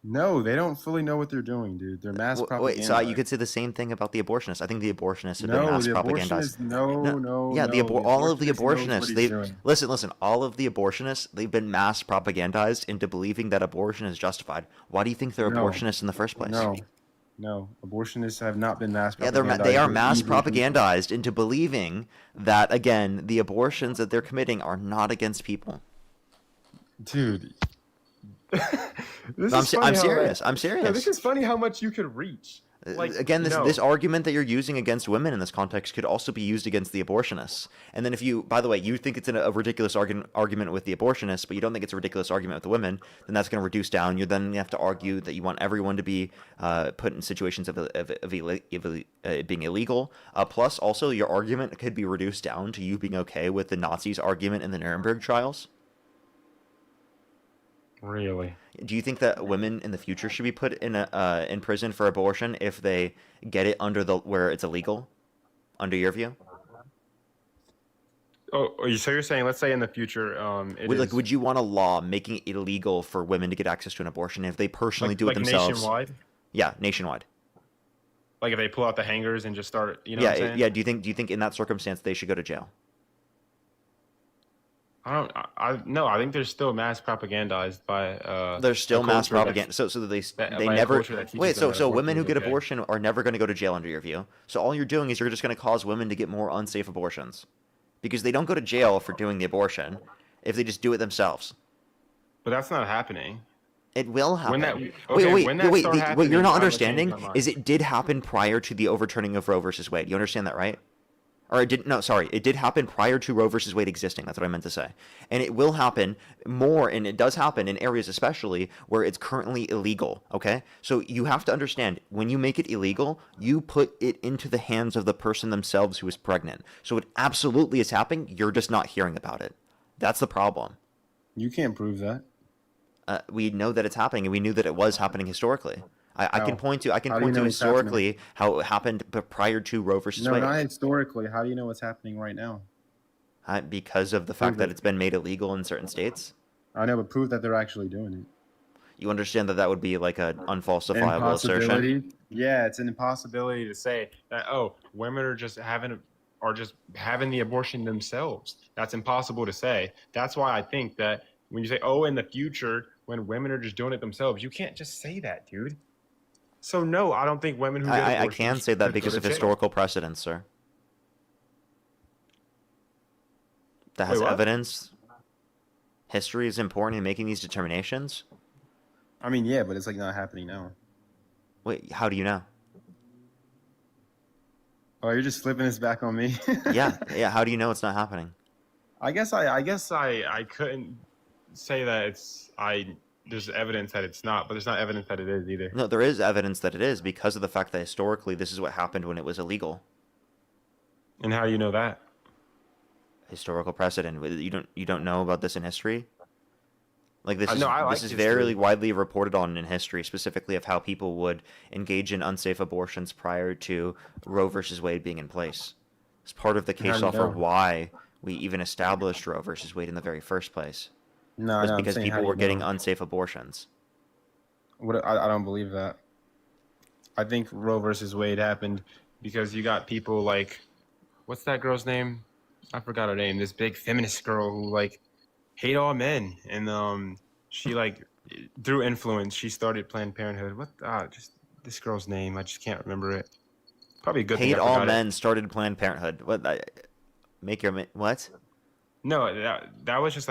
No, they don't fully know what they're doing, dude. They're mass propaganda. Wait, so you could say the same thing about the abortionists. I think the abortionists have been No, mass the propagandized. abortionists- no, Yeah, no, all of the the abortionist knows abortionists. what he's They doing. listen. All of the abortionists. They've been mass propagandized into believing that abortion is justified. Why do you think they're No. abortionists in the first place? No, abortionists have not been mass Yeah, propagandized. they are They're mass evil people. propagandized into believing that, again, the abortions that they're committing are not against people. Dude. I'm is funny how, serious. I'm Yeah, serious. this is funny how much you could reach. Like, Again, no. this argument that you're using against women in this context could also be used against the abortionists. And then if you, by the way, you think it's a ridiculous argument with the abortionists, but you don't think it's a ridiculous argument with the women, then that's going to reduce down. You then have to argue that you want everyone to be put in situations of being illegal. Plus, also, your argument could be reduced down to you being okay with the Nazis' argument in the Nuremberg trials. Really? Do you think that women in the future should be put in prison for abortion if they get it where it's illegal, under your view? Oh, so you're saying, let's say in the future, Would you want a law making it illegal for women to get access to an abortion if they personally do it like themselves? nationwide? Yeah, nationwide. Like if they pull out the hangers and just start, you know yeah, what I'm saying? yeah. Do you think in that circumstance they should go to jail? No, I think there's still mass propagandized by There's still a mass culture that's- propaganda. So they by a never culture that teaches wait. them So that women abortion who is get okay. abortion are never going to go to jail under your view. So all you're doing is you're just going to cause women to get more unsafe abortions, because they don't go to jail for doing the abortion if they just do it themselves. But that's not happening. It will happen. When that What you're happening, not I will understanding change my mind. is it did happen prior to the overturning of Roe versus Wade. You understand that, right? Or it didn't. No, sorry, it did happen prior to Roe versus Wade existing. That's what I meant to say. And it will happen more, and it does happen in areas especially where it's currently illegal. Okay, so you have to understand, when you make it illegal, you put it into the hands of the person themselves who is pregnant. So it absolutely is happening. You're just not hearing about it. That's the problem. You can't prove that. We know that it's happening, and we knew that it was happening historically. I can point to How do you know it's historically how it happened prior to Roe versus No, Wade. not historically. How do you know what's happening right now? Because of the fact that it's been made illegal in certain states. I know, but prove that they're actually doing it. You understand that that would be like an unfalsifiable assertion. Impossibility. Yeah, it's an impossibility to say that women are just having the abortion themselves. That's impossible to say. That's why I think that when you say, in the future, when women are just doing it themselves, you can't just say that, dude. So no, I don't think women who get I abortions can say that should because go of to jail. historical precedents, sir. That has Wait, what? evidence. History is important in making these determinations. I mean, yeah, but it's like not happening now. Wait, how do you know? Oh, you're just flipping this back on me. Yeah. How do you know it's not happening? I guess I couldn't say that there's evidence that it's not, but there's not evidence that it is either. No, there is evidence that it is because of the fact that historically this is what happened when it was illegal. And how do you know that? Historical precedent. You don't know about this in history? Like this I like is history. very widely reported on in history, specifically of how people would engage in unsafe abortions prior to Roe versus Wade being in place. It's part of the How case do you law for know? why we even established Roe versus Wade in the very first place. No, was I'm because saying, how people do were you getting know? unsafe abortions. I don't believe that. I think Roe versus Wade happened because you got people like, what's that girl's name? I forgot her name. This big feminist girl who hate all men, and she through influence she started Planned Parenthood. Just this girl's name? I just can't remember it. Probably a good thing Hate I all forgot it. men started Planned Parenthood. What? No, that was just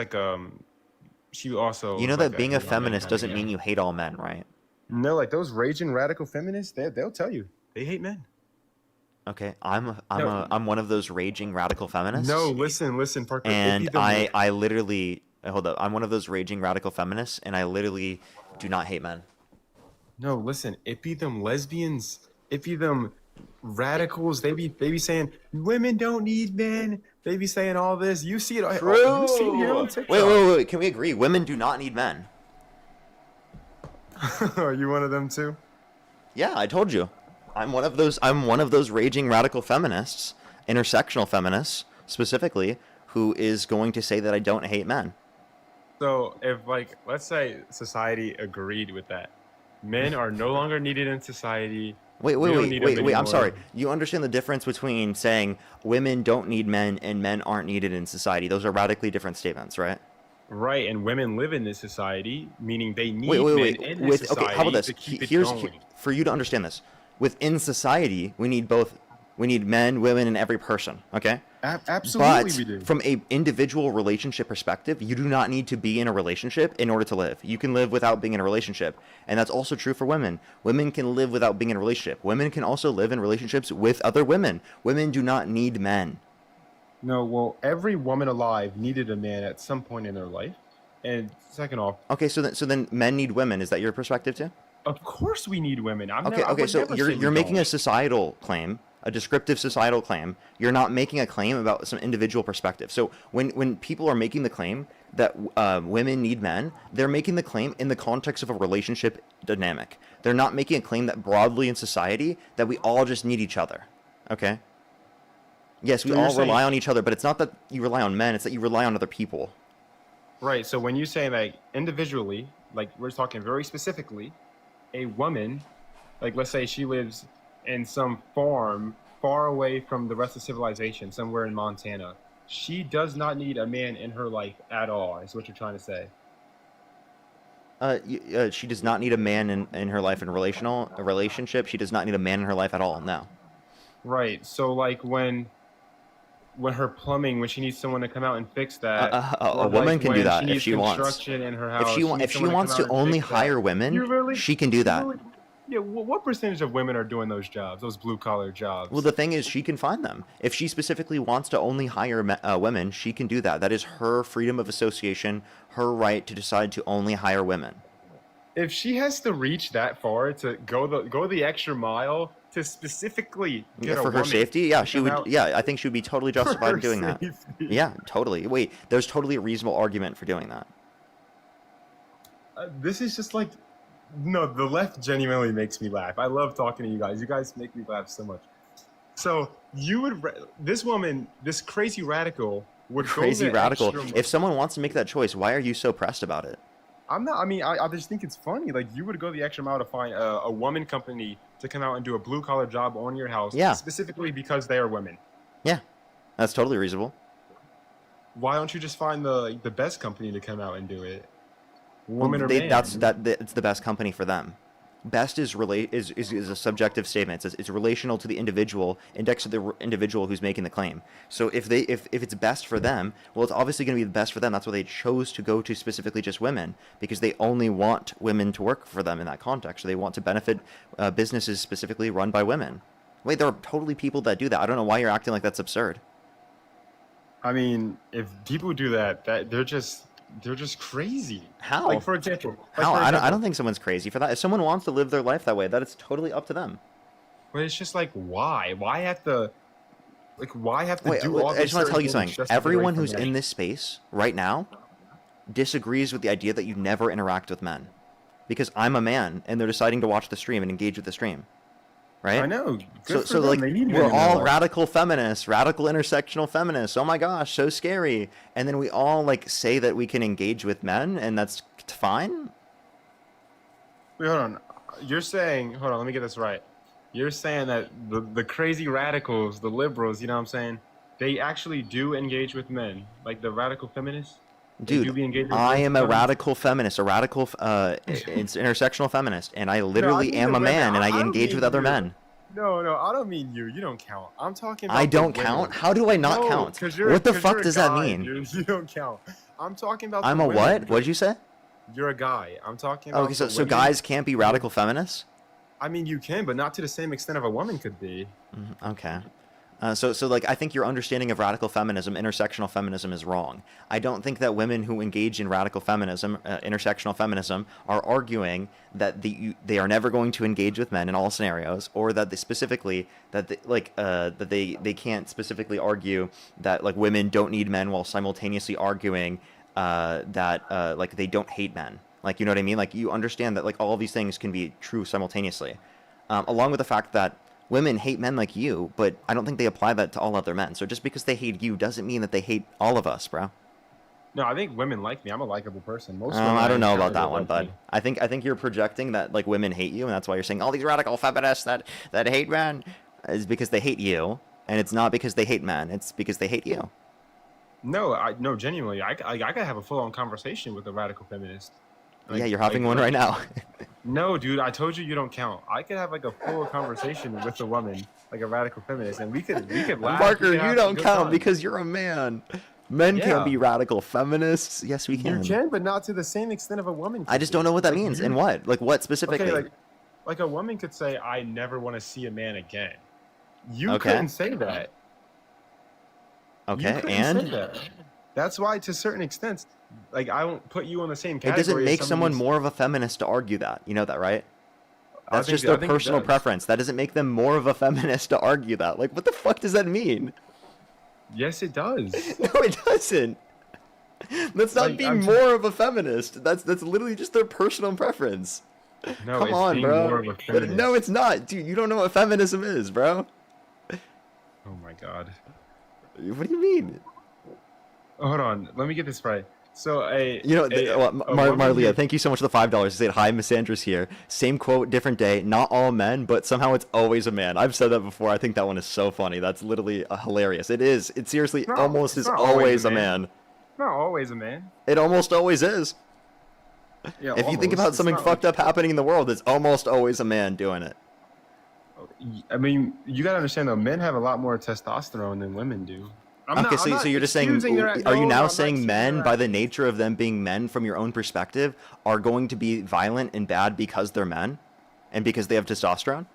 she also. You know was that like being a hate all men feminist kinda doesn't guy. mean you hate all men, right? No, those raging radical feminists, they'll tell you they hate men. Okay, I'm No. one of those raging radical feminists. No, listen, Parker. And If you I literally hold up. I'm one of those raging radical feminists, and I literally do not hate men. No, listen. It be them lesbians. It be them radicals. They be saying women don't need men. They be saying all this. You see it. You see it here on TikTok. Wait. Can we agree? Women do not need men. Are you one of them too? Yeah, I told you. I'm one of those raging radical feminists, intersectional feminists specifically, who is going to say that I don't hate men. So if let's say society agreed with that, men are no longer needed in society. Wait. We don't need them I'm anymore. sorry. You understand the difference between saying women don't need men and men aren't needed in society? Those are radically different statements, right? Right, and women live in this society, meaning they need Wait. men in this society Okay, how about this? to keep it Here's going. for you to understand this. Within society, we need both. We need men, women, and every person. Okay. Absolutely, But we do. from a individual relationship perspective, you do not need to be in a relationship in order to live. You can live without being in a relationship, and that's also true for women. Women can live without being in a relationship. Women can also live in relationships with other women. Women do not need men. No, well, every woman alive needed a man at some point in their life. And second off, Okay, so then men need women. Is that your perspective too? of course we need women. Okay, so you're making a societal claim, a descriptive societal claim. You're not making a claim about some individual perspective. So when people are making the claim that women need men, they're making the claim in the context of a relationship dynamic. They're not making a claim that broadly in society that we all just need each other. Okay? Yes, we So you're all rely saying- on each other, but it's not that you rely on men, it's that you rely on other people. Right, so when you say individually, we're talking very specifically, a woman, let's say she lives in some farm far away from the rest of civilization, somewhere in Montana, she does not need a man in her life at all. Is what you're trying to say? She does not need a man in her life in a relationship. She does not need a man in her life at all. No. Right. So like when her plumbing, when she needs someone to come out and fix that, A woman can do that if she wants. Construction in her house, If she wants to only hire women, she can do that. Yeah, what percentage of women are doing those jobs, those blue collar jobs? Well, the thing is, she can find them. If she specifically wants to only hire women, she can do that. That is her freedom of association, her right to decide to only hire women. If she has to reach that far to go the extra mile to specifically get for a her woman safety, yeah, to she come would. out- Yeah, I think she would be totally justified in doing that. safety. Yeah, totally. Wait, there's totally a reasonable argument for doing that. This is just like, no, the left genuinely makes me laugh. I love talking to you guys. You guys make me laugh so much. So this woman, this crazy radical would Crazy go the radical. extra- If someone wants to make that choice, why are you so pressed about it? I'm not. I mean, I just think it's funny. Like you would go the extra mile to find a woman company to come out and do a blue collar job on your house, Yeah. specifically because they are women. Yeah, that's totally reasonable. Why don't you just find the best company to come out and do it? Woman or man? It's the best company for them. Best is a subjective statement. It's relational to the individual, indexed to the individual who's making the claim. So if it's best for them, well, it's obviously going to be the best for them. That's why they chose to go to specifically just women, because they only want women to work for them in that context. So they want to benefit businesses specifically run by women. Wait, there are totally people that do that. I don't know why you're acting like that's absurd. I mean, if people do that they're just crazy. How? Like for example, I don't think someone's crazy for that. If someone wants to live their life that way, that is totally up to them. But it's just like, why? Why have to Wait, do all I these just want to tell you certain something. things just to get away Everyone from who's men? in this space right now disagrees with the idea that you never interact with men. Because I'm a man, and they're deciding to watch the stream and engage with the stream. Right? I know. So, Good for them. like, They need we're men in their all life. radical feminists, radical intersectional feminists. Oh my gosh, so scary. And then we all, like, say that we can engage with men, and that's fine? Wait, hold on. You're saying, hold on, let me get this right. You're saying that the crazy radicals, the liberals, you know what I'm saying? They actually do engage with men, like the radical feminists. They do Dude, be engaged with I men am a sometimes? radical feminist, it's intersectional feminist, and I literally mean am the a women. man, and I I don't engage mean with other you. men. No, I don't mean you. You don't count. I'm talking about I the don't women. count? How do I not No, count? 'cause you're- What the 'cause fuck you're a does that guy, mean? dude. You don't count. I'm talking about I'm the a women. what? What did you say? You're a guy. I'm talking about Okay, so the so women. guys can't be radical feminists? I mean, you can, but not to the same extent of a woman could be. Okay. So like, I think your understanding of radical feminism, intersectional feminism, is wrong. I don't think that women who engage in radical feminism, intersectional feminism, are arguing that they are never going to engage with men in all scenarios, or that they can't specifically argue that like women don't need men while simultaneously arguing that like they don't hate men. Like, you know what I mean? Like, you understand that like all of these things can be true simultaneously, along with the fact that women hate men like you, but I don't think they apply that to all other men. So just because they hate you doesn't mean that they hate all of us, bro. No, I think women like me. I'm a likable person. Most I don't know about encounter that one, like bud. me. I think you're projecting that like women hate you, and that's why you're saying all these radical feminists that hate men is because they hate you, and it's not because they hate men. It's because they hate you. No, genuinely, I could have a full-on conversation with a radical feminist. Yeah, you're having one right now. No, dude, I told you don't count. I could have like a full conversation with a woman, like a radical feminist, and we could laugh. Parker, we could you have don't a good count time. because you're a man. Men Yeah. can't be radical feminists. Yes, we can. You can, but not to the same extent of a woman. I just don't know what that means. And what? Like what specifically? Okay, like a woman could say, "I never want to see a man again." You Okay. couldn't say that. You Okay, couldn't and say that. That's why, to certain extents, like I don't put you on the same it category. doesn't as make someone who's- more of a feminist to argue that. You know that, right? I That's think- just I their think it personal does. preference. That doesn't make them more of a feminist to argue that. Like, what the fuck does that mean? Yes, it does. No, it doesn't. That's not Like, being I'm more of a feminist. That's literally just their personal preference. No, Come it's on, being bro. more of a But feminist. no, it's not, dude. You don't know what feminism is, bro. Oh my god. What do you mean? Hold on, let me get this right. So Marlia, thank you so much for the $5. Say hi, Miss Andrews here. Same quote, different day. Not all men, but somehow it's always a man. I've said that before. I think that one is so funny. That's literally hilarious. It is. It seriously almost is always a man. Not always a man. It almost always is. Yeah, if you think almost. about It's something not fucked up happening in the world, it's almost always a man doing it. I mean, you gotta understand though, men have a lot more testosterone than women do. I'm So you're just saying, are you now saying men, by the nature of them being men from your own perspective, are going to be violent and bad because they're men? And because they have testosterone?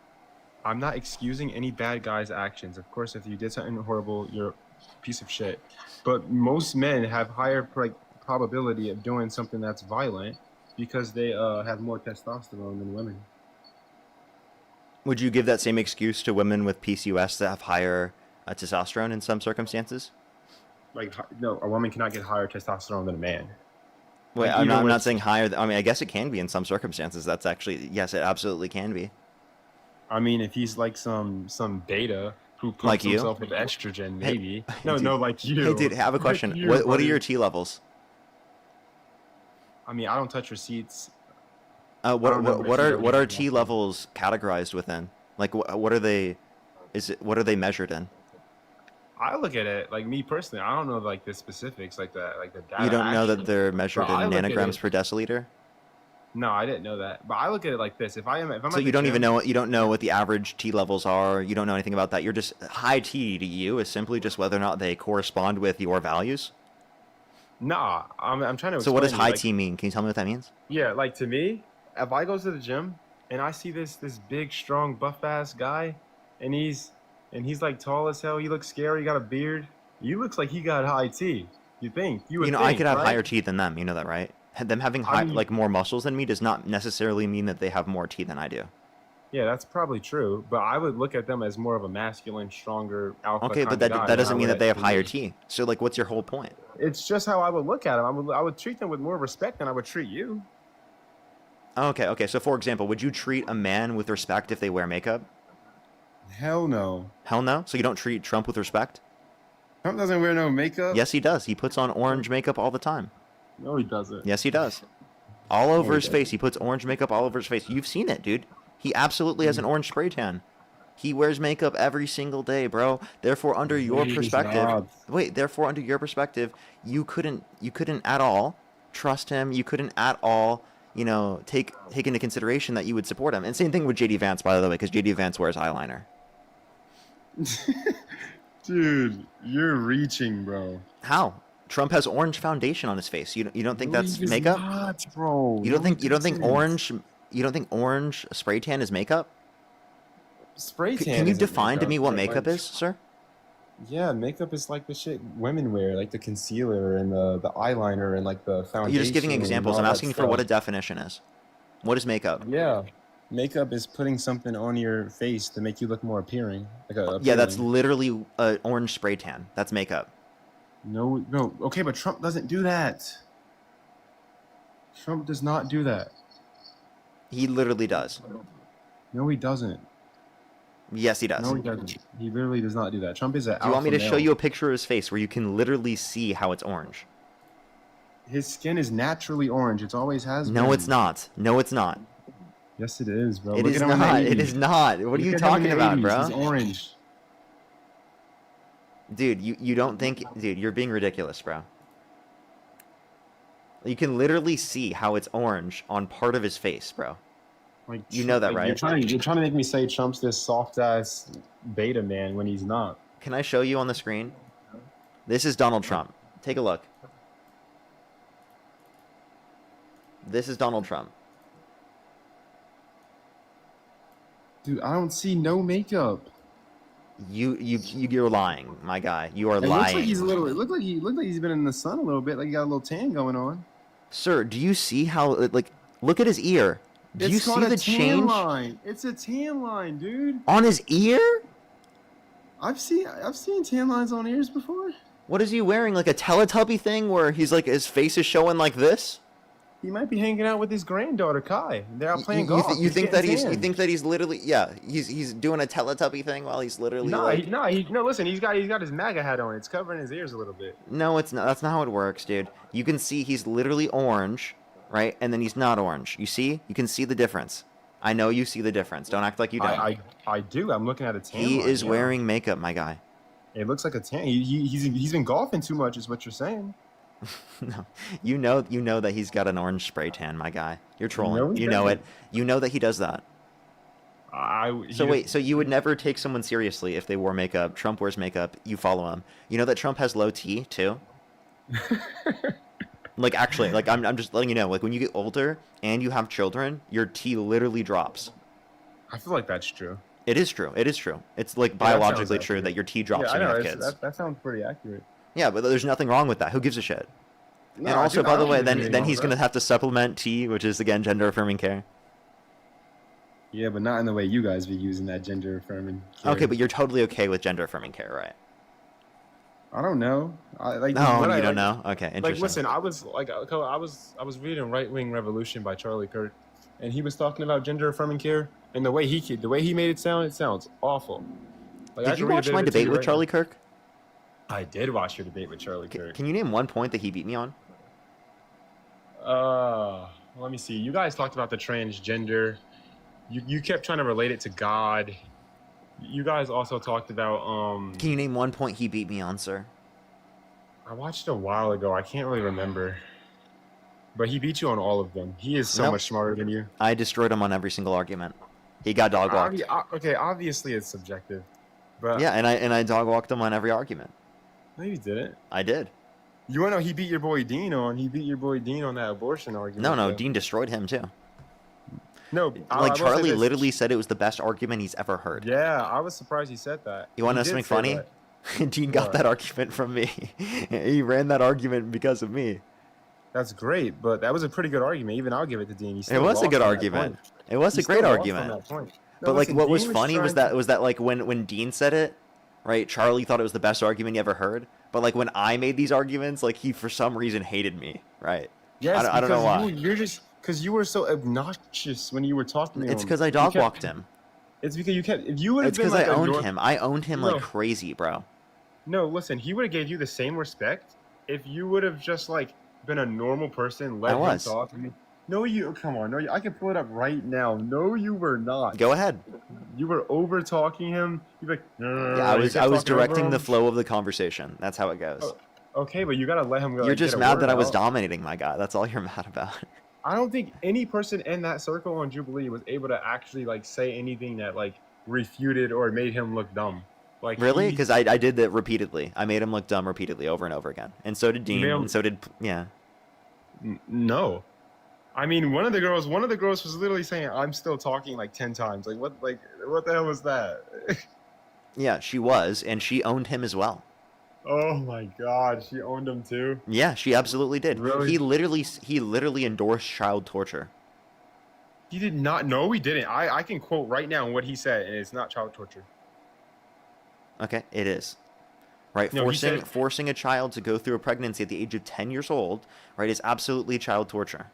I'm not excusing any bad guy's actions. Of course, if you did something horrible, you're a piece of shit. But most men have higher probability of doing something that's violent because they have more testosterone than women. Would you give that same excuse to women with PCOS that have higher testosterone in some circumstances? Like, no, a woman cannot get higher testosterone than a man. Wait, Like, I'm even not with- saying higher. I mean, I guess it can be in some circumstances. That's actually, yes, it absolutely can be. I mean, if he's like some beta who pumps Like you? himself with estrogen, maybe. Hey, dude. No, like you. Hey, dude, I have a question. Like you, what are buddy. your T levels? I mean, I don't touch receipts. What are T levels categorized within? Like, what are they? What are they measured in? I look at it like me personally. I don't know like the specifics like that, like the data. You don't know that action. they're measured Bro, I in look at nanograms it- per deciliter? No, I didn't know that. But I look at it like this: if I'm So at you the don't even gym- know, you don't know what the average T levels are. You don't know anything about that. You're just, high T to you is simply just whether or not they correspond with your values. Nah, I'm trying to. So what does explain to high you, like, T mean? Can you tell me what that means? Yeah, like to me, if I go to the gym and I see this big, strong, buff ass guy, and he's like tall as hell. He looks scary. He got a beard. He looks like he got high T. You think? You would You know, think, I could have right? higher T than them. You know that, right? Them having I mean- like more muscles than me does not necessarily mean that they have more T than I do. Yeah, that's probably true. But I would look at them as more of a masculine, stronger alpha. Okay, but kinda guy that than doesn't I mean would that they at have higher females. T. So like, what's your whole point? It's just how I would look at them. I would treat them with more respect than I would treat you. Okay. So for example, would you treat a man with respect if they wear makeup? Hell no. Hell no. So you don't treat Trump with respect? Trump doesn't wear no makeup. Yes, he does. He puts on orange makeup all the time. No, he doesn't. Yes, he does. All over he his face. He puts orange makeup all over his face. You've seen it, dude. He absolutely has an orange spray tan. He wears makeup every single day, bro. Therefore, under your He does perspective, not. therefore, under your perspective, you couldn't at all trust him. You couldn't at all, take into consideration that you would support him. And same thing with JD Vance, by the way, because JD Vance wears eyeliner. Dude, you're reaching, bro. How? Trump has orange foundation on his face. You don't think No, that's he does makeup? not, bro. You don't No, think he you don't think doesn't. orange spray tan is makeup? Spray tan? Can you isn't define to me what bro. makeup Like, is, sir? Yeah, makeup is like the shit women wear, like the concealer and the eyeliner and like the foundation. You're just giving and examples. all I'm that asking for what a stuff. definition is. What is makeup? Yeah, makeup is putting something on your face to make you look more appealing. Yeah, that's appealing. literally orange spray tan. That's makeup. No. Okay, but Trump doesn't do that. Trump does not do that. He literally does. No, he doesn't. Yes, he does. No, he doesn't. He literally does not do that. Trump is an Do you want me to alpha show male. you a picture of his face where you can literally see how it's orange? His skin is naturally orange. It's always has been. No, it's not. No, it's not. Yes, it is, bro. It Look is at him in the not. It 80s. is not. What are Look you at him in talking the about, 80s. bro? He's orange. Dude, you don't think... Dude, you're being ridiculous, bro. You can literally see how it's orange on part of his face, bro. Like, You know that, like, right? You're trying to make me say Trump's this soft ass beta man when he's not. Can I show you on the screen? This is Donald Trump. Take a look. This is Donald Trump. Dude, I don't see no makeup. You're lying, my guy. You are It looks lying. like he's a little. It looked like he's been in the sun a little bit. Like he got a little tan going on. Sir, do you see how look at his ear? Do you It's see got a the tan change line. It's a tan line, dude. on his ear? I've seen tan lines on ears before. What is he wearing? Like a Teletubby thing where he's like his face is showing like this? He might be hanging out with his granddaughter Kai. They're out playing You, golf. you think that getting you tan. think that he's literally he's doing a Teletubby thing while he's literally No, like no. Listen, he's got his MAGA hat on. It's covering his ears a little bit. no, it's not. That's not how it works, dude. You can see he's literally orange, right? And then he's not orange. You see? You can see the difference. I know you see the difference. Don't act like you don't. I do. I'm looking at a tan. He line, is yeah. wearing makeup, my guy. It looks like a tan. He's been golfing too much, is what you're saying. No, you know that he's got an orange spray tan, my guy. You're trolling. No, he You know it. doesn't. You know that he does that. So wait, so you would never take someone seriously if they wore makeup. Trump wears makeup. You follow him. You know that Trump has low T too. Like actually, like I'm just letting you know. Like when you get older and you have children, your T literally drops. I feel like that's true. It is true. It is true. It's like Yeah, that sounds biologically true accurate. that your T drops Yeah, when I you know. have kids. That sounds pretty accurate. Yeah, but there's nothing wrong with that. Who gives a shit? No, And also, dude, by I the don't way, think there's anything then wrong he's with gonna that. have to supplement T, which is again gender affirming care. Yeah, but not in the way you guys be using that gender affirming. care. Okay, but you're totally okay with gender affirming care, right? I don't know. No, you don't know. Okay, Like, interesting. listen, I was reading Right Wing Revolution by Charlie Kirk, and he was talking about gender affirming care, and the way he made it sounds awful. Like, I Did you can read a watch bit my of it to debate you with right Charlie now. Kirk? I did watch your debate with Charlie Kirk. Can you name one point that he beat me on? Let me see. You guys talked about the transgender. You kept trying to relate it to God. You guys also talked about Can you name one point he beat me on, sir? I watched it a while ago. I can't really remember. But he beat you on all of them. He is so Nope. much smarter than you. I destroyed him on every single argument. He got dog walked. Okay, obviously it's subjective. But Yeah, and I dog walked him on every argument. No, you didn't. I did. You wanna know he beat your boy Dean on? He beat your boy Dean on that abortion argument. No, though. Dean destroyed him too. No, I Like will say Charlie this. literally said it was the best argument he's ever heard. Yeah, I was surprised he said that. You want to He know did something say funny? that. Dean got What? that argument from me. He ran that argument because of me. That's great, but that was a pretty good argument. Even I'll give it to Dean. He It still was a lost good on that argument. point. It was He a great still lost on argument. that point. No, But like, listen, what was Dean funny was trying that like when Dean said it, right? Charlie thought it was the best argument he ever heard. But like when I made these arguments, like he for some reason hated me, right? Yes, I don't know why. You're just because you were so obnoxious when you were talking to him. It's because I You dog kept- walked him. It's because you kept. If you would have It's been because like I a owned nor- him. I owned him No. like crazy, bro. No, listen. He would have gave you the same respect if you would have just like been a normal person. Let I him was. talk. No, you. Come on. No, I can pull it up right now. No, you were not. Go ahead. You were over talking him. You're like. Yeah, I was directing the flow of the conversation. That's how it goes. Okay, but you gotta let him go. You're like, just get a mad word that I was out. dominating my guy. That's all you're mad about. I don't think any person in that circle on Jubilee was able to actually like say anything that like refuted or made him look dumb. Like Really? he- Because I did that repeatedly. I made him look dumb repeatedly over and over again. And so did Dean. made him- And so did yeah. No. I mean, one of the girls was literally saying, "I'm still talking" like 10 times. Like what the hell was that? Yeah, she was, and she owned him as well. Oh my god, she owned him too. Yeah, she absolutely did. Really? He literally endorsed child torture. He did not. No, he didn't. I can quote right now what he said, and it's not child torture. Okay, it is. Right, No, he said- forcing a child to go through a pregnancy at the age of 10 years old, right, is absolutely child torture.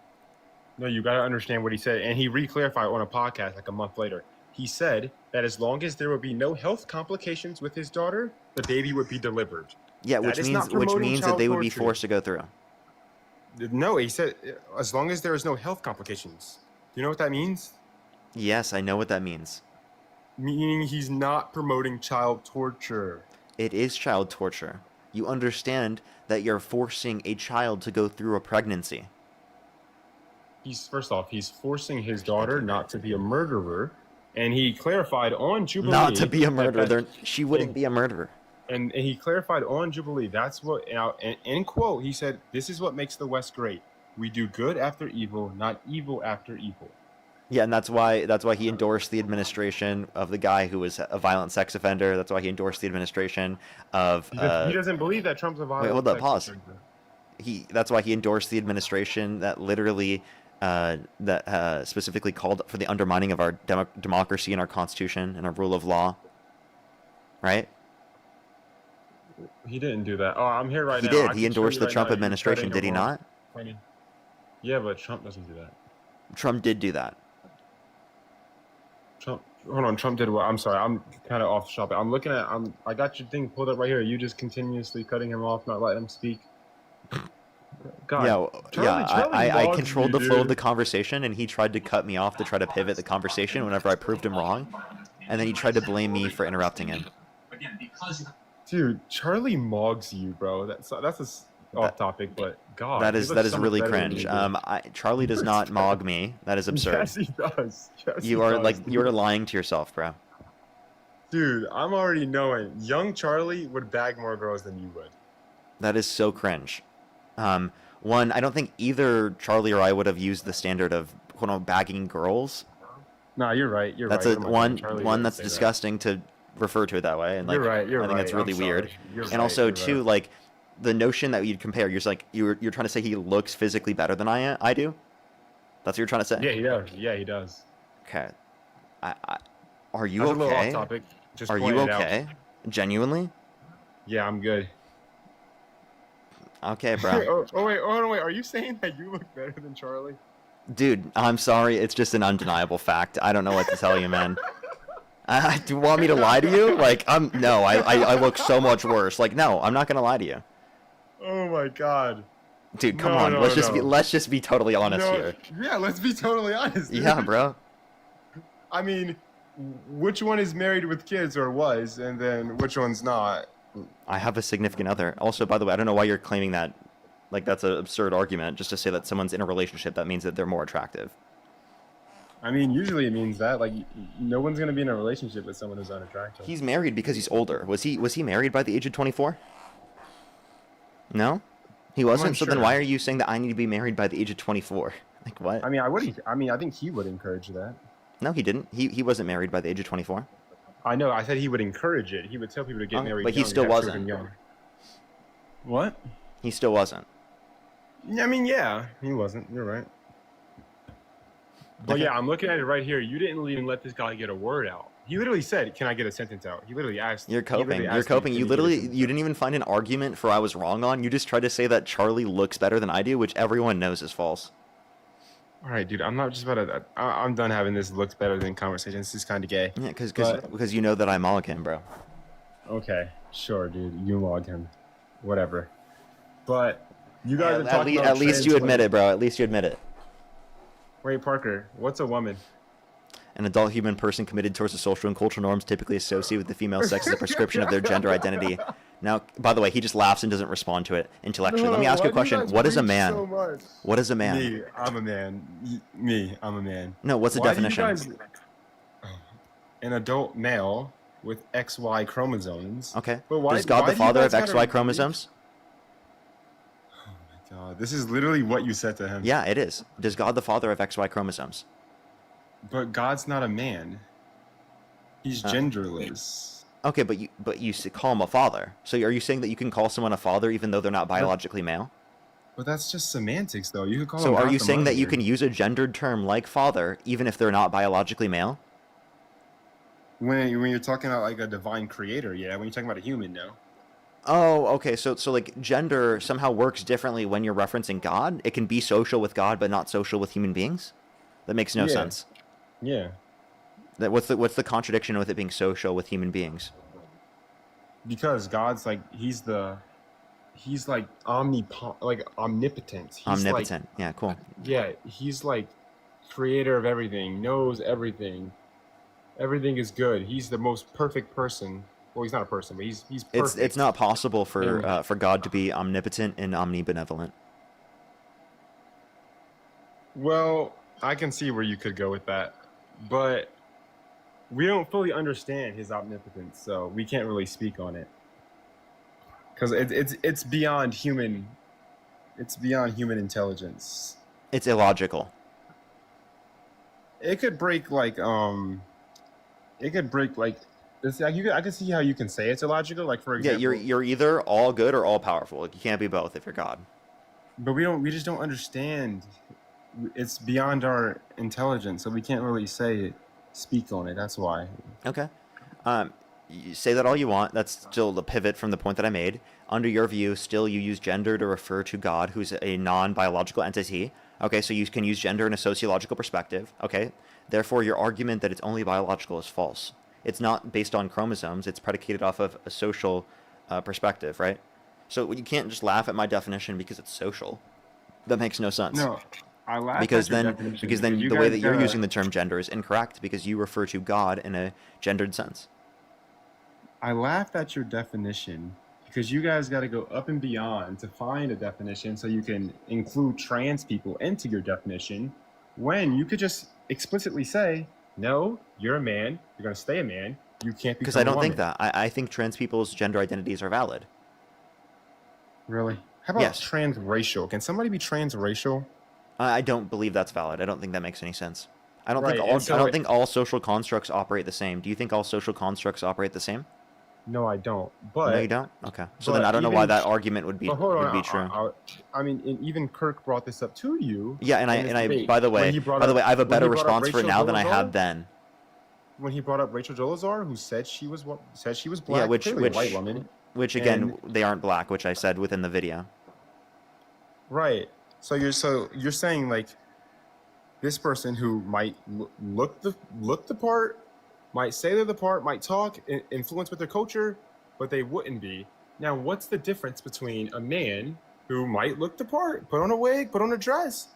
No, you gotta understand what he said, and he re-clarified on a podcast like a month later. He said that as long as there would be no health complications with his daughter, the baby would be delivered. Yeah, That which is means not promoting that child they would be torture. forced to go through. No, he said as long as there is no health complications. You know what that means? Yes, I know what that means. Meaning he's not promoting child torture. It is child torture. You understand that you're forcing a child to go through a pregnancy. He's forcing his daughter not to be a murderer, and he clarified on Jubilee Not to be a that- murderer. that- She wouldn't be a murderer. And he clarified on Jubilee. That's what. Now, in quote, he said, "This is what makes the West great. We do good after evil, not evil after evil." Yeah, and that's why he endorsed the administration of the guy who was a violent sex offender. That's why he endorsed the administration of. He doesn't believe that Trump's a violent. Wait, hold up, sex pause. offender. That's why he endorsed the administration that literally specifically called for the undermining of our democracy and our constitution and our rule of law. Right? He didn't do that. Oh, I'm here right He now. did. I He can show endorsed you the right Trump now. You're administration, studying did he it wrong. not? Funny. Yeah, but Trump doesn't do that. Trump did do that. Hold on, Trump did what? I'm sorry, I'm kind of off topic. I'm looking at, I got your thing pulled up right here. You just continuously cutting him off, not letting him speak. God, I lost controlled me, the flow of dude. the conversation, and he tried to cut me off to try to pivot the conversation whenever I proved him wrong, and then he tried to blame me for interrupting him. Dude, Charlie mogs you, bro. That's off topic, but God, That he is looks so much really better than cringe. you do. Charlie does not mog me. That is absurd. Yes, he does. Yes, You he are does, you are lying to yourself, bro. Dude, I'm already knowing. Young Charlie would bag more girls than you would. That is so cringe. One, I don't think either Charlie or I would have used the standard of bagging girls. Nah, you're right. You're That's right. a Oh my God, Charlie one wouldn't that's say that. disgusting to refer to it that way, and like You're right, you're I think that's right, I'm really weird. sorry. You're And right, also you're too, right. like the notion that you'd compare, you're trying to say he looks physically better than I do. That's what you're trying to say. Yeah, he does. Yeah, he does. Okay. Are you That's a little okay? off topic. Just Are you pointing it out. okay? Genuinely? Yeah, I'm good. Okay, bro. Wait, are you saying that you look better than Charlie? Dude, I'm sorry. It's just an undeniable fact. I don't know what to tell you, man. Do you want me to lie to you? Like, no, I look so much worse. Like, no, I'm not gonna lie to you. Oh my God. Dude, come No, on. no, Let's just be totally honest here. Yeah, let's be totally honest. Dude. Yeah, bro. I mean, which one is married with kids or was, and then which one's not? I have a significant other. Also, by the way, I don't know why you're claiming that. Like, that's an absurd argument. Just to say that someone's in a relationship, that means that they're more attractive. I mean, usually it means that. Like, no one's gonna be in a relationship with someone who's unattractive. He's married because he's older. Was he married by the age of 24? No? He wasn't? So then unsure. why are you saying that I need to be married by the age of 24? Like, what? I mean, I wouldn't. I mean, I think he would encourage that. No, he didn't. He wasn't married by the age of 24. I know. I said he would encourage it. He would tell people to get married. But he young, still have children wasn't. young. What? He still wasn't. I mean, yeah, he wasn't. You're right. But yeah, I'm looking at it right here. You didn't even let this guy get a word out. He literally said, "Can I get a sentence out?" He literally asked. You're he coping. literally You're asked me, coping. "Can You get a literally sentence you didn't even find an argument for I was wrong on. You just tried to say that Charlie looks better than I do, which everyone knows is false. All right, dude. I'm not just about to. I'm done having this looks better than conversation. This is kind of gay. Yeah, because But- you know that I mock him, bro. Okay, sure, dude. You log him, whatever. But you guys are At, talking about at least trans you admit women. it, bro. At least you admit it. Wait, Parker. What's a woman? An adult human person committed towards the social and cultural norms typically associated with the female sex as a prescription of their gender identity. Now, by the way, he just laughs and doesn't respond to it intellectually. Let me ask you a question. What is a man? What is a man? Me, I'm a man. Me, I'm a man. No, what's the Why do you definition? guys- An adult male with XY chromosomes. Okay. But why, Does God why the do you Father guys have gotta XY read- chromosomes? God, this is literally what you said to him. Yeah, it is. Does God the Father have XY chromosomes? But God's not a man. He's genderless. Okay, but you call him a father. So are you saying that you can call someone a father even though they're not biologically male? But that's just semantics, though. You could call So him are God you the saying that you Mother. can use a gendered term like father even if they're not biologically male? When you're talking about like a divine creator, yeah. When you're talking about a human, no. Oh, okay. So like gender somehow works differently when you're referencing God. It can be social with God, but not social with human beings. That makes no Yeah. sense. Yeah. That what's the contradiction with it being social with human beings? Because God's like he's like omnipotent. He's Omnipotent. Like, Yeah, cool. yeah, he's like creator of everything, knows everything. Everything is good. He's the most perfect person. Well, he's not a person, but he's perfect. It's not possible for And- for God to be omnipotent and omnibenevolent. Well, I can see where you could go with that, but we don't fully understand his omnipotence, so we can't really speak on it. Because it's beyond human. It's beyond human intelligence. It's illogical. It could break like It could break like. It's like I can see how you can say it's illogical. Like for example. Yeah, you're either all good or all powerful. Like you can't be both if you're God. But we just don't understand. It's beyond our intelligence, so we can't really speak on it. That's why. Okay. You say that all you want. That's still the pivot from the point that I made. Under your view, still you use gender to refer to God, who's a non-biological entity. Okay, so you can use gender in a sociological perspective. Okay, therefore your argument that it's only biological is false. It's not based on chromosomes. It's predicated off of a social perspective, right? So you can't just laugh at my definition because it's social. That makes no sense. No, I laugh Because at your then, definition because then you the way guys that you're gotta- using the term gender is incorrect because you refer to God in a gendered sense. I laughed at your definition because you guys got to go up and beyond to find a definition so you can include trans people into your definition when you could just explicitly say, no, you're a man, you're going to stay a man, you can't become Because I don't a think woman. that. I think trans people's gender identities are valid. Really? How about Yes. transracial? Can somebody be transracial? I don't believe that's valid. I don't think that makes any sense. I don't Right, think all. and so I don't it- think all social constructs operate the same. Do you think all social constructs operate the same? No, I don't. But No, you don't. Okay. So then but I don't know why even- that argument would be but hold on, true. I mean, and even Kirk brought this up to you. Yeah, and in this I debate by the when way, he brought I have a when better he brought up response for it Rachel now than I Dolezal, had then. When he brought up Rachel Dolezal, who said she was black, Yeah, which clearly a white woman. which again And- they aren't black, which I said within the video. Right. So you're saying like this person who might look the part, might say they're the part, might talk, influence with their culture, but they wouldn't be. Now, what's the difference between a man who might look the part, put on a wig, put on a dress,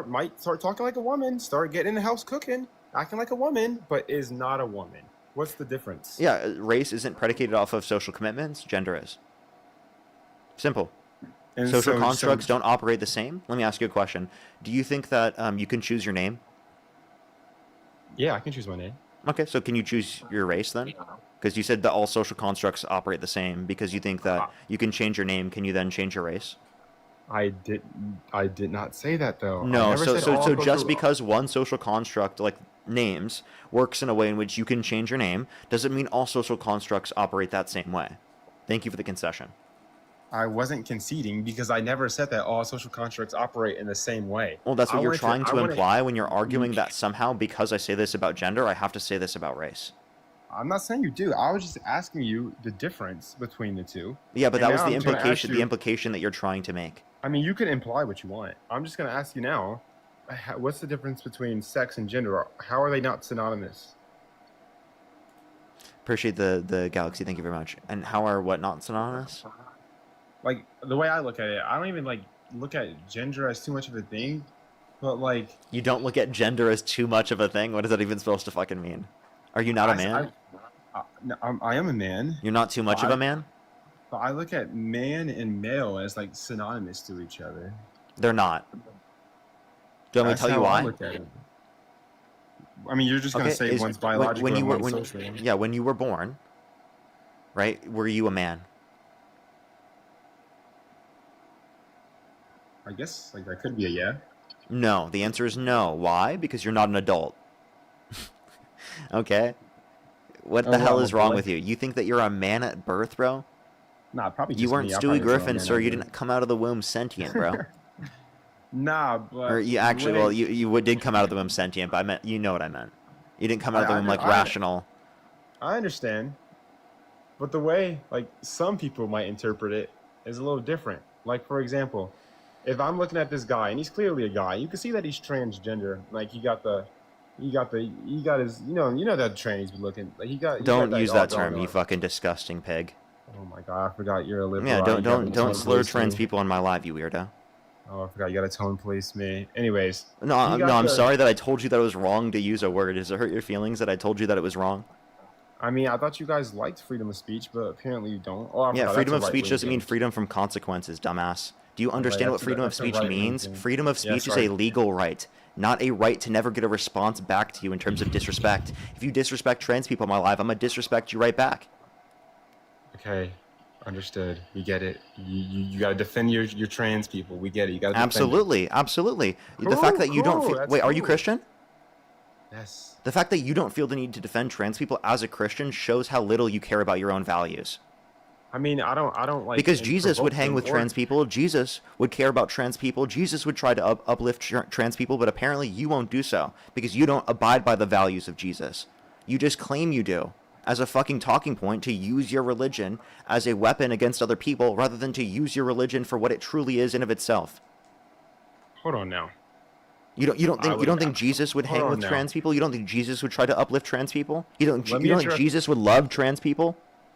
might start talking like a woman, start getting in the house cooking, acting like a woman, but is not a woman? What's the difference? Yeah, race isn't predicated off of social commitments. Gender is. Simple. And Social so- constructs don't operate the same. Let me ask you a question. Do you think that you can choose your name? Yeah, I can choose my name. Okay, so can you choose your race then? Because you said that all social constructs operate the same. Because you think that you can change your name, can you then change your race? I did not say that though. I No. never So said so all so just social- because one social construct like names works in a way in which you can change your name, doesn't mean all social constructs operate that same way. Thank you for the concession. I wasn't conceding because I never said that all social constructs operate in the same way. Well, that's what I you're wanted trying I to wanted- imply when you're arguing that somehow because I say this about gender, I have to say this about race. I'm not saying you do. I was just asking you the difference between the two. Yeah, but And that was now the I'm gonna ask implication. The you- implication that you're trying to make. I mean, you can imply what you want. I'm just going to ask you now, what's the difference between sex and gender? How are they not synonymous? Appreciate the galaxy. Thank you very much. And how are what not synonymous? Like, the way I look at it, I don't even, like, look at gender as too much of a thing. But, like... You don't look at gender as too much of a thing? What is that even supposed to fucking mean? Are you not a man? I am a man. You're not too much of a man? But I look at man and male as, like, synonymous to each other. They're not. Do you want me to That's tell you how I why? look at it. I mean, you're just going to say is- one's biological when you and were one's social. yeah, when you were born, right? Were you a man? I guess, like, that could be a yeah. No. The answer is no. Why? Because you're not an adult. Okay. What Oh, the well, hell I'm is a wrong boy. with you? You think that you're a man at birth, bro? Nah, probably You just weren't me. I'm Stewie probably still a Griffin, man sir. at You birth. didn't come out of the womb sentient, bro. Nah, but... Or you actually, the well, way- you did come out of the womb sentient, but I meant, you know what I meant. You didn't come out of the womb like I- rational. I understand. But the way, like, some people might interpret it is a little different. Like, for example, if I'm looking at this guy, and he's clearly a guy, you can see that he's transgender. Like, he got his, you know that trannies be looking. Like, he got Don't that use all that going term, you on. fucking disgusting pig. Oh my god, I forgot you're a liberal. Yeah, You got don't the tone slur police trans me. people in my life, you weirdo. Oh, I forgot you got a tone police me. Anyways. No, he I'm, got no, I'm the- sorry that I told you that it was wrong to use a word. Does it hurt your feelings that I told you that it was wrong? I mean, I thought you guys liked freedom of speech, but apparently you don't. Oh, I Yeah, forgot, freedom that's of a speech right-wing doesn't mean thing. freedom from consequences, dumbass. Do you understand what that's a- freedom of that's a speech right-wing means? thing. Freedom of Yeah, speech is sorry. a legal right, not a right to never get a response back to you in terms of disrespect. If you disrespect trans people in my life, I'm going to disrespect you right back. Okay, understood. We get it. You got to defend your trans people. We get it. You got to Absolutely, absolutely. The Cool, fact that you don't cool, feel... that's Wait, are you cool. Christian? Yes. The fact that you don't feel the need to defend trans people as a Christian shows how little you care about your own values. I mean, I don't like Because Jesus would provoke hang them with or- trans people. Jesus would care about trans people. Jesus would try to uplift trans people, but apparently you won't do so because you don't abide by the values of Jesus. You just claim you do as a fucking talking point to use your religion as a weapon against other people rather than to use your religion for what it truly is in of itself. Hold on now. You don't think Jesus would hang with trans people? You don't think Jesus would try to uplift trans people? You don't think Jesus would love trans people?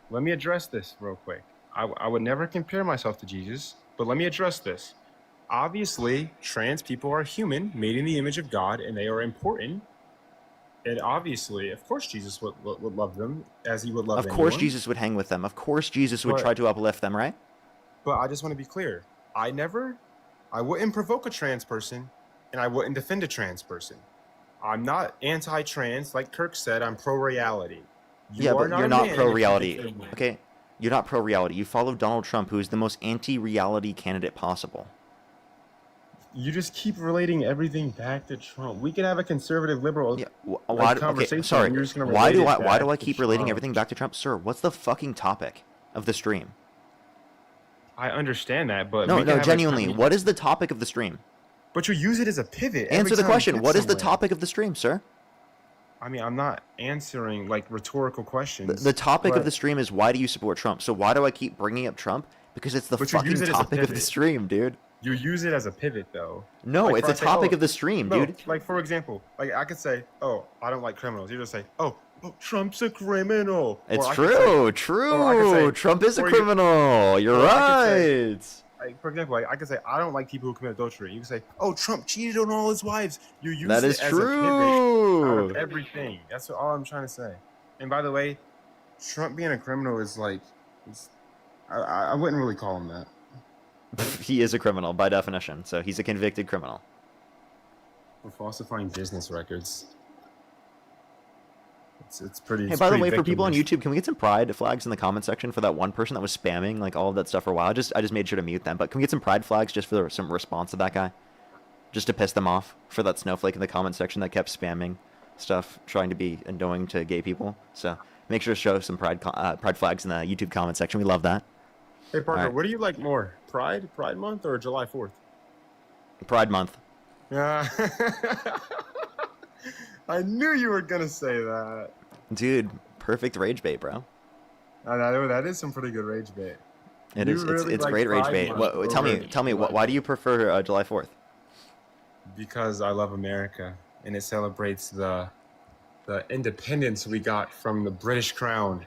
Let me address this real quick. I would never compare myself to Jesus, but let me address this. Obviously, trans people are human, made in the image of God, and they are important. And obviously, of course, Jesus would love them as he would love Of course, anyone. Jesus would hang with them. Of course, Jesus would try to uplift them, right? But I just want to be clear. I wouldn't provoke a trans person, and I wouldn't defend a trans person. I'm not anti-trans, like Kirk said. I'm pro-reality. Yeah, but you're not pro-reality. Okay? You're not pro-reality. You follow Donald Trump, who is the most anti-reality candidate possible. You just keep relating everything back to Trump. We could have a conservative liberal conversation. Okay, sorry. And you're just gonna Why relate do I to keep relating Trump. everything back to Trump? Sir, what's the fucking topic of the stream? I understand that, but No, genuinely, what is the topic of the stream? But you use it as a pivot. every Answer the time you question. get What is the somewhere. topic of the stream, sir? I mean, I'm not answering like rhetorical questions. The topic of but- the stream is why do you support Trump? So why do I keep bringing up Trump? Because it's the But you fucking use it as a topic of the pivot. stream, dude. You use it as a pivot, though. No, Like, it's for a I say, topic oh, of the stream, no, dude. Like, for example, like I could say, oh, I don't like criminals. You just say, oh, Trump's a criminal. It's Or I could true, say- or I could true. say- Trump is a or you- criminal. You're or I could right. say- like, for example, like, I could say, I don't like people who commit adultery. You can say, oh, Trump cheated on all his wives. You use That it is as a pivot true. out of everything. That's all I'm trying to say. And by the way, Trump being a criminal is like, I wouldn't really call him that. He is a criminal by definition, so he's a convicted criminal. For falsifying business records. It's pretty. Hey, it's by the pretty way, for people on victimless. YouTube, can we get some pride flags in the comment section for that one person that was spamming like all of that stuff for a while? I just made sure to mute them, but can we get some pride flags just for some response to that guy, just to piss them off for that snowflake in the comment section that kept spamming stuff, trying to be annoying to gay people. So make sure to show some pride flags in the YouTube comment section. We love that. Hey Parker, Alright. what do you like more, Pride Month, or July 4th? Pride Month. Yeah. I knew you were gonna say that. Dude, perfect rage bait, bro. I know that is some pretty good rage bait. It You is. really It's like great rage Pride bait. Month Tell me. over Tell me. July Why do you prefer July 4th? Because I love America, and it celebrates the independence we got from the British Crown.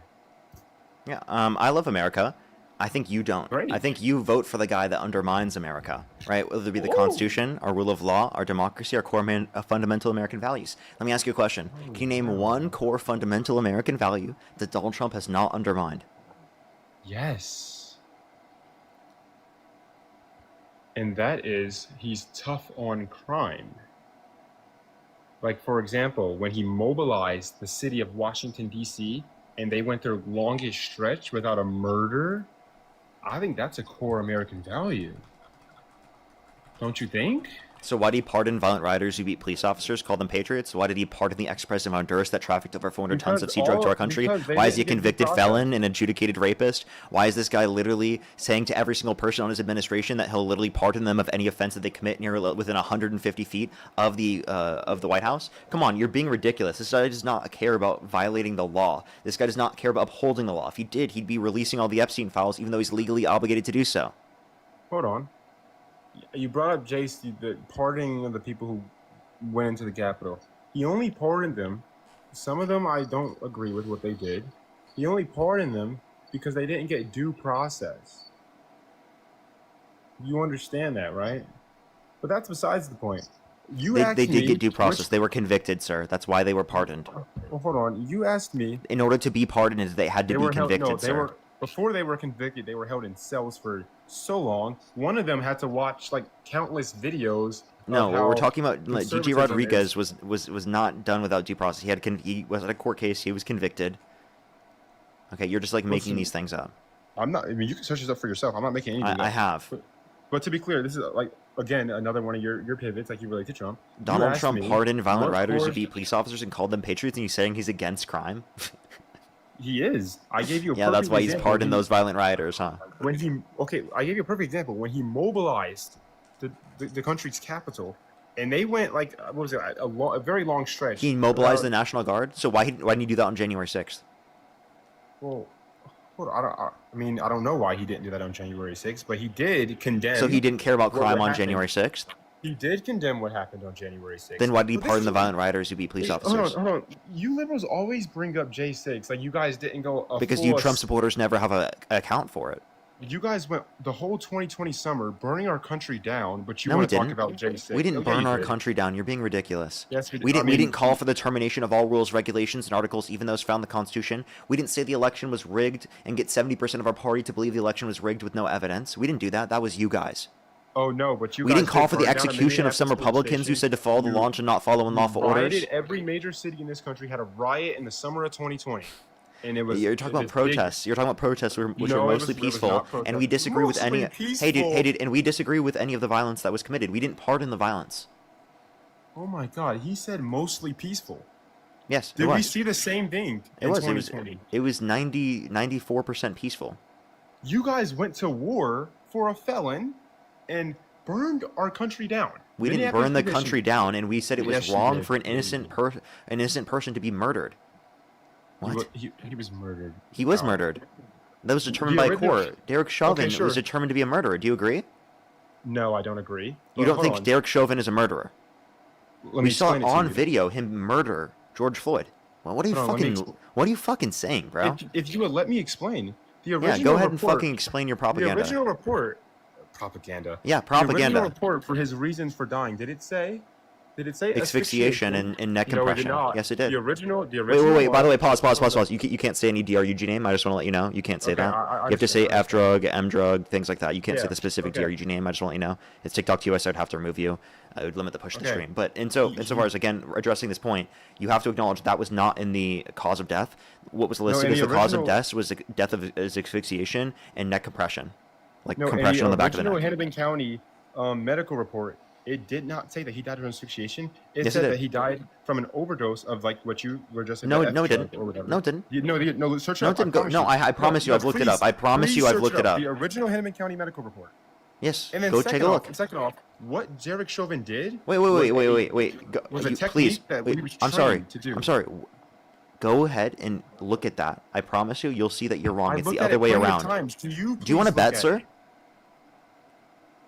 Yeah. I love America. I think you don't. Great. I think you vote for the guy that undermines America, right? Whether it be the Constitution, our rule of law, our democracy, our core fundamental American values. Let me ask you a question. Can you name one core fundamental American value that Donald Trump has not undermined? Yes. And that is, he's tough on crime. Like, for example, when he mobilized the city of Washington, D.C., and they went their longest stretch without a murder, I think that's a core American value. Don't you think? So why did he pardon violent rioters who beat police officers, call them patriots? Why did he pardon the ex-president of Honduras that trafficked over 400 tons of sea drug to our country? Why is he a convicted felon, an adjudicated rapist? Why is this guy literally saying to every single person on his administration that he'll literally pardon them of any offense that they commit within 150 feet of the White House? Come on, you're being ridiculous. This guy does not care about violating the law. This guy does not care about upholding the law. If he did, he'd be releasing all the Epstein files, even though he's legally obligated to do so. Hold on. You brought up Jace, the pardoning of the people who went into the Capitol. He only pardoned them. Some of them I don't agree with what they did. He only pardoned them because they didn't get due process. You understand that, right? But that's besides the point. They did get due process. They were convicted, sir. That's why they were pardoned. Well, hold on. You asked me. In order to be pardoned, they had to be convicted, sir. Before they were convicted, they were held in cells for so long. One of them had to watch like countless videos. No, what we're talking about, Gigi conservatism Rodriguez was not done without due process. He was at a court case. He was convicted. Okay, you're just like making these things up. I'm not. I mean, you can search this up for yourself. I'm not making anything. I have. But to be clear, this is like again another one of your pivots, like you relate to Trump. Donald Trump pardoned violent rioters who beat police officers and called them patriots, and he's saying he's against crime. He is. I gave you a yeah, that's why he's pardoned those violent rioters, huh? When he I gave you a perfect example. When he mobilized the country's capital, and they went like what was it a very long stretch. He mobilized the National Guard. So why didn't he do that on January 6th? Well, hold on, I don't know why he didn't do that on January 6th, but he did condemn. So he didn't care about crime on January 6th? He did condemn what happened on January 6th. Then why did he But this pardon is- the violent rioters who beat police officers? Hold on. You liberals always bring up J6. Like, you guys didn't go Because you Trump supporters never have a account for it. You guys went the whole 2020 summer burning our country down, but you No, we want to talk didn't. about J6. We didn't Oh, yeah, burn you our did. country down. You're being ridiculous. Yes, we did. We didn't. I We mean, didn't call for the termination of all rules, regulations, and articles, even those found in the Constitution. We didn't say the election was rigged and get 70% of our party to believe the election was rigged with no evidence. We didn't do that. That was you guys. Oh no, but you. We guys didn't call did for the burn down a execution of some Minneapolis Republicans who police said to follow the station. launch and not follow unlawful You orders. rioted. Every major city in this country had a riot in the summer of 2020, and it was. You're talking about protests. You're talking about protests, which No, are it was- mostly it was peaceful, not and we protests. disagree with any. Mostly Hey, peaceful. dude, and we disagree with any of the violence that was committed. We didn't pardon the violence. Oh my God, he said mostly peaceful. Yes, Did it we was. see the same thing It in was. 2020? It was 94% peaceful. You guys went to war for a felon, and burned our country down. We didn't Minneapolis burn the Commission- country down, and we said it was Yes, you wrong did. for an innocent person to be murdered. What? He was murdered. He was Oh. murdered. That was determined The by a original- court. Derek Chauvin Okay, sure. was determined to be a murderer. Do you agree? No, I don't agree. You But don't hold think on. Derek Chauvin is a murderer? Let We me saw explain it it to on you. video him murder George Floyd. Well, what are you Hold on, let me fucking? What are you fucking saying, bro? If you would let me explain, the original Yeah, go ahead and report- fucking explain your propaganda. The original report, propaganda. Yeah, The propaganda. original report for his reasons for dying. Did it say? Asphyxiation and neck No, it did compression. not. Yes, it did. The original. Wait. By the way, one- pause. You can't say any DRUG name. I just want to let you know. You can't say Okay, that. I You have to say understand. F drug, M drug, things like that. You can't say Yeah, the specific okay. DRUG name. I just want to let you know. It's TikTok to US. I'd have to remove you. I would limit the push to the Okay. stream. But insofar as again addressing this point, you have to acknowledge that was not in the cause of death. What was listed in as the the cause of original- death was the death of asphyxiation and neck compression, like No, in compression on the back of the original neck. Hennepin County medical report, it did not say that he died of asphyxiation. It Yes, it said did. that he died from an overdose of like what you were just saying. No, the no, it F drug didn't. or whatever. No, it didn't. No, search No, it it up. didn't go. promise No, you. I promise you, I've looked it up. I promise please you, I've search looked it up. The original Hennepin County medical report. Yes, And then go second take a off, look. Second off, what Derek Chauvin did. Wait. Was a You- technique please, that wait, we was I'm sorry. trained to do. I'm sorry. Go ahead and look at that. I promise you, you'll see that you're wrong. I It's the looked at other it way plenty of around. times. Do you want to please bet, look sir? at it?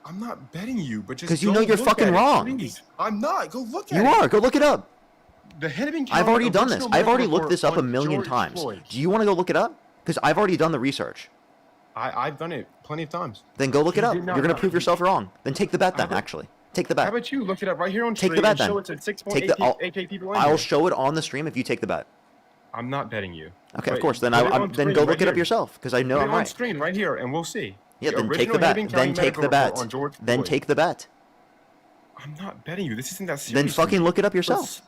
I'm not betting you, but just 'Cause you go know you're look fucking at it, wrong. please. I'm not. Go look at You it. are. Go look it up. The Hennepin County I've already done this. original I've already medical looked this up a report million on George times. Floyd. Do you want to go look it up? Because I've already done the research. I've done it plenty of times. Then go look You it up. did not You're going to know. prove yourself wrong. Then take the bet then, actually. Take the bet. How about you look it up right here on Take stream the bet and then. show it to 6.8 Take the, AK people in I'll here. show it on the stream if you take the bet. I'm not betting you. Okay, of Wait, course. Then put it I'm on then screen go right look it up here. yourself because I know Put I'm it on right. screen right here, and we'll see. Yeah, then take original the bet. Hennepin County Then take medical the report bet. on George Then Floyd. take the bet. I'm not betting you. This isn't that serious. Then fucking look it up yourself.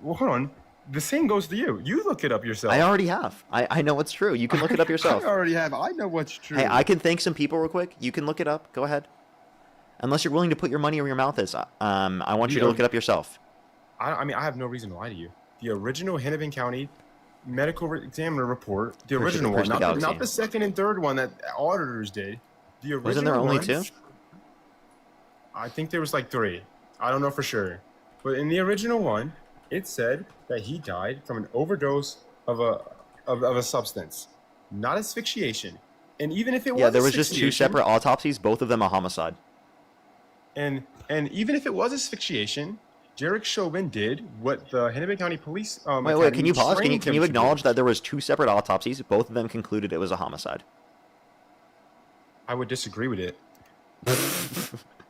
Well, hold on. The same goes to you. You look it up yourself. I already have. I know it's true. You can look it up yourself. I already have. I know what's true. Hey, I can thank some people real quick. You can look it up. Go ahead. Unless you're willing to put your money where your mouth is. I want you to look it up yourself. I mean, I have no reason to lie to you. The original Hennepin County medical examiner report, the Push it- original push one, the not galaxy. the second and third one that auditors did. The original Wasn't there only one, two? I think there was like three. I don't know for sure. But in the original one, it said that he died from an overdose of a substance, not asphyxiation. And even if it was Yeah, there was just two asphyxiation- separate autopsies, both of them a homicide. And even if it was asphyxiation, Derek Chauvin did what the Hennepin County Police. Wait, can you pause? Can trained you him to do. acknowledge that there was two separate autopsies? Both of them concluded it was a homicide. I would disagree with it.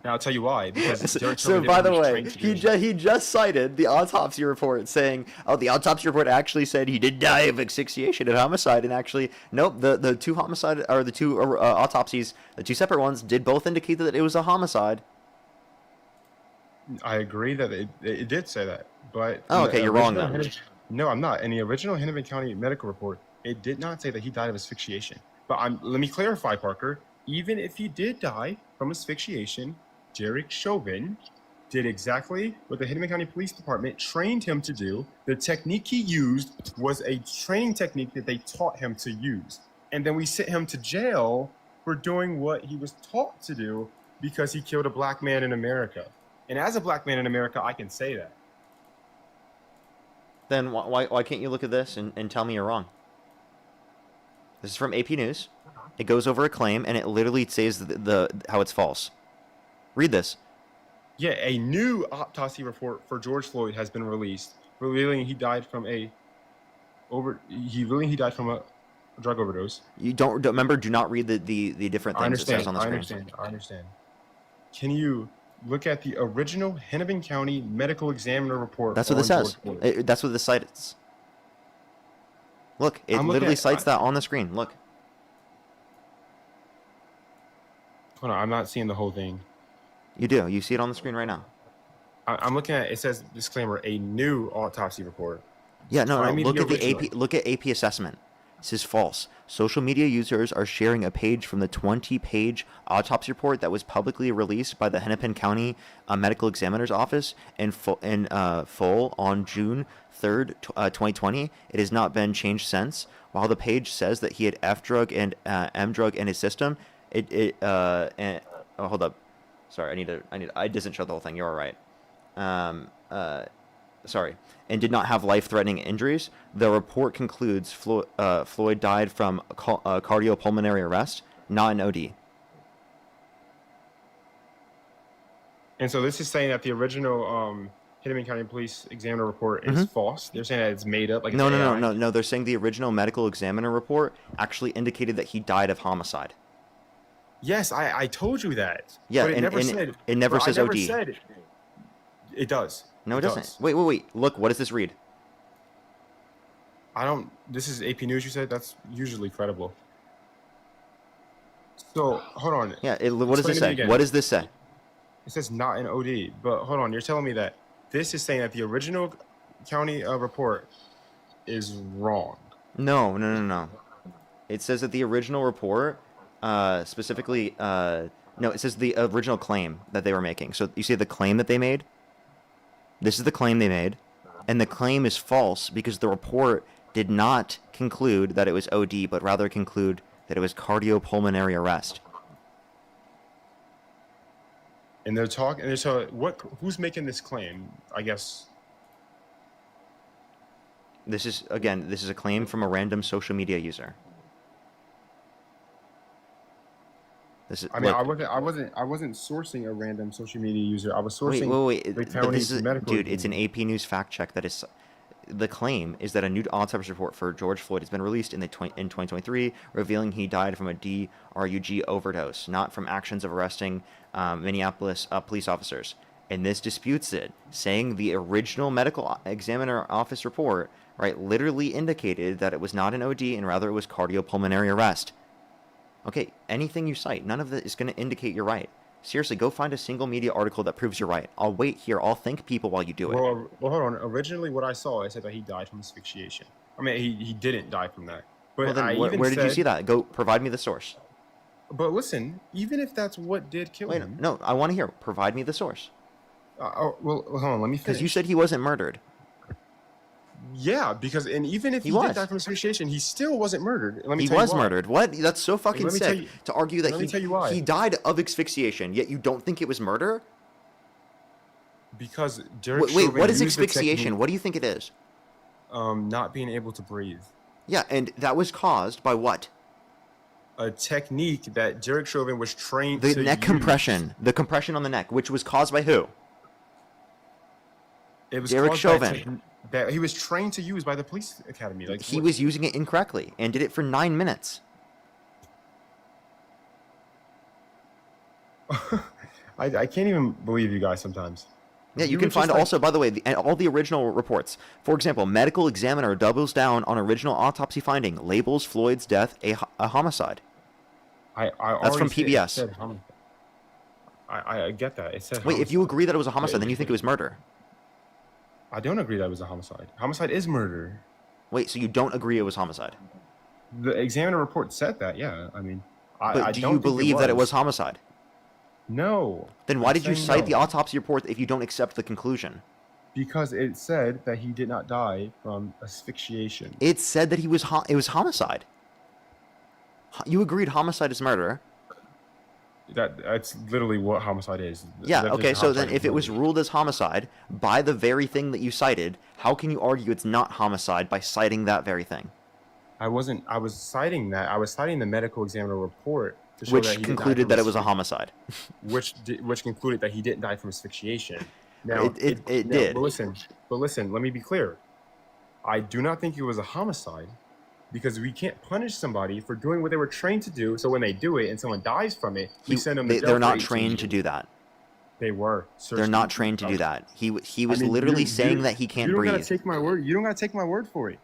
Now I'll tell you why. Because Derek So Chauvin did by what the he was way, trained to do. he just cited the autopsy report saying, oh, the autopsy report actually said he did die of asphyxiation and homicide, and actually, nope, the two homicide or the two autopsies, the two separate ones, did both indicate that it was a homicide. I agree that it did say that, but Oh, in the okay, you're wrong original then. No, I'm not. In the original Hennepin County medical report, it did not say that he died of asphyxiation. But let me clarify, Parker. Even if he did die from asphyxiation, Derek Chauvin did exactly what the Hennepin County Police Department trained him to do. The technique he used was a training technique that they taught him to use. And then we sent him to jail for doing what he was taught to do because he killed a black man in America. And as a black man in America, I can say that. Then why can't you look at this and tell me you're wrong? This is from AP News. It goes over a claim, and it literally says how it's false. Read this. Yeah, a new autopsy report for George Floyd has been released, revealing he died from a drug overdose. You don't remember? Do not read the different I things it says understand. on the I screen. understand. I understand. Can you look at the original Hennepin County Medical Examiner report? That's what this on says. George Floyd? That's what this cites. Look, it I'm looking literally at- cites that on the screen. Look. Hold on, I'm not seeing the whole thing. You do. You see it on the screen right now. I'm looking at it. Says disclaimer: a new autopsy report. Yeah, no, So I no. mean Look the at the original. AP. Look at AP assessment. This is false. Social media users are sharing a page from the 20-page autopsy report that was publicly released by the Hennepin County Medical Examiner's Office in full on June 3rd, 2020. It has not been changed since. While the page says that he had F drug and M drug in his system, hold up. Sorry, I didn't show the whole thing. You're all right. Sorry, and did not have life-threatening injuries. The report concludes Floyd died from cardiopulmonary arrest, not an OD. And so this is saying that the original Hennepin County Police Examiner report is false. They're saying that it's made up. Like No, it's AI. no. They're saying the original medical examiner report actually indicated that he died of homicide. Yes, I told you that. Yeah, but it and never said. it never but says I never OD. Said it does. No, it doesn't. Wait. Look, what does this read? I don't. This is AP News. You said that's usually credible. So hold on. Yeah. What does Explain this to me say? again. What does this say? It says not an OD, but hold on. You're telling me that this is saying that the original county report is wrong. No. It says that the original report, specifically, no, it says the original claim that they were making. So you see the claim that they made? This is the claim they made. And the claim is false because the report did not conclude that it was OD, but rather conclude that it was cardiopulmonary arrest. And they're talking. And so what? Who's making this claim? I guess. This is a claim from a random social media user. This is, I mean, look, I wasn't sourcing a random social media user. I was sourcing wait. the But county's this is, medical. dude, it's an AP News fact check that is. The claim is that a new autopsy report for George Floyd has been released in 2023, revealing he died from a DRUG overdose, not from actions of arresting Minneapolis police officers. And this disputes it, saying the original medical examiner office report, right, literally indicated that it was not an OD and rather it was cardiopulmonary arrest. Okay, anything you cite, none of that is going to indicate you're right. Seriously, go find a single media article that proves you're right. I'll wait here. I'll thank people while you do it. Well, hold on. Originally, what I saw, it said that he died from asphyxiation. I mean, he didn't die from that. But Well, then I where even did you said- see that? Go provide me the source. But listen, even if that's what did kill him. No, I want to hear. Provide me the source. Well, hold on. Let me finish. Because you said he wasn't murdered. Yeah, because even if He he was. did die from asphyxiation, he still wasn't murdered. Let me He tell you was why. murdered. What? That's so fucking Let me tell sick you- to argue that let me tell you why. he died of asphyxiation, yet you don't think it was murder? Because Derek Wait, Chauvin what is used the asphyxiation? technique, What do you think it is? Not being able to breathe. Yeah, and that was caused by what? A technique that Derek Chauvin was trained The to neck use. compression. The compression on the neck, which was caused by who? It was Derek caused by a Chauvin. technique that he was trained to use by the police academy. Like He was using it incorrectly and did it for 9 minutes. I can't even believe you guys sometimes. Yeah, you can were just find like- also, by the way, all the original reports. For example, medical examiner doubles down on original autopsy finding, labels Floyd's death a homicide. I That's from already said- PBS. said homicide. I get that. It said Wait, if you homicide. agree that it was a homicide, then you think it was murder. I don't agree that it was a homicide. Homicide is murder. Wait, so you don't agree it was homicide? The examiner report said that. Yeah, I mean, But I do don't you think believe that it was homicide? No. Then why I'm did you saying cite no. the autopsy report if you don't accept the conclusion? Because it said that he did not die from asphyxiation. It said that it was homicide. You agreed homicide is murder. That's literally what homicide is. Yeah, That's okay, just so homicide then if is it was murder. ruled as homicide by the very thing that you cited, how can you argue it's not homicide by citing that very thing? I was citing that. I was citing the medical examiner report to show Which that he didn't die concluded from that it was a homicide. which concluded that he didn't die from asphyxiation. Now, It now, did. But listen, let me be clear. I do not think it was a homicide because we can't punish somebody for doing what they were trained to do. So when they do it and someone dies from it, we send them to jail They're for not 18 trained to years. do that. They were. They're not trained to do that. He was literally saying that he can't You don't breathe. gotta take my word. You don't gotta take my word for it.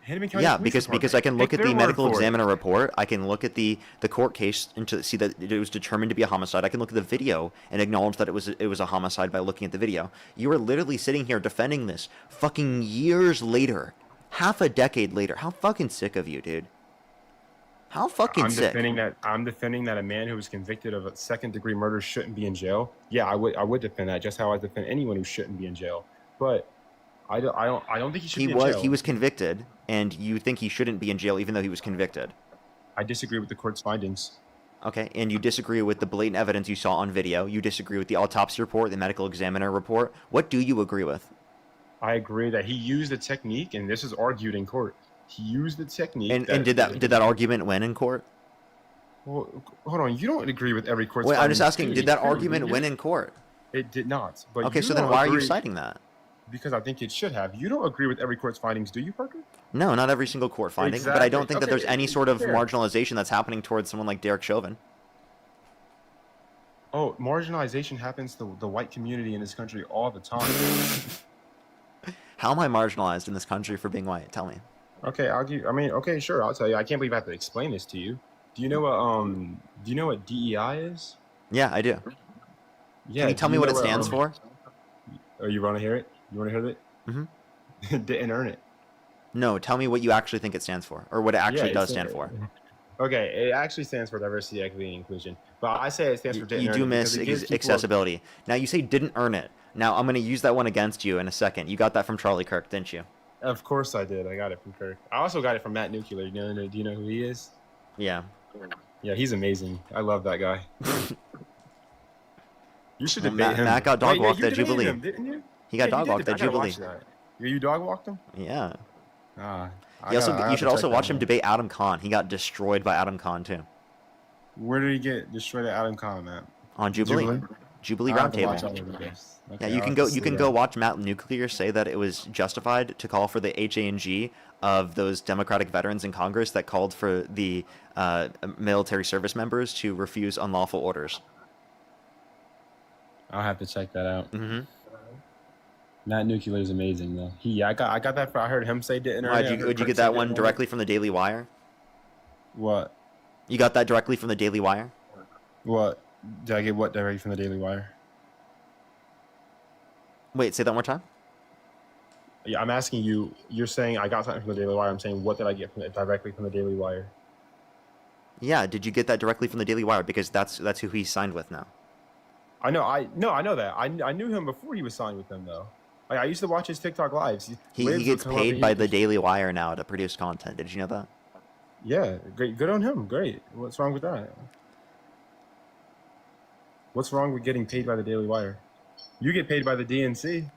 Hennepin County Yeah, Police because I can look Department. at Take the their medical word for it. examiner report. I can look at the court case and to see that it was determined to be a homicide. I can look at the video and acknowledge that it was a homicide by looking at the video. You are literally sitting here defending this fucking years later, half a decade later. How fucking sick of you, dude. How fucking sick. I'm defending that a man who was convicted of a second-degree murder shouldn't be in jail. Yeah, I would defend that, just how I defend anyone who shouldn't be in jail. But I don't think he should be in jail. He was convicted, and you think he shouldn't be in jail even though he was convicted. I disagree with the court's findings. Okay, and you disagree with the blatant evidence you saw on video. You disagree with the autopsy report, the medical examiner report. What do you agree with? I agree that he used a technique, and this is argued in court. He used the technique. And did that argument win in court? Well, hold on. You don't agree with every court's Wait, I'm findings. just asking, did that True, argument didn't win you? in court? It did not. But Okay, you so then don't why are you agree- citing that? Because I think it should have. You don't agree with every court's findings, do you, Parker? No, not every single court finding, but I don't think that Exactly. there's any sort of Fair. marginalization that's happening towards someone like Derek Chauvin. Oh, marginalization happens to the white community in this country all the time. How am I marginalized in this country for being white? Tell me. Okay, okay, sure, I'll tell you. I can't believe I have to explain this to you. Do you know what DEI is? Yeah, I do. Yeah. Can you tell do me what know it stands for? Oh, you want to hear it? You want to hear it? Mm-hmm. Didn't earn it. No, tell me what you actually think it stands for, or what it actually does stand for. Okay, it actually stands for diversity, equity, and inclusion. But I say it stands for didn't You earn do it miss because it gives people- accessibility. Now, you say didn't earn it. Now, I'm going to use that one against you in a second. You got that from Charlie Kirk, didn't you? Of course I did. I got it from Kirk. I also got it from Matt Nuclear. Do you know who he is? Yeah. Yeah, he's amazing. I love that guy. You should Well, debate him. Matt got dog Wait, yeah, walked you at debated Jubilee. him, didn't you? He got Yeah, dog did walked debate- at I gotta Jubilee. watch that. You dog walked him? Yeah. Ah. You should also watch him debate Adam Kahn. He got destroyed by Adam Kahn too. Where did he get destroyed at Adam Kahn at? On Jubilee. Jubilee I have to watch all Roundtable. of this. Yeah, Okay, you I'll can have go. to You see can that. go watch Matt Nuclear say that it was justified to call for the HA&G of those Democratic veterans in Congress that called for the military service members to refuse unlawful orders. I'll have to check that out. Mm-hmm. Matt Nuclear is amazing though. I got that. I heard him say didn't. Would you get that one directly from the Daily Wire? What? You got that directly from the Daily Wire? What? Did I get what directly from the Daily Wire? Wait, say that one more time. Yeah, I'm asking you. You're saying I got something from the Daily Wire. I'm saying what did I get from it directly from the Daily Wire? Yeah, did you get that directly from the Daily Wire? Because that's who he's signed with now. I know. I know that. I knew him before he was signed with them though. Like I used to watch his TikTok lives. He gets paid by the Daily Wire now to produce content. Did you know that? Yeah, great. Good on him. Great. What's wrong with that? What's wrong with getting paid by the Daily Wire? You get paid by the DNC.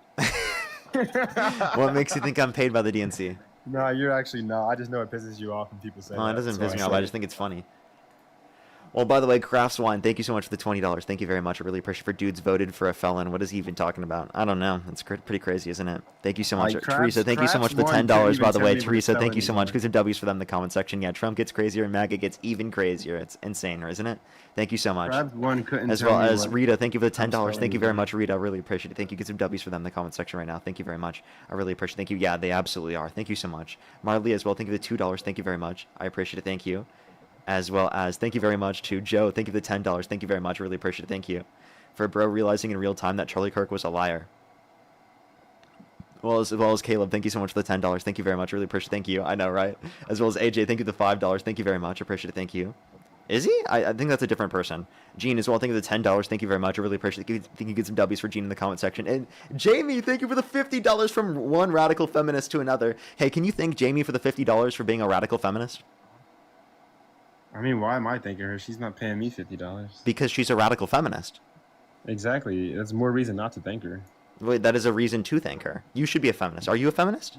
What makes you think I'm paid by the DNC? No, you're actually not. I just know it pisses you off when people say No, it that, doesn't so piss me say off. I it. just think it's funny. Well, by the way, Crafts Wine, thank you so much for the $20. Thank you very much. I really appreciate it. For dudes voted for a felon. What is he even talking about? I don't know. It's pretty crazy, isn't it? Thank you so much. Like, Teresa, thank you so much for the Crafts Wine $10, couldn't by even the tell way. me what Teresa, a thank you felony so much. was. Get some W's for them in the comment section. Yeah, Trump gets crazier and MAGA gets even crazier. It's insane, isn't it? Thank you so much. Crafts One couldn't As tell well me as what Rita, thank you for the Trump's $10. felony Thank you very was. much, Rita. I really appreciate it. Thank you. Get some W's for them in the comment section right now. Thank you very much. I really appreciate it. Thank you. Yeah, they absolutely are. Thank you so much. Marley as well. Thank you for the $2. Thank you very much. I appreciate it. Thank you. As well as thank you very much to Joe. Thank you for the $10. Thank you very much. I really appreciate it. Thank you. For bro realizing in real time that Charlie Kirk was a liar. As well as Caleb, thank you so much for the $10. Thank you very much. I really appreciate it. Thank you. I know, right? As well as AJ, thank you for the $5. Thank you very much. I appreciate it. Thank you. Is he? I think that's a different person. Gene as well. Thank you for the $10. Thank you very much. I really appreciate it. Think you get some W's for Gene in the comment section. And Jamie, thank you for the $50 from one radical feminist to another. Hey, can you thank Jamie for the $50 for being a radical feminist? I mean, why am I thanking her? She's not paying me $50. Because she's a radical feminist. Exactly. That's more reason not to thank her. Wait, that is a reason to thank her. You should be a feminist. Are you a feminist?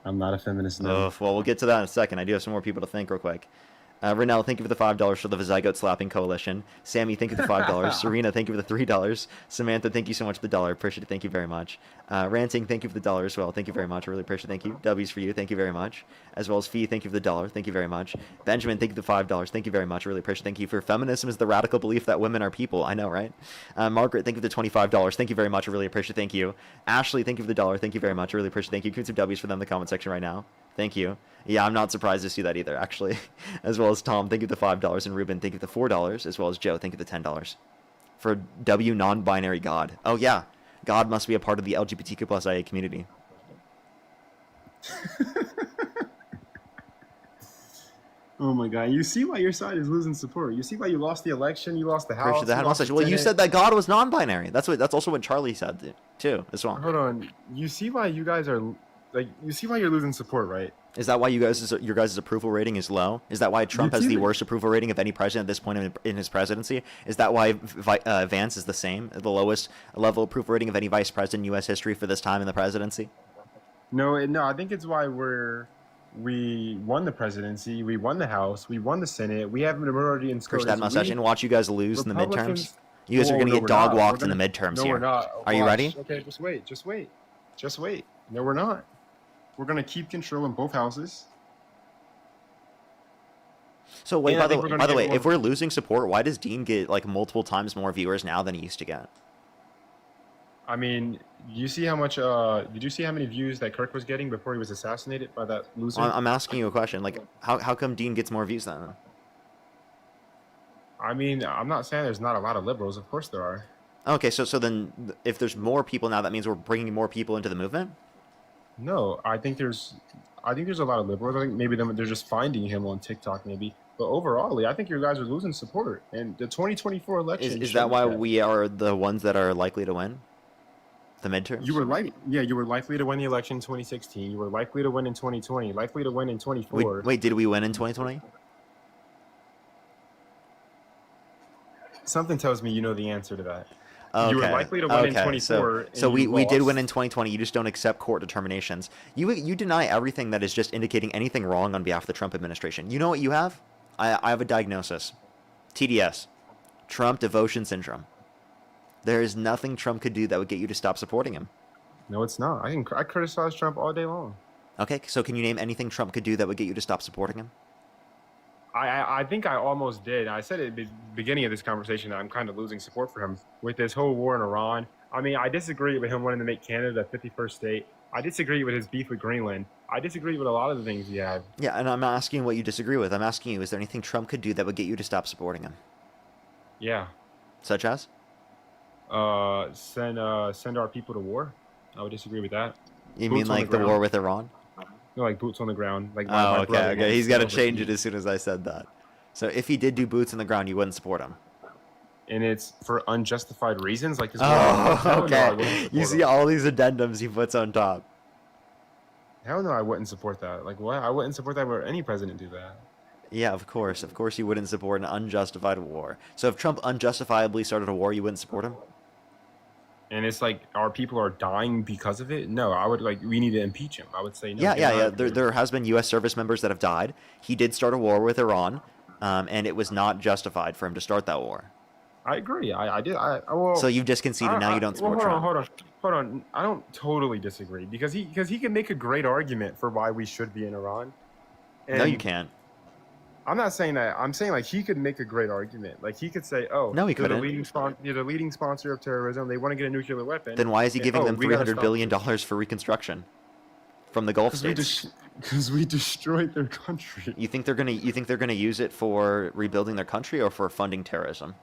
I'm not a feminist. No. Oh, well, we'll get to that in a second. I do have some more people to thank real quick. Renell, thank you for the $5 for the Zygote Slapping Coalition. Sammy, thank you for the $5. Serena, thank you for the $3. Samantha, thank you so much for the dollar. Appreciate it. Thank you very much. Ranting, thank you for the dollar as well. Thank you very much. I really appreciate it. Thank you. W's for you. Thank you very much. As well as Fee, thank you for the dollar. Thank you very much. Benjamin, thank you for the $5. Thank you very much. I really appreciate it. Thank you for feminism is the radical belief that women are people. I know, right? Margaret, thank you for the $25. Thank you very much. I really appreciate it. Thank you. Ashley, thank you for the dollar. Thank you very much. I really appreciate it. Thank you. Give me some W's for them in the comment section right now. Thank you. Yeah, I'm not surprised to see that either, actually. As well as Tom, thank you for the $5. And Ruben, thank you for the $4. As well as Joe, thank you for the $10. For W non-binary God. Oh, yeah. God must be a part of the LGBTQ plus IA community. Oh my God! You see why your side is losing support. You see why you lost the election. You lost the House. Appreciate that. Well, you said that God was non-binary. That's also what Charlie said too, as well. Hold on. You see why you guys are like? You see why you're losing support, right? Is that why your guys' approval rating is low? Is that why Trump has the worst approval rating of any president at this point in his presidency? Is that why Vance is the same, the lowest level approval rating of any vice president in U.S. history for this time in the presidency? No. I think it's why we won the presidency, we won the House, we won the Senate, we have a majority in Appreciate that mustache. And watch you guys lose in the midterms. You guys are going to get dog walked in the midterms here. No, we're not. Are you ready? Okay, just wait. No, we're not. We're going to keep control in both houses. So wait, by the way, if we're losing support, why does Dean get like multiple times more viewers now than he used to get? I mean, you see how much? Did you see how many views that Kirk was getting before he was assassinated by that loser? I'm asking you a question. Like, how come Dean gets more views then? I mean, I'm not saying there's not a lot of liberals. Of course there are. Okay, so then if there's more people now, that means we're bringing more people into the movement? No, I think there's a lot of liberals. I think maybe they're just finding him on TikTok, maybe. But overall, I think you guys are losing support. And the 2024 election is that why we are the ones that are likely to win the midterms? You were likely to win the election in 2016. You were likely to win in 2020. Likely to win in 24. Wait, did we win in 2020? Something tells me you know the answer to that. Okay. You were likely to win in 24. So we did win in 2020. You just don't accept court determinations. You deny everything that is just indicating anything wrong on behalf of the Trump administration. You know what you have? I have a diagnosis. TDS. Trump devotion syndrome. There is nothing Trump could do that would get you to stop supporting him. No, it's not. I criticize Trump all day long. Okay, so can you name anything Trump could do that would get you to stop supporting him? I think I almost did. I said at the beginning of this conversation that I'm kind of losing support for him with this whole war in Iran. I mean, I disagree with him wanting to make Canada the 51st state. I disagree with his beef with Greenland. I disagree with a lot of the things he had. Yeah, and I'm not asking what you disagree with. I'm asking you, is there anything Trump could do that would get you to stop supporting him? Yeah. Such as? Send our people to war. I would disagree with that. You mean like the war with Iran? No, like boots on the ground. Like okay. He's got to change it as soon as I said that. So if he did do boots on the ground, you wouldn't support him. And it's for unjustified reasons, like his. Okay. You see all these addendums he puts on top. Hell no, I wouldn't support that. Like what? I wouldn't support that where any president do that. Yeah, of course. Of course you wouldn't support an unjustified war. So if Trump unjustifiably started a war, you wouldn't support him? And it's like our people are dying because of it. No, I would we need to impeach him. I would say no. Yeah. There has been U.S. service members that have died. He did start a war with Iran, and it was not justified for him to start that war. I agree. I did. So you've just conceded. Now you don't support Trump. Hold on. I don't totally disagree because he can make a great argument for why we should be in Iran. And no, you can't. I'm not saying that. I'm saying he could make a great argument. Like he could say, "Oh, no, he couldn't. They're the leading sponsor of terrorism. They want to get a nuclear weapon." Then why is he giving them $300 billion for reconstruction from the Gulf states? Because we destroyed their country. You think they're gonna use it for rebuilding their country or for funding terrorism?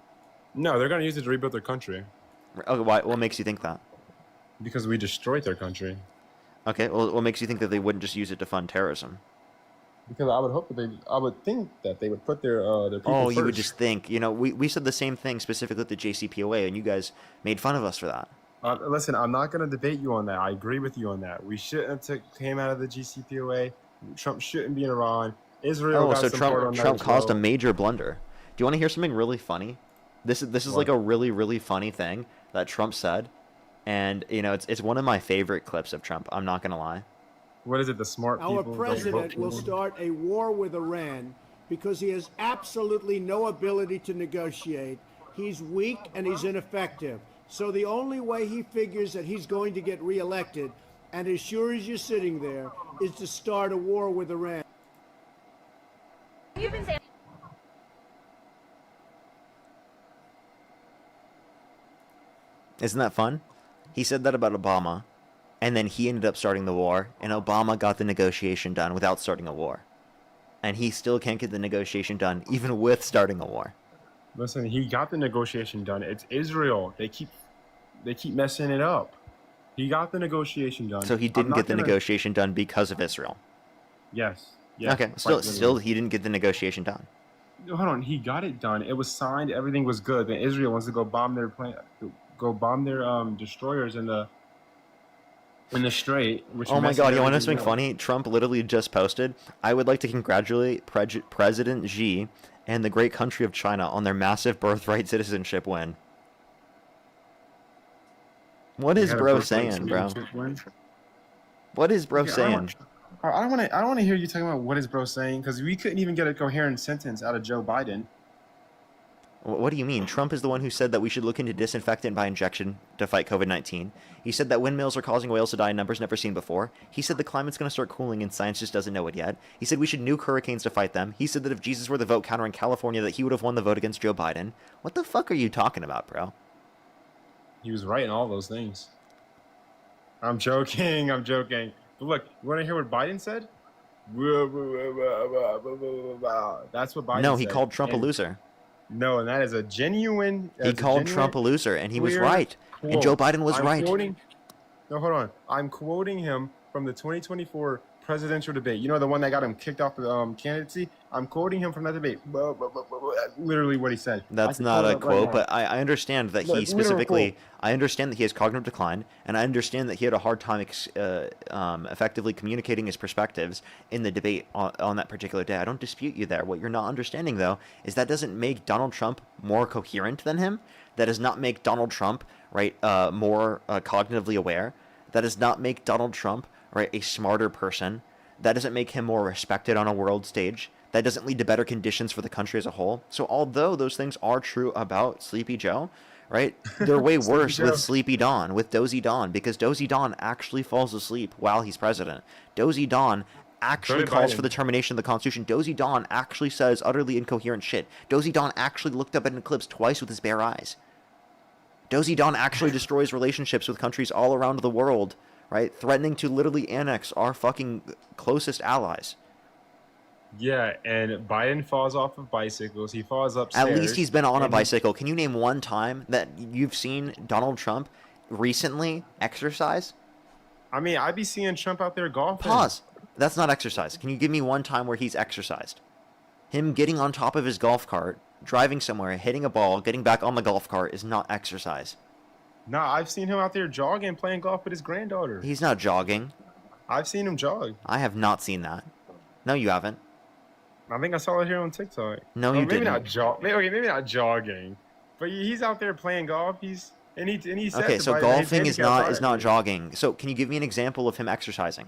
No, they're gonna use it to rebuild their country. Okay, why? What makes you think that? Because we destroyed their country. Okay, well, what makes you think that they wouldn't just use it to fund terrorism? Because I would think that they would put their people first. You would just think. You know, we said the same thing specifically at the JCPOA, and you guys made fun of us for that. Listen, I'm not going to debate you on that. I agree with you on that. We shouldn't have came out of the JCPOA. Trump shouldn't be in Iran. Israel. So Trump caused a major blunder. Do you want to hear something really funny? This is like a really, really funny thing that Trump said, and you know it's one of my favorite clips of Trump. I'm not gonna lie. What is it? The smart people. Our president will start a war with Iran because he has absolutely no ability to negotiate. He's weak and he's ineffective. So the only way he figures that he's going to get reelected, and as sure as you're sitting there, is to start a war with Iran. Isn't that fun? He said that about Obama, and then he ended up starting the war, and Obama got the negotiation done without starting a war. And he still can't get the negotiation done, even with starting a war. Listen, he got the negotiation done. It's Israel. They keep messing it up. He got the negotiation done. So he didn't get the negotiation done because of Israel. Yes. Yes. Okay, still he didn't get the negotiation done. No, hold on. He got it done. It was signed. Everything was good. Then Israel wants to go bomb their destroyers in the Strait. Which Oh my God! You want to know everything something up. funny? Trump literally just posted, "I would like to congratulate President Xi and the great country of China on their massive birthright citizenship win." What is bro saying, bro? What is bro saying? I don't want to hear you talking about what is bro saying, because we couldn't even get a coherent sentence out of Joe Biden. What do you mean? Trump is the one who said that we should look into disinfectant by injection to fight COVID-19. He said that windmills are causing whales to die in numbers never seen before. He said the climate's going to start cooling and science just doesn't know it yet. He said we should nuke hurricanes to fight them. He said that if Jesus were the vote counter in California, that he would have won the vote against Joe Biden. What the fuck are you talking about, bro? He was right in all those things. I'm joking. But look, you want to hear what Biden said? That's what Biden said. No, he called Trump a loser. No, and that is a genuine... He called Trump a loser, and he was right. And Joe Biden was right. No, hold on. I'm quoting him from the 2024 presidential debate. You know, the one that got him kicked off the candidacy? I'm quoting him from that debate. Literally what he said. That's not a quote, but I understand that he specifically... I understand that he has cognitive decline, and I understand that he had a hard time effectively communicating his perspectives in the debate on that particular day. I don't dispute you there. What you're not understanding, though, is that doesn't make Donald Trump more coherent than him. That does not make Donald Trump, right, more cognitively aware. That does not make Donald Trump, right, a smarter person. That doesn't make him more respected on a world stage. That doesn't lead to better conditions for the country as a whole. So although those things are true about Sleepy Joe, right, they're way worse with Sleepy Dawn, with Dozy Dawn, because Dozy Dawn actually falls asleep while he's president. Dozy Dawn actually calls for the termination of the Constitution. Dozy Dawn actually says utterly incoherent shit. Dozy Dawn actually looked up at an eclipse twice with his bare eyes. Dozy Dawn actually destroys relationships with countries all around the world, right, threatening to literally annex our fucking closest allies. Yeah, and Biden falls off of bicycles. He falls upstairs. At least he's been on a bicycle. Can you name one time that you've seen Donald Trump recently exercise? I mean, I'd be seeing Trump out there golfing. Pause. That's not exercise. Can you give me one time where he's exercised? Him getting on top of his golf cart, driving somewhere, hitting a ball, getting back on the golf cart is not exercise. Nah, I've seen him out there jogging, playing golf with his granddaughter. He's not jogging. I've seen him jog. I have not seen that. No, you haven't. I think I saw it here on TikTok. No, you maybe didn't. Maybe not jogging, but he's out there playing golf. He says Okay, to so Biden, golfing "Hey, is handicap not rider." jogging. So can you give me an example of him exercising?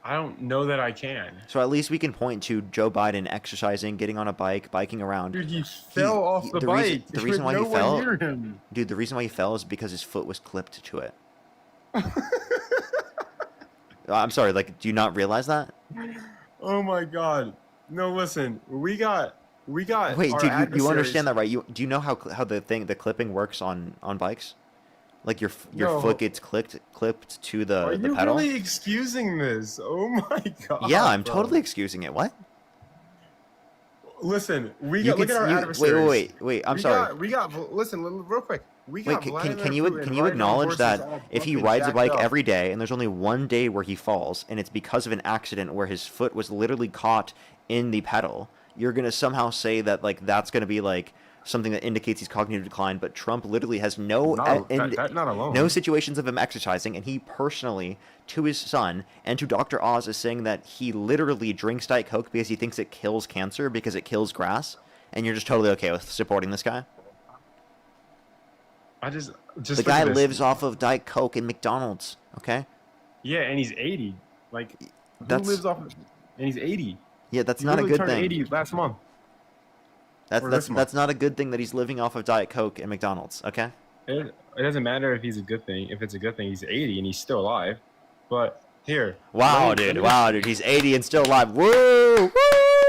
I don't know that I can. So at least we can point to Joe Biden exercising, getting on a bike, biking around. Dude, he fell off the bike. The reason why no he fell, one near him. dude, the reason why he fell is because his foot was clipped to it. I'm sorry, like, do you not realize that? Oh my God! No, listen, we got. Wait, our dude, you adversaries- understand that, right? Do you know how the clipping works on bikes? Like your No. foot gets clipped to the Are you pedal. really excusing this? Oh my God! Yeah, I'm bro. totally excusing it. What? Listen, You look could at our s- you- adversaries. wait, I'm sorry. Listen, real quick. We got Wait, Vladimir can you Putin can you riding on acknowledge horses that all if he fucking rides a jacked bike up? every day and there's only one day where he falls and it's because of an accident where his foot was literally caught in the pedal, you're gonna somehow say that like that's gonna be like something that indicates he's cognitive decline? But Trump literally has no Not alone. no situations of him exercising, and he personally to his son and to Dr. Oz is saying that he literally drinks Diet Coke because he thinks it kills cancer because it kills grass, and you're just totally okay with supporting this guy? Just the look guy at this. lives off of Diet Coke and McDonald's, okay? Yeah, and he's 80. Like, That's- who lives off? And he's 80. Yeah, that's He not a literally good turned thing. 80 last month. That's or that's this month. that's not a good thing that he's living off of Diet Coke and McDonald's. Okay. It doesn't matter if he's a good thing. If it's a good thing, he's 80 and he's still alive. But here, Wow, dude. He's 80 and still alive. Woo!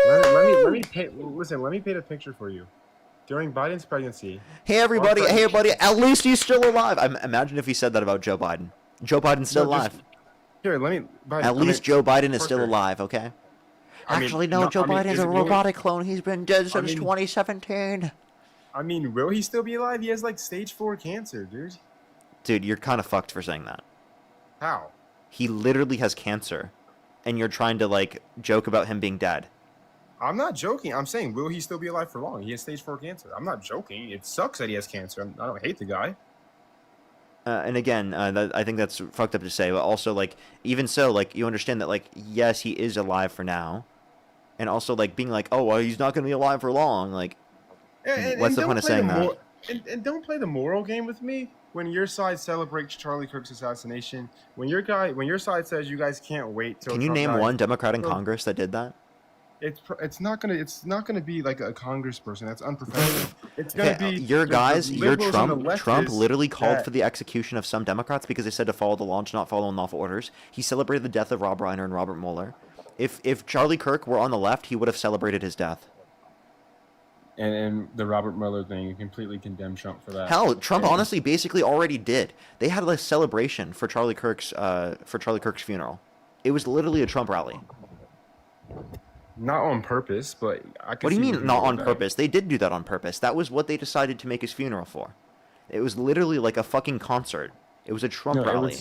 let me paint. Listen, let me paint a picture for you. During Biden's pregnancy. Hey everybody, at least he's still alive. Imagine if he said that about Joe Biden. Joe Biden's still alive. Here, let me. Biden, At least Joe Biden is still Parker. alive, okay? I mean, Actually, no, Joe Biden's is a it really- robotic clone. He's been dead since mean- 2017. I mean, will he still be alive? He has like stage 4 cancer, dude. Dude, you're kind of fucked for saying that. How? He literally has cancer, and you're trying to, like, joke about him being dead. I'm not joking. I'm saying, will he still be alive for long? He has stage 4 cancer. I'm not joking. It sucks that he has cancer. I don't hate the guy. And again, I think that's fucked up to say, but also, like, even so, like, you understand that, like, yes, he is alive for now, and also, like, being like, oh, well, he's not going to be alive for long, like, what's the point of saying that? And don't play the moral game with me. When your side celebrates Charlie Kirk's assassination, when your side says you guys can't wait till Can you Trump name dies, one Democrat in well, Congress that did that? It's not gonna be like a congressperson. That's unprofessional. It's gonna be your the guys, your liberals and the Trump leftists literally called that- for the execution of some Democrats because they said to follow the law and not follow unlawful orders. He celebrated the death of Rob Reiner and Robert Mueller. If Charlie Kirk were on the left, he would have celebrated his death. And the Robert Mueller thing, completely condemned Trump for that. Hell, Trump honestly basically already did. They had a celebration for Charlie Kirk's funeral. It was literally a Trump rally. Not on purpose, but I could What do you see mean not on that. purpose? They did do that on purpose. That was what they decided to make his funeral for. It was literally like a fucking concert. It was a Trump No, rally.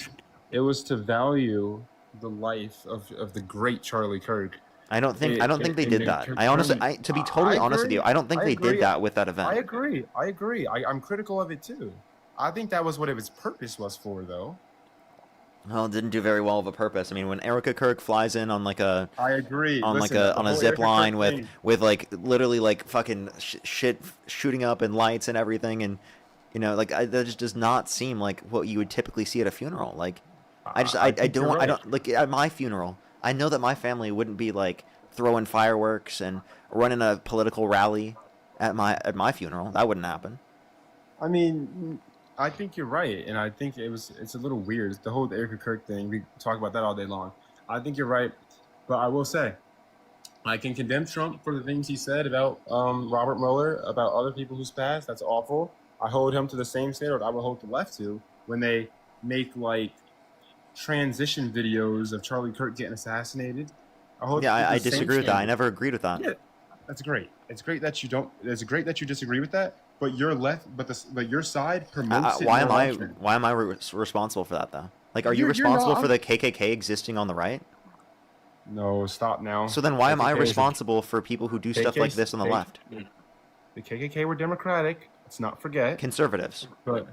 It was to value the life of the great Charlie Kirk. I don't think they did that. To be totally honest with you, I don't think they did that with that event. I agree. I'm critical of it too. I think that was what its purpose was for, though. Well, it didn't do very well of a purpose. I mean, when Erica Kirk flies in on like a I agree. on Listen, like the on a whole zip Erica line Kirk with thing- like literally like fucking shit shooting up and lights and everything, and you know, like that just does not seem like what you would typically see at a funeral. Like I think you're right. don't like at my funeral. I know that my family wouldn't be like throwing fireworks and running a political rally at my funeral. That wouldn't happen. I mean, I think you're right, and I think it's a little weird. The whole Erica Kirk thing, we talk about that all day long. I think you're right, but I will say, I can condemn Trump for the things he said about Robert Mueller, about other people who's passed. That's awful. I hold him to the same standard I would hold the left to when they make like transition videos of Charlie Kirk getting assassinated. I disagree with that. I never agreed with that. Yeah, that's great. It's great that you don't. It's great that you disagree with that. But your left, but your side promotes it. Why am more I often. responsible for that though? Like, are you You're responsible not. for the KKK existing on the right? No, stop now. So then why am I KKK is a- responsible for people who do stuff like this on the left? The KKK were Democratic. Let's not forget. Conservatives. But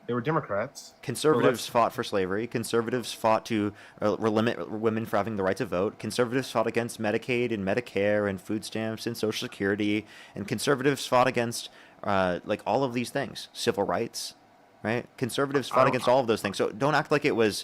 they were Democrats. Conservatives fought for slavery. Conservatives fought to limit women for having the right to vote. Conservatives fought against Medicaid and Medicare and food stamps and Social Security. And conservatives fought against like all of these things, civil rights, right? Conservatives fought against all of those things. So don't act like it was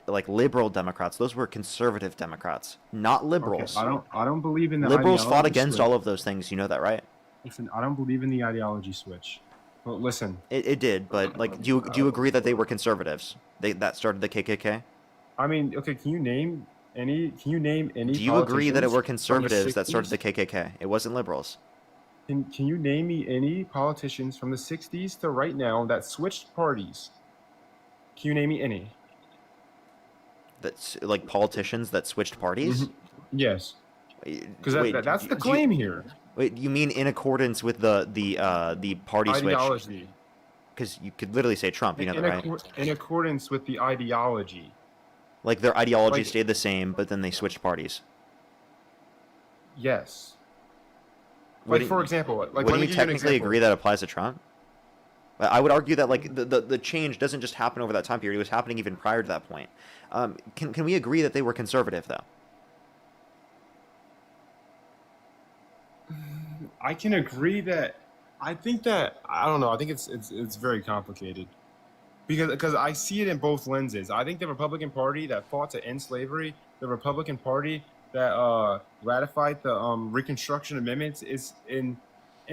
like liberal Democrats. Those were conservative Democrats, not liberals. Okay, I don't believe in the Liberals fought ideology against switch. all of those things. You know that, right? Listen, I don't believe in the ideology switch. But listen, It did, but like, do you agree that they were conservatives? That started the KKK. I mean, okay, can you name any? Do you agree that it were politicians from the conservatives that started 60s? the KKK? It wasn't liberals. Can you name me any politicians from the 60s to right now that switched parties? Can you name me any? That's like politicians that switched parties. Yes. Because that's the do claim here. Wait, you mean in accordance with the party switch? Ideology. Because you could literally say Trump. You know that, right? In accordance with the ideology. Like their ideology Like- stayed the same, but then they switched parties. Yes. What Like, do- for example, like, wouldn't let me you give you an technically example. agree that applies to Trump? I would argue that like the change doesn't just happen over that time period; it was happening even prior to that point. Can we agree that they were conservative though? I can agree that I think that I don't know. I think it's very complicated because I see it in both lenses. I think the Republican Party that fought to end slavery, the Republican Party that ratified the Reconstruction Amendments is in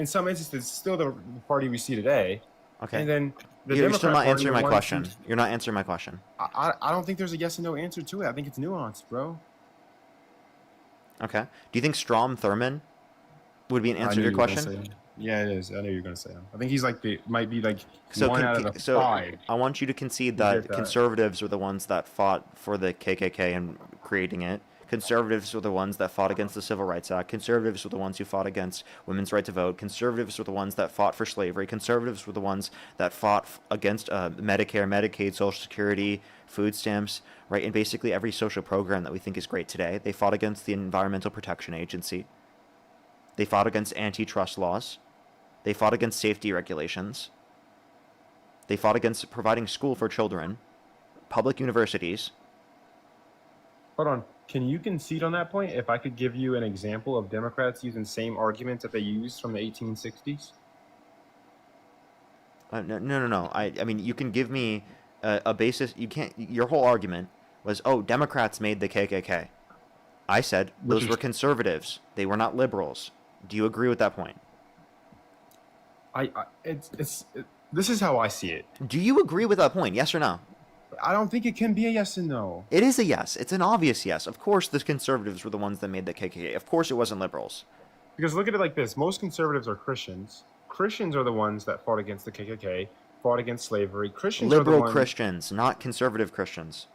some instances still the party we see today. Okay. And then the You're Democrat still not Party answering are my ones question. who- You're not answering my question. I don't think there's a yes and no answer to it. I think it's nuanced, bro. Okay. Do you think Strom Thurmond would be an I answer knew to your you were gonna question? say him. Yeah, it is. I knew you were gonna say him. I think he's like might be like So, one out of the so five. I want you to concede You that get that. conservatives were the ones that fought for the KKK and creating it. Conservatives were the ones that fought against the Civil Rights Act. Conservatives were the ones who fought against women's right to vote. Conservatives were the ones that fought for slavery. Conservatives were the ones that fought against Medicare, Medicaid, Social Security, food stamps, right? And basically every social program that we think is great today. They fought against the Environmental Protection Agency. They fought against antitrust laws. They fought against safety regulations. They fought against providing school for children, public universities. Hold on. Can you concede on that point? If I could give you an example of Democrats using same arguments that they used from the 1860s? No. I mean, you can give me a basis. You can't. Your whole argument was, oh, Democrats made the KKK. I said those were conservatives. They were not liberals. Do you agree with that point? This is how I see it. Do you agree with that point? Yes or no? I don't think it can be a yes and no. It is a yes. It's an obvious yes. Of course, the conservatives were the ones that made the KKK. Of course, it wasn't liberals. Because look at it like this. Most conservatives are Christians. Christians are the ones that fought against the KKK, fought against slavery. Christians are Liberal the ones, Christians, not conservative Christians.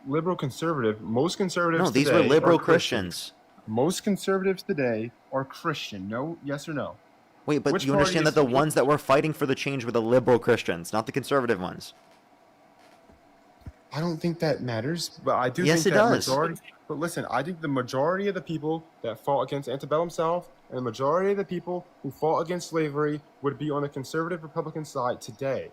Liberal conservative. Most conservatives No, these today were liberal are Christians. Most conservatives today are Christian. No, yes or no? Wait, but Which you understand party that is- the ones that were fighting for the change were the liberal Christians, not the conservative ones. I don't think that matters, but I do Yes, think it that does. majority. But listen, I think the majority of the people that fought against antebellum South and the majority of the people who fought against slavery would be on the conservative Republican side today.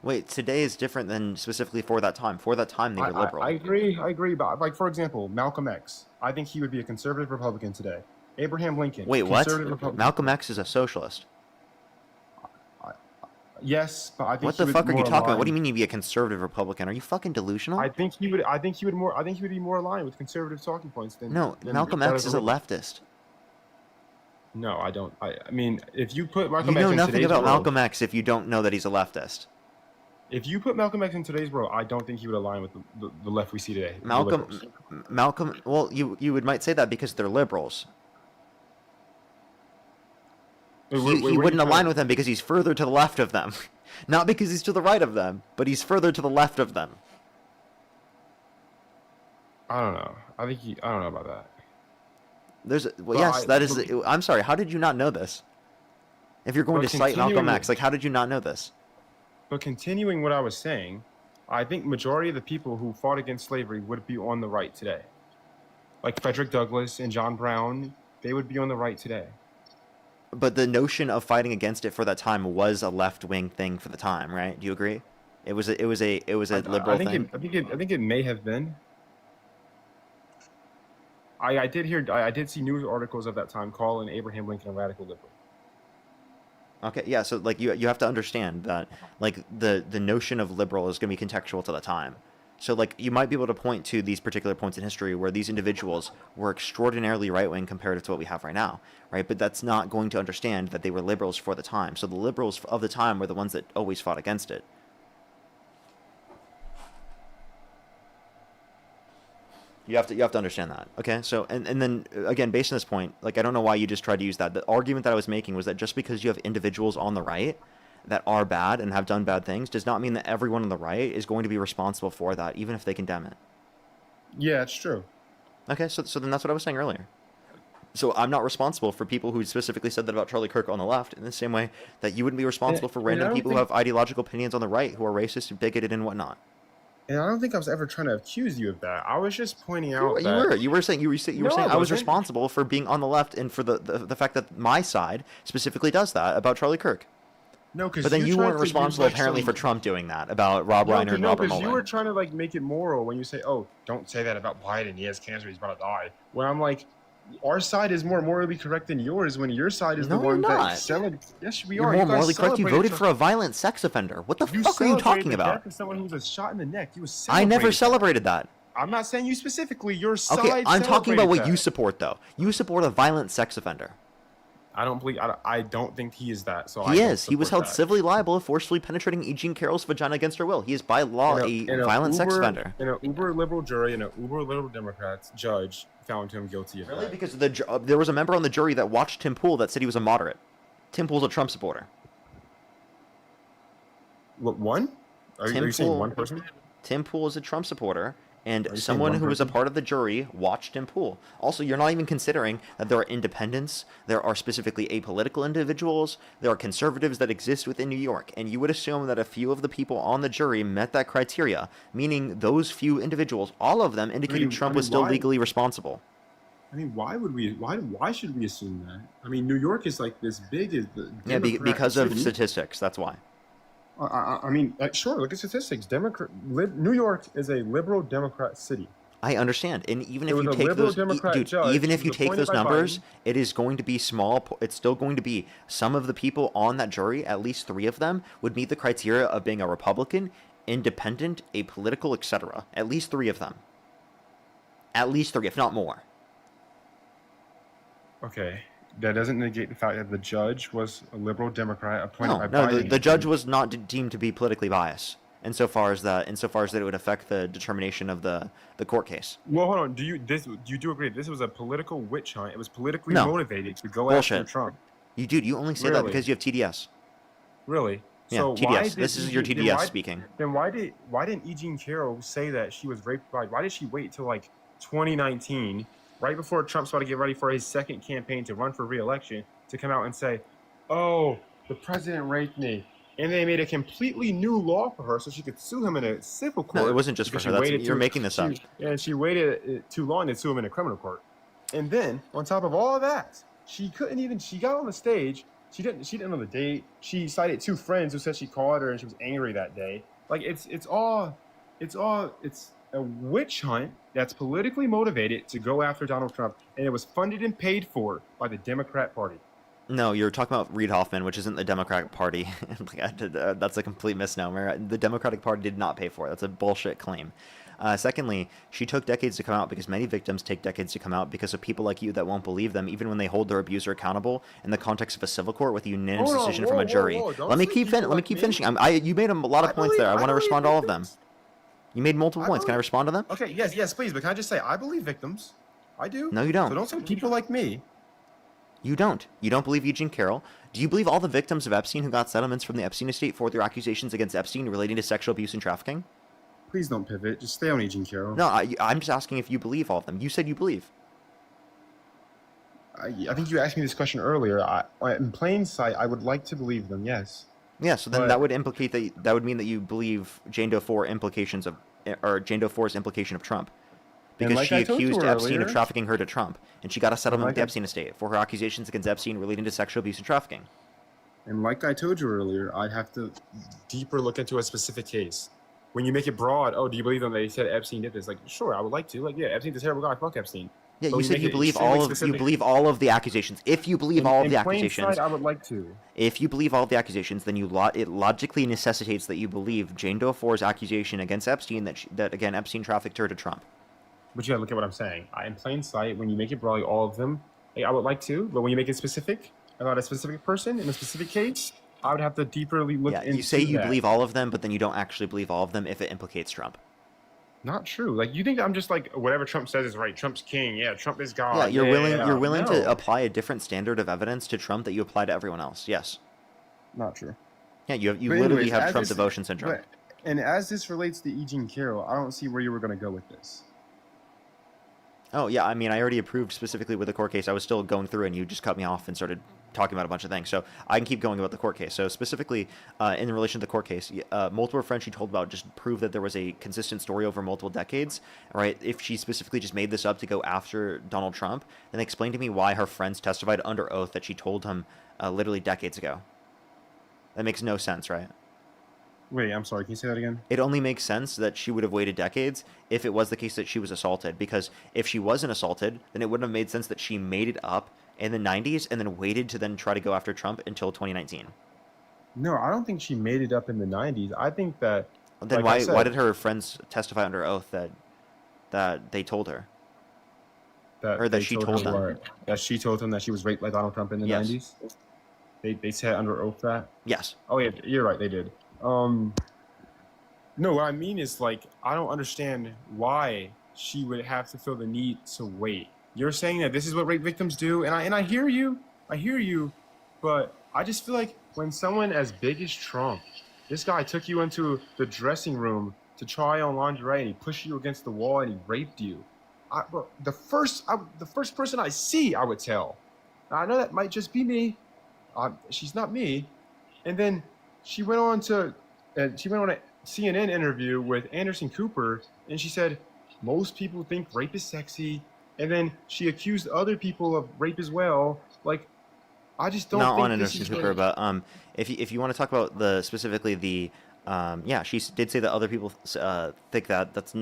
Wait, today is different than specifically for that time. For that time, they were liberal. I agree. But like, for example, Malcolm X. I think he would be a conservative Republican today. Abraham Lincoln. Wait, what? conservative Republican. Malcolm X is a socialist. Yes, but I think What he the would fuck are more you talking about? What do you aligned- mean you'd be a conservative Republican? Are you fucking delusional? I think he would. I think he would be more aligned with conservative talking points than. No, than Malcolm that X of is a leftist. No, I don't. I mean, if you put Malcolm You X know in nothing today's about world, Malcolm X if you don't know that he's a leftist. If you put Malcolm X in today's world, I don't think he would align with the left we see today. the liberals. Malcolm. Well, you might say that because they're liberals. Wait, He what are you wouldn't trying- align with them because he's further to the left of them, not because he's to the right of them, but he's further to the left of them. I don't know. I don't know about that. Well, yes, that is. I'm sorry. How did you not know this? If you're going But to cite Malcolm continuing- X, like, how did you not know this? But continuing what I was saying, I think majority of the people who fought against slavery would be on the right today. Like Frederick Douglass and John Brown, they would be on the right today. But the notion of fighting against it for that time was a left-wing thing for the time, right? Do you agree? It was a liberal I think thing. I think it may have been. I did see news articles of that time calling Abraham Lincoln a radical liberal. Okay, yeah. So like you have to understand that like the notion of liberal is going to be contextual to the time. So like you might be able to point to these particular points in history where these individuals were extraordinarily right-wing comparative to what we have right now, right? But that's not going to understand that they were liberals for the time. So the liberals of the time were the ones that always fought against it. You have to understand that, okay? So and then again, based on this point, like I don't know why you just tried to use that. The argument that I was making was that just because you have individuals on the right that are bad and have done bad things does not mean that everyone on the right is going to be responsible for that, even if they condemn it. Yeah, it's true. Okay, so then that's what I was saying earlier. So I'm not responsible for people who specifically said that about Charlie Kirk on the left, in the same way that you wouldn't be responsible for And I random don't people who think- have ideological opinions on the right who are racist and bigoted and whatnot. And I don't think I was ever trying to accuse you of that. I was just pointing out You were saying No, I was wasn't. responsible for being on the left and for the fact that my side specifically does that about Charlie Kirk. No, because But then you weren't responsible apparently for Trump doing that about Rob Reiner and Robert because you Mueller. were trying to like make it moral when you say, "Oh, don't say that about Biden. He has cancer. He's about to die." When I'm like, our side is more morally correct than yours. When your side is No, the you're one not. that celebrates. Yes, we You're are. more You guys morally correct. You celebrated voted for a violent sex offender. What the You fuck are you celebrated talking the about? death of someone who was shot in the neck. You was I never celebrated celebrated that. I'm not saying you specifically. Your side. Okay, I'm talking about what celebrated you that. support, though. You support a violent sex offender. I don't believe. I don't think he is that. So He I don't is. He was support held that. civilly liable of forcefully penetrating E. Jean Carroll's vagina against her will. He is by law a violent sex offender. And an uber liberal jury and an uber liberal Democrats judge found him guilty of Really? that. Because there was a member on the jury that watched Tim Pool that said he was a moderate. Tim Pool's a Trump supporter. What, one? Are you saying one person? Tim Pool is a Trump supporter, and Are you saying someone one who was a person? part of the jury watched Tim Pool. Also, you're not even considering that there are independents, there are specifically apolitical individuals, there are conservatives that exist within New York, and you would assume that a few of the people on the jury met that criteria, meaning those few individuals, all of them indicated Trump was still why- legally responsible. I mean, why would we? Why should we assume that? I mean, New York is like this big as the Yeah, Democrat because of city. statistics, that's why. I mean, sure. Look at statistics. New York is a liberal Democrat city. I understand, and even It if was you a take liberal those, Democrat dude, judge even if who you was take appointed those by numbers, Biden. it is going to be small. It's still going to be some of the people on that jury. At least 3 of them would meet the criteria of being a Republican, independent, apolitical, etc. At least 3 of them. At least 3, if not more. Okay, that doesn't negate the fact that the judge was a liberal Democrat appointed by No, Biden. the judge was not deemed to be politically biased, insofar as that it would affect the determination of the court case. Well, hold on. Do you do agree this was a political witch hunt? It was politically No. motivated to go Bullshit. after Trump. You only say that Really? because you have TDS. Really? Yeah, So TDS. why did This is your then TDS why- speaking. Then why didn't E. Jean Carroll say that she was raped by? Why did she wait till like 2019, right before Trump's about to get ready for his second campaign to run for re-election, to come out and say, "Oh, the president raped me," and they made a completely new law for her so she could sue him in a civil court? No, it wasn't just for because her. she That's, waited you're too- making this up. And she waited too long to sue him in a criminal court. And then on top of all of that, she got on the stage. She didn't know the date. She cited 2 friends who said she called her and she was angry that day. Like it's a witch hunt that's politically motivated to go after Donald Trump, and it was funded and paid for by the Democrat Party. No, you're talking about Reid Hoffman, which isn't the Democratic Party. That's a complete misnomer. The Democratic Party did not pay for it. That's a bullshit claim. Secondly, she took decades to come out because many victims take decades to come out because of people like you that won't believe them, even when they hold their abuser accountable in the context of a civil court with a unanimous Hold on, decision from a whoa, jury. whoa, don't Let me say keep people like me. finishing. You made a lot of points there. I want to respond to all of them. You made multiple points. Can I respond to them? Okay, yes, please. But can I just say, I believe victims. I do. No, you don't. So don't say people like me. You don't. You don't believe Eugene Carroll. Do you believe all the victims of Epstein who got settlements from the Epstein estate for their accusations against Epstein relating to sexual abuse and trafficking? Please don't pivot. Just stay on Eugene Carroll. No, I'm just asking if you believe all of them. You said you believe. I think you asked me this question earlier. In plain sight, I would like to believe them. Yes. Yeah, so then But- that would implicate that would mean that you believe Jane Doe 4's implication of Trump. And Because like she I told you accused Epstein of earlier- trafficking her to Trump, and she got a settlement like with the I- Epstein estate for her accusations against Epstein relating to sexual abuse and trafficking. And like I told you earlier, I'd have to deeper look into a specific case. When you make it broad, oh, do you believe them? They said Epstein did this. Like, sure, I would like to. Like, yeah, Epstein's a terrible guy. Fuck Epstein. Yeah, But you we said make you it believe extremely you specific. believe all of the accusations. If you believe all of the In plain accusations, sight, I would like to. if you believe all of the accusations, then it logically necessitates that you believe Jane Doe 4's accusation against Epstein that again Epstein trafficked her to Trump. But you gotta look at what I'm saying. In plain sight, when you make it broad, all of them, I would like to. But when you make it specific about a specific person in a specific case, I would have to deeperly look Yeah, into you say you that. believe all of them, but then you don't actually believe all of them if it implicates Trump. Not true. Like, you think I'm just like whatever Trump says is right. Trump's king. Yeah, Trump is God. Yeah, you're yeah. willing No. to apply a different standard of evidence to Trump that you apply to everyone else. Yes. Not true. Yeah, you But literally anyways, have as Trump this- devotion syndrome. And as this relates to E. Jean Carroll, I don't see where you were going to go with this. Oh, yeah, I mean, I already approved specifically with the court case. I was still going through, and you just cut me off and started talking about a bunch of things. So I can keep going about the court case. So specifically, in relation to the court case, multiple friends she told about just proved that there was a consistent story over multiple decades, right? If she specifically just made this up to go after Donald Trump, then explain to me why her friends testified under oath that she told him literally decades ago. That makes no sense, right? Wait, I'm sorry. Can you say that again? It only makes sense that she would have waited decades if it was the case that she was assaulted. Because if she wasn't assaulted, then it wouldn't have made sense that she made it up in the 90s and then waited to then try to go after Trump until 2019. No, I don't think she made it up in the 90s. I think that. Then like I why said, did her friends testify under oath that that they told her. That Or that they she told told her them. what? That she told him that she was raped by Donald Trump in the Yes. 90s. They said under oath that. Yes. Oh yeah, you're right. They did. No, what I mean is like I don't understand why she would have to feel the need to wait. You're saying that this is what rape victims do, and I hear you, but I just feel like when someone as big as Trump, this guy took you into the dressing room to try on lingerie, and he pushed you against the wall and he raped you. Bro, the first person I see, I would tell. Now, I know that might just be me. She's not me. And then she went on a CNN interview with Anderson Cooper, and she said most people think rape is sexy, and then she accused other people of rape as well. Like, I just don't Not think on this Anderson is Cooper, what- but if you want to talk about specifically the yeah, she did say that other people think that. Does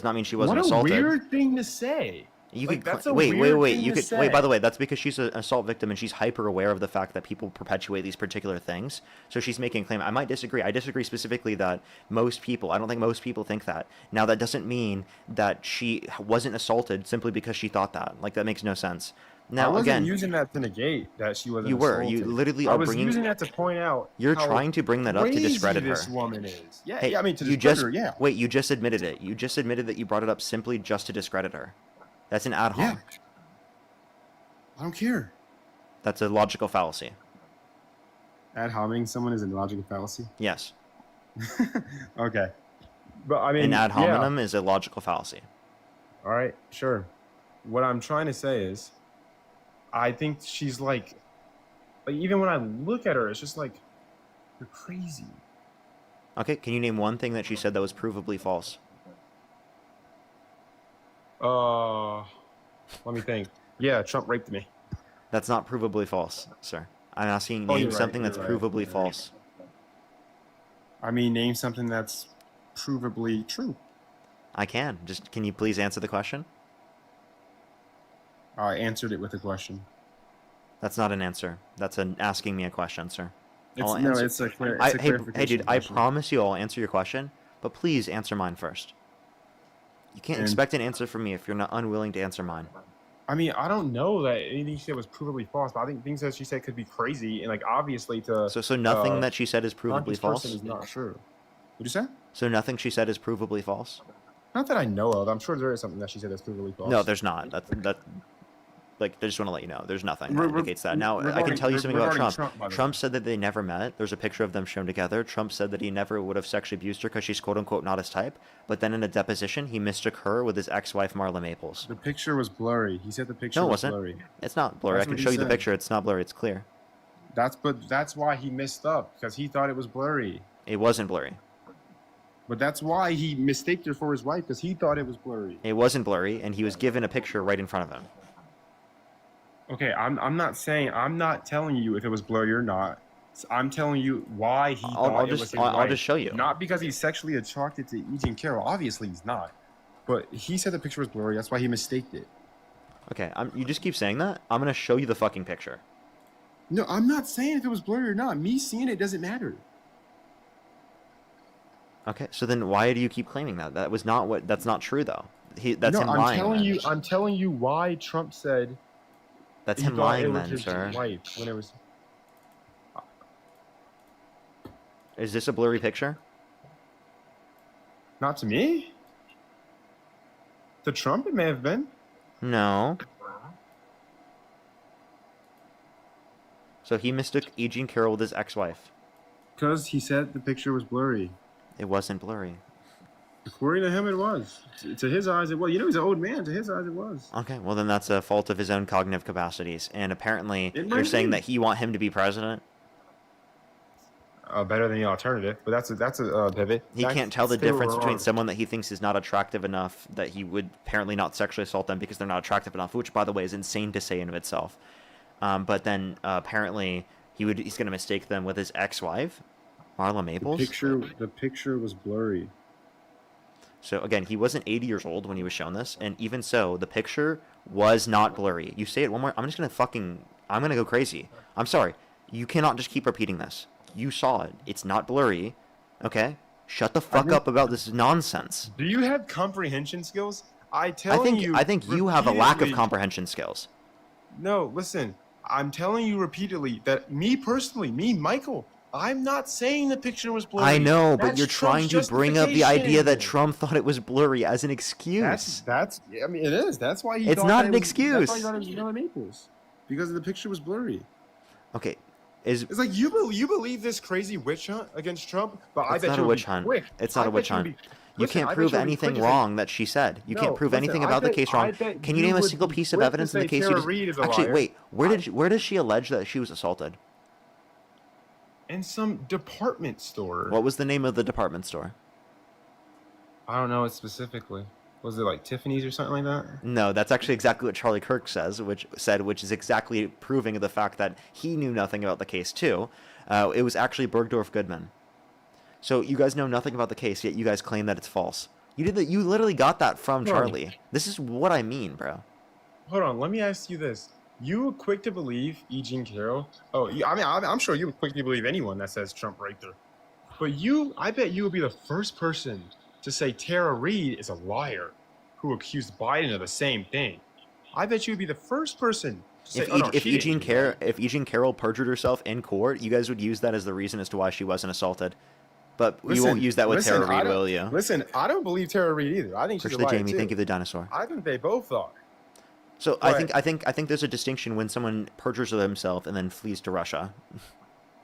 not mean she wasn't what a assaulted. weird thing to say. You Like, could that's a wait. weird You thing to could wait. By say. the way, that's because she's an assault victim and she's hyper aware of the fact that people perpetuate these particular things. So she's making a claim. I might disagree. I disagree specifically that most people. I don't think most people think that. Now that doesn't mean that she wasn't assaulted simply because she thought that. Like that makes no sense. Now I wasn't again, using that to negate that she wasn't you were. You assaulted. literally I are was bringing. using that to point out You're how trying to bring that up to crazy discredit her. this woman is. Yeah, Hey, yeah, I mean to you discredit just her, yeah. wait. You just admitted it. You just admitted that you brought it up simply just to discredit her. That's an ad hoc. Yeah. I don't care. That's a logical fallacy. Ad homing someone is a logical fallacy. Yes. Okay. But I mean, An ad yeah. hominem is a logical fallacy. All right, sure. What I'm trying to say is, I think she's like even when I look at her, it's just like, you're crazy. Okay, can you name one thing that she said that was provably false? Let me think. Yeah, Trump raped me. That's not provably false, sir. I'm asking Oh, name you're right, something you're that's right, provably you're right. false. I mean, name something that's provably true. I can. Just can you please answer the question? I answered it with a question. That's not an answer. That's an asking me a question, sir. I'll No, answer- it's a clear. It's I, a hey, clarification hey, dude, I question. promise you I'll answer your question, but please answer mine first. You can't And- expect an answer from me if you're not unwilling to answer mine. I mean, I don't know that anything she said was provably false, but I think things that she said could be crazy, and like obviously to. So nothing that she said is knock provably this false? person is not true. What'd you say? So nothing she said is provably false? Not that I know of. I'm sure there is something that she said that's provably false. No, there's not. Like, I just want to let you know, there's nothing that Re- indicates that. Now, I can regarding- tell you something about regarding Trump. Trump, by the way. Trump said that they never met. There's a picture of them shown together. Trump said that he never would have sexually abused her because she's quote-unquote not his type. But then in a deposition, he mistook her with his ex-wife, Marla Maples. The picture was blurry. He said the picture No, it was wasn't. blurry. It's not blurry. That's I what can he show you the said. picture. It's not blurry. It's clear. That's why he messed up, because he thought it was blurry. It wasn't blurry. But that's why he mistaked her for his wife, because he thought it was blurry. It wasn't blurry, and he was given a picture right in front of him. Okay, I'm not telling you if it was blurry or not. I'm telling you why he thought I'll it just- was his I'll wife. just show you. Not because he's sexually attracted to Eugene Carroll. Obviously he's not. But he said the picture was blurry. That's why he mistaked it. Okay, you just keep saying that. I'm going to show you the fucking picture. No, I'm not saying if it was blurry or not. Me seeing it doesn't matter. Okay, so then why do you keep claiming that? That's not true, though. That's no, him I'm lying. telling then. you. I'm telling you why Trump said. That's he him thought it lying was then, his sir. wife when it was. Is this a blurry picture? Not to me. To Trump, it may have been. No. So he mistook Eugene Carroll with his ex-wife. Because he said the picture was blurry. It wasn't blurry. According to him, it was. To his eyes, it was. You know, he's an old man. To his eyes, it was. Okay, well then that's a fault of his own cognitive capacities. And apparently It you're might saying be. that he want him to be president. Better than the alternative, but that's a pivot. He can't tell the They were difference between wrong. someone that he thinks is not attractive enough that he would apparently not sexually assault them because they're not attractive enough, which by the way is insane to say in of itself. But then apparently he's going to mistake them with his ex-wife, Marla Maples. The picture was blurry. So again, he wasn't 80 years old when he was shown this, and even so, the picture was not blurry. You say it one more, I'm gonna go crazy. I'm sorry. You cannot just keep repeating this. You saw it. It's not blurry, okay? Shut the fuck up about this nonsense. Do you have comprehension skills? I think you have a lack of repeatedly- comprehension skills. No, listen. I'm telling you repeatedly that me personally, Michael, I'm not saying the picture was blurry. I know, but That's you're trying to Trump's bring up the idea that justification. Trump thought it was blurry as an excuse. That's. I mean, it is. That's why he. It's thought not that an it was- excuse. That's why he thought it was Vanilla Maples, because the picture was blurry. Okay, It's like you believe this crazy witch hunt against Trump, but I it's bet not you a would witch be hunt. quick. It's not I a witch bet you would hunt. be- You listen, can't I bet prove you would be anything quick if wrong that she said. You No, can't prove listen, anything I about the bet- case I wrong. bet Can you you name a would single be piece of quick to evidence in the say case? Tara You just... Reid is a Actually, liar. wait. Where does she allege that she was assaulted? In some department store. What was the name of the department store? I don't know it specifically. Was it like Tiffany's or something like that? No, that's actually exactly what Charlie Kirk which is exactly proving the fact that he knew nothing about the case too. It was actually Bergdorf Goodman. So you guys know nothing about the case, yet you guys claim that it's false. You literally got that from Hold on. Charlie. This is what I mean, bro. Hold on, let me ask you this. You were quick to believe E. Jean Carroll? I'm sure you were quick to believe anyone that says Trump right there. But I bet you would be the first person to say Tara Reid is a liar who accused Biden of the same thing. I bet you would be the first person to say, If E. Jean Carroll perjured herself in court, you guys would use that as the reason as to why she wasn't assaulted. But you won't use that with Tara Reid, will you? Listen, I don't believe Tara Reid either. I think she's a Especially liar Jamie, too. thank you, the dinosaur. I think they both are. So But- I think there's a distinction when someone perjures himself and then flees to Russia.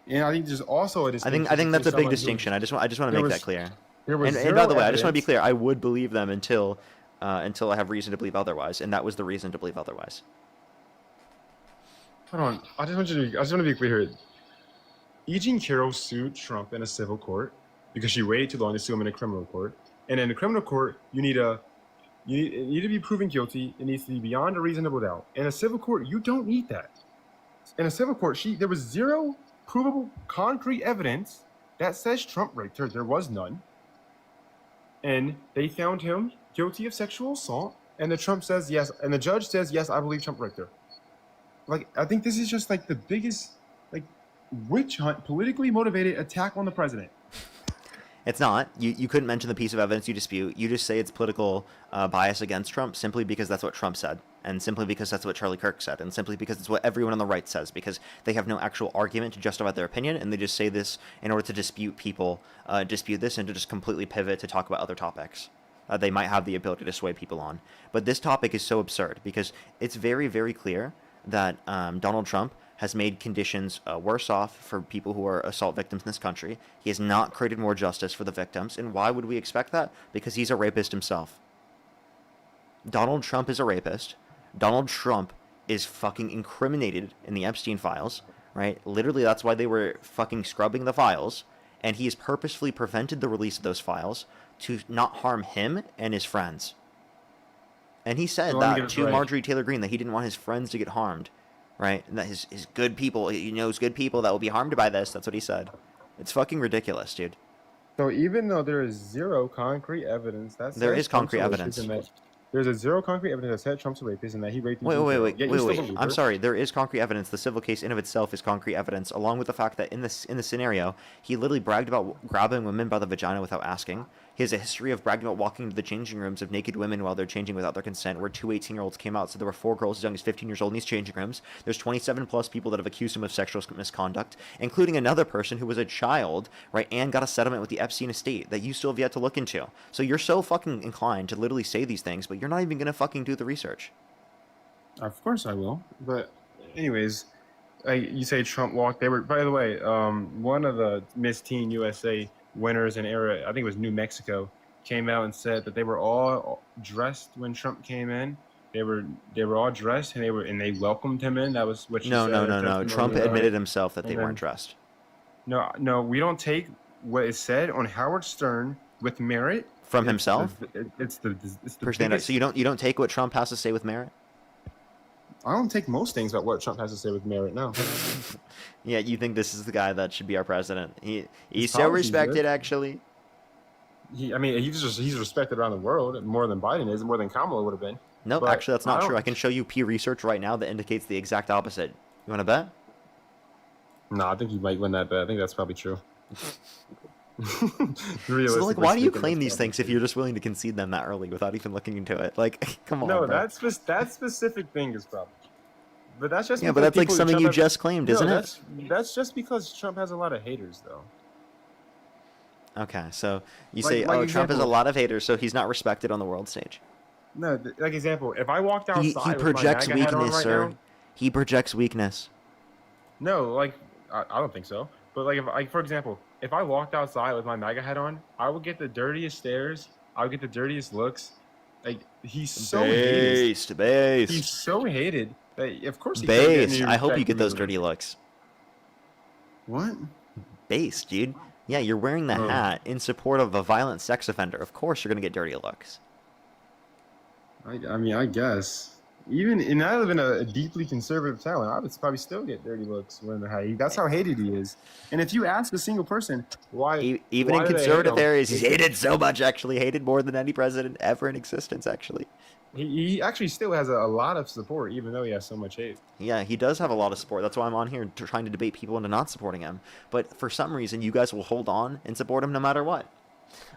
And I think there's also a I distinction. think that's a between big someone distinction. I just want to There make was- that clear. there was And by zero the way, I just want to be evidence. clear. I would believe them until I have reason to believe otherwise, and that was the reason to believe otherwise. Hold on. I just want to be clear here. E. Jean Carroll sued Trump in a civil court because she waited too long to sue him in a criminal court. And in a criminal court, you need to be proven guilty. It needs to be beyond a reasonable doubt. In a civil court, you don't need that. In a civil court, there was zero provable concrete evidence that says Trump raped her. There was none. And they found him guilty of sexual assault. And the judge says, yes, I believe Trump raped her. Like, I think this is just like the biggest, like, witch hunt, politically motivated attack on the president. It's not. You couldn't mention the piece of evidence you dispute. You just say it's political bias against Trump simply because that's what Trump said, and simply because that's what Charlie Kirk said, and simply because it's what everyone on the right says, because they have no actual argument to justify their opinion, and they just say this in order to dispute this, and to just completely pivot to talk about other topics. They might have the ability to sway people on. But this topic is so absurd because it's very, very clear that Donald Trump has made conditions worse off for people who are assault victims in this country. He has not created more justice for the victims. And why would we expect that? Because he's a rapist himself. Donald Trump is a rapist. Donald Trump is fucking incriminated in the Epstein files, right? Literally, that's why they were fucking scrubbing the files. And he has purposefully prevented the release of those files to not harm him and his friends. And he said So let me that get this to right. Marjorie Taylor Greene, that he didn't want his friends to get harmed, right? And that his good people, he knows good people that will be harmed by this. That's what he said. It's fucking ridiculous, dude. So even though there is zero concrete evidence, There is concrete evidence. There's a zero concrete evidence that said Trump's a rapist and that he raped. Wait. Yet you still believe I'm her. sorry. There is concrete evidence. The civil case in of itself is concrete evidence, along with the fact that in the scenario, he literally bragged about grabbing women by the vagina without asking. He has a history of bragging about walking into the changing rooms of naked women while they're changing without their consent, where two 18-year-olds came out. So there were 4 girls as young as 15 years old in these changing rooms. There's 27 plus people that have accused him of sexual misconduct, including another person who was a child, right, and got a settlement with the Epstein estate that you still have yet to look into. So you're so fucking inclined to literally say these things, but you're not even going to fucking do the research. Of course I will. But anyways, you say Trump walked. They were, by the way, one of the Miss Teen USA winners in era, I think it was New Mexico, came out and said that they were all dressed when Trump came in. They were all dressed and they welcomed him in. That was what she said. No. Trump admitted himself that they And then- weren't dressed. No, we don't take what is said on Howard Stern with merit. From himself? It's the So you don't take what Trump has to say with merit? I don't take most things about what Trump has to say with merit. No. Yeah, you think this is the guy that should be our president? He's His so policies, respected, dude. actually. He's respected around the world more than Biden is, more than Kamala would have been. No, But actually, that's not I true. don't- I can show you Pew Research right now that indicates the exact opposite. You want to bet? No, I think he might win that bet. I think that's probably true. So like, why do you claim these things if you're just willing to concede them that early without even looking into it? Like, come on, No, bro. that specific thing is problem. But that's just Yeah, but that's like something you just claimed, isn't it? That's just because Trump has a lot of haters, though. Okay, so you Like- say, like oh, Trump has a example- lot of haters, so he's not respected on the world stage. No, like example, if I walked outside, He with projects my MAGA hat on weakness, right sir. now, He projects weakness. no, like I don't think so. But like for example, if I walked outside with my MAGA hat on, I would get the dirtiest stares. I would get the dirtiest looks. Like he's so hated. Based. He's so hated that of course he couldn't get Based. any I hope you respect get from those me. dirty looks. What? Based, dude. Yeah, you're wearing the Oh. hat in support of a violent sex offender. Of course you're gonna get dirty looks. I mean, I guess. Even and I live in a deeply conservative town. I would probably still get dirty looks when the hate. That's how hated he is. And if you ask a single person why, Even why in do they hate conservative him, areas, he's hated so much, actually. Hated more than any president ever in existence, actually. he actually still has a lot of support, even though he has so much hate. Yeah, he does have a lot of support. That's why I'm on here trying to debate people into not supporting him. But for some reason, you guys will hold on and support him no matter what.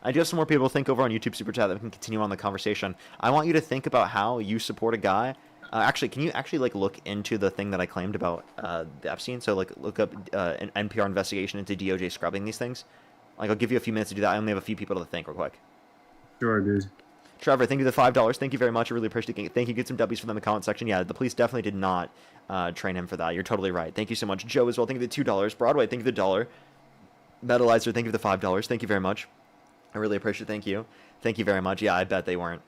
I do have some more people to think over on YouTube Super Chat that we can continue on the conversation. I want you to think about how you support a guy. Actually, can you actually like look into the thing that I claimed about the Epstein? So like look up an NPR investigation into DOJ scrubbing these things. Like I'll give you a few minutes to do that. I only have a few people to think real quick. Sure, dude. Trevor, thank you for the $5. Thank you very much. I really appreciate it. Thank you. Get some W's for them in the comment section. Yeah, the police definitely did not train him for that. You're totally right. Thank you so much. Joe as well. Thank you for the $2. Broadway, thank you for the $1. Metalizer, thank you for the $5. Thank you very much. I really appreciate it. Thank you. Thank you very much. Yeah, I bet they weren't.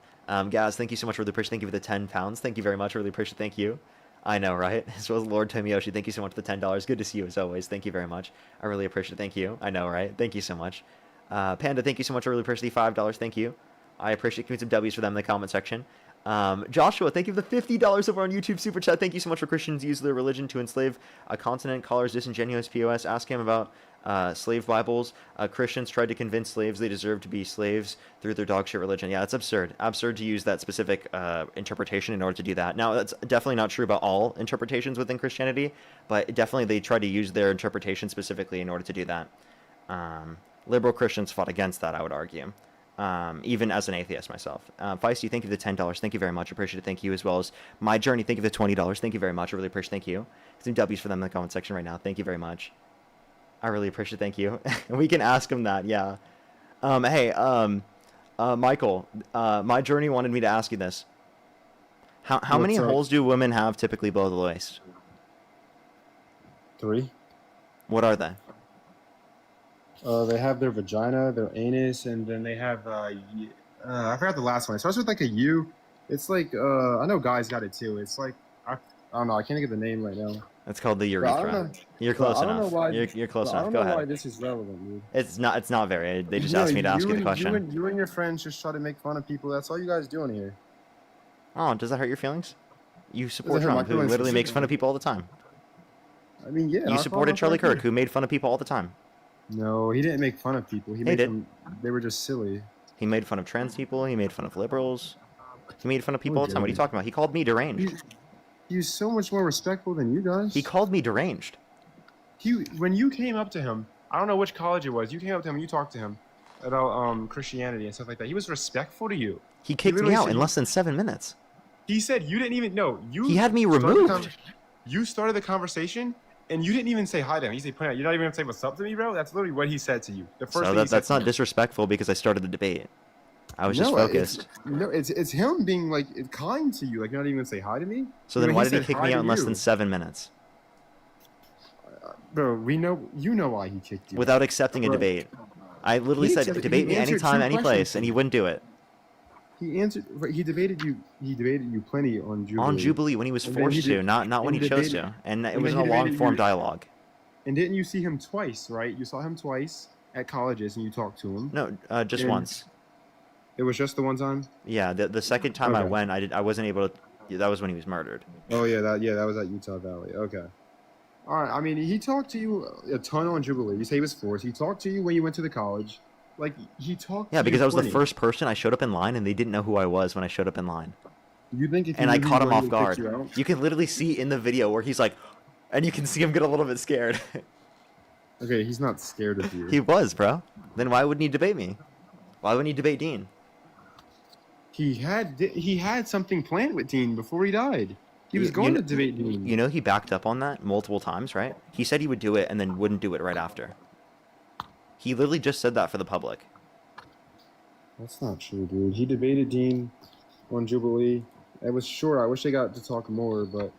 Gaz, thank you so much. Really appreciate it. Thank you for the 10 pounds. Thank you very much. I really appreciate it. Thank you. I know, right? As well as Lord Tomiyoshi, thank you so much for the $10. Good to see you as always. Thank you very much. I really appreciate it. Thank you. I know, right? Thank you so much. Panda, thank you so much. I really appreciate the $5. Thank you. I appreciate giving some W's for them in the comment section. Joshua, thank you for the $50 over on YouTube Super Chat. Thank you so much for Christians use their religion to enslave a continent. Callers disingenuous POS. Ask him about slave Bibles. Christians tried to convince slaves they deserve to be slaves through their dog shit religion. Yeah, it's absurd. Absurd to use that specific interpretation in order to do that. Now, that's definitely not true about all interpretations within Christianity, but definitely they try to use their interpretation specifically in order to do that. Liberal Christians fought against that, I would argue. Even as an atheist myself. Feisty, thank you for the $10. Thank you very much. Appreciate it. Thank you. As well as My Journey, thank you for the $20. Thank you very much. I really appreciate it. Thank you. Some W's for them in the comment section right now. Thank you very much. I really appreciate it. Thank you. We can ask him that, yeah. Hey, Michael, My Journey wanted me to ask you this. How many What's up? holes do women have typically below the waist? 3. What are they? They have their vagina, their anus, and then they have I forgot the last one. It starts with like a U. It's like I know guys got it too. It's like I don't know. I can't think of the name right now. That's called the But I don't urethra. know- You're but close I don't know enough. why- You're close but I enough. don't Go know why ahead. this is relevant, dude. It's not very. They just No, asked me to ask you the question. You and your friends just try to make fun of people. That's all you guys doing here. Oh, does that hurt your feelings? You support hurt my Trump, who feelings literally makes fun of specifically. people all the time. I mean, yeah. You I supported follow Charlie Trump Kirk, too. who made fun of people all the time. No, he didn't make fun of people. He made did. them. They were just silly. He made fun of trans people. He made fun of liberals. He made fun of people Oh, all the time. What are you dude. talking about? He called me deranged. He's so much more respectful than you guys. He called me deranged. When you came up to him, I don't know which college it was. You came up to him and you talked to him about Christianity and stuff like that. He was respectful to you. He kicked me literally out said in you- less than 7 minutes. He said you didn't even know. He had me started the removed. You started the conversation and you didn't even say hi to him. He said, "You're not even gonna say what's up to me, bro." That's literally what he said to you. The first So thing he that's said not to you. disrespectful because I started the debate. I was just No, focused. It's him being like kind to you, like not even say hi to me. So then When why did he said kick hi me to out in less you- than 7 minutes? Bro, you know why he kicked you. Without accepting a Bro, debate. I literally He said, accepted- debate he me answered anytime, two any questions place, to and he you. wouldn't do it. He answered. He debated you. He debated you plenty on Jubilee. On Jubilee when he was And then he forced did- to, not when he and chose debated- to. And it and was then in a he debated long-form you- dialogue. And didn't you see him twice, right? You saw him twice at colleges and you talked to him. No, just And once. It was just the one time? Yeah, the second time I Okay. went, I wasn't able to. That was when he was murdered. Oh yeah, that was at Utah Valley. Okay. All right. I mean, he talked to you a ton on Jubilee. You say he was forced. He talked to you when you went to the college. Like he talked. Yeah, to because you I was the plenty. first person. I showed up in line, and they didn't know who I was when I showed up in line. You think if you And I knew who caught you him were, off he would kick guard. you out? You can literally see in the video where he's like, and you can see him get a little bit scared. Okay, he's not scared of you. He was, bro. Then why wouldn't he debate me? Why wouldn't he debate Dean? He had something planned with Dean before he died. He was going to debate Dean. You know he backed up on that multiple times, right? He said he would do it and then wouldn't do it right after. He literally just said that for the public. That's not true, dude. He debated Dean on Jubilee. It was short. I wish I got to talk more, but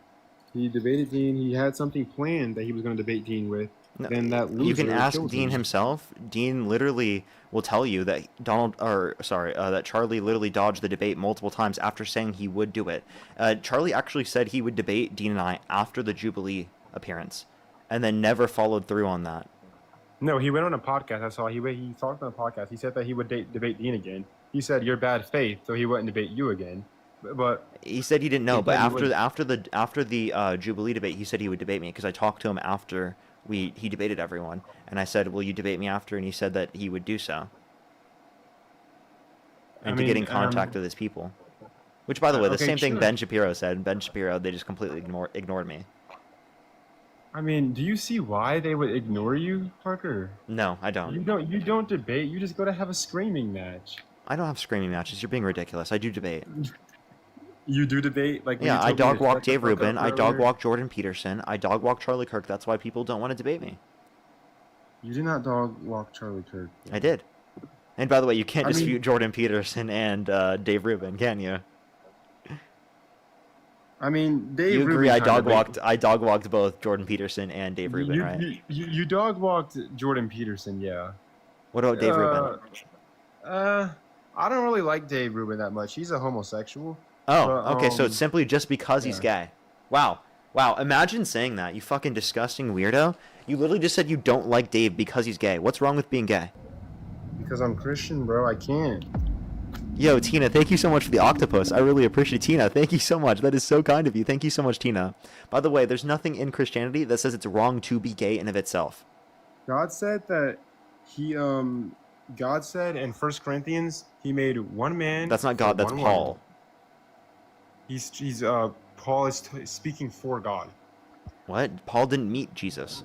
he debated Dean. He had something planned that he was going to debate Dean with. No, then that loser you can ask killed Dean him. himself. Dean literally will tell you that that Charlie literally dodged the debate multiple times after saying he would do it. Charlie actually said he would debate Dean and I after the Jubilee appearance, and then never followed through on that. No, he went on a podcast. I saw he talked on a podcast. He said that he would debate Dean again. He said you're bad faith, so he wouldn't debate you again. But he said he didn't know. he But said he after would. the Jubilee debate, he said he would debate me because I talked to him after he debated everyone, and I said, "Will you debate me after?" And he said that he would do so, and to get in contact with his people. Which, by the way, the okay, same thing sure. Ben Shapiro said. Ben Shapiro, they just completely ignored me. I mean, do you see why they would ignore you, Parker? No, I don't. You don't debate. You just go to have a screaming match. I don't have screaming matches. You're being ridiculous. I do debate. You do debate, like when Yeah, you I told me dog to walk shut the Dave fuck up Rubin. I dog earlier. walk Jordan Peterson. I dog walk Charlie Kirk. That's why people don't want to debate me. You did not dog walk Charlie Kirk. I did. And by the way, you can't I mean- dispute Jordan Peterson and Dave Rubin, can you? I mean, Dave You agree? Rubin I kinda dog walked both Jordan Peterson and Dave Rubin, you, right? you dog walked Jordan Peterson, yeah. What about Dave Rubin? I don't really like Dave Rubin that much. He's a homosexual. Oh, but, okay. So it's simply just because he's yeah. gay. Wow. Imagine saying that, you fucking disgusting weirdo. You literally just said you don't like Dave because he's gay. What's wrong with being gay? Because I'm Christian, bro. I can't. Yo, Tina, thank you so much for the octopus. I really appreciate it. Tina, thank you so much. That is so kind of you. Thank you so much, Tina. By the way, there's nothing in Christianity that says it's wrong to be gay in of itself. God said that God said in 1 Corinthians, he made one man. That's not for God, that's one Paul. woman. Paul is speaking for God. What? Paul didn't meet Jesus.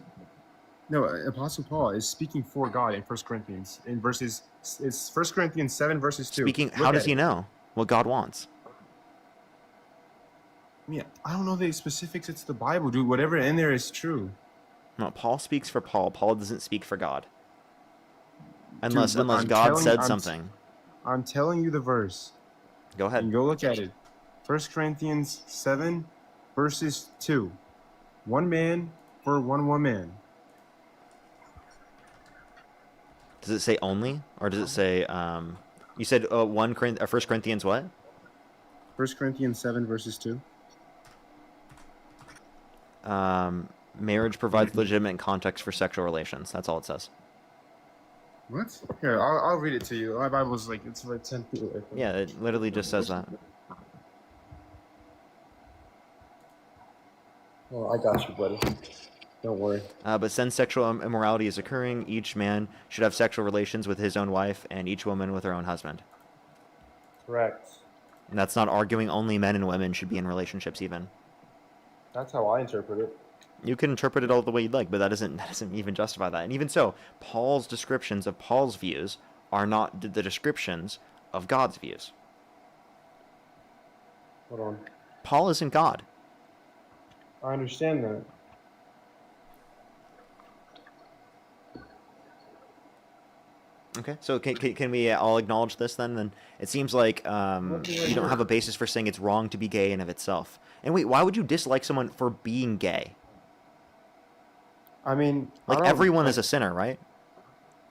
No, Apostle Paul is speaking for God in 1 Corinthians. It's 1 Corinthians 7 verses 2. Speaking, Look how does at he it. know what God wants? Yeah, I don't know the specifics. It's the Bible, dude. Whatever in there is true. No, Paul speaks for Paul. Paul doesn't speak for God. Dude, Unless look, I'm God telling- said I'm- something. I'm telling you the verse. Go ahead. And go look at it. 1 Corinthians 7 verses 2. One man for one woman. Does it say only, or does it say? You said 1 Corinthians what? 1 Corinthians 7 verses 2. Marriage provides legitimate context for sexual relations. That's all it says. What? Here, I'll read it to you. My Bible's like, it's like 10 feet away from me. Yeah, it literally just says that. Oh, I got you, buddy. Don't worry. But since sexual immorality is occurring, each man should have sexual relations with his own wife, and each woman with her own husband. Correct. And that's not arguing only men and women should be in relationships even. That's how I interpret it. You can interpret it all the way you'd like, but that doesn't even justify that. And even so, Paul's descriptions of Paul's views are not the descriptions of God's views. Hold on. Paul isn't God. I understand that. Okay, so can we all acknowledge this then? Then it seems like you don't have a basis for saying it's wrong to be gay in of itself. And wait, why would you dislike someone for being gay? I mean, Like everyone is a sinner, right?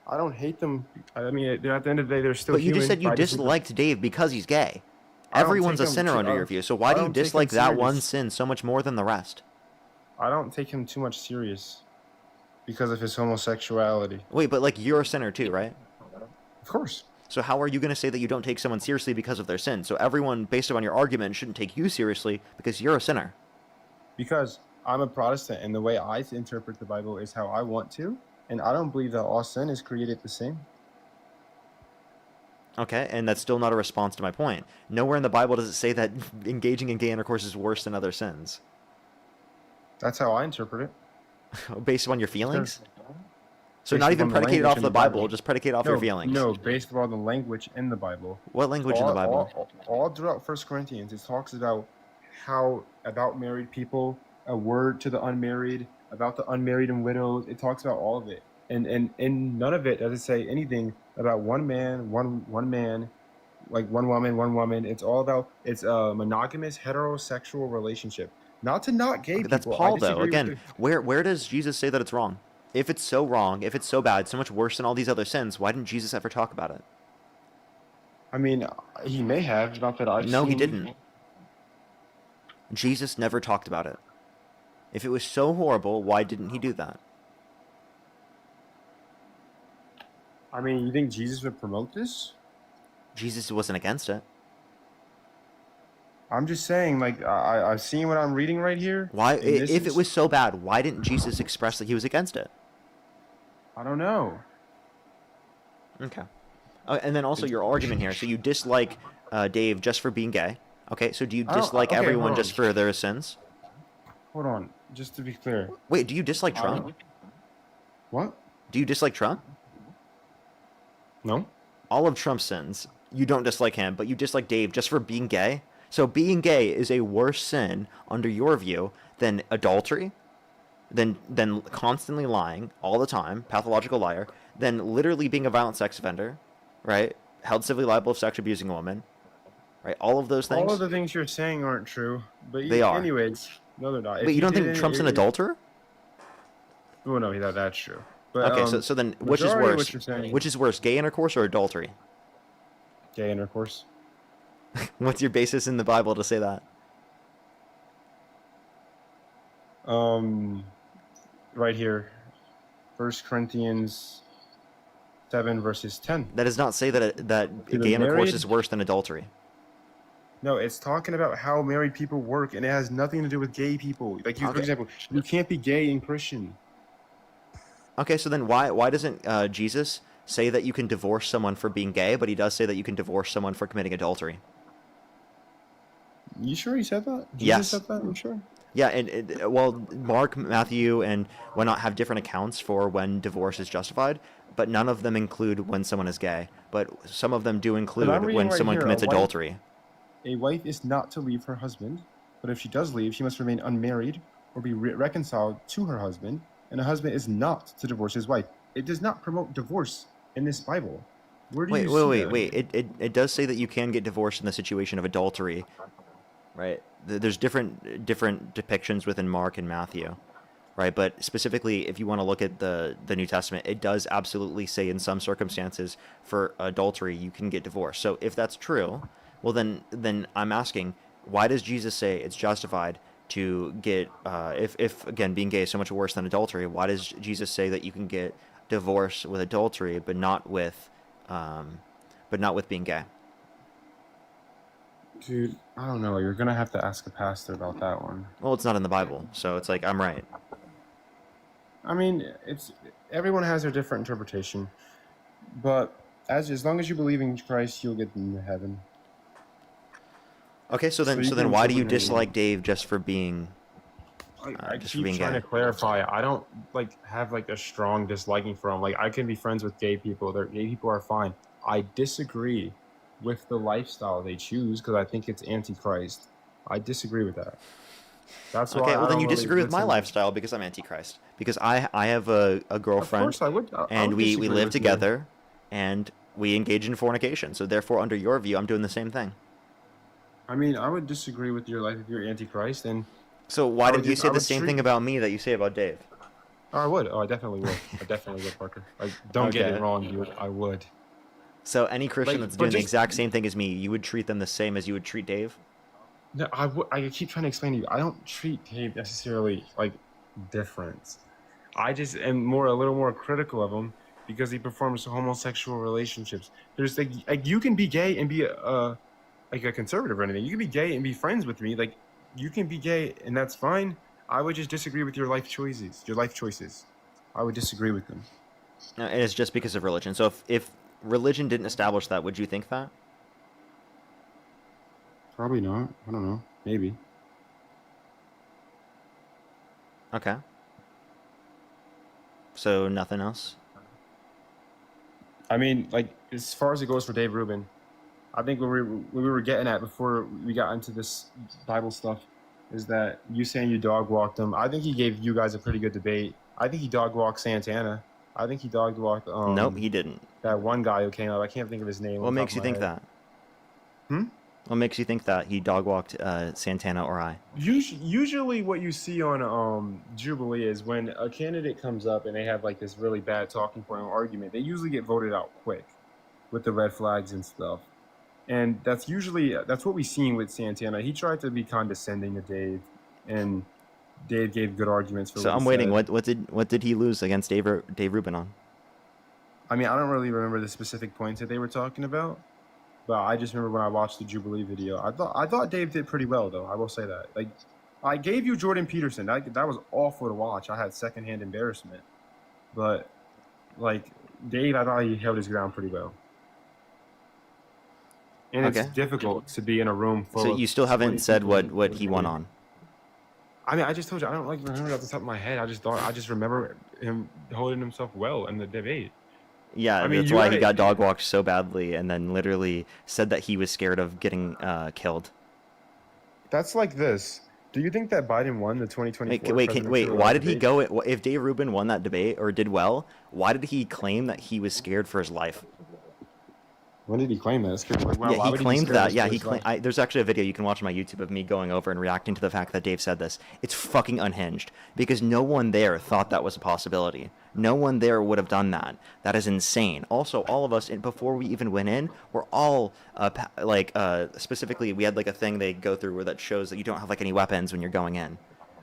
I don't hate them. I mean, at the end of the day, they're still But you human. just said you I just- disliked Dave because he's gay. I don't Everyone's a take him sinner too- under I your don't- view. So why I do you don't take him dislike that one serious. sin so much more than the rest? I don't take him too much serious because of his homosexuality. Wait, but like you're a sinner too, right? Of course. So how are you going to say that you don't take someone seriously because of their sin? So everyone, based upon your argument, shouldn't take you seriously because you're a sinner. Because I'm a Protestant, and the way I interpret the Bible is how I want to, and I don't believe that all sin is created the same. Okay, and that's still not a response to my point. Nowhere in the Bible does it say that engaging in gay intercourse is worse than other sins. That's how I interpret it. Based upon your feelings? So based not upon even the predicated language off in the Bible, just predicated off no, your feelings. No, based upon the language in the Bible. What language in the Bible? All throughout First Corinthians, it talks about about married people, a word to the unmarried, about the unmarried and widows. It talks about all of it, and none of it does it say anything about one man, like one woman. It's all about it's a monogamous heterosexual relationship. Not to not gay Okay, that's people. Paul, I though. disagree Again, with where does Jesus say that it's wrong? If it's so wrong, if it's so bad, so much worse than all these other sins, why didn't Jesus ever talk about it? I mean, he may have, not that I've No, seen. he didn't. Jesus never talked about it. If it was so horrible, why didn't he do that? I mean, you think Jesus would promote this? Jesus wasn't against it. I'm just saying, like, I've seen what I'm reading right here. Why, and this if it is- was so bad, why didn't Jesus express that he was against it? I don't know. Okay. And then also your argument here. So you dislike Dave just for being gay. Okay, so do you I don't- dislike okay, everyone hold just on. for their sins? Hold on, just to be clear. Wait, do you dislike Trump? What? Do you dislike Trump? No. All of Trump's sins, you don't dislike him, but you dislike Dave just for being gay? So being gay is a worse sin, under your view, than adultery, than constantly lying all the time, pathological liar, than literally being a violent sex offender, right? Held civilly liable of sex abusing a woman, right? All of those things. All of the things you're saying aren't true, but They are. Anyways, no, they're not. But you don't think Trump's an adulterer? Well, no, that's true. But, Okay, so then which is majority of worse? what you're saying- Which is worse, gay intercourse or adultery? Gay intercourse. What's your basis in the Bible to say that? Right here, 1 Corinthians 7 verses 10. That does not say that To the gay intercourse married- is worse than adultery. No, it's talking about how married people work, and it has nothing to do with gay people. Like, for Okay. example, you can't be gay and Christian. Okay, so then why doesn't Jesus say that you can divorce someone for being gay, but he does say that you can divorce someone for committing adultery? You sure he said that? Jesus Yes. said that? I'm sure. Yeah, and well, Mark, Matthew, and whatnot have different accounts for when divorce is justified, but none of them include when someone is gay. But some of them do include I'm reading when right someone here, commits a wife- adultery. A wife is not to leave her husband, but if she does leave, she must remain unmarried or be reconciled to her husband, and a husband is not to divorce his wife. It does not promote divorce in this Bible. Where do you see that? Wait. It does say that you can get divorced in the situation of adultery, right? There's different depictions within Mark and Matthew, right? But specifically, if you want to look at the New Testament, it does absolutely say in some circumstances for adultery you can get divorced. So if that's true, well then I'm asking, why does Jesus say it's justified to get if again being gay is so much worse than adultery? Why does Jesus say that you can get divorce with adultery, but not with being gay? Dude, I don't know. You're gonna have to ask a pastor about that one. Well, it's not in the Bible, so it's like I'm right. I mean, it's everyone has their different interpretation, but as long as you believe in Christ, you'll get into heaven. Okay, so then you can why do you interpret it. dislike Dave just for being I just for keep being trying gay? to clarify. I don't have a strong disliking for him. Like, I can be friends with gay people. Gay people are fine. I disagree with the lifestyle they choose because I think it's antichrist. I disagree with that. That's why. Okay, I well then don't you really disagree with my listen- lifestyle because I'm antichrist. Because I have a girlfriend, course I would. I and would we disagree live with you. together, and we engage in fornication. So therefore, under your view, I'm doing the same thing. I mean, I would disagree with your life if you're antichrist, and So why I didn't would you do- say I the would same treat- thing about me that you say about Dave? Oh, I would. Oh, I definitely would. I definitely would, Parker. Like, don't get Okay. it wrong, dude. I would. So any Christian Like, that's but doing the just- exact same thing as me, you would treat them the same as you would treat Dave? No, I would. I keep trying to explain to you. I don't treat Dave necessarily like different. I just am a little more critical of him because he performs homosexual relationships. There's like you can be gay and be a conservative or anything. You can be gay and be friends with me. Like, you can be gay and that's fine. I would just disagree with your life choices. I would disagree with them. And it's just because of religion. So if religion didn't establish that, would you think that? Probably not. I don't know. Maybe. Okay. So nothing else? I mean, like, as far as it goes for Dave Rubin, I think what we were getting at before we got into this Bible stuff is that you saying you dog walked him. I think he gave you guys a pretty good debate. I think he dog walked Santana. I think he dog walked. Nope, he didn't. That one guy who came up. I can't think of his name. What makes you think that? What makes you think that he dog walked Santana or I? Usually, what you see on Jubilee is when a candidate comes up and they have like this really bad talking point or argument, they usually get voted out quick with the red flags and stuff. And that's what we've seen with Santana. He tried to be condescending to Dave, and Dave gave good arguments for. So I'm waiting. What did he lose against Dave Rubin on? I mean, I don't really remember the specific points that they were talking about, but I just remember when I watched the Jubilee video. I thought Dave did pretty well, though. I will say that. Like, I gave you Jordan Peterson. That was awful to watch. I had secondhand embarrassment, but like Dave, I thought he held his ground pretty well. And it's difficult to be in a room full. So you still haven't said what he won on. I mean, I just told you I don't like remember off the top of my head. I just remember him holding himself well in the debate. Yeah, I mean, that's why he got dog walked so badly, and then literally said that he was scared of getting killed. That's like this. Do you think that Biden won the 2024? Wait. Why did he go? If Dave Rubin won that debate or did well, why did he claim that he was scared for his life? When did he claim that? Yeah, he claimed that. Yeah, he claimed. There's actually a video you can watch on my YouTube of me going over and reacting to the fact that Dave said this. It's fucking unhinged because no one there thought that was a possibility. No one there would have done that. That is insane. Also, all of us, before we even went in, we're all specifically, we had like a thing they go through where that shows that you don't have like any weapons when you're going in.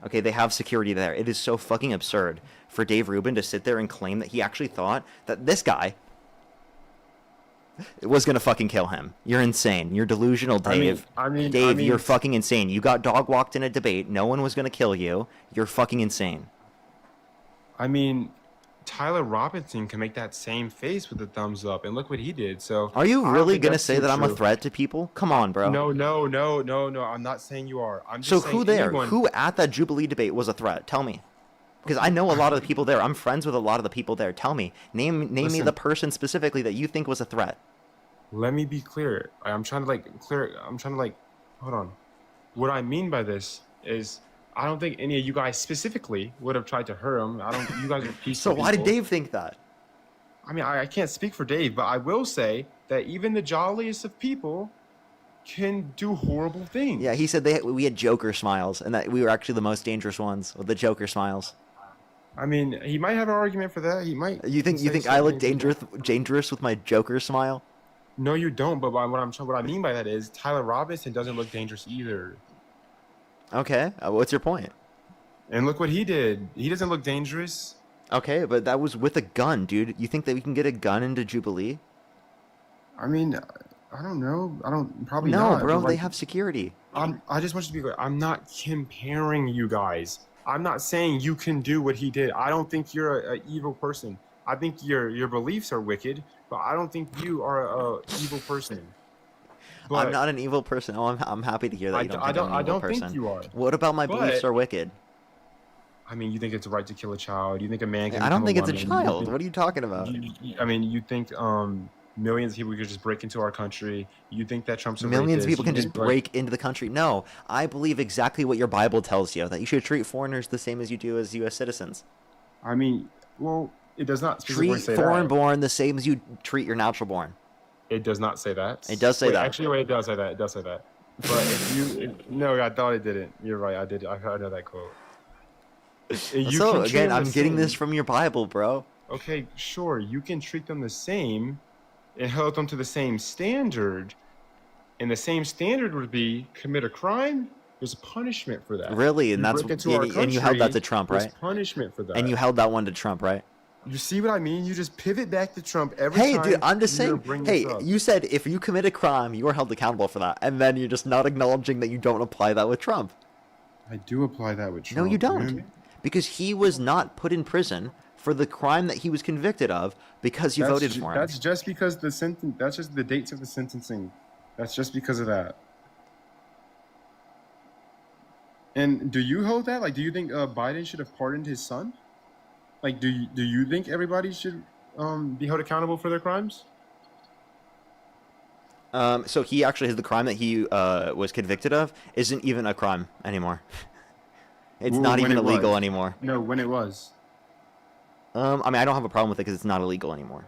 Okay, they have security there. It is so fucking absurd for Dave Rubin to sit there and claim that he actually thought that this guy was gonna fucking kill him. You're insane. You're delusional, Dave. Dave, you're fucking insane. You got dog walked in a debate. No one was gonna kill you. You're fucking insane. I mean, Tyler Robinson can make that same face with the thumbs up, and look what he did. So, are you really gonna say that I'm a threat to people? Come on, bro. No. I'm not saying you are. I'm just so saying who there? anyone... Who at that Jubilee debate was a threat? Tell me. Because I know a lot of the people there. I'm friends with a lot of the people there. Tell me. Name me the person specifically that you think was a threat. Let me be clear. I'm trying to hold on. What I mean by this is I don't think any of you guys specifically would have tried to hurt him. You guys are peaceful. So why did Dave think that? I mean, I can't speak for Dave, but I will say that even the jolliest of people can do horrible things. Yeah, he said we had Joker smiles, and that we were actually the most dangerous ones with the Joker smiles. I mean, he might have an argument for that. He might. You think I look dangerous with my Joker smile? No, you don't. But what I mean by that is Tyler Robinson doesn't look dangerous either. Okay, what's your point? And look what he did. He doesn't look dangerous. Okay, but that was with a gun, dude. You think that we can get a gun into Jubilee? I mean, I don't know. Probably no, not. No, bro, they have security. I just want you to be clear. I'm not comparing you guys. I'm not saying you can do what he did. I don't think you're an evil person. I think your beliefs are wicked, but I don't think you are an evil person. But I'm not an evil person. Oh, I'm happy to hear that you don't think I'm an evil person. Think you are. What about my beliefs are wicked? I mean, you think it's a right to kill a child. You think a man can I don't think it's a woman. child. What are you talking about? You think millions of people could just break into our country. You think that Trump's a millions of people can just break break into the country. No, I believe exactly what your Bible tells you, that you should treat foreigners the same as you do as U.S. citizens. I mean, well, it does not specifically say that. Treat foreign-born the same as you treat your natural-born. It does not say that. It does say that. Actually, it does say that. It does say that. But no, I thought it didn't. You're right. I did. I know that quote. So again, I'm getting this from your Bible, bro. Okay, sure. You can treat them the same and hold them to the same standard. And the same standard would be commit a crime. There's a punishment for that. Really? And you held that to Trump, right? There's punishment for that. And you held that one to Trump, right? You see what I mean? You just pivot back to Trump every time. Hey, dude, I'm just saying. Hey, you said if you commit a crime, you are held accountable for that. And then you're just not acknowledging that you don't apply that with Trump. I do apply that with Trump. No, you don't. Man. Because he was not put in prison for the crime that he was convicted of because you voted for him. That's just because the sentence. That's just the dates of the sentencing. That's just because of that. And do you hold that? Like, do you think Biden should have pardoned his son? Like, do you think everybody should be held accountable for their crimes? So he actually has the crime that he was convicted of isn't even a crime anymore. It's not When even it illegal was. anymore. No, when it was. I mean, I don't have a problem with it because it's not illegal anymore.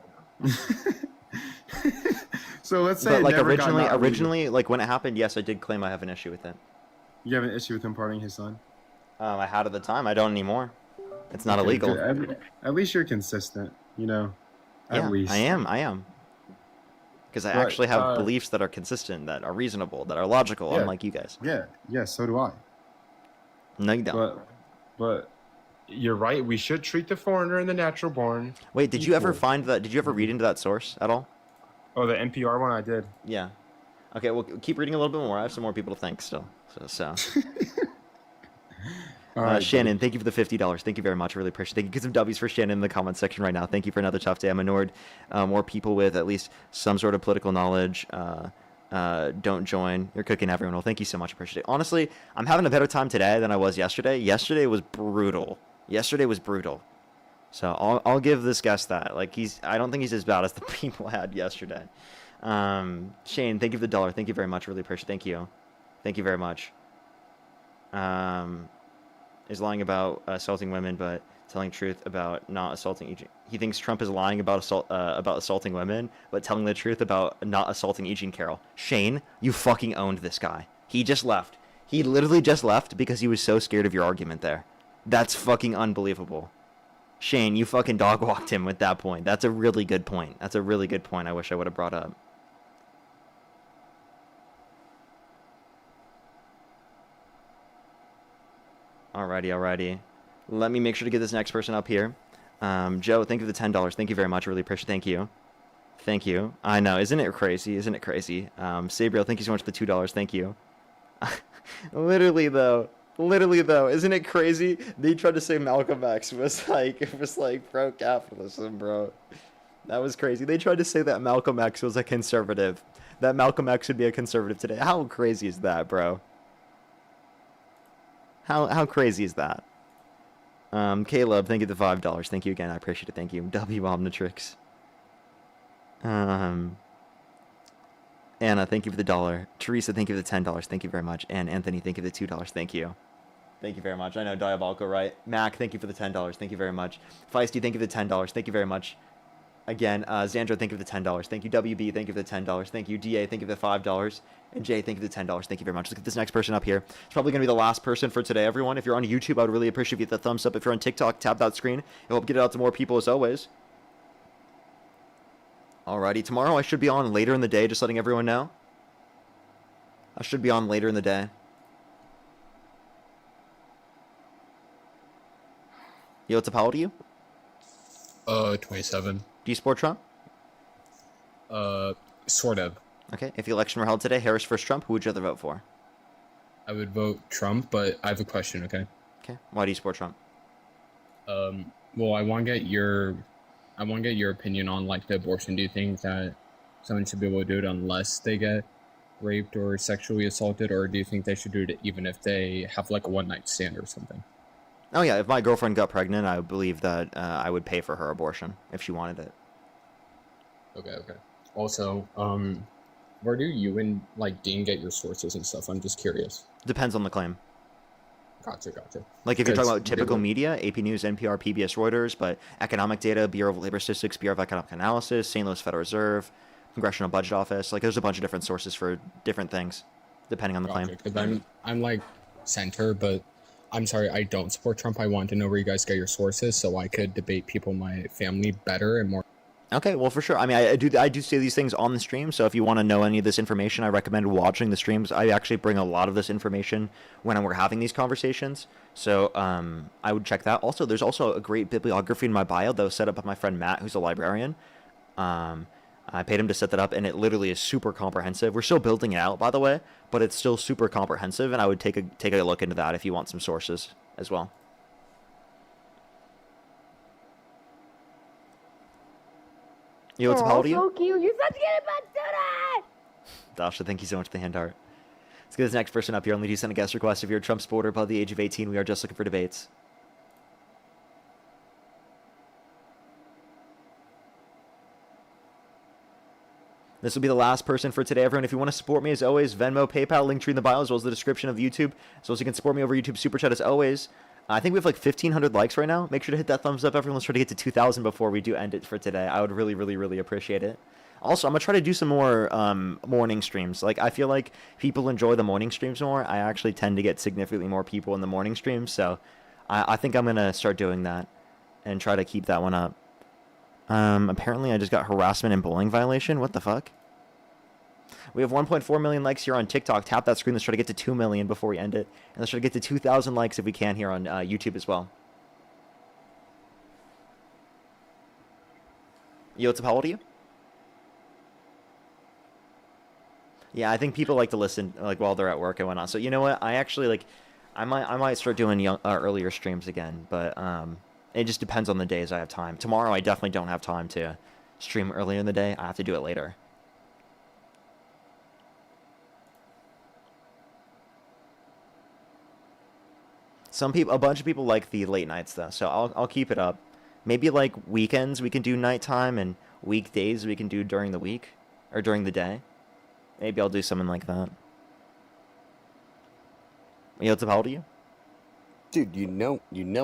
So let's say But it like never got not illegal. originally, like when it happened, yes, I did claim I have an issue with it. You have an issue with him pardoning his son? I had at the time. I don't anymore. It's not Okay, illegal. good. At least you're consistent, you know. At Yeah, least. I am. Because I But, actually have beliefs that are consistent, that are reasonable, that are logical, Yeah. unlike you guys. Yeah, so do I. No, you don't. But you're right. We should treat the foreigner and the natural born. Wait, did you ever equal. find that? Did you ever read into that source at all? Oh, the NPR one I did. Yeah. Okay, well, keep reading a little bit more. I have some more people to thank still. So. All right, Shannon, thank you for the $50. Thank you very much. I really appreciate it. Thank you. Get some W's for Shannon in the comment section right now. Thank you for another tough day. I'm annoyed. More people with at least some sort of political knowledge don't join. You're cooking everyone. Well, thank you so much. Appreciate it. Honestly, I'm having a better time today than I was yesterday. Yesterday was brutal. So I'll give this guest that. Like I don't think he's as bad as the people had yesterday. Shane, thank you for the dollar. Thank you very much. Really appreciate it. Thank you very much. Is lying about assaulting women, but telling truth about not assaulting Eugene. He thinks Trump is lying about assaulting women, but telling the truth about not assaulting Eugene Carroll. Shane, you fucking owned this guy. He just left. He literally just left because he was so scared of your argument there. That's fucking unbelievable. Shane, you fucking dog walked him with that point. That's a really good point. I wish I would have brought up. Alrighty. Let me make sure to get this next person up here. Joe, thank you for the $10. Thank you very much. I really appreciate it. Thank you. I know. Isn't it crazy? Sabriel, thank you so much for the $2. Thank you. Literally though, isn't it crazy? They tried to say Malcolm X was like pro-capitalism, bro. That was crazy. They tried to say that Malcolm X was a conservative. That Malcolm X would be a conservative today. How crazy is that, bro? How crazy is that? Caleb, thank you for the $5. Thank you again. I appreciate it. Thank you. W Omnitrix. Anna, thank you for the $1. Teresa, thank you for the $10. Thank you very much. And Anthony, thank you for the $2. Thank you. Thank you very much. I know Diabolical, right? Mac, thank you for the $10. Thank you very much. Feisty, thank you for the $10. Thank you very much. Again, Xandro, thank you for the $10. Thank you, WB, thank you for the $10. Thank you, DA, thank you for the $5. And Jay, thank you for the $10. Thank you very much. Let's get this next person up here. It's probably going to be the last person for today, everyone. If you're on YouTube, I would really appreciate if you hit the thumbs up. If you're on TikTok, tap that screen. It will get it out to more people as always. Alrighty, tomorrow I should be on later in the day, just letting everyone know. I should be on later in the day. Yo, what's up? How old are you? 27. Do you support Trump? Sort of. Okay, if the election were held today, Harris versus Trump, who would you rather vote for? I would vote Trump, but I have a question, okay? Okay, why do you support Trump? Well, I want to get your opinion on like the abortion. Do you think that someone should be able to do it unless they get raped or sexually assaulted, or do you think they should do it even if they have like a one-night stand or something? Oh yeah, if my girlfriend got pregnant, I believe that I would pay for her abortion if she wanted it. Okay. Also, where do you and like Dean get your sources and stuff? I'm just curious. Depends on the claim. Gotcha. Like if you're talking Because about typical media, AP News, NPR, PBS, Reuters, but economic data, Bureau of Labor Statistics, Bureau of Economic Analysis, St. Louis Federal Reserve, Congressional Budget Office, like there's a bunch of different sources for different things, depending on the claim. Because I'm like center, but I'm sorry, I don't support Trump. I want to know where you guys get your sources so I could debate people in my family better and more. Okay, well, for sure. I mean, I do say these things on the stream, so if you want to know any of this information, I recommend watching the streams. I actually bring a lot of this information when we're having these conversations, so I would check that. Also, there's also a great bibliography in my bio that was set up by my friend Matt, who's a librarian. I paid him to set that up, and it literally is super comprehensive. We're still building it out, by the way, but it's still super comprehensive, and I would take a look into that if you want some sources as well. Yo, what's up? How old are you? So cute. You're such a good student. Dasha, thank you so much for the hand art. Let's get this next person up here. Only do send a guest request. If you're a Trump supporter above the age of 18, we are just looking for debates. This will be the last person for today, everyone. If you want to support me, as always, Venmo, PayPal, link tree in the bio, as well as the description of YouTube, as well as you can support me over YouTube Super Chat, as always. I think we have like 1,500 likes right now. Make sure to hit that thumbs up, everyone. Let's try to get to 2,000 before we do end it for today. I would really, really, really appreciate it. Also, I'm going to try to do some more morning streams. Like, I feel like people enjoy the morning streams more. I actually tend to get significantly more people in the morning streams, so I think I'm going to start doing that and try to keep that one up. Apparently I just got harassment and bullying violation. What the fuck? We have 1.4 million likes here on TikTok. Tap that screen. Let's try to get to 2 million before we end it. And let's try to get to 2,000 likes if we can here on YouTube as well. Yo, what's up? How old are you? Yeah, I think people like to listen like while they're at work and whatnot. So you know what? I actually like, I might start doing earlier streams again, but it just depends on the days I have time. Tomorrow I definitely don't have time to stream earlier in the day. I have to do it later. A bunch of people like the late nights though, so I'll keep it up. Maybe like weekends we can do nighttime, and weekdays we can do during the week or during the day. Maybe I'll do something like that. Yo, what's up? How old are you? Dude, you know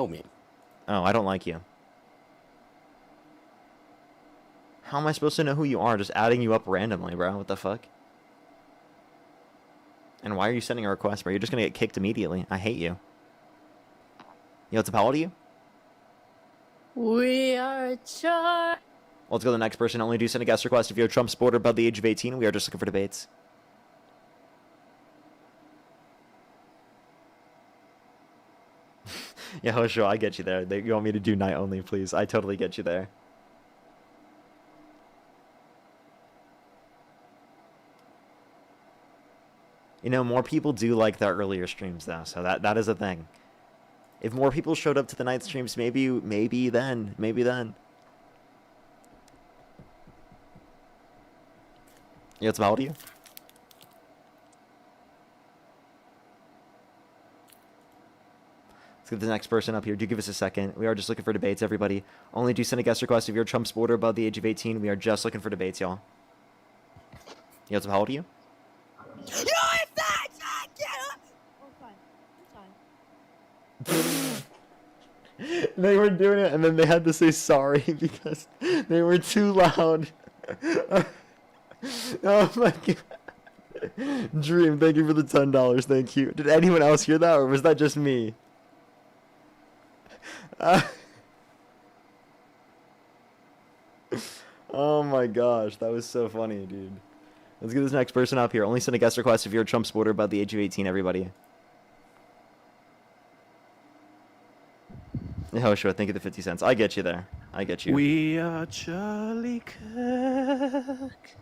me. Oh, I don't like you. How am I supposed to know who you are? Just adding you up randomly, bro. What the fuck? And why are you sending a request, bro? You're just gonna get kicked immediately. I hate you. Yo, what's up? How old are you? We are charged. Let's go to the next person. Only do send a guest request if you're a Trump supporter above the age of 18. We are just looking for debates. Yeah, sure, I get you there. You want me to do night only, please? I totally get you there. You know, more people do like the earlier streams, though, so that is a thing. If more people showed up to the night streams, maybe then. Yeah, it's about you. Let's get the next person up here. Do give us a second. We are just looking for debates, everybody. Only do send a guest request if you're a Trump supporter above the age of 18. We are just looking for debates, y'all. Yeah, it's how old are you? They were doing it, and then they had to say sorry because they were too loud. Oh my god. Dream, thank you for the $10. Thank you. Did anyone else hear that, or was that just me? Oh my gosh, that was so funny, dude. Let's get this next person up here. Only send a guest request if you're a Trump supporter above the age of 18, everybody. Oh, sure. Thank you, the 50 cents. I get you there. I get you. We are Charlie Kirk.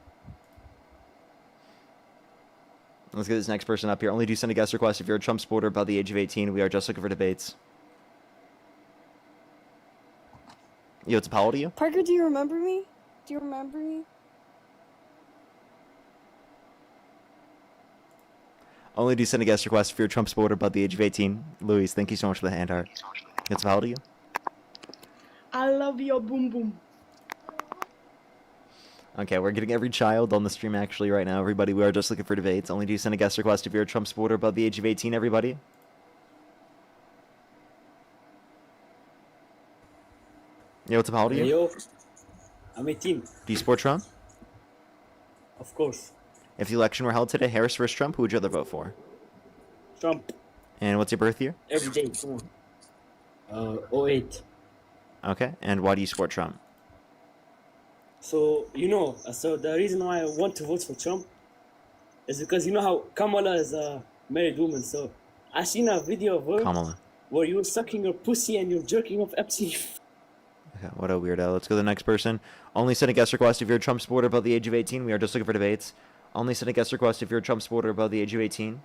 Let's get this next person up here. Only do send a guest request if you're a Trump supporter above the age of 18. We are just looking for debates. Yo, it's how old are you? Parker, do you remember me? Do you remember me? Only do send a guest request if you're a Trump supporter above the age of 18. Luis, thank you so much for the hand heart. It's how old are you? I love your boom boom. Okay, we're getting every child on the stream actually right now, everybody. We are just looking for debates. Only do send a guest request if you're a Trump supporter above the age of 18, everybody. Yo, what's up? How old are you? Yo, I'm 18. Do you support Trump? Of course. If the election were held today, Harris versus Trump, who would you rather vote for? Trump. And what's your birth year? Every day, come on. 08. Okay, and why do you support Trump? So, so the reason why I want to vote for Trump is because you know how Kamala is a married woman. So, I seen a video of her Kamala. where you're sucking her pussy and you're jerking off Epstein. Okay, what a weirdo. Let's go to the next person. Only send a guest request if you're a Trump supporter above the age of 18. We are just looking for debates. Only send a guest request if you're a Trump supporter above the age of 18.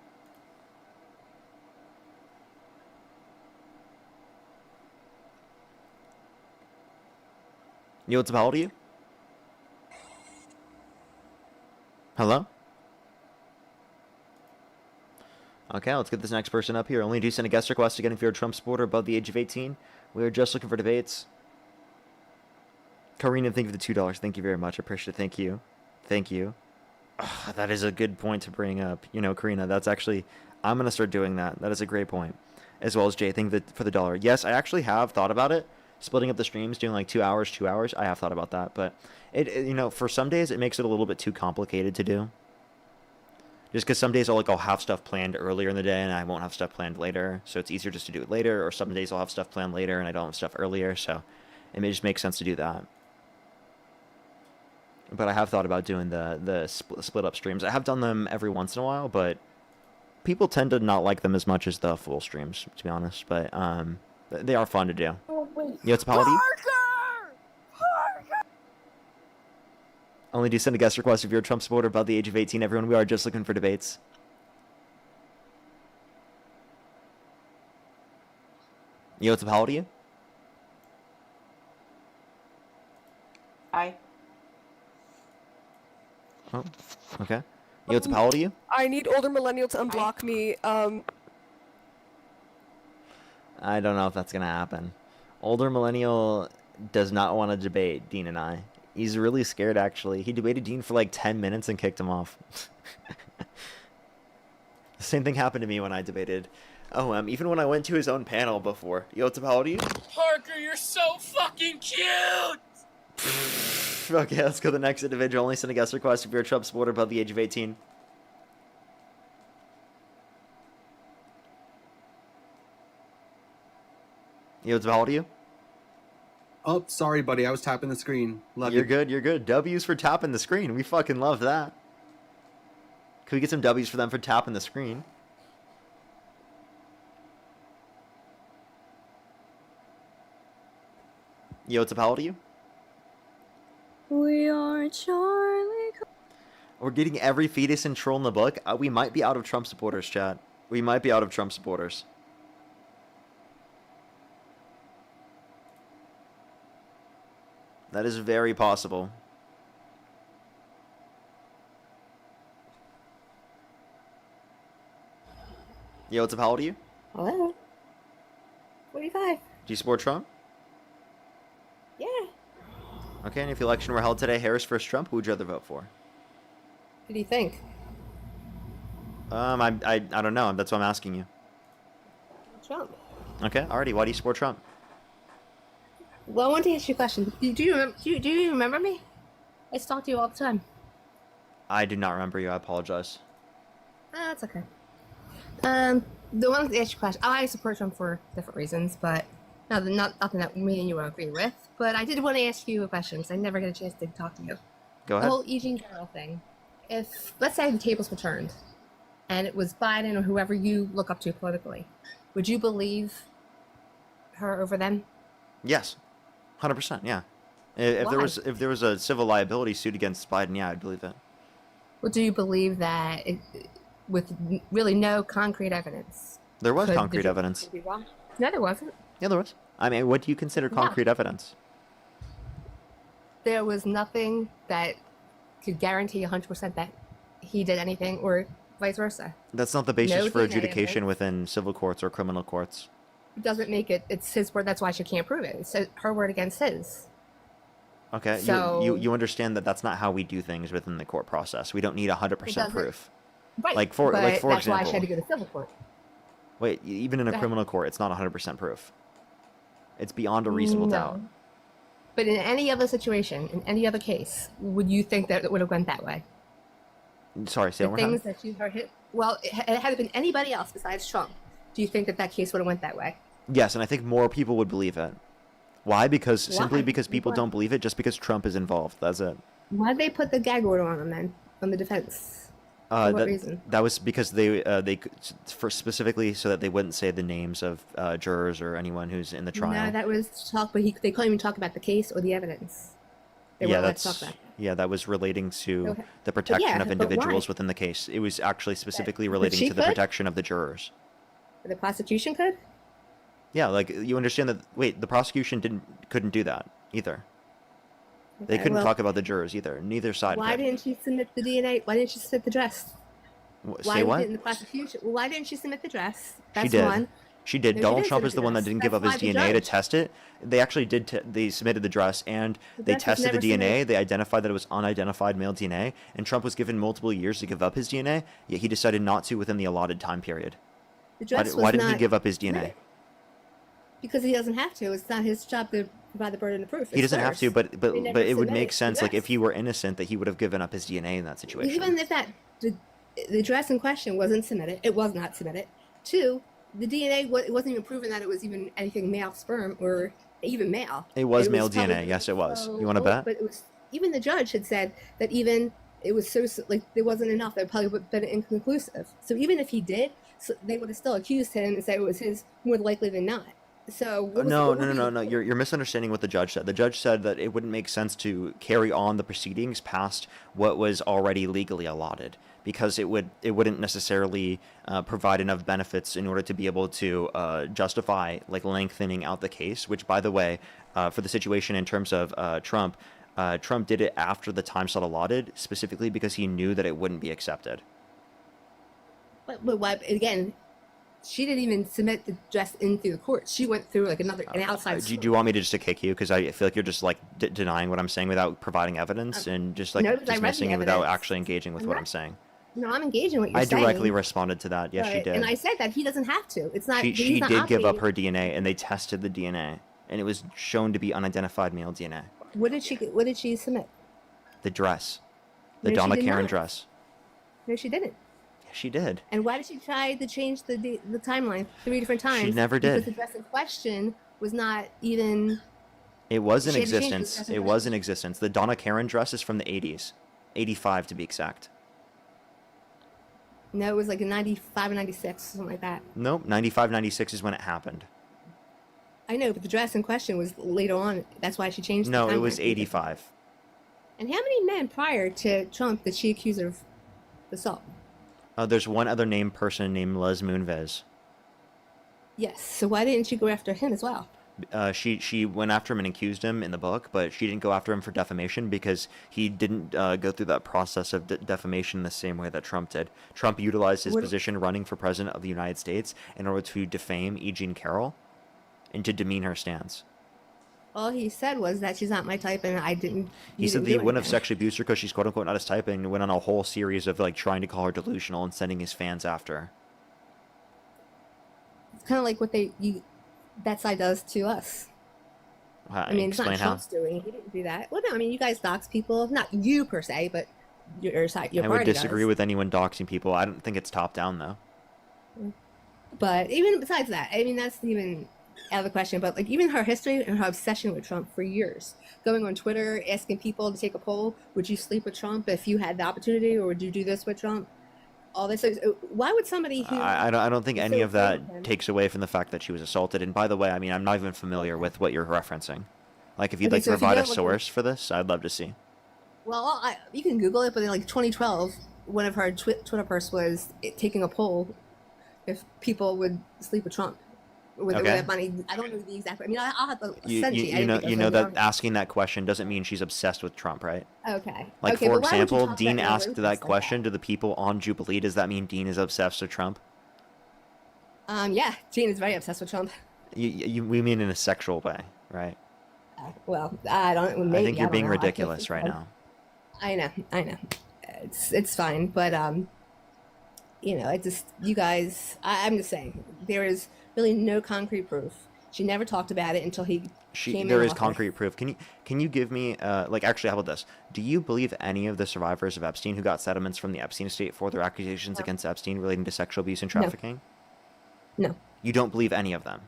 Yo, what's up? How old are you? Hello? Okay, let's get this next person up here. Only do send a guest request again if you're a Trump supporter above the age of 18. We are just looking for debates. Karina, thank you for the $2. Thank you very much. I appreciate it. Thank you. Thank you. Ugh, that is a good point to bring up. You know, Karina, that's actually, I'm going to start doing that. That is a great point. As well as Jay, thank that for the dollar. Yes, I actually have thought about it. Splitting up the streams, doing like 2 hours, 2 hours. I have thought about that. But, you know, for some days, it makes it a little bit too complicated to do. Just because some days I'll have stuff planned earlier in the day and I won't have stuff planned later. So it's easier just to do it later. Or some days I'll have stuff planned later and I don't have stuff earlier. So it may just make sense to do that. But I have thought about doing the split up streams. I have done them every once in a while, but people tend to not like them as much as the full streams, to be honest. But they are fun to do. Oh, wait. Yo, it's Paladin. Only do send a guest request if you're a Trump supporter above the age of 18. Everyone, we are just looking for debates. Yo, it's how old are you? Hi. Oh, okay. Yo, it's how old are you? I need older millennial to unblock me. I don't know if that's gonna happen. Older millennial does not want to debate Dean and I. He's really scared, actually. He debated Dean for like 10 minutes and kicked him off. The same thing happened to me when I debated OM, even when I went to his own panel before. Yo, it's how old are you? Parker, you're so fucking cute! Okay, let's go to the next individual. Only send a guest request if you're a Trump supporter above the age of 18. Yo, it's how old are you? Oh, sorry, buddy. I was tapping the screen. Love You're you. good, you're good. W's for tapping the screen. We fucking love that. Can we get some W's for them for tapping the screen? Yo, it's how old are you? We are Charlie. We're getting every fetus and troll in the book. We might be out of Trump supporters, chat. We might be out of Trump supporters. That is very possible. Yo, what's up? How old are you? Hello. 45. Do you support Trump? Yeah. Okay, and if the election were held today, Harris versus Trump, who would you rather vote for? What do you think? I don't know. That's what I'm asking you. Trump. Okay, alrighty. Why do you support Trump? Well, I want to ask you a question. Do you remember me? I talk to you all the time. I do not remember you. I apologize. That's okay. The one to ask you a question. I support Trump for different reasons, but nothing that me and you will agree with. But I did want to ask you a question because I never get a chance to talk to you. Go ahead. The whole Eugene Carroll thing. If, let's say the tables were turned, and it was Biden or whoever you look up to politically, would you believe her over them? Yes, 100%. Yeah. If there was a civil liability suit against Biden, yeah, I'd believe it. Well, do you believe that with really no concrete evidence? There was concrete evidence. Be wrong? No, there wasn't. Yeah, there was. I mean, what do you consider concrete evidence? There was nothing that could guarantee 100% that he did anything, or vice versa. That's not the basis No for DNA adjudication evidence. within civil courts or criminal courts. It doesn't make it. It's his word. That's why she can't prove it. It's her word against his. Okay, So- you understand that that's not how we do things within the court process. We don't need 100% doesn't- proof. Right. Like for but that's example, why she had to go to civil court. wait, even in a Go ahead. criminal court, it's not 100% proof. It's beyond a reasonable No. doubt. But in any other situation, in any other case, would you think that it would have went that way? Sorry, say The it one more things time. that you heard hit. Well, had it been anybody else besides Trump, do you think that case would have went that way? Yes, and I think more people would believe it. Why? Because simply Why? because people Why? don't believe it, just because Trump is involved. That's it. Why'd they put the gag order on him then, on the defense? For what reason? That was because they for specifically so that they wouldn't say the names of jurors or anyone who's in the trial. No, that was to talk, but they couldn't even talk about the case or the evidence. They Yeah, weren't allowed to that's talk about that was relating to Okay. the But protection yeah, of but individuals why? within the case. It was actually specifically but relating she to the could? protection of the jurors. it. The prosecution could? Yeah, like you understand that. Wait, the prosecution couldn't do that either. They Okay, couldn't well, talk about the jurors either. Neither side Why could. didn't she submit the DNA? Why didn't she submit the dress? Say Why what? didn't the prosecution? Well, why didn't she submit the dress? That's did. one. She did. No, she Donald did Trump submit is the one that dress. didn't give up That's his why the DNA to judge- test it. They actually did. They submitted the dress, and The they dress was tested the never DNA. submitted. They identified that it was unidentified male DNA, and Trump was given multiple years to give up his DNA, yet he decided not to within the allotted time period. The dress Why was didn't he not give up his DNA? submitted. Because he doesn't have to. It's not his job to provide the burden of proof. He It's doesn't have theirs. to, but They but never but it would submitted make the sense, like dress. if he were innocent, that he would have given up his DNA in that situation. Even if the dress in question wasn't submitted, it was not submitted. Two, the DNA it wasn't even proven that it was even anything male sperm or even male. It was male probably DNA. Yes, it was. so You want to old, bet? But it was even the judge had said that even it was so like there wasn't enough. That probably would have been inconclusive. So even if he did, so they would have still accused him and said it was his more likely than not. So what was- No, what no, would no, be- no, no. You're misunderstanding what the judge said. The judge said that it wouldn't make sense to carry on the proceedings past what was already legally allotted, because it wouldn't necessarily provide enough benefits in order to be able to justify like lengthening out the case. Which, by the way, for the situation in terms of Trump, Trump did it after the time slot allotted, specifically because he knew that it wouldn't be accepted. But why again? She didn't even submit the dress in through the court. She went through like an outside. Do you want me to just to kick you? Because I feel like you're just like denying what I'm saying without providing evidence and just like no, because I read the dismissing it without evidence. actually engaging with what I'm saying. No, I'm engaging what you're I saying. directly responded to that. Yes, she But- did. And I said that he doesn't have to. It's not. She he's not did give up obligated. her DNA, and they tested the DNA, and it was shown to be unidentified male DNA. What did she submit? The dress, the No, she Donna did Karen not. dress. No, she didn't. Yes, she did. And why did she try to change the timeline 3 different times? never Because did. the dress in question was not even. It was in She had to change the existence. dress in It was in existence. The Donna Karen dress is from the 80s, 85 to be exact. No, it was like in 95 or 96, something like that. Nope, 95, 96 is when it happened. I know, but the dress in question was later on. That's why she changed. No, the it was timeline. 85. And how many men prior to Trump did she accuse of assault? There's one other named person named Les Moonves. Yes. So why didn't she go after him as well? She went after him and accused him in the book, but she didn't go after him for defamation because he didn't go through that process of defamation the same way that Trump did. Trump utilized his What- position running for president of the United States in order to defame E. Jean Carroll and to demean her stance. All he said was that she's not my type, and I didn't. He said that he wouldn't have sexually abused her because she's quote unquote not his type, and went on a whole series of like trying to call her delusional and sending his fans after her. It's kind of like what that side does to us. I mean, it's not Explain how. Trump's doing. He didn't do that. Well, no, I mean, you guys dox people. Not you per se, but your side, your I party would disagree does. with anyone doxing people. I don't think it's top down though. But even besides that, I mean, that's even out of the question. But like even her history and her obsession with Trump for years, going on Twitter, asking people to take a poll: would you sleep with Trump if you had the opportunity, or would you do this with Trump? All this. Why would somebody who I don't think is any so of afraid of that him- takes away from the fact that she was assaulted. And by the way, I mean, I'm not even familiar with what you're referencing. Like, if you'd Okay, like to so if you provide a don't look at- source for this, I'd love to see. Well, you can Google it, but in like 2012, one of her Twitter posts was taking a poll if people would sleep with Trump. With Okay. that money, I don't know the exact. I mean, I'll have to You, send you, you. I you didn't know think you it know was that really asking that question doesn't mean she's obsessed with Trump, right? Okay. Like, Okay, for but why would you example, talk Dean about asked rapists that like question to the people on Jubilee. Does that mean Dean is obsessed with Trump? Yeah, Gene is very obsessed with Trump. We mean in a sexual way, right? Well, I don't. Maybe, I think you're don't being know. I can't ridiculous think right of- now. I know. It's fine, but you know, you guys. I'm just saying there is really no concrete proof. She never talked about it until he came There in is office. concrete proof. Can you give me like actually how about this? Do you believe any of the survivors of Epstein who got settlements from the Epstein estate for their accusations against Epstein relating to sexual abuse and No. trafficking? No. You don't believe any of them?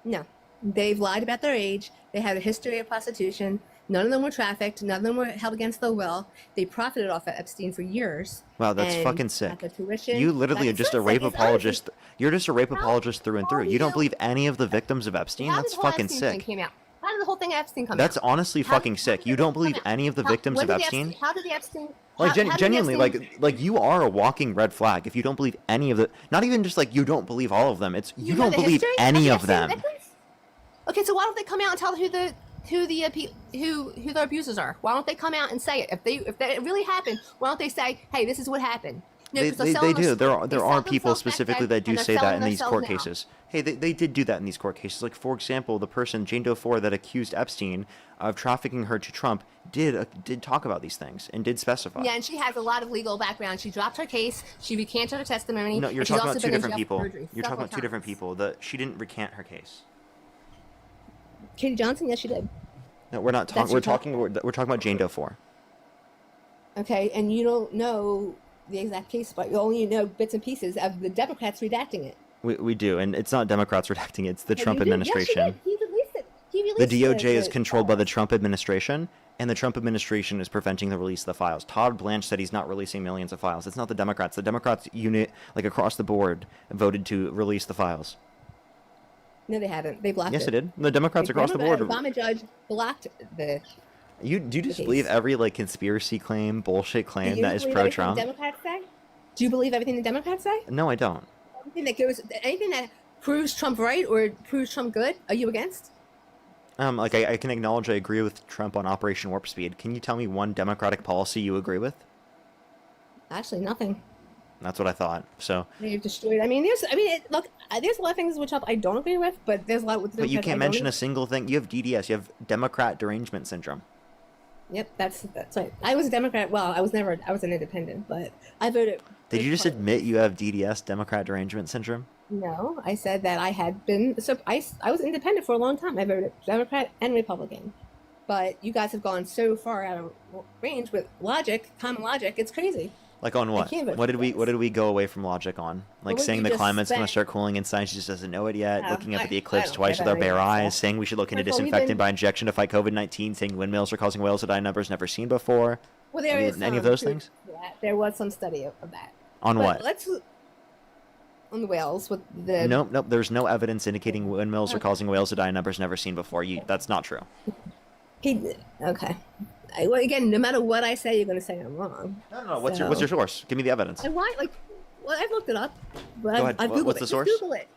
No, they've lied about their age. They had a history of prostitution. None of them were trafficked. None of them were held against their will. They profited off of Epstein for years. Wow, that's and fucking got sick. the tuition. You literally are That's just a not rape sick. It's apologist. You're just a rape apologist through and through. You don't you- believe any of the victims of Epstein? How did That's the whole fucking Epstein thing sick. came out? How did the whole thing Epstein come That's out? honestly fucking sick. You don't believe any of the victims of Epstein? How did the Epstein? Like how did the genuinely, Epstein- like you are a walking red flag if you don't believe any of the. Not even just like you don't believe all of them. It's you know don't the believe history any the of them. Epstein victims? Okay, so why don't they come out and tell who their abusers are? Why don't they come out and say it? If that really happened, why don't they say, "Hey, this is what happened"? No, They, 'cause they're they, selling they do. themselves- There they are sell people themselves back specifically then, that do and they're say that selling in these themselves court now. cases. Hey, they did do that in these court cases. Like, for example, the person, Jane Doe 4, that accused Epstein of trafficking her to Trump did talk about these things and did specify. Yeah, and she has a lot of legal background. She dropped her case. She recanted her testimony. No, you're and she's talking also about two been in different jail for people. perjury You're talking several about two different times. people. She didn't recant her case. Katie Johnson, yes, she did. No, we're not That's talking. your We're talking about Jane Doe 4. Okay, and you don't know the exact case, but you only know bits and pieces of the Democrats redacting it. We do, and it's not Democrats redacting it. It's the Yeah, Trump you did. administration. Yes, you did. He released it. He The released DOJ is controlled by the Trump administration, and the Trump administration is preventing the release of the files. Todd Blanche said he's not releasing millions of files. It's not the Democrats. The Democrats unit, like across the board, voted to release the files. No, they haven't. They blocked it. Yes, it did. The Democrats across the board. Obama judge blocked the. Do you just case. believe every like conspiracy claim, bullshit Do claim you that is believe pro-Trump? everything the Democrats say? Do you believe everything the Democrats say? No, I don't. Anything that proves Trump right or proves Trump good, are you against? Like I can acknowledge I agree with Trump on Operation Warp Speed. Can you tell me one Democratic policy you agree with? Actually, nothing. That's what I thought. So, They've destroyed. Look, there's a lot of things with Trump I don't agree with, but there's a lot with the but you Democrats can't I mention don't a single thing. You have DDS. You have Democrat derangement syndrome. Yep, that's right. I was a Democrat. Well, I was an independent, but I voted. Did you just admit you have DDS, Democrat derangement syndrome? No, I said that I had been. So I was independent for a long time. I voted Democrat and Republican, but you guys have gone so far out of range with logic, common logic. It's crazy. Like on what? can't vote What for did we go away from logic on? Like Well, saying you the just climate's going to said- start cooling and science just doesn't know it yet. No, looking up at the I eclipse don't twice care with our about bare any of that eyes. stuff. Saying we should look into First of all, we've disinfectant been- by injection to fight COVID-19. Saying windmills are causing whales to die in numbers never seen before. Well, there is any of some those proof things? for that. There was some study of that. On But what? Let's on the whales with the. Nope. There's no evidence indicating windmills are causing whales to die in numbers never seen before. That's not true. Okay. Well, again, no matter what I say, you're going to say I'm wrong. No. What's your source? Give me the evidence. And why? Well, I've looked it up. But Go ahead. I've Googled What's it. the Just source? Google it.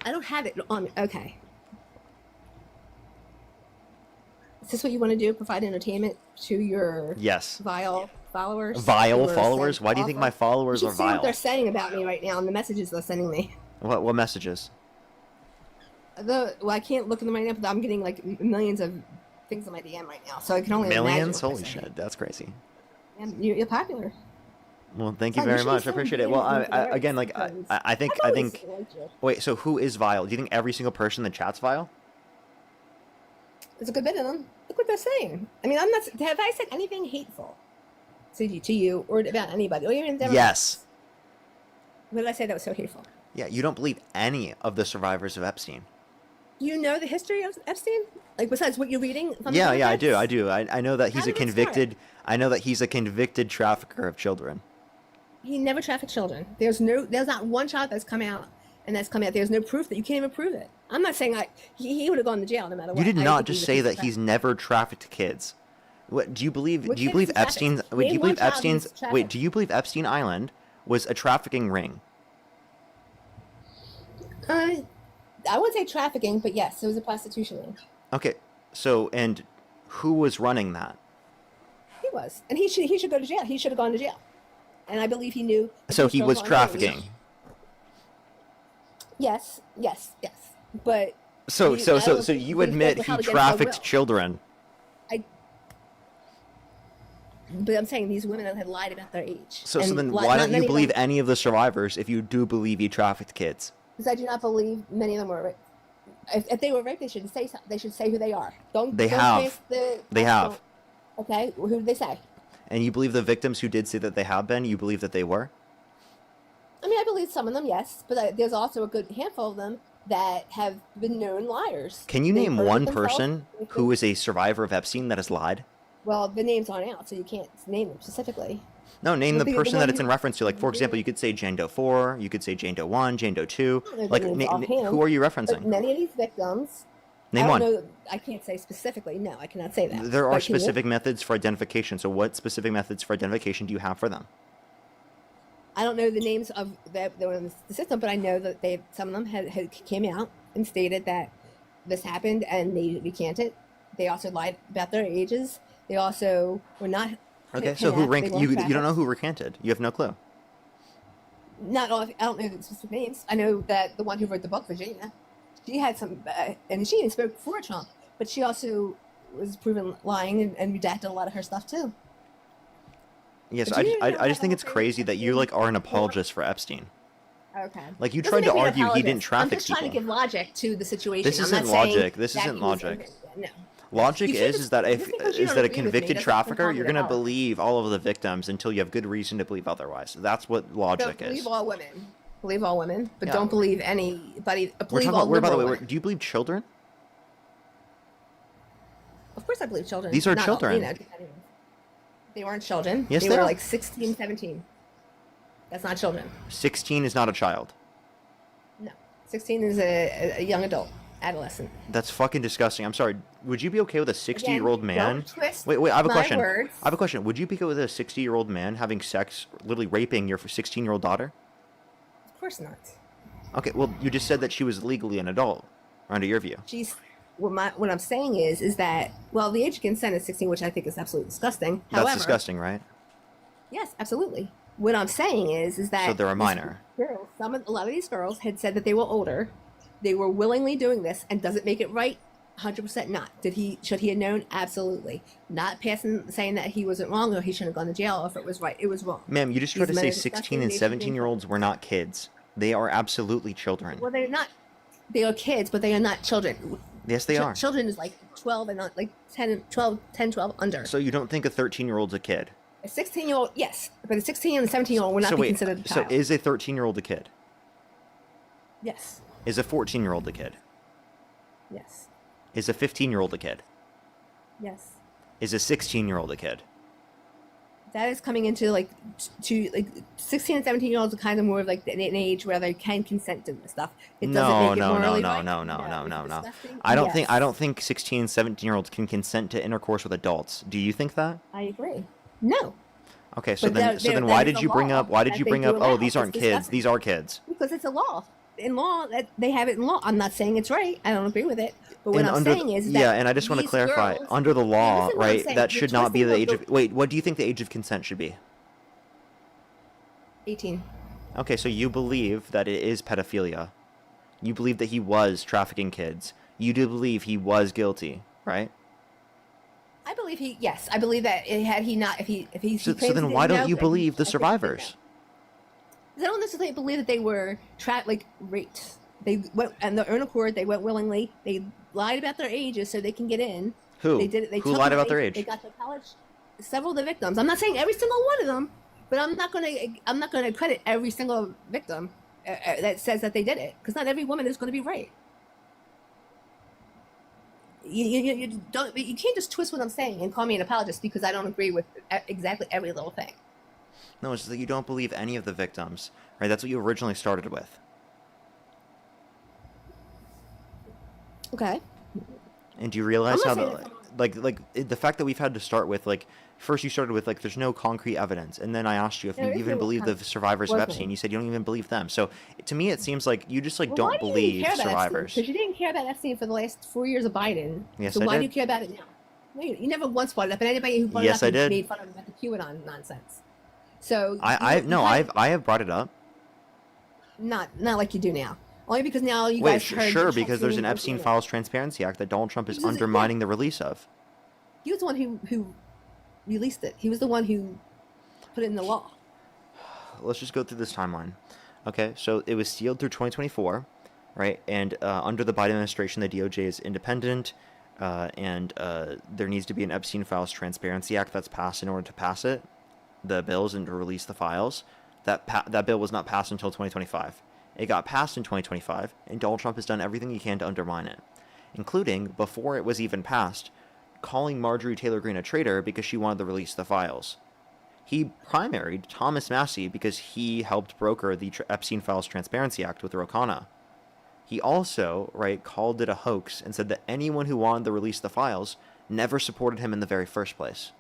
I don't have it on me. Okay. Is this what you want to do? Provide entertainment to your Yes. vile followers? Vile who are followers? sent Why do you think off my of- followers you are should see what vile? they're saying about me right now and the messages they're sending me. What messages? Well, I can't look at them right now, but I'm getting like millions of things on my DM right now, so I can only Millions? imagine. Holy shit, that's crazy. And you're popular. Well, thank you Son, you very should much. I send appreciate it. DMs Well, into the again, like because I think I've always liked you. Wait, so who is vile? Do you think every single person in the chat's vile? There's a good bit of them. Look what they're saying. I mean, I'm not. Have I said anything hateful to you or about anybody? Or even Democrats? Yes. What did I say that was so hateful? Yeah, you don't believe any of the survivors of Epstein. Do you know the history of Epstein? Like besides what you're reading? From the Yeah, I Democrats? do. I know that he's How a did it start? convicted. I know that he's a convicted trafficker of children. He never trafficked children. There's not one child that's come out, and that's come out. There's no proof that you can't even prove it. I'm not saying he would have gone to jail no matter what. You did I not think just he's a say piece of that crap. he's never trafficked kids. What do you believe? What Do you kids believe he trafficked? Epstein's? Wait, do you Name believe one child Epstein's? he's Wait, trafficked. do you believe Epstein Island was a trafficking ring? I wouldn't say trafficking, but yes, it was a prostitution ring. Okay, so and who was running that? He was, and he should go to jail. He should have gone to jail, and I believe he knew. that So these he girls was were underage. trafficking. Yes, but. So I so don't you think admit that's he how to get trafficked self-will. children. But I'm saying these women had lied about their age. So And then not why don't many you of believe them- any of the survivors if you do believe he trafficked kids? Because I do not believe many of them were raped. If they were raped, they should say something. They should say who they are. Don't. They don't have. pass the- They have. Okay, who did they say? And you believe the victims who did say that they have been, you believe that they were? I mean, I believe some of them, yes, but there's also a good handful of them that have been known liars. Can you They name hurted one themselves. person who is a survivor of Epstein that has lied? Well, the names aren't out, so you can't name them specifically. No, name Well, the the person one that it's who- in reference to. Like, for example, you could say Jane Doe 4, you could say Jane Doe 1, Jane Doe 2. I don't know Like, the names offhand, who are you But referencing? many of these victims. Name I one. don't know, I can't say specifically. No, I cannot say that. There are But can you? specific methods for identification. So, what specific methods for identification do you have for them? I don't know the names of that were in the system, but I know that some of them had came out and stated that this happened, and they recanted. They also lied about their ages. They also were not. Okay, so who kidnapped, ranked? they You weren't don't know trafficked. who recanted. You have no clue. not all. I don't know the specific names. I know that the one who wrote the book, Virginia, she had some, and she even spoke for Trump, but she also was proven lying and redacted a lot of her stuff too. Yes, But you know I just think how it's crazy that you like are an apologist for Epstein. Okay. Like you Doesn't tried to make me an argue he didn't apologist. traffic I'm just trying to people. give logic to the situation. This I'm isn't not saying logic. This that isn't he was logic. No. Logic You can't is that just because you is don't that a agree with me convicted doesn't trafficker, become you're an gonna apologist. believe all of the victims until you have good reason to believe otherwise. That's what logic Don't is. believe all women. Believe all women, but Yeah. don't believe anybody. We're Believe talking all about, by the liberal way, women. do you believe children? Of course, I believe children. These are Not all- children. you know, they weren't children. Yes, they they were are. like 16, 17. That's not children. 16 is not a child. No, 16 is a young adult, adolescent. That's fucking disgusting. I'm sorry. Would you be okay with a 60-year-old Again, man? don't twist Wait, I have a my question. words. I have a question. Would you be okay with a 60-year-old man having sex, literally raping your 16-year-old daughter? Of course not. Okay, well, you just said that she was legally an adult, under your view. She's what I'm saying is that the age of consent is 16, which I think is absolutely disgusting. That's However, disgusting, right? yes, absolutely. What I'm saying is that So they're a these minor. Girls, a lot of these girls had said that they were older. They were willingly doing this, and does it make it right? 100% not. Should he have known? Absolutely. Not saying that he wasn't wrong or he shouldn't have gone to jail. If it was right, it was wrong. Ma'am, you just tried to These say men are 16 and disgusting. 17-year-olds were not kids. They are absolutely children. Well, they're not. They are kids, but they are not children. Yes, they are. Children is like 12 and not like 10, 12 under. So you don't think a 13-year-old's a kid? A 16-year-old, yes, but a 16 and a 17-year-old would not be considered a So child. is a 13-year-old a kid? Yes, Is a 14-year-old a kid? yes, Is a 15-year-old a kid? yes. Is a 16-year-old a kid? That is coming into like 16 and 17-year-olds are kind of more of like an age where they can consent to this stuff. It doesn't No. make it morally right. No. Disgusting. I don't Yes. think 16 and 17-year-olds can consent to intercourse with adults. Do you think that? I agree. No, Okay, so But then that why is did a you bring law up that they do allow. these aren't It's kids, disgusting. these are kids. because it's a law. In law, that they have it in law. I'm not saying it's right. I don't agree with it. But what And I'm under saying is that yeah, and I just want to these clarify, girls- under the law, listen to what I'm right, saying. that You're should not be the twisting age of wait, what do you think the age of consent should be? 18. Okay, so you believe that it is pedophilia. You believe that he was trafficking kids. You do believe he was guilty, right? I believe yes. I believe that had he not, if he So claims then he why didn't don't know, you then believe the I think he did survivors? know. I don't necessarily believe that they were raped. They went and their own accord. They went willingly. They lied about their ages so they can get in. Who? They did it. They Who took lied about money, their age? They got to college. Several of the victims. I'm not saying every single one of them, but I'm not gonna credit every single victim that says that they did it, because not every woman is going to be right. You can't just twist what I'm saying and call me an apologist because I don't agree with exactly every little thing. No, it's just that you don't believe any of the victims, right? That's what you originally started with. Okay. And do you realize how I'm not the fact that we've had to start with first you started with there's no concrete evidence, and then I asked you if There you is even no believe the survivors of wasn't. Epstein. You said you don't even believe them. So to me it seems like you just Well, don't why do you believe care about survivors. Because you didn't care about Epstein for the last 4 years of Biden. Yes, so I why did. do you care about it now? No, you never once brought it up, and anybody who brought Yes, it I up did. made fun of him about the QAnon nonsense. So I have brought it up. not like you do now. Only because now you Wait, guys heard sure, Trump's because there's name an go Epstein through it. Files Transparency Act that Donald Trump is This is- undermining the release of. He was the one who released it. He was the one who put it in the law. Let's just go through this timeline. Okay, so it was sealed through 2024, right? And under the Biden administration, the DOJ is independent, and there needs to be an Epstein Files Transparency Act that's passed in order to pass it, the bills, and to release the files. That bill was not passed until 2025. It got passed in 2025, and Donald Trump has done everything he can to undermine it, including, before it was even passed, calling Marjorie Taylor Greene a traitor because she wanted to release the files. He primaried Thomas Massie because he helped broker the Epstein Files Transparency Act with Ro Khanna. He also, called it a hoax and said that anyone who wanted to release the files never supported him in the very first place.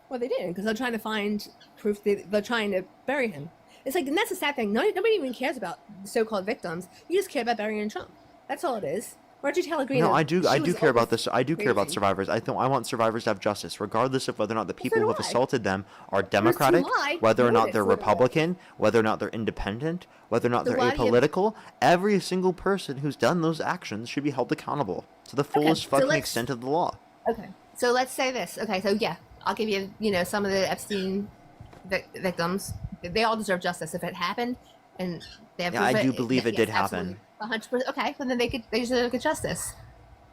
Well, they didn't, because they're trying to find proof. They're trying to bury him. It's and that's the sad thing. Nobody even cares about the so-called victims. You just care about burying Trump. That's all it is. Marjorie Taylor Greene. No, I do was care about always this. I do care about crazy. survivors. I want survivors to have justice, regardless of whether or not the people do who have I. assaulted them are Those two Democratic, lied, whether or not voted they're for the Republican, whether or not they're independent, whether or not So they're why do you- apolitical. Every single person who's done those actions should be held accountable to the fullest so fucking let's- extent of the law. Okay, so let's say this. Okay, so yeah, I'll give you, some of the Epstein victims. They all deserve justice if it happened, and they have. Yeah, I do believe it did happen. 100%. Okay, well then they deserve good justice.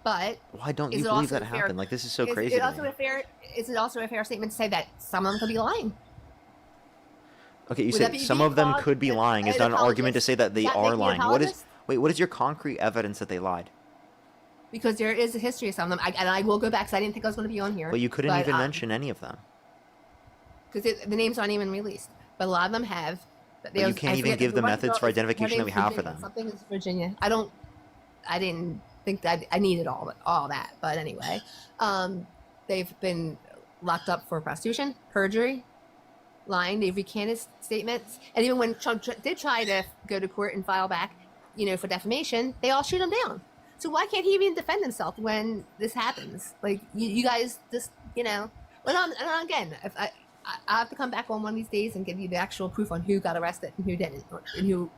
But Why don't is you it believe also that fair- happened? Like, this is so is crazy it to also me. is it also a fair statement to say that some of them could be lying? Okay, you Would that said be some being of them called could be lying. Is an that an argument to apologist? say that they Does that are make me an lying? What is apologist? what is your concrete evidence that they lied? Because there is a history of some of them, and I will go back because I didn't think I was going to be on here. But you couldn't even mention any of them. Because the names aren't even released, but a lot of them have. But you can't even give the methods for identification that we have for them. Something is Virginia. I didn't think that I needed all that, but anyway, they've been locked up for prostitution, perjury, lying. They've recanted statements, and even when Trump did try to go to court and file back, for defamation, they all shoot him down. So why can't he even defend himself when this happens? Like you guys just, and again, if I have to come back on one of these days and give you the actual proof on who got arrested and who didn't, and who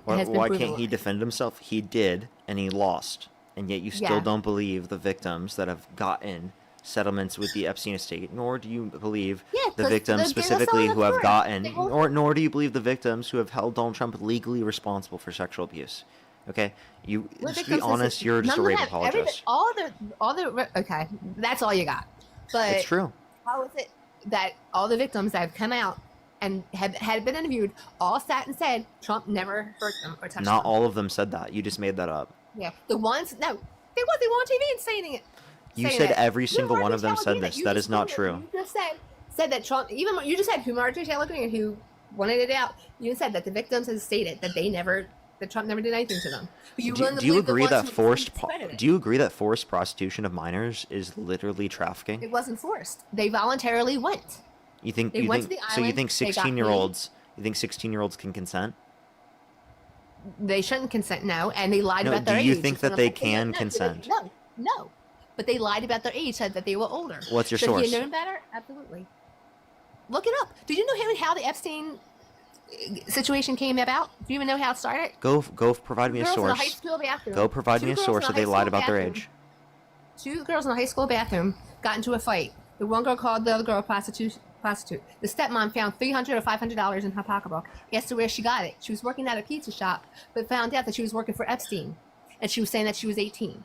has been Why proven can't he lying. defend himself? He did, and he lost. And yet you still Yeah. don't believe the victims that have gotten settlements with the Epstein estate, nor do you believe Yeah, the 'cause victims they're specifically selling who have it for it. gotten, They won't- nor do you believe the victims who have held Donald Trump legally responsible for sexual abuse. Okay, What just to be victims is honest, it? you're just a None of rape them have- apologist. okay, that's all you got. But It's true. How is it that all the victims that have come out and had been interviewed all sat and said Trump never hurt them or touched Not them? all of them said that. You just made that up. Yeah, the ones they were on TV and saying it. You saying said it. every You single one Marjorie of them Taylor said Greene, this. you That just is not quoted- true. You just said that Trump. Even you just said who Marjorie Taylor Greene, who wanted it out. You said that the victims had stated that that Trump never did anything to them. But you Do wouldn't you believe the agree ones that who discredited it. do you agree that forced prostitution of minors is literally trafficking? It wasn't forced. They voluntarily went. You think They went to the so? You island, think they got 16-year-olds? You think 16-year-olds can consent? They shouldn't consent now, and they lied No, about their do age. you think It's that gonna they put them in- can no, consent? No. But they lied about their age, said that they were older. What's your Should source? he have known better? Absolutely. Look it up. Do you know how the Epstein situation came about? Do you even know how it started? Go provide me a Girls in a high source. school bathroom. Go provide Two me a girls source in a that they high lied school about their bathroom. age. Two girls in a high school bathroom got into a fight. The one girl called the other girl a prostitute. The stepmom found $300 or $500 in her pocketbook. Asked her where she got it. She was working at a pizza shop, but found out that she was working for Epstein, and she was saying that she was 18.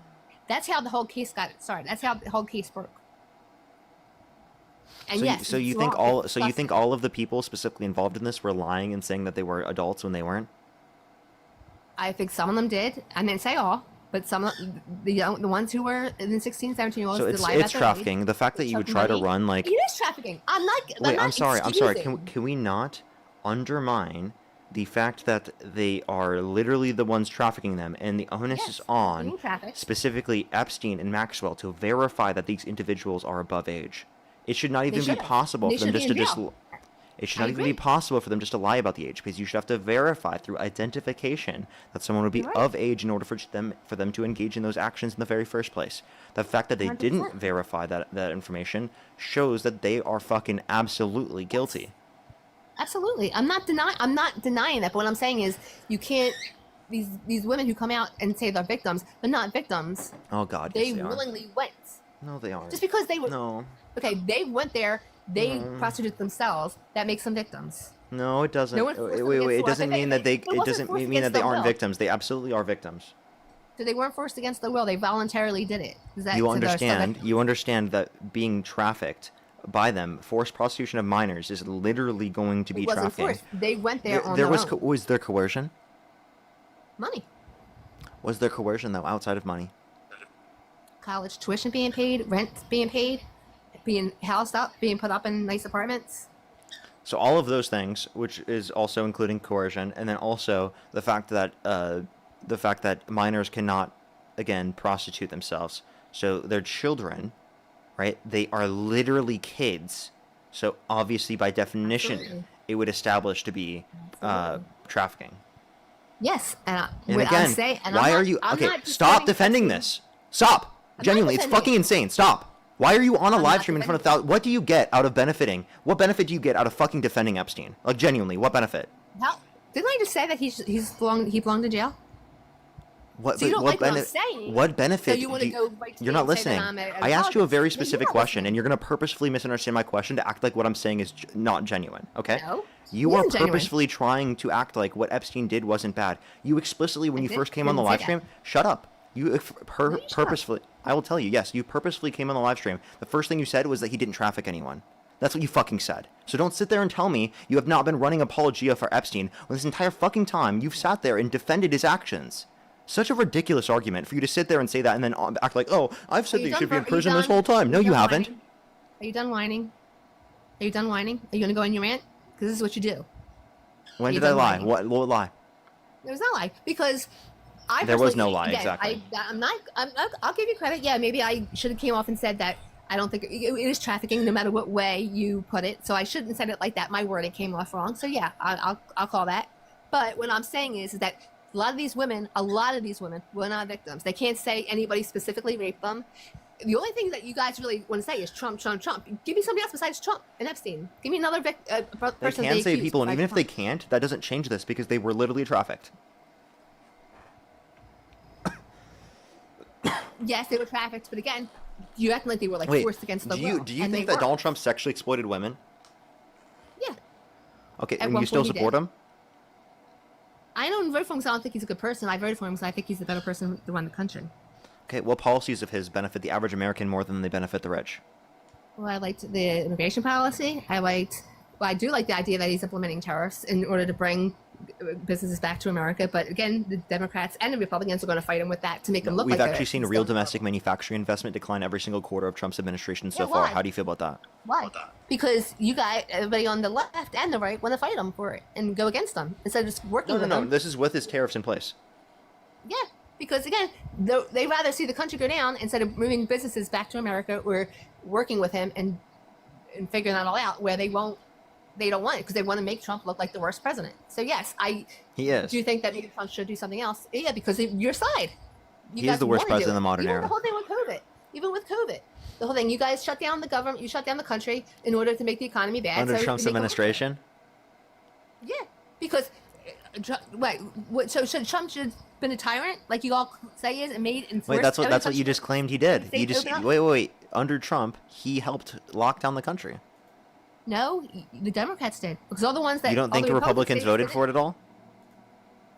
That's how the whole case got started. That's how the whole case broke. And So, yes, so you it's think wrong. all It's so you think disgusting. all of the people specifically involved in this were lying and saying that they were adults when they weren't? I think some of them did. I didn't say all, but some of the ones who were in the 16, 17-year-olds So did lie about it's their trafficking. age. The fact that you would Took try to money. run like It is trafficking. Wait, I'm sorry. I'm sorry. excusing. Can we not undermine the fact that they are literally the ones trafficking them, and the onus is on being trafficked. specifically Epstein and Maxwell to verify that these individuals are above age? It should not They even be should've. possible They for them should just to be in just. jail. It should I not even be agree. possible for them just to lie about the age, because you should have to verify through identification that someone would be You're right. of age in order for them to engage in those actions in the very first place. The fact that they didn't 100%. verify that information shows that they are fucking absolutely guilty. Absolutely. I'm not denying that, but what I'm saying is you can't these women who come out and say they're victims, they're not victims. Oh God, They yes, they are. willingly went. No, they aren't. Just because they were No. Okay, they went there, they No. prostituted themselves, that makes them victims. No, it doesn't. No one forced them Wait, against it the law. doesn't mean that they. It It wasn't doesn't forced mean that against they their aren't will. victims. They absolutely are victims. So they weren't forced against their will, they voluntarily did it. Is that You so they're still understand? victims? You understand that being trafficked by them, forced prostitution of minors, is literally going to be It wasn't trafficking. forced. They went there on There their was own. was there coercion? Money. Was there coercion though outside of money? College tuition being paid, rent being paid, being housed up, being put up in nice apartments. So all of those things, which is also including coercion, and then also the fact that minors cannot, again, prostitute themselves. So they're children, right? They are literally kids. So obviously, by definition, Absolutely. it would establish to be trafficking. Yes, and And what again, I say, and why I'm are not, you I'm okay? not Stop defending Epstein. this. Stop. I'm Genuinely, not it's defending fucking it. insane. Stop. Why are you on a I'm live not stream in front of defending thousands? What do you get out of benefiting? What benefit do you get out of fucking defending Epstein? Like genuinely, what benefit? How didn't I just say that he belonged to jail? What? So you don't what like what I'm saying, What benefit? so you wanna go right to you're me not and say listening. that I'm a I asked you a apologist. very No, you're specific not question, listening. and you're gonna purposefully misunderstand my question to act like what I'm saying is not genuine. Okay? No, You it are isn't genuine. purposefully trying to act like what Epstein did wasn't bad. You explicitly, when you first came on the didn't say live that. stream, shut up. You purposefully, I will tell you, yes, you purposefully came on the live stream. The first thing you said was that he didn't traffic anyone. That's what you fucking said. So don't sit there and tell me you have not been running apologia for Epstein when this entire fucking time you've sat there and defended his actions. Such a ridiculous argument for you to sit there and say that and then act like, oh, I've said that he should be in prison this whole time. No, you haven't. Are you done whining? Are you done whining? Are you gonna go on your rant? Because this is what you do. When Are you did I done lie? whining? What lie? There was no lie because There was personally- no lie, again, exactly. I'll give you credit. Yeah, maybe I should have came off and said that I don't think it is trafficking, no matter what way you put it. So I shouldn't have said it like that. My wording came off wrong. So yeah, I'll call that. But what I'm saying is that a lot of these women were not victims. They can't say anybody specifically raped them. The only thing that you guys really want to say is Trump, Trump, Trump. Give me somebody else besides Trump and Epstein. Give me another person. They can say people, and even if they can't, that doesn't change this because they were literally trafficked. Yes, they were trafficked, but again, you acting like they were like Wait, forced against the do you will. do you and think they that weren't. Donald Trump sexually exploited women? Yeah. Okay, At and one you still point he support did. him? I don't vote for him because I don't think he's a good person. I voted for him because I think he's a better person to run the country. Okay, what policies of his benefit the average American more than they benefit the rich? Well, I liked the immigration policy. I do like the idea that he's implementing tariffs in order to bring businesses back to America. But again, the Democrats and the Republicans are going to fight him with that to make him look We've like actually seen real domestic manufacturing investment decline every single quarter of Trump's administration so Yeah, far. why? How do you feel about that? Why? Because you guys, everybody on the left and the right, want to fight him for it and go against them instead of just working with No, them. this is with his tariffs in place. Yeah, because again, they rather see the country go down instead of moving businesses back to America or working with him and figuring that all out where they don't want it because they want to make Trump look like the worst president. So yes, He is. do think that maybe Trump should do something else. Yeah, because of your side. He is the worst president in the modern Even era. the whole thing with COVID. Even with COVID. The whole thing, you guys shut down the government, you shut down the country in order to make the economy bad. Under so Trump's make it look administration? bad. Yeah, because, so should Trump should have been a tyrant, like you all say he is, and made enforced Wait, that's what every you just claimed he did. States You just open up? wait. Under Trump, he helped lock down the country. No, the Democrats did. Because all the ones that You don't think the Republicans voted for it at all?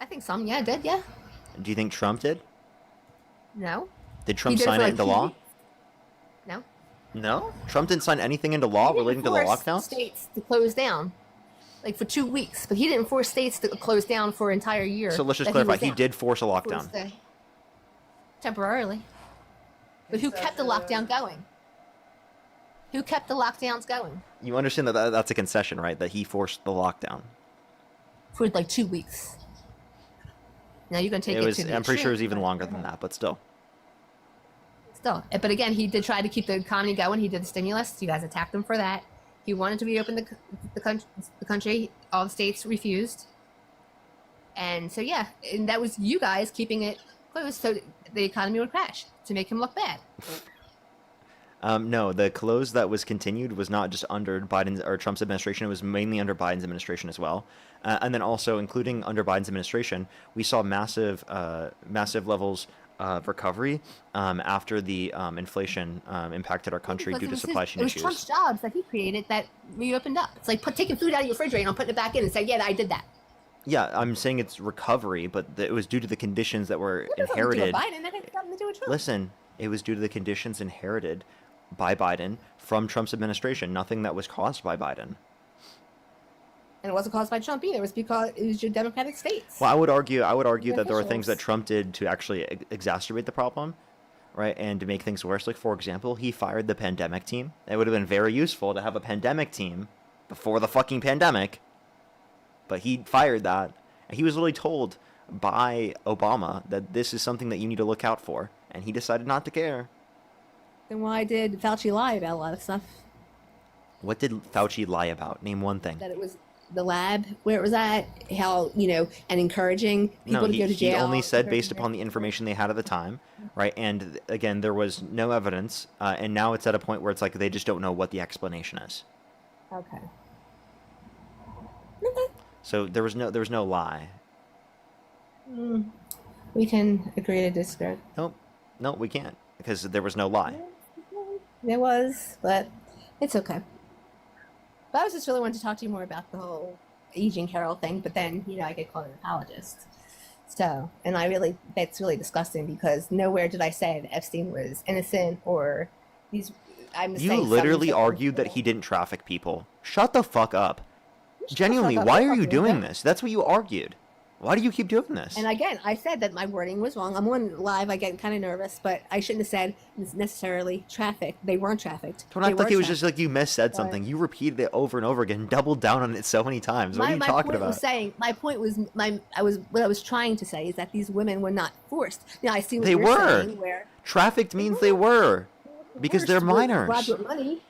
I think some, yeah, did, yeah. Do you think Trump did? No. Did Trump He did sign for, it like, into 2 law? weeks. No. No? Trump didn't sign anything into law relating to the Forced lockdown? states to close down, like for 2 weeks, but he didn't force states to close down for an entire year. So let's just that clarify. was He down. did force a lockdown. Forced the- temporarily. But who kept the lockdown going? Who kept the lockdowns going You understand that that's a concession, right? That he forced the lockdown. for like 2 weeks? Now you're gonna take it, It was. to the I'm pretty sure it was extreme. even longer than that, but still. Still, but again, he did try to keep the economy going. He did the stimulus. You guys attacked him for that. He wanted to reopen the country. All the states refused, and so yeah, and that was you guys keeping it closed so the economy would crash to make him look bad. No, the close that was continued was not just under Biden's or Trump's administration. It was mainly under Biden's administration as well. And then also, including under Biden's administration, we saw massive levels of recovery after the inflation impacted our country Because due it to was supply his- chain it was issues. Trump's jobs that he created that reopened up. It's like taking food out of your refrigerator and putting it back in and saying, yeah, I did that. Yeah, I'm saying it's recovery, but it was due to the conditions that were That doesn't have to do with inherited. Biden. That has nothing to do with Trump. Listen, it was due to the conditions inherited by Biden from Trump's administration, nothing that was caused by Biden. And it wasn't caused by Trump either. It was because it was your Democratic states. Well, I would argue The that there are things that officials. Trump did to actually exacerbate the problem, right, and to make things worse. Like, for example, he fired the pandemic team. It would have been very useful to have a pandemic team before the fucking pandemic, but he fired that. And he was literally told by Obama that this is something that you need to look out for, and he decided not to care. Then why did Fauci lie about a lot of stuff? What did Fauci lie about? Name one thing. That it was the lab where it was at, how, and encouraging people No, to go to he jail. only said based upon the information they had at the time, right? And again, there was no evidence, and now it's at a point where it's like they just don't know what the explanation is. Okay. So there was no lie. We can agree to disagree. No, we can't because there was no lie. There was, but it's okay. But I was just really wanting to talk to you more about the whole aging Carol thing, but then, I get called an apologist. So, and that's really disgusting because nowhere did I say that Epstein was innocent or these. You literally argued that he didn't traffic people. Shut the fuck up. Genuinely, why are you doing this? That's what you argued. Why do you keep doing this? And again, I said that my wording was wrong. I'm on live. I get kind of nervous, but I shouldn't have said necessarily trafficked. They weren't trafficked. Don't act like it was just like you missaid something. You repeated it over and over again, doubled down on it so many times. What are you talking about? My point was what I was trying to say is that these women were not forced. Now I see what they you're were. saying. Where trafficked means they were, because they're minors. Robbed with money.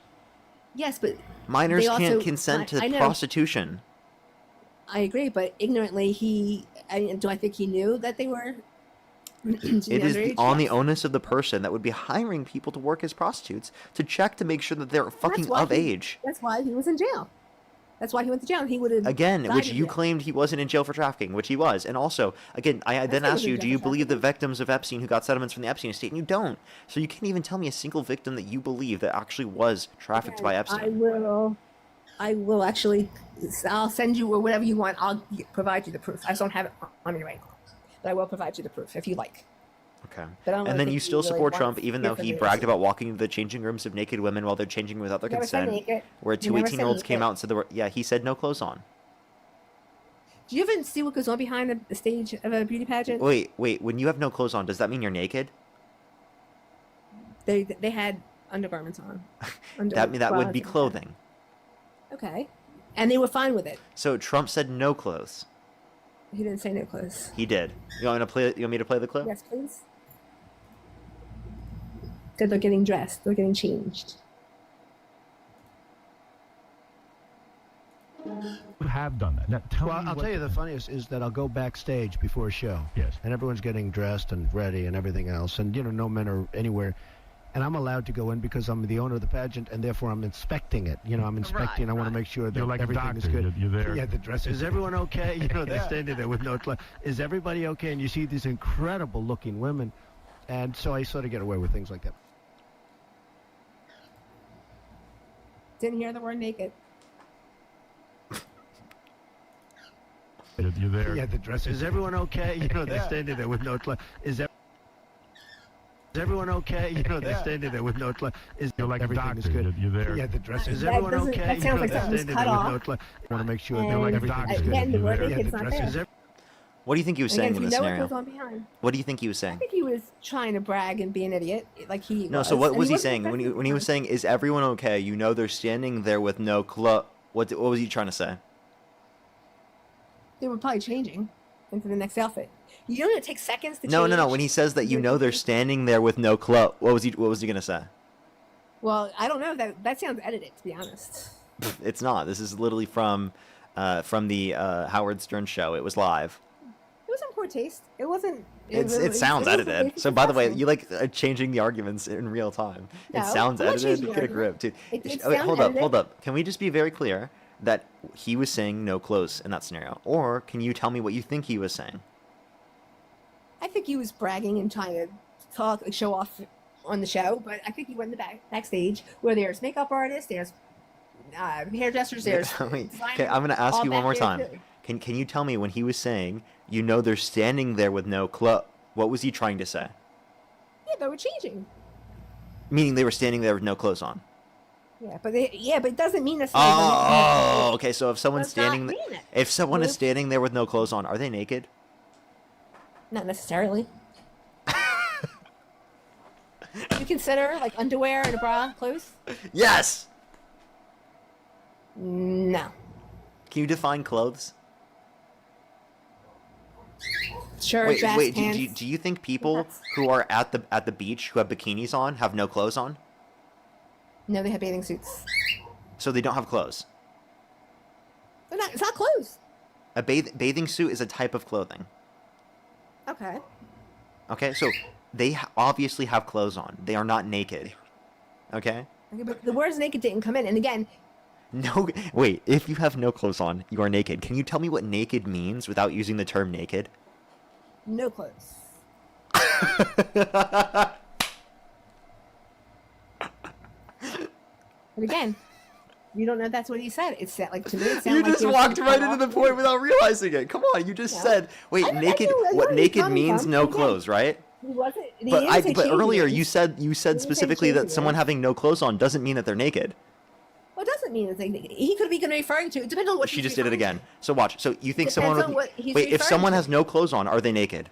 Yes, but minors can't consent to prostitution. I agree, but ignorantly do I think he knew that they were? It is on the onus of the person that would be hiring people to work as prostitutes to check to make sure that they're fucking of age. That's why he was in jail. That's why he went to jail. He would have again, which you claimed he wasn't in jail for trafficking, which he was. And also, again, I then asked you, do you believe the victims of Epstein who got settlements from the Epstein estate? And you don't. So you can't even tell me a single victim that you believe that actually was trafficked by Epstein. I will actually. I'll send you or whatever you want. I'll provide you the proof. I just don't have it on me right now, but I will provide you the proof if you like. Okay. And then you still support Trump, even though he bragged about walking into the changing rooms of naked women while they're changing without their consent. Where two 18-year-olds came out and said, he said no clothes on. Do you even see what goes on behind the stage of a beauty pageant? Wait. When you have no clothes on, does that mean you're naked? They had undergarments on. that would be clothing. Okay. And they were fine with it. So Trump said no clothes. He didn't say no clothes. He did. You want me to play the clip? Yes, please. Said they're getting dressed. They're getting changed. You have done that. Now, tell me I'll tell you the funniest is that I'll go backstage before a show. Yes. And everyone's getting dressed and ready and everything else. And, no men are anywhere. And I'm allowed to go in because I'm the owner of the pageant, and therefore I'm inspecting it. I'm inspecting. I want to make sure that like everything is good. You're there. Yeah, the dress. Is everyone okay? They're standing there with no clothes. Is everybody okay? And you see these incredible-looking women, and so I sort of get away with things like that. Didn't hear the word naked. You're there. Yeah, the dress. Is everyone okay? They're standing there with no clothes. Is everyone okay? They're standing there with no clothes. You're like everything is good. You're there. Yeah, the dress. Is everyone okay? That sounds like something was cut off. No clothes. I want to make sure they're like everything is good. Again, the word Yeah, naked's the not dress. there. What do you think he was saying in this scenario? What goes on behind. What do you think he was I saying? think he was trying to brag and be an idiot, like he No, was. so what And was he wasn't saying when he was saying, "Is everyone okay?" They're standing there with no clothes. What was he trying to say? They were probably changing into the next outfit. You know, it takes seconds to change. No. When he says that they're standing there with no clothes, what was he gonna say? Well, I don't know. That sounds edited, to be honest. It's not. This is literally from the Howard Stern show. It was live. It was in poor taste. It wasn't. It sounds edited. So by the way, you like changing the arguments in real time. No, it sounds I'm not edited. changing Get a the grip, dude. It Hold up. Can we just be very clear that he was saying no clothes in that scenario, or can you tell me what you think he was saying? I think he was bragging and trying to show off on the show, but I think he went in the backstage where there's makeup artists, there's hairdressers, there's. Okay, I'm gonna ask you one more time. Can you tell me when he was saying, they're standing there with no clothes? What was he trying to say? Yeah, they were changing. Meaning they were standing there with no clothes on. Yeah, but it doesn't mean necessarily. Oh, okay. So if someone's if someone is standing there with no clothes on, are they naked? Not necessarily. You consider like underwear and a bra clothes? Yes. No. Can you define clothes? Sure. Wait. Do you think people who are at the beach who have bikinis on have no clothes on? No, they have bathing suits. So they don't have clothes. They're not. It's not clothes. A bathing suit is a type of clothing. Okay. Okay, so they obviously have clothes on. They are not naked. Okay? Okay, but the words naked didn't come in. And again, No, wait. If you have no clothes on, you are naked. Can you tell me what naked means without using the term naked? no clothes. But again, you don't know if that's what he said. It's like to me. It sounded You like just he was walked saying right come into off. the point without realizing it. Come on, you just said, wait, I naked. know What where he's naked coming means from. no Again, clothes, right? He wasn't. He But didn't say but change earlier names. you said He didn't say specifically that change someone names. having no clothes on doesn't mean that they're naked. Well, it doesn't mean that he could be referring to. It depends on what She he's just did it referring again. So watch. So you think Depends someone on what he's wait? If referring someone to. has no clothes on, are they naked?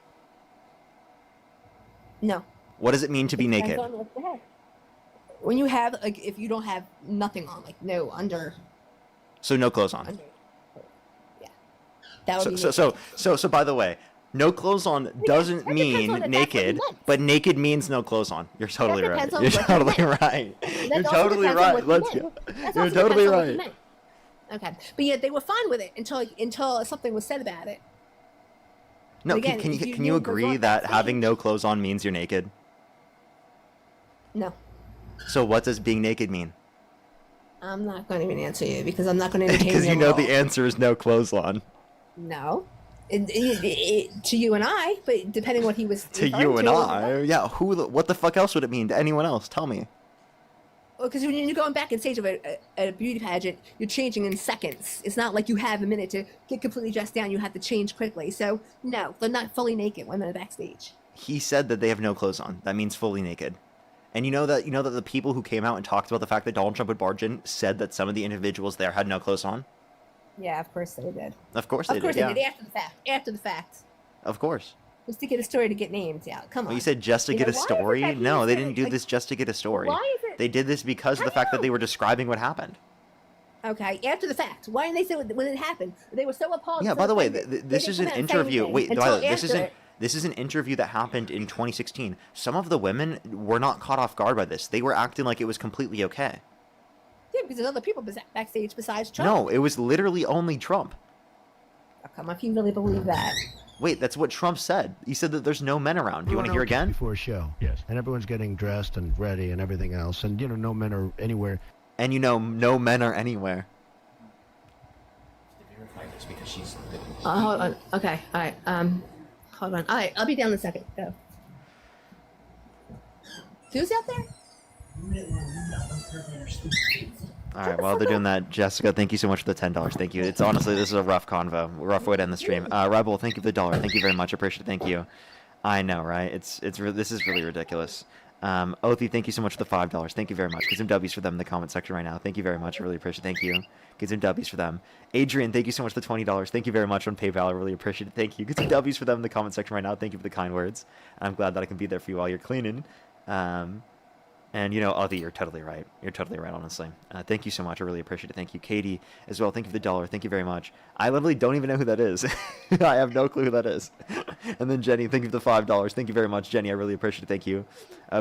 to. No. What does it mean to be Depends naked? on what they have. When you have, like, if you don't have nothing on, like no under. So no clothes on. That would be So by the way, no clothes on doesn't mean what- that's what he naked, meant. but naked means no clothes on. You're totally right. depends on You're what he totally meant. right. That You're also totally depends on right. what he Let's meant. go. That's You're also totally depends on what he right. meant. Okay, but yet they were fine with it until something was said about it. No, But again, can if you you can you knew before agree that backstage- having no clothes on means you're naked? No, So what does being naked mean? I'm not going to even answer you because I'm not going to entertain Because you your know role. the answer is no clothes on. No. To you and I, but depending what he was To referring you and to, I, yeah. What the fuck else would it mean to anyone else? Tell me. Because when you're going back in stage of a beauty pageant, you're changing in seconds. It's not like you have a minute to get completely dressed down. You have to change quickly. So no, they're not fully naked when they're backstage. He said that they have no clothes on. That means fully naked. And you know that the people who came out and talked about the fact that Donald Trump would barge in said that some of the individuals there had no clothes on. Yeah, of course they did. Of course they Of course did. they Yeah. did after the fact. After the fact, Of course. just to get a story to get names out. Come on. Well, you said just to You get know, a why is it story? that No, he's they gonna, didn't do like, this just to get a story. Why is it? They did this because of the fact that they were describing what happened. Okay, after the fact. Why didn't they say when it happened? They were so appalled. Yeah. so By the way, offended, they this didn't is come an out and say interview. anything Wait, until Delilah, this after isn't. it. This is an interview that happened in 2016. Some of the women were not caught off guard by this. They were acting like it was completely okay. Yeah, because there's other people backstage besides Trump. No, it was literally only Trump. Oh, come on, if you really believe that. Wait, that's what Trump said. He said that there's no men around. Do you want to hear again? Before a show. Yes. And everyone's getting dressed and ready and everything else. And, no men are anywhere. And no men are anywhere. Hold on. Okay. All right. Hold on. All right. I'll be down in a second. Go. Who's out there? All right, while they're doing that, Jessica, thank you so much for the $10. Thank you. It's honestly, this is a rough convo, rough way to end the stream. Rebel, thank you for the $1. Thank you very much. I appreciate it. Thank you. I know, right? This is really ridiculous. Othi, thank you so much for the $5. Thank you very much. Get some W's for them in the comment section right now. Thank you very much. I really appreciate it. Thank you. Get some W's for them. Adrian, thank you so much for the $20. Thank you very much on PayPal. I really appreciate it. Thank you. Get some W's for them in the comment section right now. Thank you for the kind words. I'm glad that I can be there for you while you're cleaning. And, Othi, you're totally right. You're totally right, honestly. Thank you so much. I really appreciate it. Thank you. Katie, as well. Thank you for the $1. Thank you very much. I literally don't even know who that is. I have no clue who that is. And then Jenny, thank you for the $5. Thank you very much, Jenny. I really appreciate it. Thank you.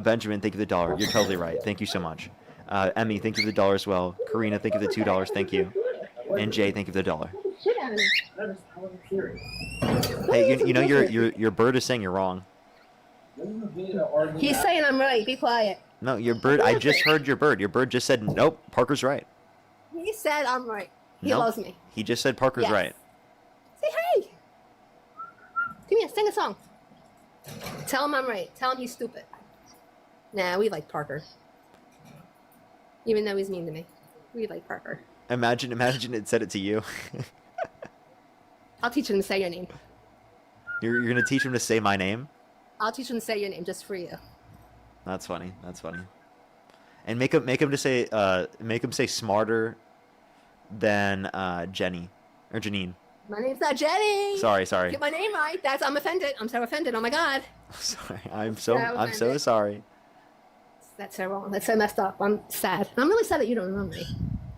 Benjamin, thank you for the $1. You're totally right. Thank you so much. Emmy, thank you for the $1 as well. Karina, thank you for the $2. Thank you. And Jay, thank you for the $1. Hey, your bird is saying you're wrong. He's saying I'm right. Be quiet. No, your bird. I just heard your bird. Your bird just said, nope, Parker's right. He said I'm right. He Nope. loves me. He just said Parker's Yes. right. Say hey. Come here. Sing a song. Tell him I'm right. Tell him he's stupid. Nah, we like Parker. Even though he's mean to me, we like Parker. Imagine it said it to you. I'll teach him to say your name. You're gonna teach him to say my name? I'll teach him to say your name just for you. That's funny. That's funny. And make him say smarter than Jenny or Janine. My name's not Jenny. Sorry. Get my name right. I'm offended. I'm so offended. Oh my God. Sorry. I'm so offended. sorry. That's so wrong. That's so messed up. I'm sad. And I'm really sad that you don't remember me.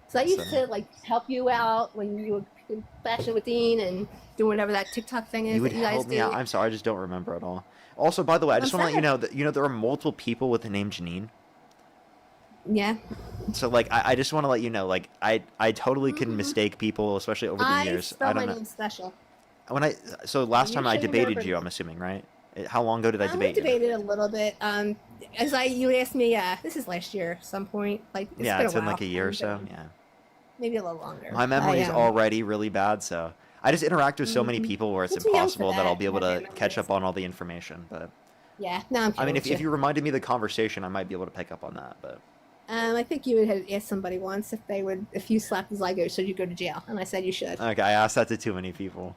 So I used to help you out when you were in fashion with Dean and doing whatever that TikTok thing is You would that you guys help me do. out. I'm sorry. I just don't remember at all. Also, by the way, I just I'm want to let you sad. know that there are multiple people with the name Janine. Yeah. So like I just want to let you know, like I totally can mistake people, especially over the years. spell I don't my know. name special. So last You time I should debated remember you, me. I'm assuming, right? How long ago did I We debate you? debated a little bit. You asked me, this is last year, at some point. Like Yeah, been it's a been while. like a year or so. Yeah. Maybe a little longer. My memory is already really bad, so I just interact with so many people where it's You're too young for impossible that I'll that. be able My to memory catch is- up on all the information. But Yeah, no, I'm kidding. I mean, with if you reminded me of the conversation, I might be able to pick up on that. But I think you had asked somebody once if you slapped the zygote, should you go to jail? And I said you should. okay, I asked that to too many people.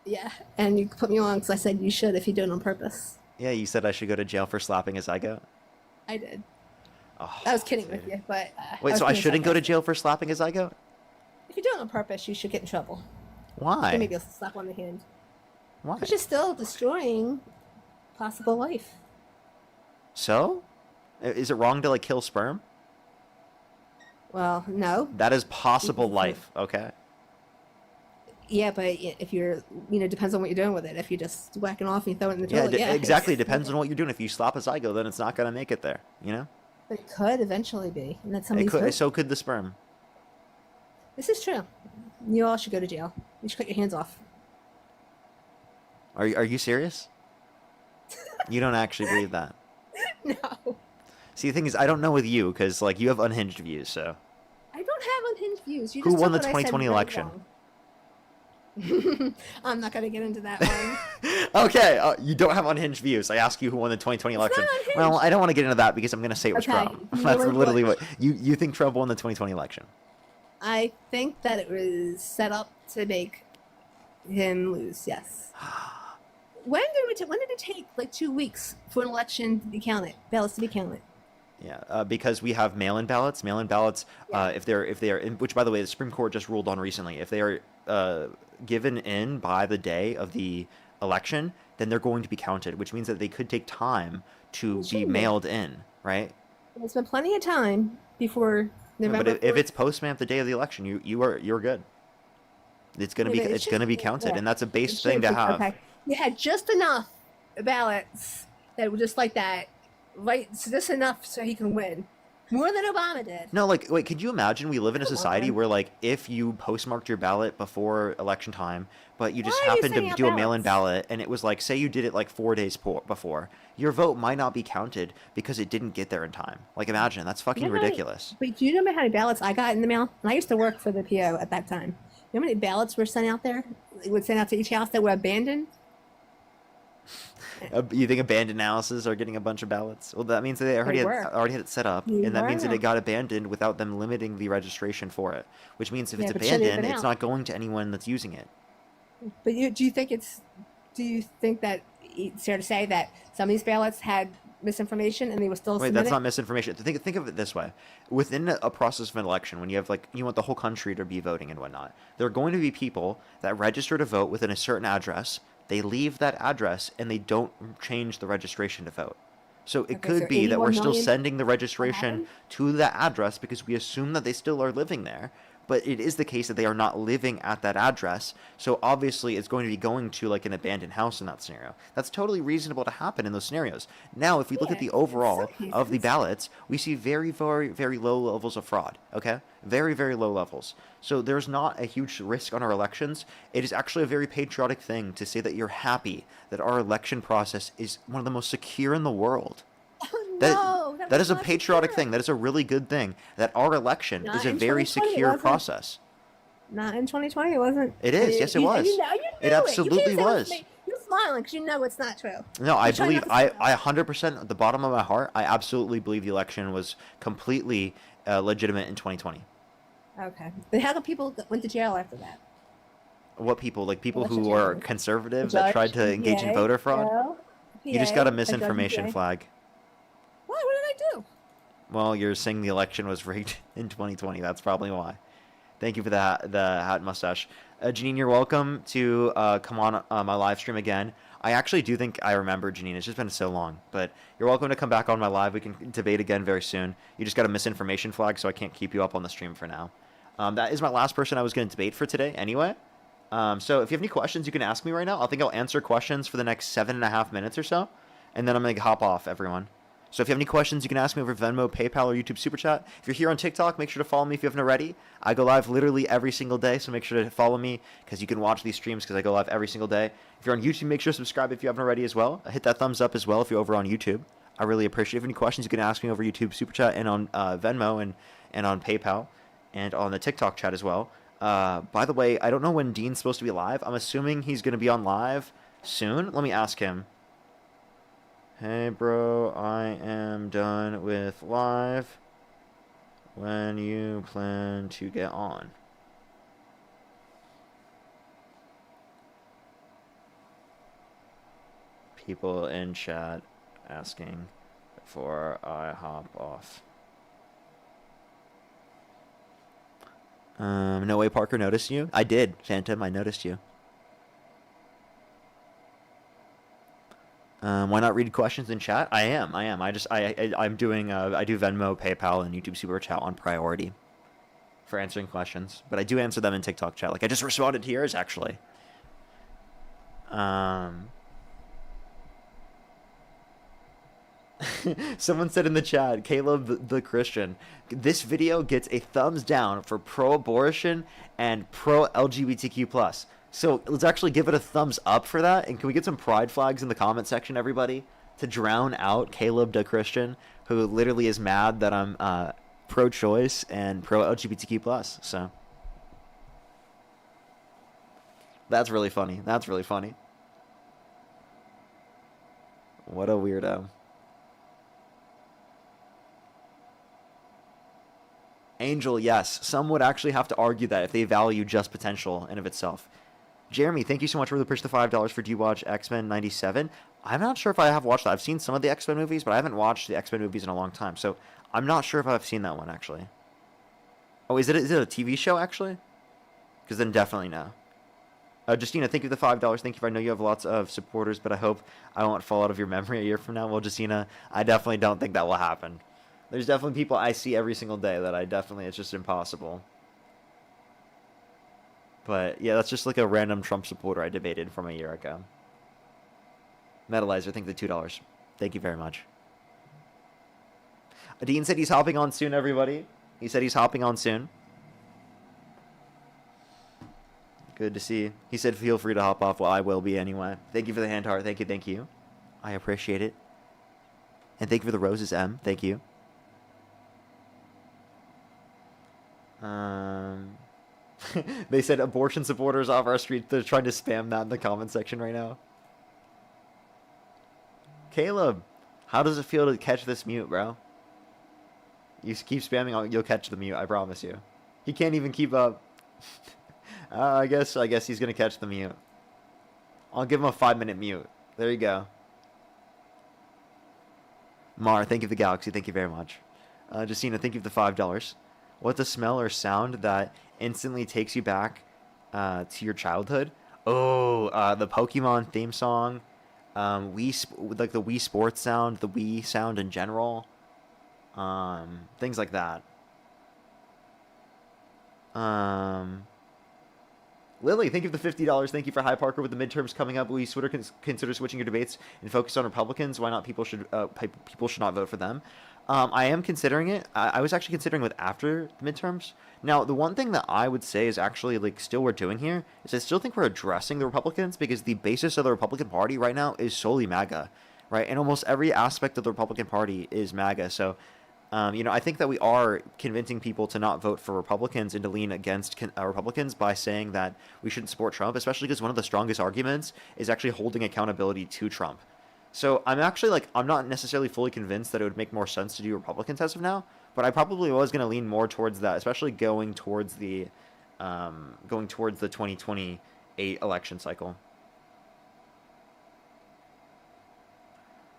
Yeah, and you put me on because I said you should if you do it on purpose. Yeah, you said I should go to jail for slapping a zygote. I did. Oh, I was kidding with you, but wait, so I being shouldn't go to sarcastic. jail for slapping a zygote? If you do it on purpose, you should get in trouble. Why? Maybe a slap on the hand. Why? But you're still destroying possible life. So, is it wrong to like kill sperm? Well, no. That is possible life. Okay. Yeah, but if you're, depends on what you're doing with it. If you're just whacking off and you throw it in the Yeah, toilet, exactly. It depends on what you're doing. If you slap a zygote, then it's not gonna make it there. You know. But it could eventually be, and that's It somebody's could, hope. so could the sperm. This is true. You all should go to jail. You should cut your hands off. Are you serious? You don't actually believe that? No. See, the thing is, I don't know with you because like you have unhinged views. So I don't have unhinged views. You who just won took the what I said 2020 right election? wrong. I'm not going to get into that one. Okay, you don't have unhinged views. I ask you who won the 2020 election. Well, I don't want to get into that because I'm going to say it was Okay, Trump. you That's know literally what? what you think Trump won the 2020 election. I think that it was set up to make him lose. Yes. When did it take like 2 weeks for an election to be counted, ballots to be counted? Yeah, because we have mail-in ballots. Mail-in ballots, if they are, which by the way, the Supreme Court just ruled on recently, if they are given in by the day of the election, then they're going to be counted, which means that they could take time to be mailed in, right? There's been plenty of time before November. But if it's postman the day of the election, you're good. It's gonna be counted, and that's a base thing to have. Okay. You had just enough ballots that were just like that, right? So just enough so he can win. More than Obama did. No, like, wait, could you imagine we live in a society where, like, if you postmarked your ballot before election time, but you just Why are you happened sending to out do a mail-in ballots? ballot, and it was like, say you did it like 4 days before, your vote might not be counted because it didn't get there in time. Like, imagine, that's fucking You know how many- ridiculous. Wait, do you know how many ballots I got in the mail? And I used to work for the PO at that time. You know how many ballots were sent out there? It would send out to each house that were abandoned? You think abandoned houses are getting a bunch of ballots? Well, that means that they already were. already had it set up, They and that means that were. it got abandoned without them limiting the registration for it. Which means if Yeah, it's but shouldn't it have abandoned, been it's out? not going to anyone that's using it. But do you think that it's fair to say that some of these ballots had misinformation and they were still Wait, submitted? that's not misinformation. Think of it this way: within a process of an election, when you have you want the whole country to be voting and whatnot, there are going to be people that register to vote within a certain address. They leave that address and they don't change the registration to vote. So it Okay, could so be that we're 81 still million sending the registration happened? to that address because we assume that they still are living there. But it is the case that they are not living at that address. So obviously it's going to be going to like an abandoned house in that scenario. That's totally reasonable to happen in those scenarios. Now, if we look at the overall of the ballots, we see very, very, very low levels of fraud. Okay? Very, very low levels. So there's not a huge risk on our elections. It is actually a very patriotic thing to say that you're happy that our election process is one of the most secure in the world. That is a patriotic thing. That is a really good thing. That our election Not is a in very 2020, it secure wasn't. process. Not in 2020, it wasn't. It is. Yes, it was. You knew It You absolutely can't say was. me. You're smiling because you know it's not true. No, I You're trying believe, not to say I 100% at the bottom of my heart, I absolutely believe the election was completely legitimate in 2020. Okay. But how come people went to jail after that? What people? Like people Election who are jail. conservative Judge, that tried to engage in PA, voter fraud? jail, You just got a PA, misinformation PA. flag. Why? What did I do? Well, you're saying the election was rigged in 2020. That's probably why. Thank you for the hat mustache. Janine, you're welcome to come on my live stream again. I actually do think I remember, Janine. It's just been so long. But you're welcome to come back on my live. We can debate again very soon. You just got a misinformation flag, so I can't keep you up on the stream for now. That is my last person I was going to debate for today anyway. So if you have any questions, you can ask me right now. I think I'll answer questions for the next 7.5 minutes or so. And then I'm going to hop off, everyone. So if you have any questions, you can ask me over Venmo, PayPal, or YouTube Super Chat. If you're here on TikTok, make sure to follow me if you haven't already. I go live literally every single day, so make sure to follow me because you can watch these streams because I go live every single day. If you're on YouTube, make sure to subscribe if you haven't already as well. Hit that thumbs up as well if you're over on YouTube. I really appreciate it. If you have any questions, you can ask me over YouTube Super Chat and on Venmo and on PayPal and on the TikTok chat as well. By the way, I don't know when Dean's supposed to be live. I'm assuming he's going to be on live soon. Let me ask him. Hey, bro, I am done with live. When you plan to get on? People in chat asking before I hop off. No way Parker noticed you? I did, Phantom. I noticed you. Why not read questions in chat? I am. I'm doing, I do Venmo, PayPal, and YouTube Super Chat on priority for answering questions. But I do answer them in TikTok chat. Like, I just responded to yours, actually. Someone said in the chat, Caleb the Christian, this video gets a thumbs down for pro-abortion and pro-LGBTQ+. So let's actually give it a thumbs up for that. And can we get some pride flags in the comment section, everybody, to drown out Caleb the Christian, who literally is mad that I'm pro-choice and pro-LGBTQ+. So that's really funny. That's really funny. What a weirdo. Angel, yes. Some would actually have to argue that if they value just potential in of itself. Jeremy, thank you so much for the push the $5 for Do You Watch X-Men 97. I'm not sure if I have watched that. I've seen some of the X-Men movies, but I haven't watched the X-Men movies in a long time. So I'm not sure if I've seen that one, actually. Oh, is it a TV show, actually? Because then definitely no. Justina, thank you for the $5. Thank you. I know you have lots of supporters, but I hope I won't fall out of your memory a year from now. Well, Justina, I definitely don't think that will happen. There's definitely people I see every single day that it's just impossible. But yeah, that's just like a random Trump supporter I debated from a year ago. Metalizer, thank you for the $2. Thank you very much. Dean said he's hopping on soon, everybody. He said he's hopping on soon. Good to see. He said feel free to hop off. Well, I will be anyway. Thank you for the hand heart. Thank you, thank you. I appreciate it. And thank you for the roses, M. Thank you. They said abortion supporters off our street. They're trying to spam that in the comment section right now. Caleb, how does it feel to catch this mute, bro? You keep spamming, you'll catch the mute. I promise you. He can't even keep up. I guess he's gonna catch the mute. I'll give him a 5-minute mute. There you go. Mar, thank you for the galaxy. Thank you very much. Justina, thank you for the $5. What's a smell or sound that instantly takes you back to your childhood? Oh, the Pokemon theme song. Like the Wii Sports sound, the Wii sound in general. Things like that. Lily, thank you for the $50. Thank you for High Parker with the midterms coming up. Will you consider switching your debates and focus on Republicans? Why not? People should not vote for them. I am considering it. I was actually considering it after the midterms. Now, the one thing that I would say is actually like still we're doing here is I still think we're addressing the Republicans because the basis of the Republican Party right now is solely MAGA, right? And almost every aspect of the Republican Party is MAGA. So, I think that we are convincing people to not vote for Republicans and to lean against Republicans by saying that we shouldn't support Trump, especially because one of the strongest arguments is actually holding accountability to Trump. So I'm actually I'm not necessarily fully convinced that it would make more sense to do Republicans as of now, but I probably was going to lean more towards that, especially going towards the 2028 election cycle.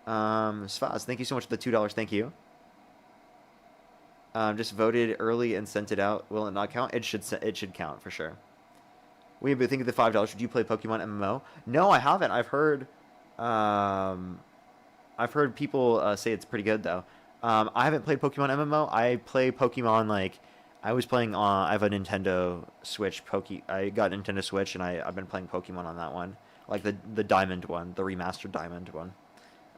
Svaz, thank you so much for the $2. Thank you. Just voted early and sent it out. Will it not count? It should count for sure. We think of the $5. Should you play Pokemon MMO? No, I haven't. I've heard people say it's pretty good though. I haven't played Pokemon MMO. I play Pokemon I was playing on. I have a Nintendo Switch. I got Nintendo Switch and I've been playing Pokemon on that one, like the Diamond one, the remastered Diamond one.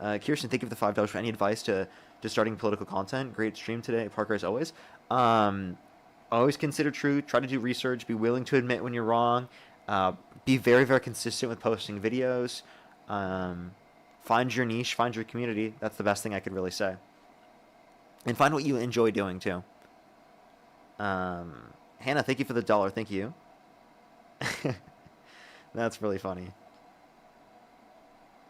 Kirsten, thank you for the $5 for any advice to starting political content. Great stream today, Parker, as always. Always consider truth. Try to do research. Be willing to admit when you're wrong. Be very, very consistent with posting videos. Find your niche. Find your community. That's the best thing I could really say. And find what you enjoy doing, too. Hannah, thank you for the $1. Thank you. That's really funny.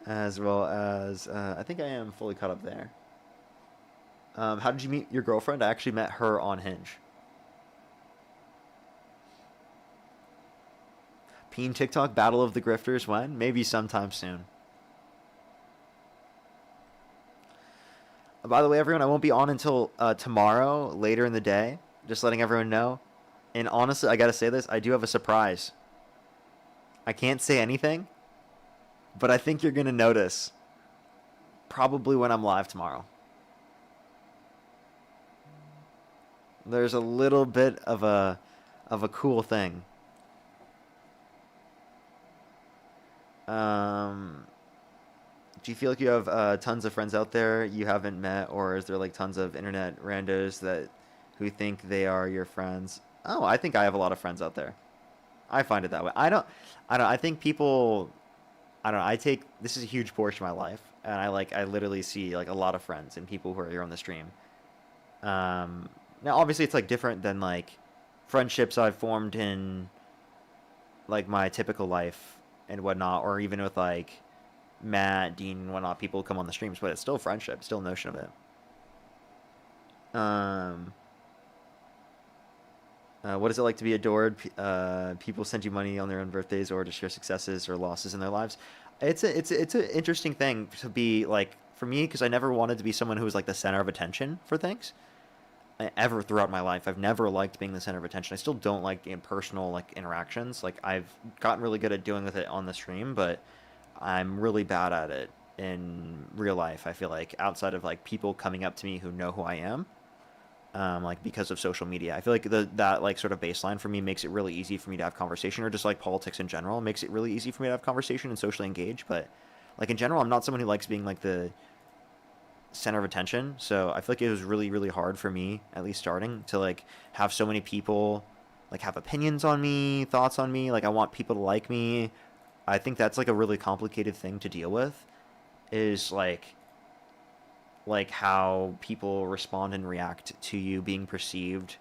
As well as, I think I am fully caught up there. How did you meet your girlfriend? I actually met her on Hinge. Peen TikTok, Battle of the Grifters, when? Maybe sometime soon. By the way, everyone, I won't be on until tomorrow, later in the day. Just letting everyone know. And honestly, I gotta say this, I do have a surprise. I can't say anything, but I think you're gonna notice probably when I'm live tomorrow. There's a little bit of a cool thing. Do you feel like you have tons of friends out there you haven't met, or is there like tons of internet randos who think they are your friends? Oh, I think I have a lot of friends out there. I find it that way. I think people, this is a huge portion of my life, and I literally see like a lot of friends and people who are here on the stream. Now obviously it's like different than like friendships I've formed in like my typical life and whatnot, or even with like Matt, Dean, and whatnot, people who come on the streams, but it's still friendship, still notion of it. What is it like to be adored? People send you money on their own birthdays or to share successes or losses in their lives. It's an interesting thing to be like, for me, because I never wanted to be someone who was like the center of attention for things. Ever throughout my life, I've never liked being the center of attention. I still don't like impersonal like interactions. Like I've gotten really good at doing with it on the stream, but I'm really bad at it in real life. I feel like outside of like people coming up to me who know who I am. Like because of social media, I feel like that like sort of baseline for me makes it really easy for me to have conversation, or just like politics in general makes it really easy for me to have conversation and socially engage. But like in general, I'm not someone who likes being like the center of attention. So I feel like it was really, really hard for me, at least starting, to like have so many people like have opinions on me, thoughts on me. Like I want people to like me. I think that's like a really complicated thing to deal with, is like how people respond and react to you being perceived,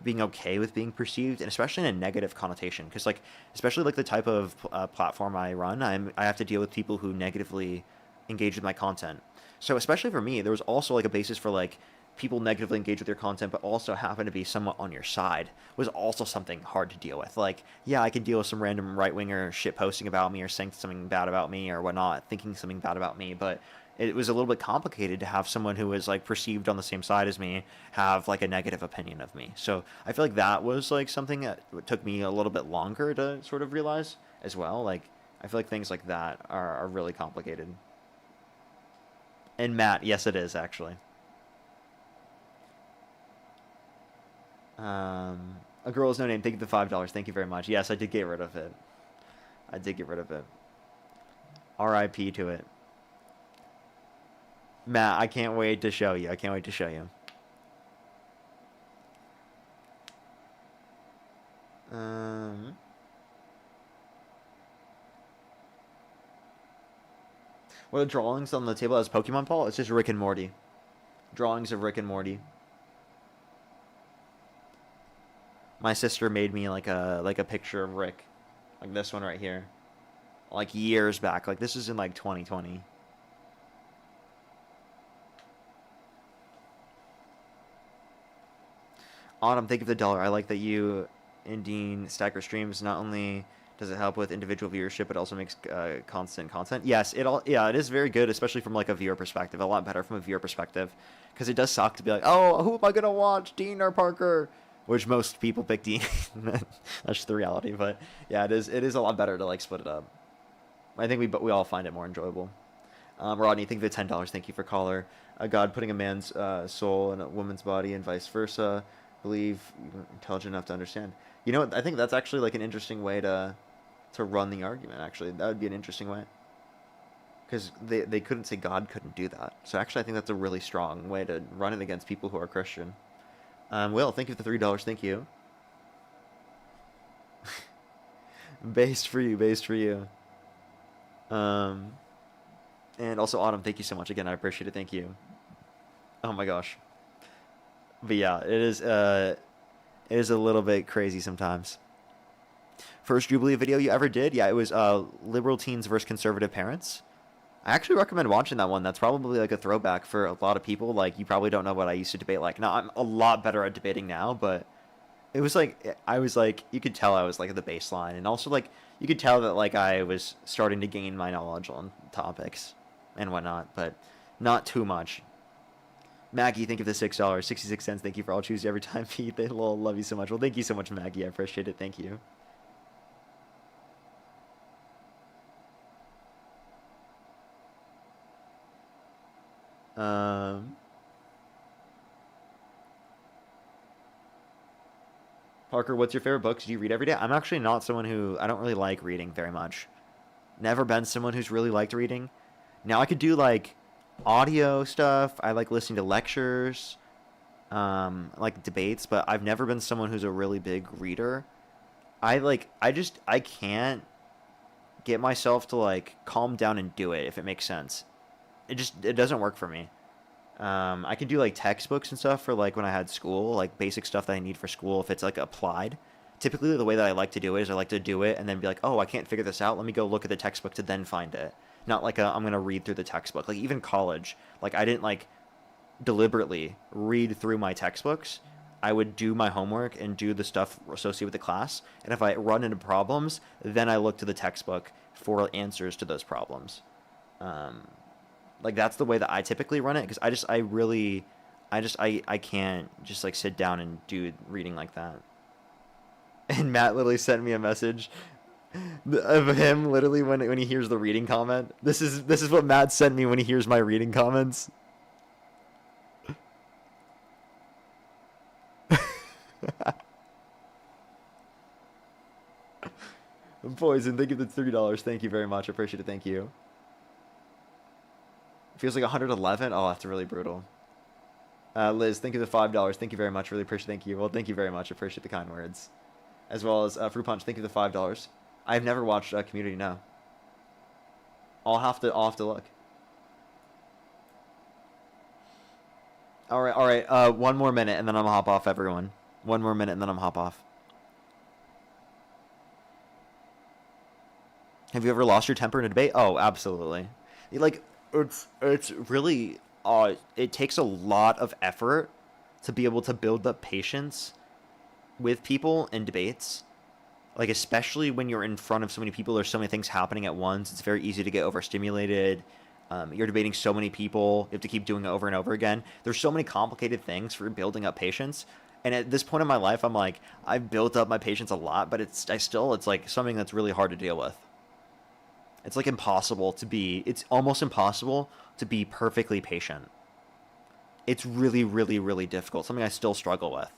being okay with being perceived, and especially in a negative connotation. Because like, especially like the type of platform I run, I have to deal with people who negatively engage with my content. So especially for me, there was also like a basis for like people negatively engage with your content, but also happen to be somewhat on your side, was also something hard to deal with. Like, yeah, I can deal with some random right-winger shit posting about me or saying something bad about me or whatnot, thinking something bad about me, but it was a little bit complicated to have someone who was like perceived on the same side as me have like a negative opinion of me. So I feel like that was like something that took me a little bit longer to sort of realize as well. Like I feel like things like that are really complicated. And Matt, yes, it is actually. A girl is no name. Thank you for the $5. Thank you very much. Yes, I did get rid of it. I did get rid of it. R.I.P. to it. Matt, I can't wait to show you. I can't wait to show you. What are drawings on the table as Pokemon, Paul? It's just Rick and Morty. Drawings of Rick and Morty. My sister made me like a picture of Rick, like this one right here, like years back. Like this is in like 2020. Autumn, thank you for the $1. I like that you and Dean stack your streams. Not only does it help with individual viewership, it also makes constant content. Yes, it is very good, especially from like a viewer perspective. A lot better from a viewer perspective, because it does suck to be like, oh, who am I gonna watch, Dean or Parker? Which most people pick Dean. That's just the reality. But yeah, it is a lot better to like split it up. I think we all find it more enjoyable. Rodney, thank you for the $10. Thank you for caller. God putting a man's soul in a woman's body and vice versa. Believe you're intelligent enough to understand. You know what? I think that's actually like an interesting way to run the argument. Actually, that would be an interesting way. because they couldn't say God couldn't do that. So actually, I think that's a really strong way to run it against people who are Christian. Will, thank you for the $3. Thank you. Based for you, based for you. And also Autumn, thank you so much again. I appreciate it. Thank you. Oh my gosh. But yeah, it is a little bit crazy sometimes. First Jubilee video you ever did? Yeah, it was liberal teens versus conservative parents. I actually recommend watching that one. That's probably like a throwback for a lot of people. Like, you probably don't know what I used to debate like. Now, I'm a lot better at debating now, but it was like, I was like, you could tell I was like at the baseline. And also like, you could tell that like I was starting to gain my knowledge on topics and whatnot, but not too much. Maggie, thank you for the $6, 66 cents. Thank you for all Tuesday every time, Pete. They love you so much. Well, thank you so much, Maggie. I appreciate it. Thank you. Parker, what's your favorite books? Do you read every day? I'm actually not someone who, I don't really like reading very much. Never been someone who's really liked reading. Now I could do like audio stuff. I like listening to lectures, like debates, but I've never been someone who's a really big reader. I can't get myself to like calm down and do it, if it makes sense. It doesn't work for me. I can do like textbooks and stuff for like when I had school, like basic stuff that I need for school if it's like applied. Typically the way that I like to do it is I like to do it and then be like, oh, I can't figure this out. Let me go look at the textbook to then find it. Not like I'm going to read through the textbook. Like even college, like I didn't like deliberately read through my textbooks. I would do my homework and do the stuff associated with the class. And if I run into problems, then I look to the textbook for answers to those problems. Like that's the way that I typically run it, because I can't just like sit down and do reading like that. And Matt literally sent me a message of him literally when he hears the reading comment. This is what Matt sent me when he hears my reading comments. Poison, thank you for the $3. Thank you very much. I appreciate it. Thank you. Feels like 111. Oh, that's really brutal. Liz, thank you for the $5. Thank you very much. Really appreciate it. Thank you. Well, thank you very much. I appreciate the kind words. As well as Fruit Punch, thank you for the $5. I've never watched Community Now. I'll have to look. All right. One more minute and then I'm gonna hop off, everyone. One more minute and then I'm hop off. Have you ever lost your temper in a debate? Oh, absolutely. Like, it's really it takes a lot of effort to be able to build up patience with people in debates. Like, especially when you're in front of so many people, there's so many things happening at once. It's very easy to get overstimulated. You're debating so many people. You have to keep doing it over and over again. There's so many complicated things for building up patience. And at this point in my life, I'm like, I've built up my patience a lot, but it's like something that's really hard to deal with. It's like it's almost impossible to be perfectly patient. It's really, really, really difficult. Something I still struggle with.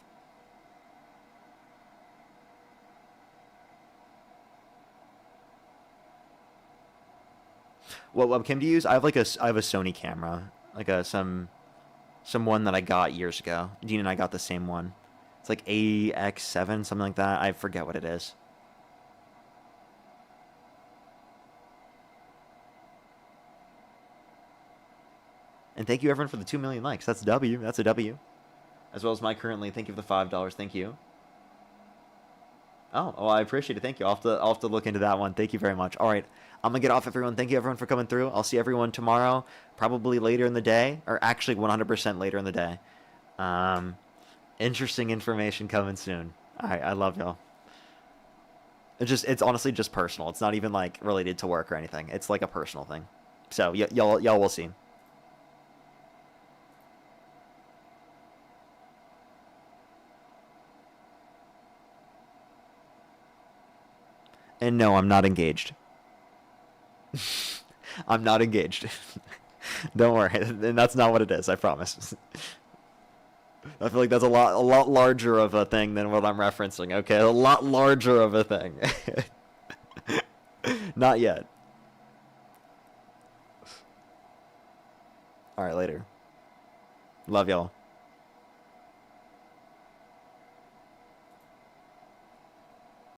What webcam do you use? I have a Sony camera, like some one that I got years ago. Dean and I got the same one. It's like AX7, something like that. I forget what it is. And thank you everyone for the 2 million likes. That's W. That's a W. As well as my currently. Thank you for the $5. Thank you. Oh, I appreciate it. Thank you. I'll have to look into that one. Thank you very much. All right. I'm going to get off, everyone. Thank you, everyone, for coming through. I'll see everyone tomorrow, probably later in the day, or actually 100% later in the day. Interesting information coming soon. All right. I love y'all. It's honestly just personal. It's not even like related to work or anything. It's like a personal thing. So y'all will see. And no, I'm not engaged. I'm not engaged. Don't worry. And that's not what it is, I promise. I feel like that's a lot larger of a thing than what I'm referencing, okay? A lot larger of a thing. Not yet. All right, later. Love y'all.